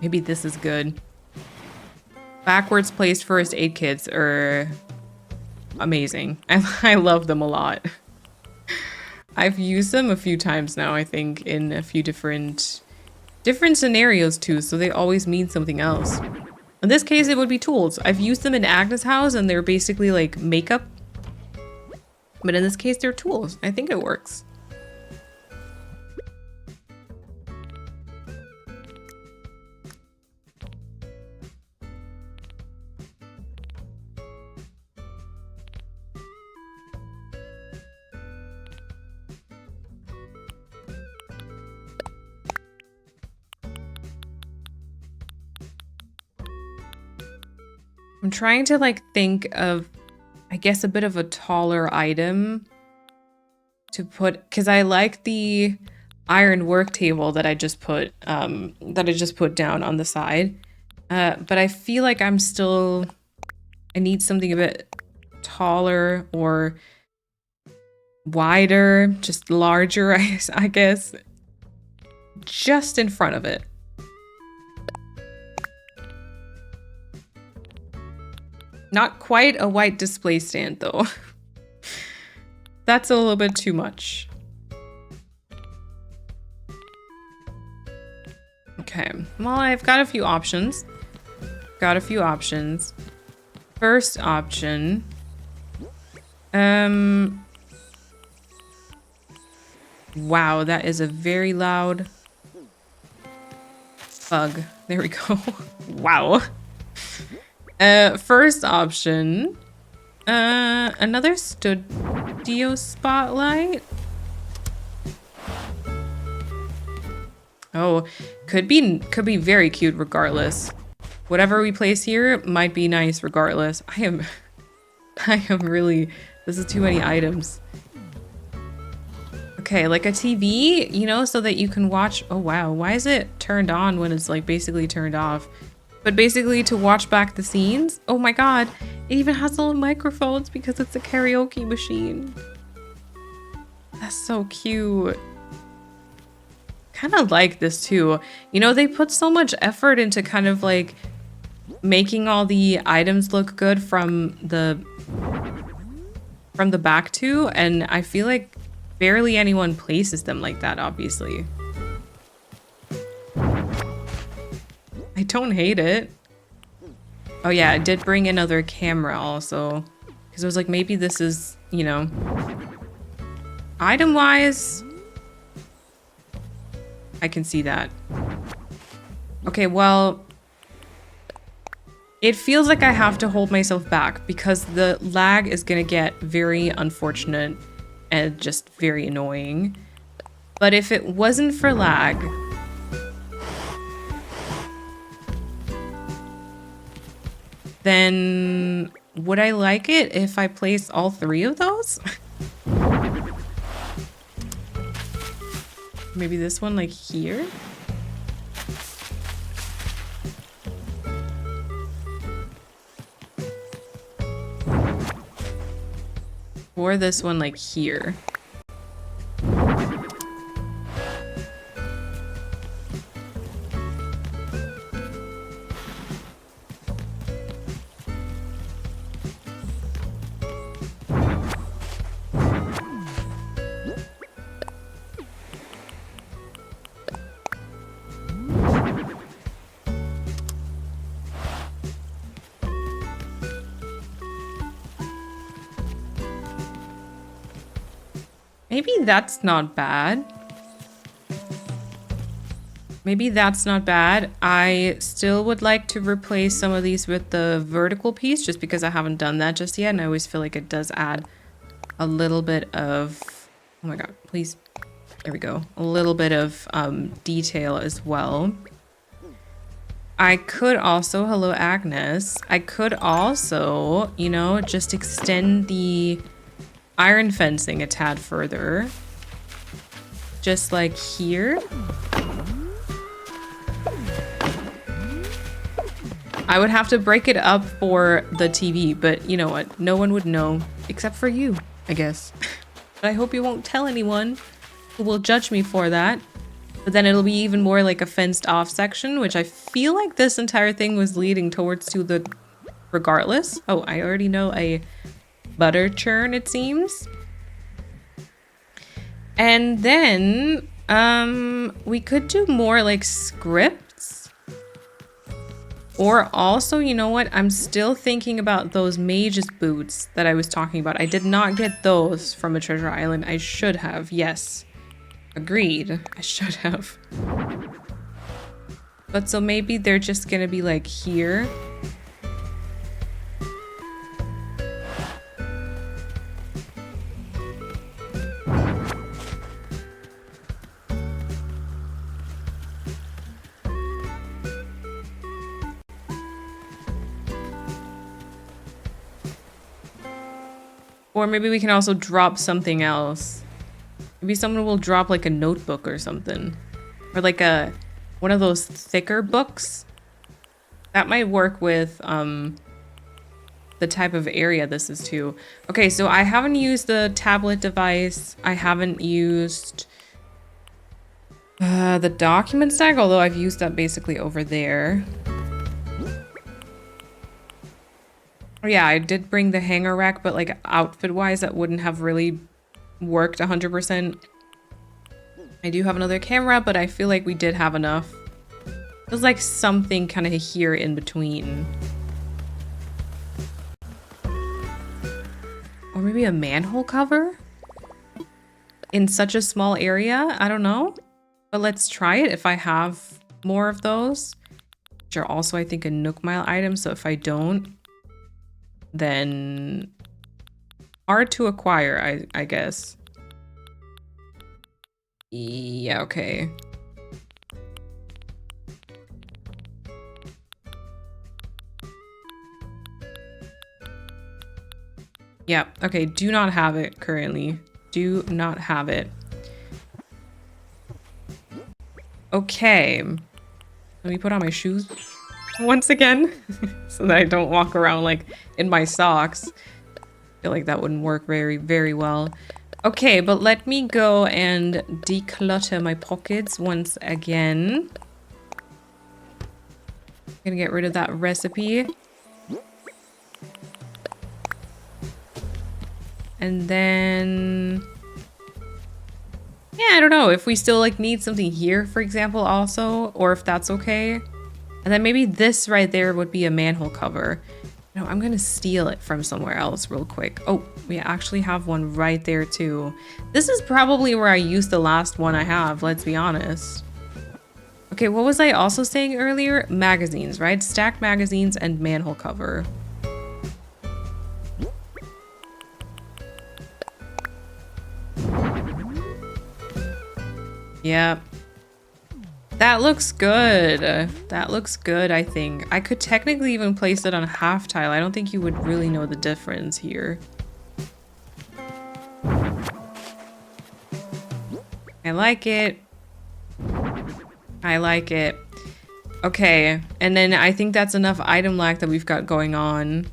Maybe this is good. Backwards placed first aid kits are amazing. I love them a lot. I've used them a few times now, I think, in a few different scenarios too, so they always mean something else. In this case, it would be tools. I've used them in Agnes' house and they're basically like makeup. But in this case, they're tools. I think it works. I'm trying to like think of, I guess, a bit of a taller item to put, because I like the iron work table that I just put down on the side. But I feel like I need something a bit taller or wider, just larger, I guess, just in front of it. Not quite a white display stand though. That's a little bit too much. Okay, well, I've got a few options. First option. Wow, that is a very loud bug. There we go. Wow. First option, another studio spotlight. Oh, could be very cute regardless. Whatever we place here might be nice regardless. I am really, this is too many items. Okay, like a TV, you know, so that you can watch. Oh wow, why is it turned on when it's like basically turned off? But basically to watch back the scenes. Oh my god, it even has little microphones because it's a karaoke machine. That's so cute. Kind of like this too. You know, they put so much effort into kind of like making all the items look good from the back too, and I feel like barely anyone places them like that, obviously. I don't hate it. Oh yeah, I did bring another camera also. Because I was like, maybe this is, you know, item-wise, I can see that. Okay, well, it feels like I have to hold myself back because the lag is gonna get very unfortunate and just very annoying. But if it wasn't for lag, then would I like it if I placed all 3 of those? Maybe this one like here? Or this one like here. Maybe that's not bad. Maybe that's not bad. I still would like to replace some of these with the vertical piece just because I haven't done that just yet. And I always feel like it does add a little bit of, oh my God, please. There we go. A little bit of detail as well. I could also, hello Agnes. I could also, you know, just extend the iron fencing a tad further. Just like here. I would have to break it up for the TV, but you know what? No one would know except for you, I guess. But I hope you won't tell anyone who will judge me for that. But then it'll be even more like a fenced off section, which I feel like this entire thing was leading towards to the regardless. Oh, I already know a butter churn, it seems. And then we could do more like scripts. Or also, you know what? I'm still thinking about those mage's boots that I was talking about. I did not get those from a treasure island. I should have, yes. Agreed. I should have. But so maybe they're just gonna be like here. Or maybe we can also drop something else. Maybe someone will drop like a notebook or something. Or like one of those thicker books. That might work with the type of area this is too. Okay, so I haven't used the tablet device. I haven't used the document stack, although I've used that basically over there. Oh yeah, I did bring the hanger rack, but like outfit-wise, that wouldn't have really worked 100%. I do have another camera, but I feel like we did have enough. There's like something kind of here in between. Or maybe a manhole cover? In such a small area? I don't know. But let's try it if I have more of those. Which are also, I think, a Nook Mile item, so if I don't, then hard to acquire, I guess. Yeah, okay. Yeah, okay, do not have it currently. Do not have it. Okay. Let me put on my shoes once again so that I don't walk around like in my socks. I feel like that wouldn't work very, very well. Okay, but let me go and declutter my pockets once again. Gonna get rid of that recipe. And then... yeah, I don't know if we still like need something here, for example, also, or if that's okay. And then maybe this right there would be a manhole cover. No, I'm gonna steal it from somewhere else real quick. Oh, we actually have one right there too. This is probably where I used the last one I have, let's be honest. Okay, what was I also saying earlier? Magazines, right? Stacked magazines and manhole cover. Yep. That looks good. That looks good, I think. I could technically even place it on half tile. I don't think you would really know the difference here. I like it. I like it. Okay, and then I think that's enough item lag that we've got going on.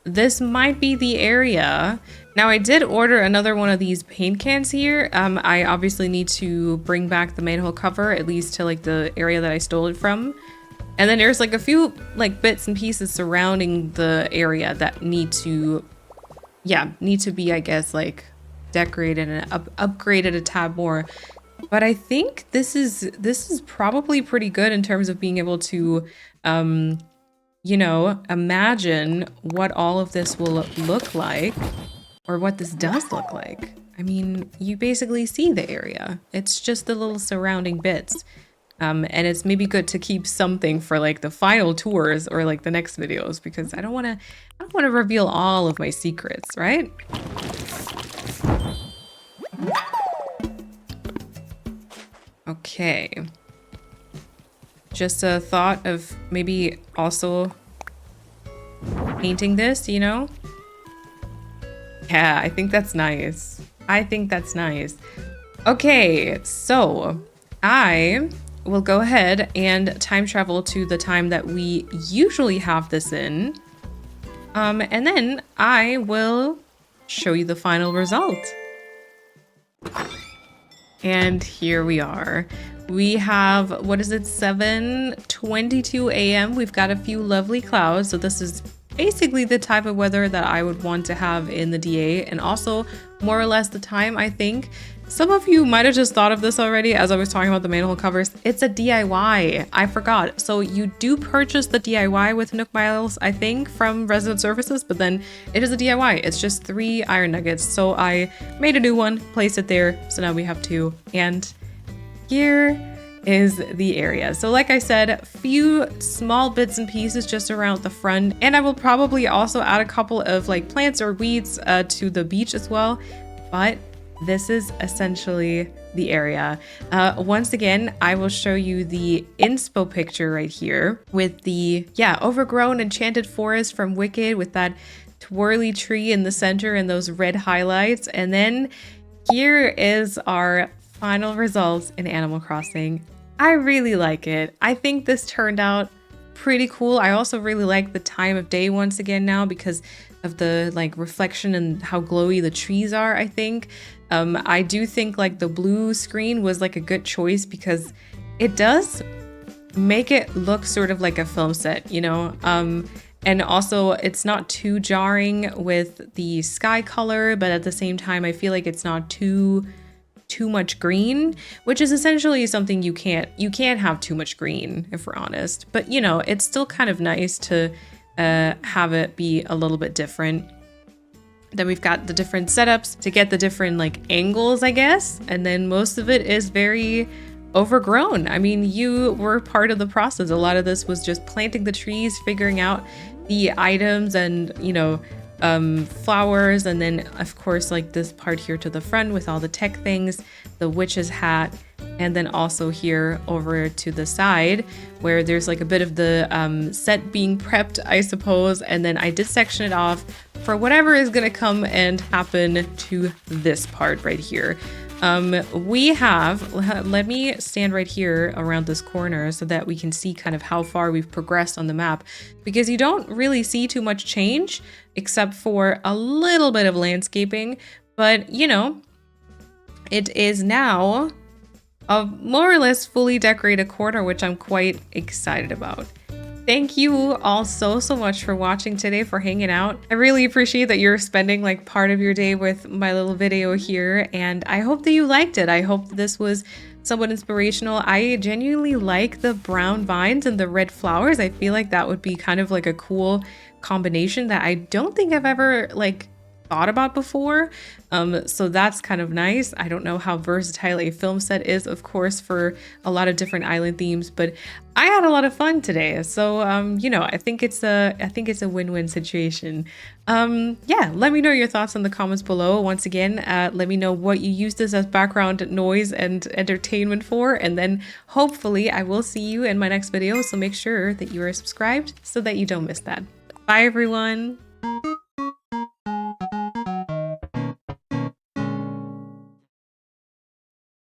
This might be the area. Now, I did order another one of these paint cans here. I obviously need to bring back the manhole cover, at least to like the area that I stole it from. And then there's like a few like bits and pieces surrounding the area that need to be, I guess, like decorated and upgraded a tad more. But I think this is probably pretty good in terms of being able to, you know, imagine what all of this will look like, or what this does look like. I mean, you basically see the area. It's just the little surrounding bits. And it's maybe good to keep something for like the final tours or like the next videos, because I don't want to reveal all of my secrets, right? Okay. Just a thought of maybe also painting this, you know? Yeah, I think that's nice. I think that's nice. Okay, so I will go ahead and time travel to the time that we usually have this in. And then I will show you the final result. And here we are. We have, what is it, 7:22 a.m. We've got a few lovely clouds. So this is basically the type of weather that I would want to have in the DA, and also more or less the time, I think. Some of you might have just thought of this already as I was talking about the manhole covers. It's a DIY. I forgot. So you do purchase the DIY with Nook Miles, I think, from Resident Services, but then it is a DIY. It's just 3 iron nuggets. So I made a new one, placed it there. So now we have 2. And here is the area. So like I said, a few small bits and pieces just around the front. And I will probably also add a couple of like plants or weeds to the beach as well. But this is essentially the area. Once again, I will show you the inspo picture right here with the, overgrown enchanted forest from Wicked with that twirly tree in the center and those red highlights. And then here is our final results in Animal Crossing. I really like it. I think this turned out pretty cool. I also really like the time of day once again now because of the like reflection and how glowy the trees are, I think. I do think like the blue screen was like a good choice because it does make it look sort of like a film set, you know? And also it's not too jarring with the sky color, but at the same time, I feel like it's not too much green, which is essentially something you can't have too much green, if we're honest. But you know, it's still kind of nice to have it be a little bit different. Then we've got the different setups to get the different like angles, I guess. And then most of it is very overgrown. I mean, you were part of the process. A lot of this was just planting the trees, figuring out the items and, you know, flowers. And then of course, like this part here to the front with all the tech things, the witch's hat, and then also here over to the side where there's like a bit of the set being prepped, I suppose. And then I did section it off for whatever is gonna come and happen to this part right here. We have, let me stand right here around this corner so that we can see kind of how far we've progressed on the map, because you don't really see too much change except for a little bit of landscaping. But you know, it is now a more or less fully decorated corner, which I'm quite excited about. Thank you all so much for watching today, for hanging out. I really appreciate that you're spending like part of your day with my little video here, and I hope that you liked it. I hope this was somewhat inspirational. I genuinely like the brown vines and the red flowers. I feel like that would be kind of like a cool combination that I don't think I've ever like thought about before. So that's kind of nice. I don't know how versatile a film set is, of course, for a lot of different island themes, but I had a lot of fun today. So you know, I think it's a win-win situation. Yeah, let me know your thoughts in the comments below. Once again, let me know what you use this as background noise and entertainment for, and then hopefully I will see you in my next video. So make sure that you are subscribed so that you don't miss that. Bye everyone.